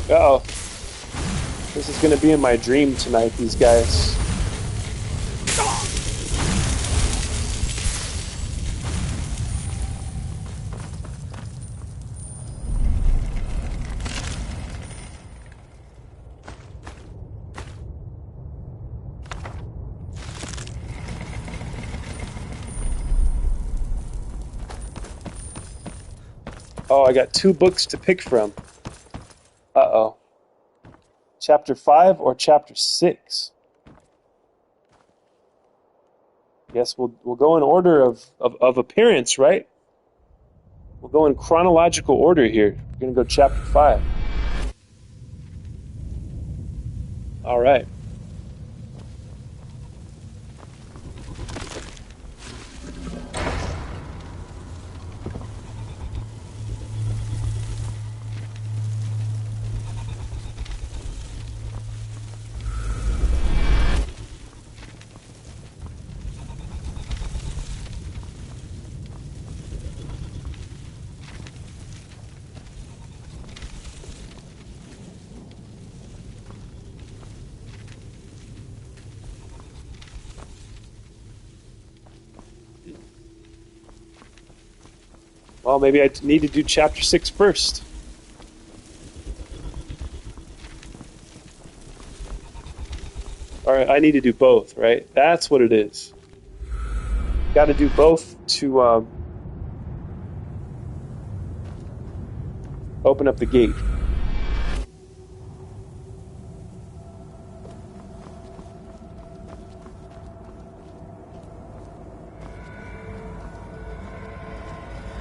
Uh-oh. This is gonna be in my dream tonight, these guys. Oh, I got 2 books to pick from. Uh-oh. Chapter 5 or Chapter 6? Guess we'll go in order of appearance, right? We'll go in chronological order here. We're going to go Chapter 5. All right. Well, maybe I need to do Chapter 6 first. Or I need to do both, right? That's what it is. Got to do both to open up the gate.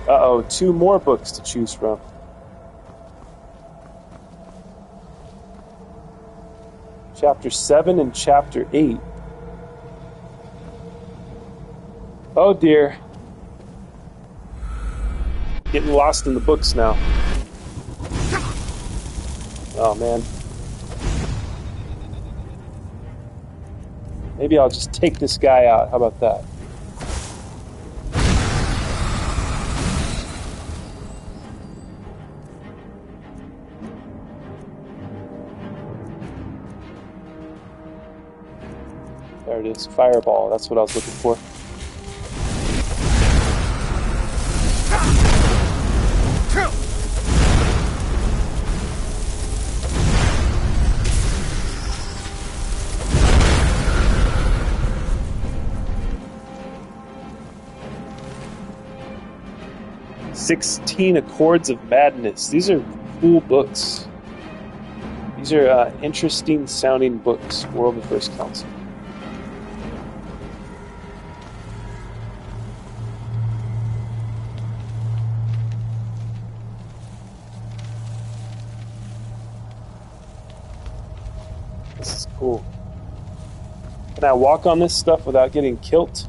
Uh-oh, 2 more books to choose from. Chapter 7 and Chapter 8. Oh dear. Getting lost in the books now. Oh man. Maybe I'll just take this guy out. How about that? There it is. Fireball. That's what I was looking for. "16 Accords of Madness." These are cool books. These are interesting sounding books. World of First Council. Cool. Can I walk on this stuff without getting killed?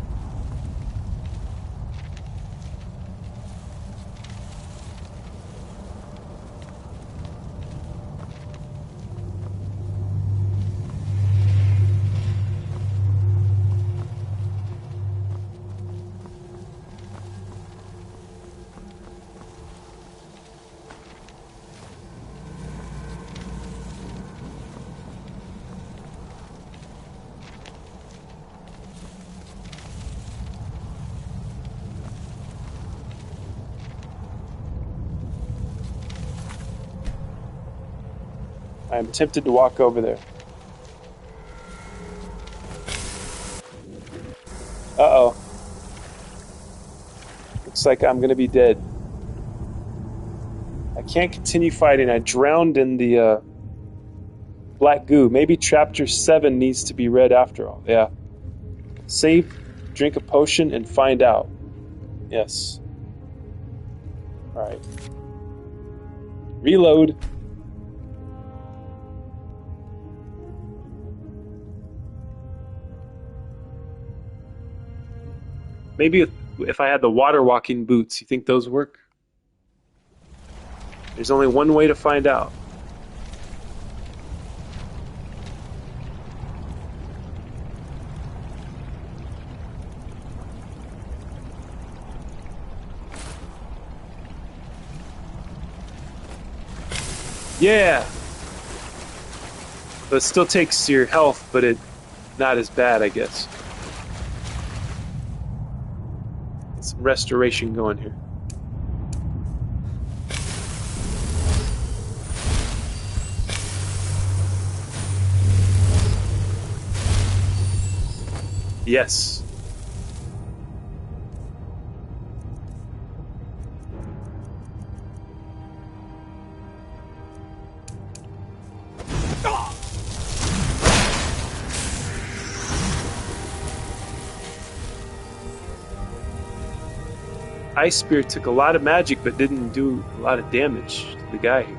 I'm tempted to walk over there. Uh-oh. Looks like I'm gonna be dead. I can't continue fighting. I drowned in the black goo. Maybe chapter 7 needs to be read after all. Yeah. Save, drink a potion, and find out. Yes. Alright. Reload. Maybe if I had the water walking boots, you think those work? There's only one way to find out. Yeah! So it still takes your health, but it not as bad, I guess. Some restoration going here. Yes. Ice Spear took a lot of magic but didn't do a lot of damage to the guy here.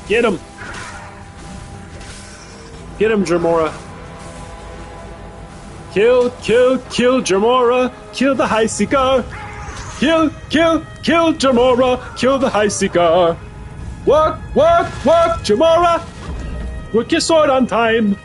Get him! Get him, Jamora! Kill, kill, kill Jamora! Kill the High Seeker! Kill, kill, kill Jamora! Kill the High Seeker! Work, work, work, Jamora! Work your sword on time!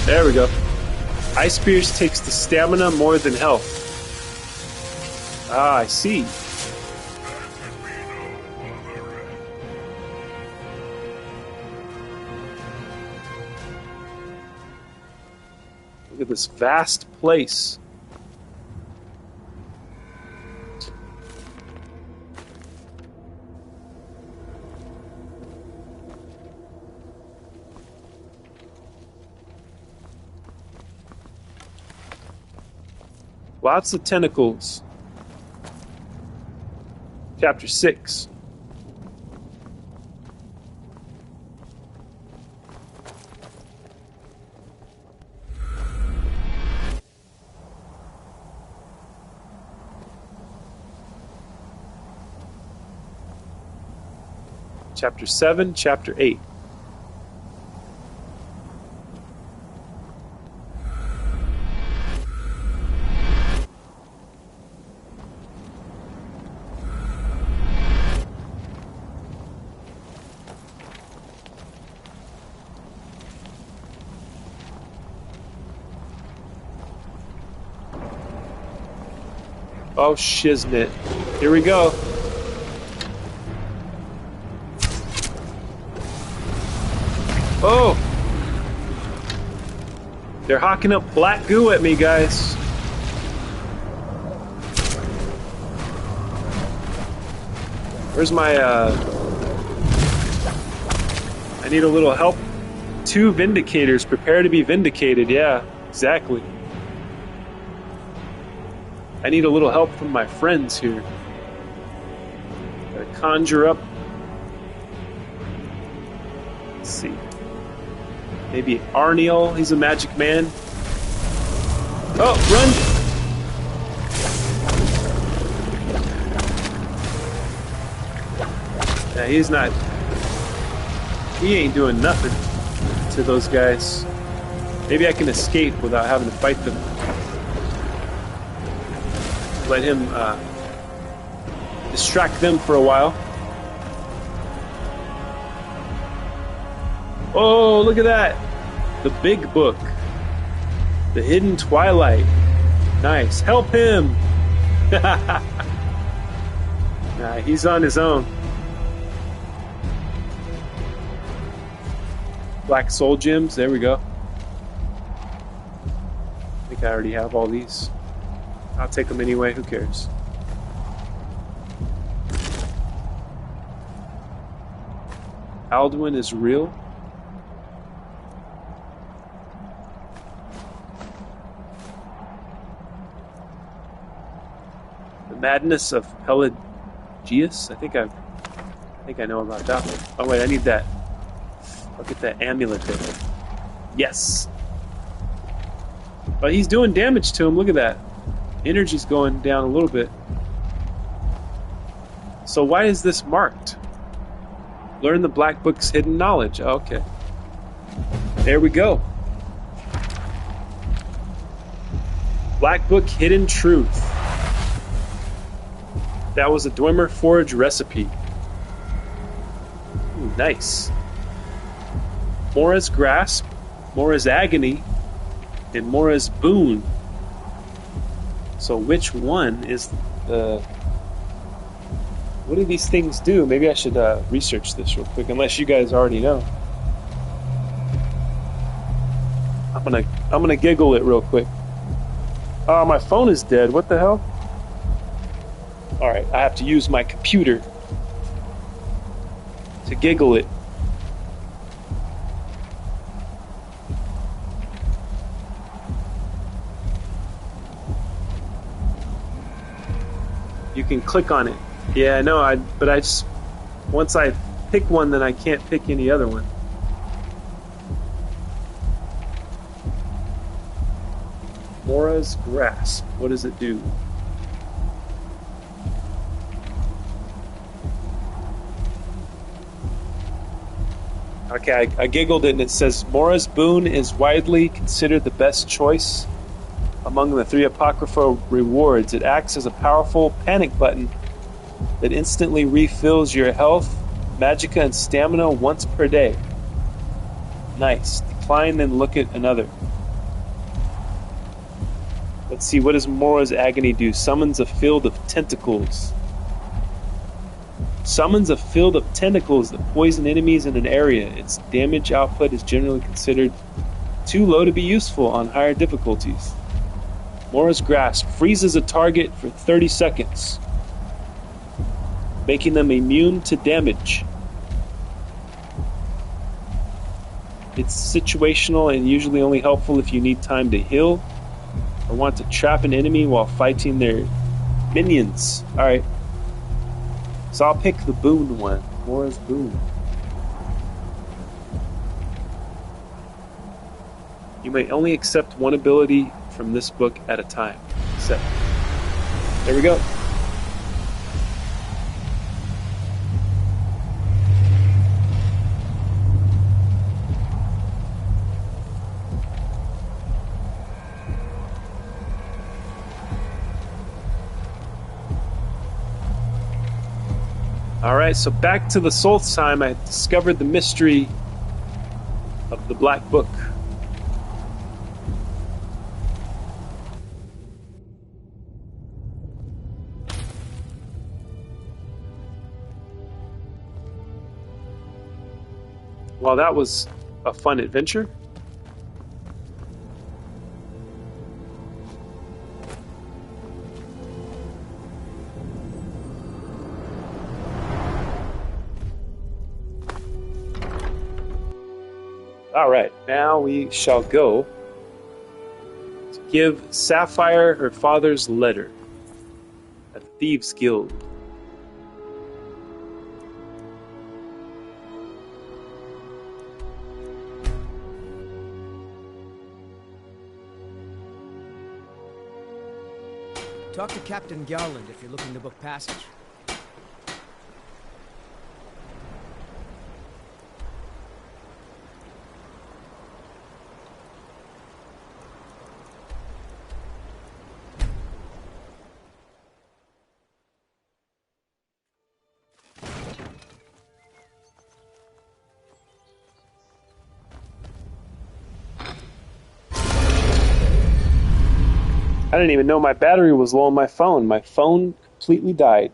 There we go. Ice Spears takes the stamina more than health. Ah, I see. Look at this vast place. Lots of tentacles. Chapter 6. Chapter 7, Chapter 8. Oh, shiznit. Here we go. Oh! They're hawking up black goo at me, guys. Where's my, I need a little help. 2 Vindicators. Prepare to be vindicated. Yeah, exactly. I need a little help from my friends here. Gotta conjure up. Let's see. Maybe Arniel. He's a magic man. Oh, run! Yeah, he's not. He ain't doing nothing to those guys. Maybe I can escape without having to fight them. Let him distract them for a while. Oh, look at that! The big book. The Hidden Twilight. Nice. Help him! Nah, he's on his own. Black Soul Gems. There we go. I think I already have all these. I'll take them anyway. Who cares? Alduin is real. The Madness of Pelagius. I think I know about that one. Oh wait, I need that. I'll get that amulet there. Yes. But he's doing damage to him. Look at that. Energy's going down a little bit. So why is this marked? Learn the Black Book's hidden knowledge. Oh, okay. There we go. Black Book Hidden Truth. That was a Dwemer Forge recipe. Ooh, nice. Mora's Grasp, Mora's Agony, and Mora's Boon. So which one is the... What do these things do? Maybe I should research this real quick, unless you guys already know. I'm gonna giggle it real quick. Oh, my phone is dead. What the hell? Alright, I have to use my computer to giggle it. You can click on it. Yeah, I know, but I just... Once I pick one, then I can't pick any other one. Mora's Grasp. What does it do? Okay, I giggled it and it says, Mora's Boon is widely considered the best choice among the 3 Apocrypha rewards. It acts as a powerful panic button that instantly refills your health, magicka, and stamina once per day. Nice. Decline, then look at another. Let's see, what does Mora's Agony do? Summons a field of tentacles. Summons a field of tentacles that poison enemies in an area. Its damage output is generally considered too low to be useful on higher difficulties. Mora's Grasp freezes a target for 30 seconds, making them immune to damage. It's situational and usually only helpful if you need time to heal or want to trap an enemy while fighting their minions. Alright. So I'll pick the Boon one. Mora's Boon. You may only accept one ability from this book at a time. Accept. There we go. Alright, so back to the Solstheim. I discovered the mystery of the Black Book. Well, that was a fun adventure. Alright, now we shall go to give Sapphire her father's letter at the Thieves' Guild. Talk to Captain Garland if you're looking to book passage. I didn't even know my battery was low on my phone. My phone completely died.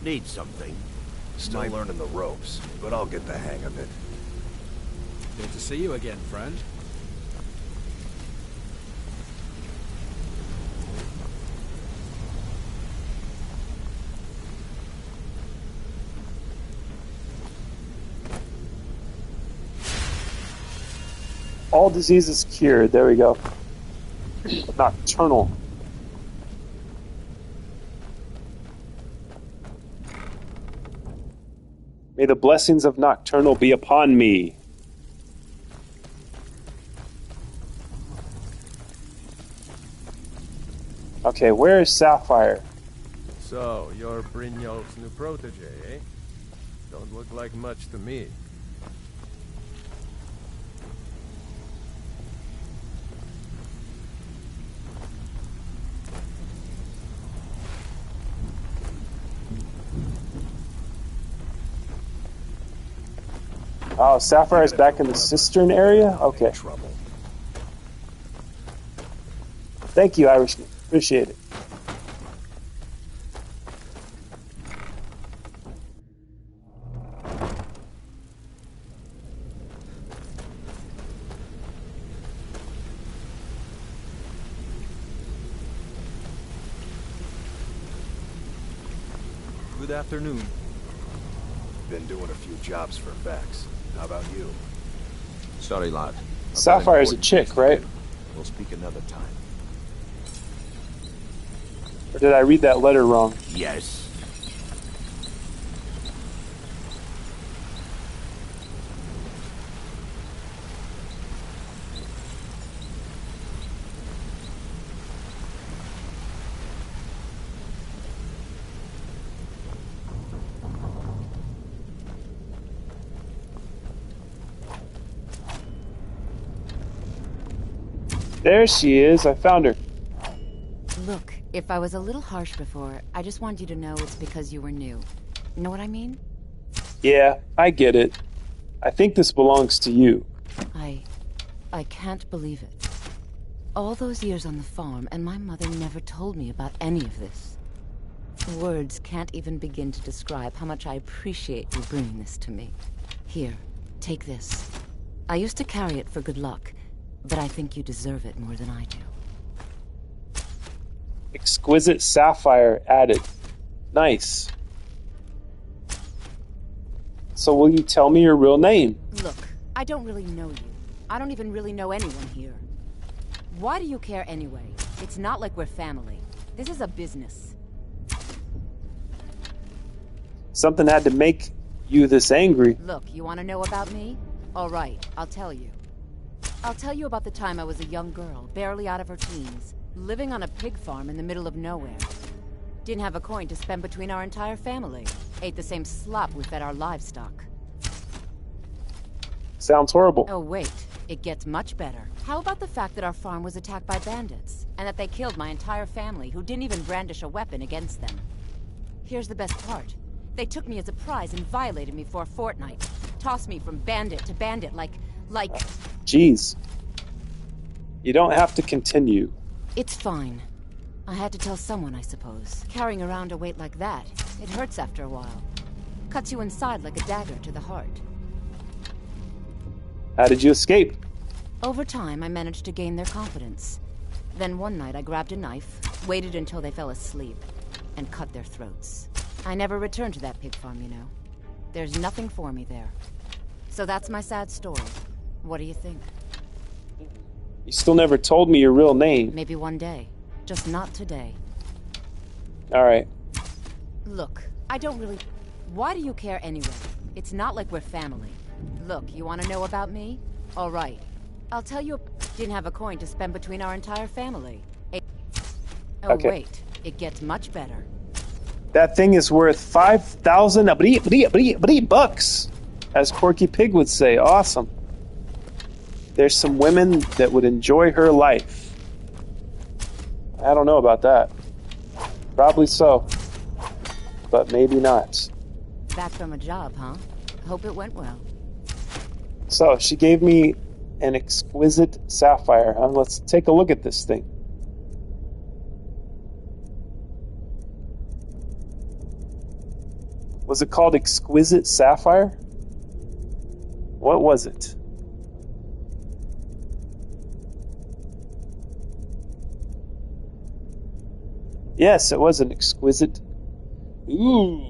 Need something? Still learning the ropes, but I'll get the hang of it. Good to see you again, friend. All diseases cured. There we go. Nocturnal. May the blessings of Nocturnal be upon me. Okay, where is Sapphire? So, you're Brynjolf's new protege, eh? Don't look like much to me. Oh, Sapphire's back in the cistern area? Okay. Thank you, Irishman. Appreciate it. Good afternoon. Been doing a few jobs for Vex. How about you? Sorry, lad. Sapphire's a chick, right? We'll speak another time. Or did I read that letter wrong? Yes. There she is. I found her. Look, if I was a little harsh before, I just want you to know it's because you were new. Know what I mean? Yeah, I get it. I think this belongs to you. I can't believe it. All those years on the farm, and my mother never told me about any of this. Words can't even begin to describe how much I appreciate you bringing this to me. Here, take this. I used to carry it for good luck, but I think you deserve it more than I do. Exquisite sapphire added. Nice. So will you tell me your real name? Look, I don't really know you. I don't even really know anyone here. Why do you care anyway? It's not like we're family. This is a business. Something had to make you this angry. Look, you want to know about me? All right, I'll tell you. I'll tell you about the time I was a young girl, barely out of her teens, living on a pig farm in the middle of nowhere. Didn't have a coin to spend between our entire family. Ate the same slop we fed our livestock. Sounds horrible. Oh wait, it gets much better. How about the fact that our farm was attacked by bandits, and that they killed my entire family who didn't even brandish a weapon against them? Here's the best part. They took me as a prize and violated me for a fortnight. Tossed me from bandit to bandit like... Jeez. You don't have to continue. It's fine. I had to tell someone, I suppose. Carrying around a weight like that, it hurts after a while. Cuts you inside like a dagger to the heart. How did you escape? Over time, I managed to gain their confidence. Then one night I grabbed a knife, Waited until they fell asleep and cut their throats. I never returned to that pig farm, you know. There's nothing for me there. So that's my sad story. What do you think? You still never told me your real name. Maybe one day. Just not today. Alright. Look, I don't really... Why do you care anyway? It's not like we're family. Look, you want to know about me? All right. I'll tell you, didn't have a coin to spend between our entire family. Oh, okay. Wait. It gets much better. That thing is worth 5,000 bucks, as Corky Pig would say. Awesome. There's some women that would enjoy her life. I don't know about that. Probably so. But maybe not. Back from a job, huh? Hope it went well. So, she gave me an exquisite sapphire, huh? Let's take a look at this thing. Was it called exquisite sapphire? What was it? Yes, it was an exquisite. Ooh,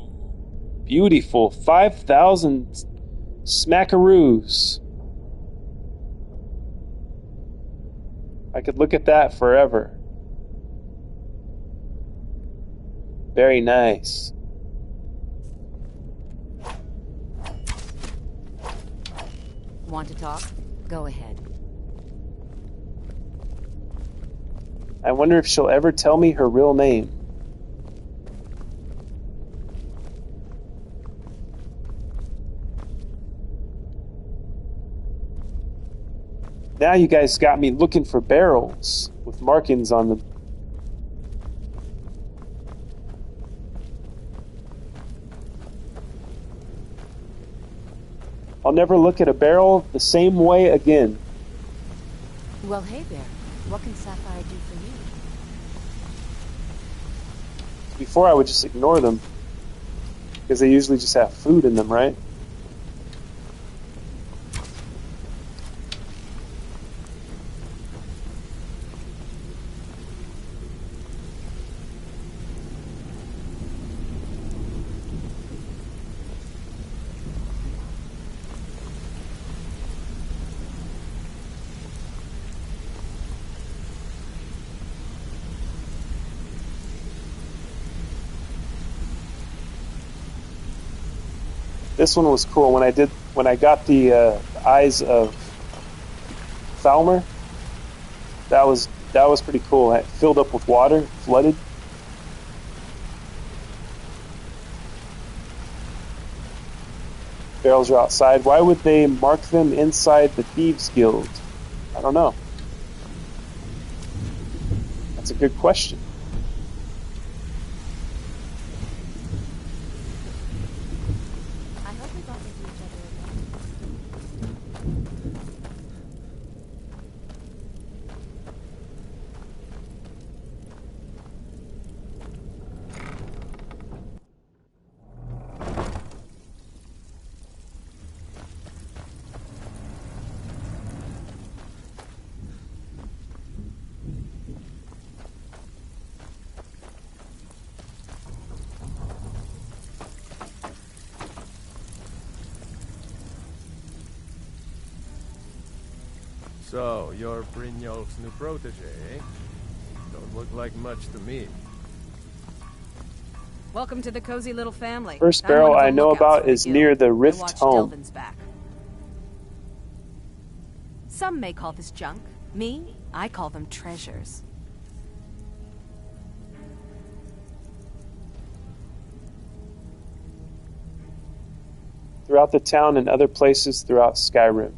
beautiful. 5,000 smackaroos. I could look at that forever. Very nice. Want to talk? Go ahead. I wonder if she'll ever tell me her real name. Now you guys got me looking for barrels with markings on them. I'll never look at a barrel the same way again. Well, hey there. What can Sapphire do for you? Before I would just ignore them, because they usually just have food in them, right? This one was cool when I got the eyes of Falmer. That was pretty cool. It filled up with water, flooded. Barrels are outside. Why would they mark them inside the Thieves Guild? I don't know. That's a good question. So, you're Brynjolf's new protege, eh? Don't look like much to me. Welcome to the cozy little family. First barrel I know about is near the Rift home. Back. Some may call this junk. Me, I call them treasures. Throughout the town and other places throughout Skyrim.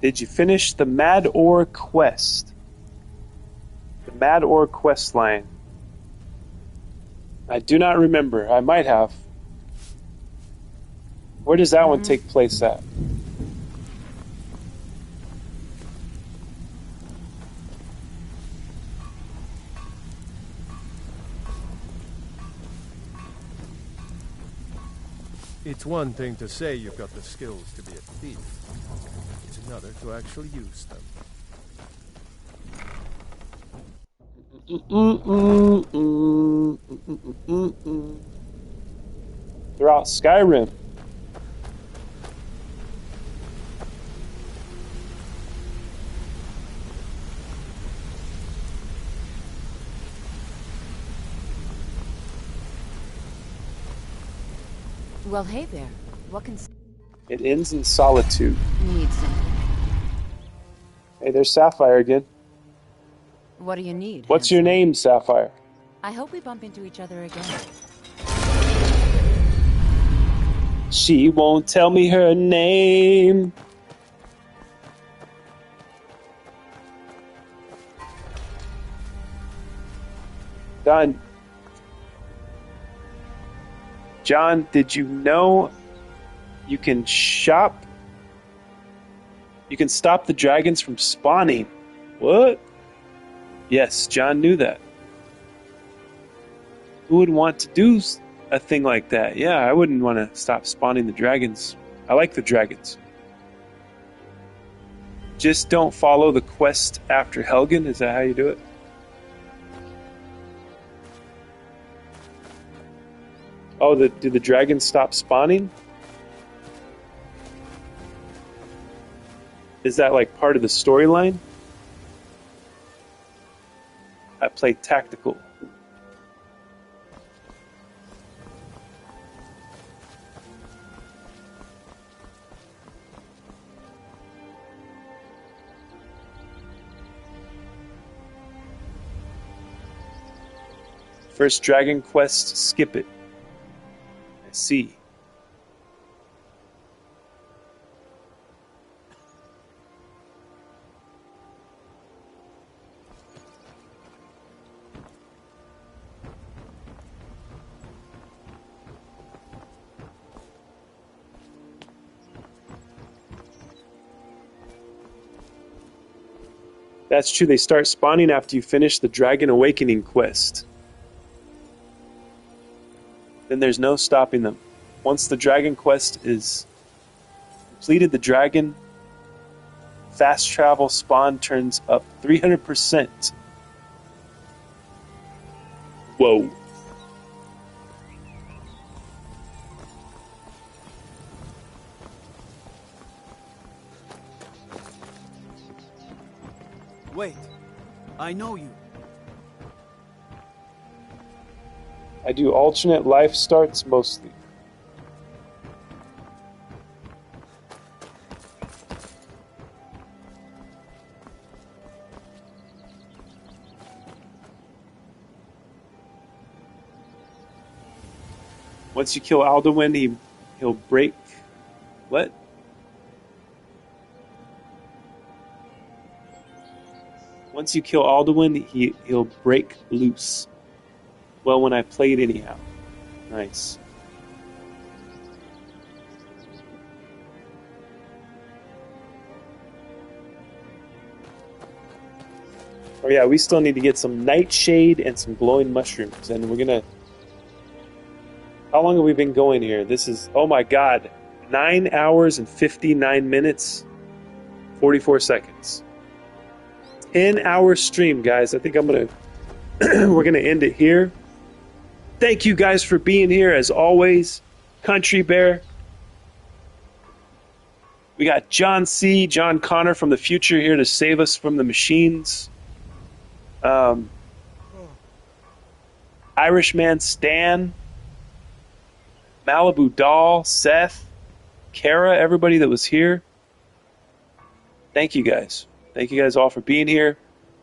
Did you finish the Mad Ore quest? The Mad Ore quest line. I do not remember. I might have. Where does that one take place at? It's one thing to say you've got the skills to be a thief. It's another to actually use them. Throughout Skyrim. Well, hey there. What can... It ends in solitude. Need something. Hey, there's Sapphire again. What do you need? What's your name, Sapphire? I hope we bump into each other again. She won't tell me her name. Done. John, did you know you can stop the dragons from spawning? What? Yes, John knew that. Who would want to do a thing like that? Yeah, I wouldn't want to stop spawning the dragons. I like the dragons. Just don't follow the quest after Helgen? Is that how you do it? Oh, do the dragons stop spawning? Is that like part of the storyline? I play tactical. First Dragon Quest, skip it. I see. That's true, they start spawning after you finish the Dragon Awakening quest. Then there's no stopping them. Once the Dragon Quest is completed, the Dragon fast travel spawn turns up 300%. Whoa. Wait, I know you. I do alternate life starts mostly. Once you kill Alduin, he'll break. What? Once you kill Alduin, he'll break loose. Well, when I played anyhow. Nice. Oh yeah, we still need to get some nightshade and some glowing mushrooms, and we're gonna... How long have we been going here? This is, oh my god, 9 hours and 59 minutes, 44 seconds. 10-hour stream, guys. I think I'm gonna, we're gonna end it here. Thank you guys for being here, as always. Country Bear. We got John C., John Connor from the future here to save us from the machines. Irishman Stan. Malibu Doll, Seth, Kara, everybody that was here. Thank you guys. Thank you guys all for being here.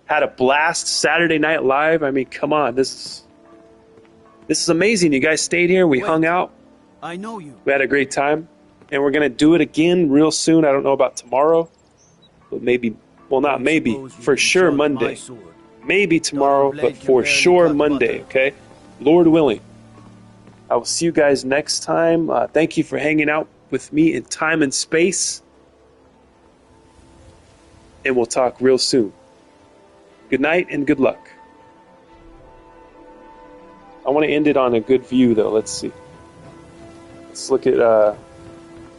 Had a blast. Saturday Night Live. I mean, come on. This is amazing. You guys stayed here. We hung out. I know you. We had a great time. And we're going to do it again real soon. I don't know about tomorrow. but maybe, well, not maybe, for sure Monday. Maybe tomorrow, but for sure Monday, okay? Lord willing. I will see you guys next time. Thank you for hanging out with me in time and space. And we'll talk real soon. Good night and good luck. I want to end it on a good view, though. Let's see. Let's look at...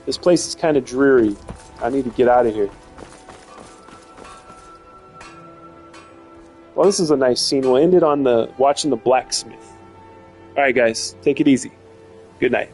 this place is kind of dreary. I need to get out of here. Well, this is a nice scene. We'll end it on watching the blacksmith. All right, guys. Take it easy. Good night.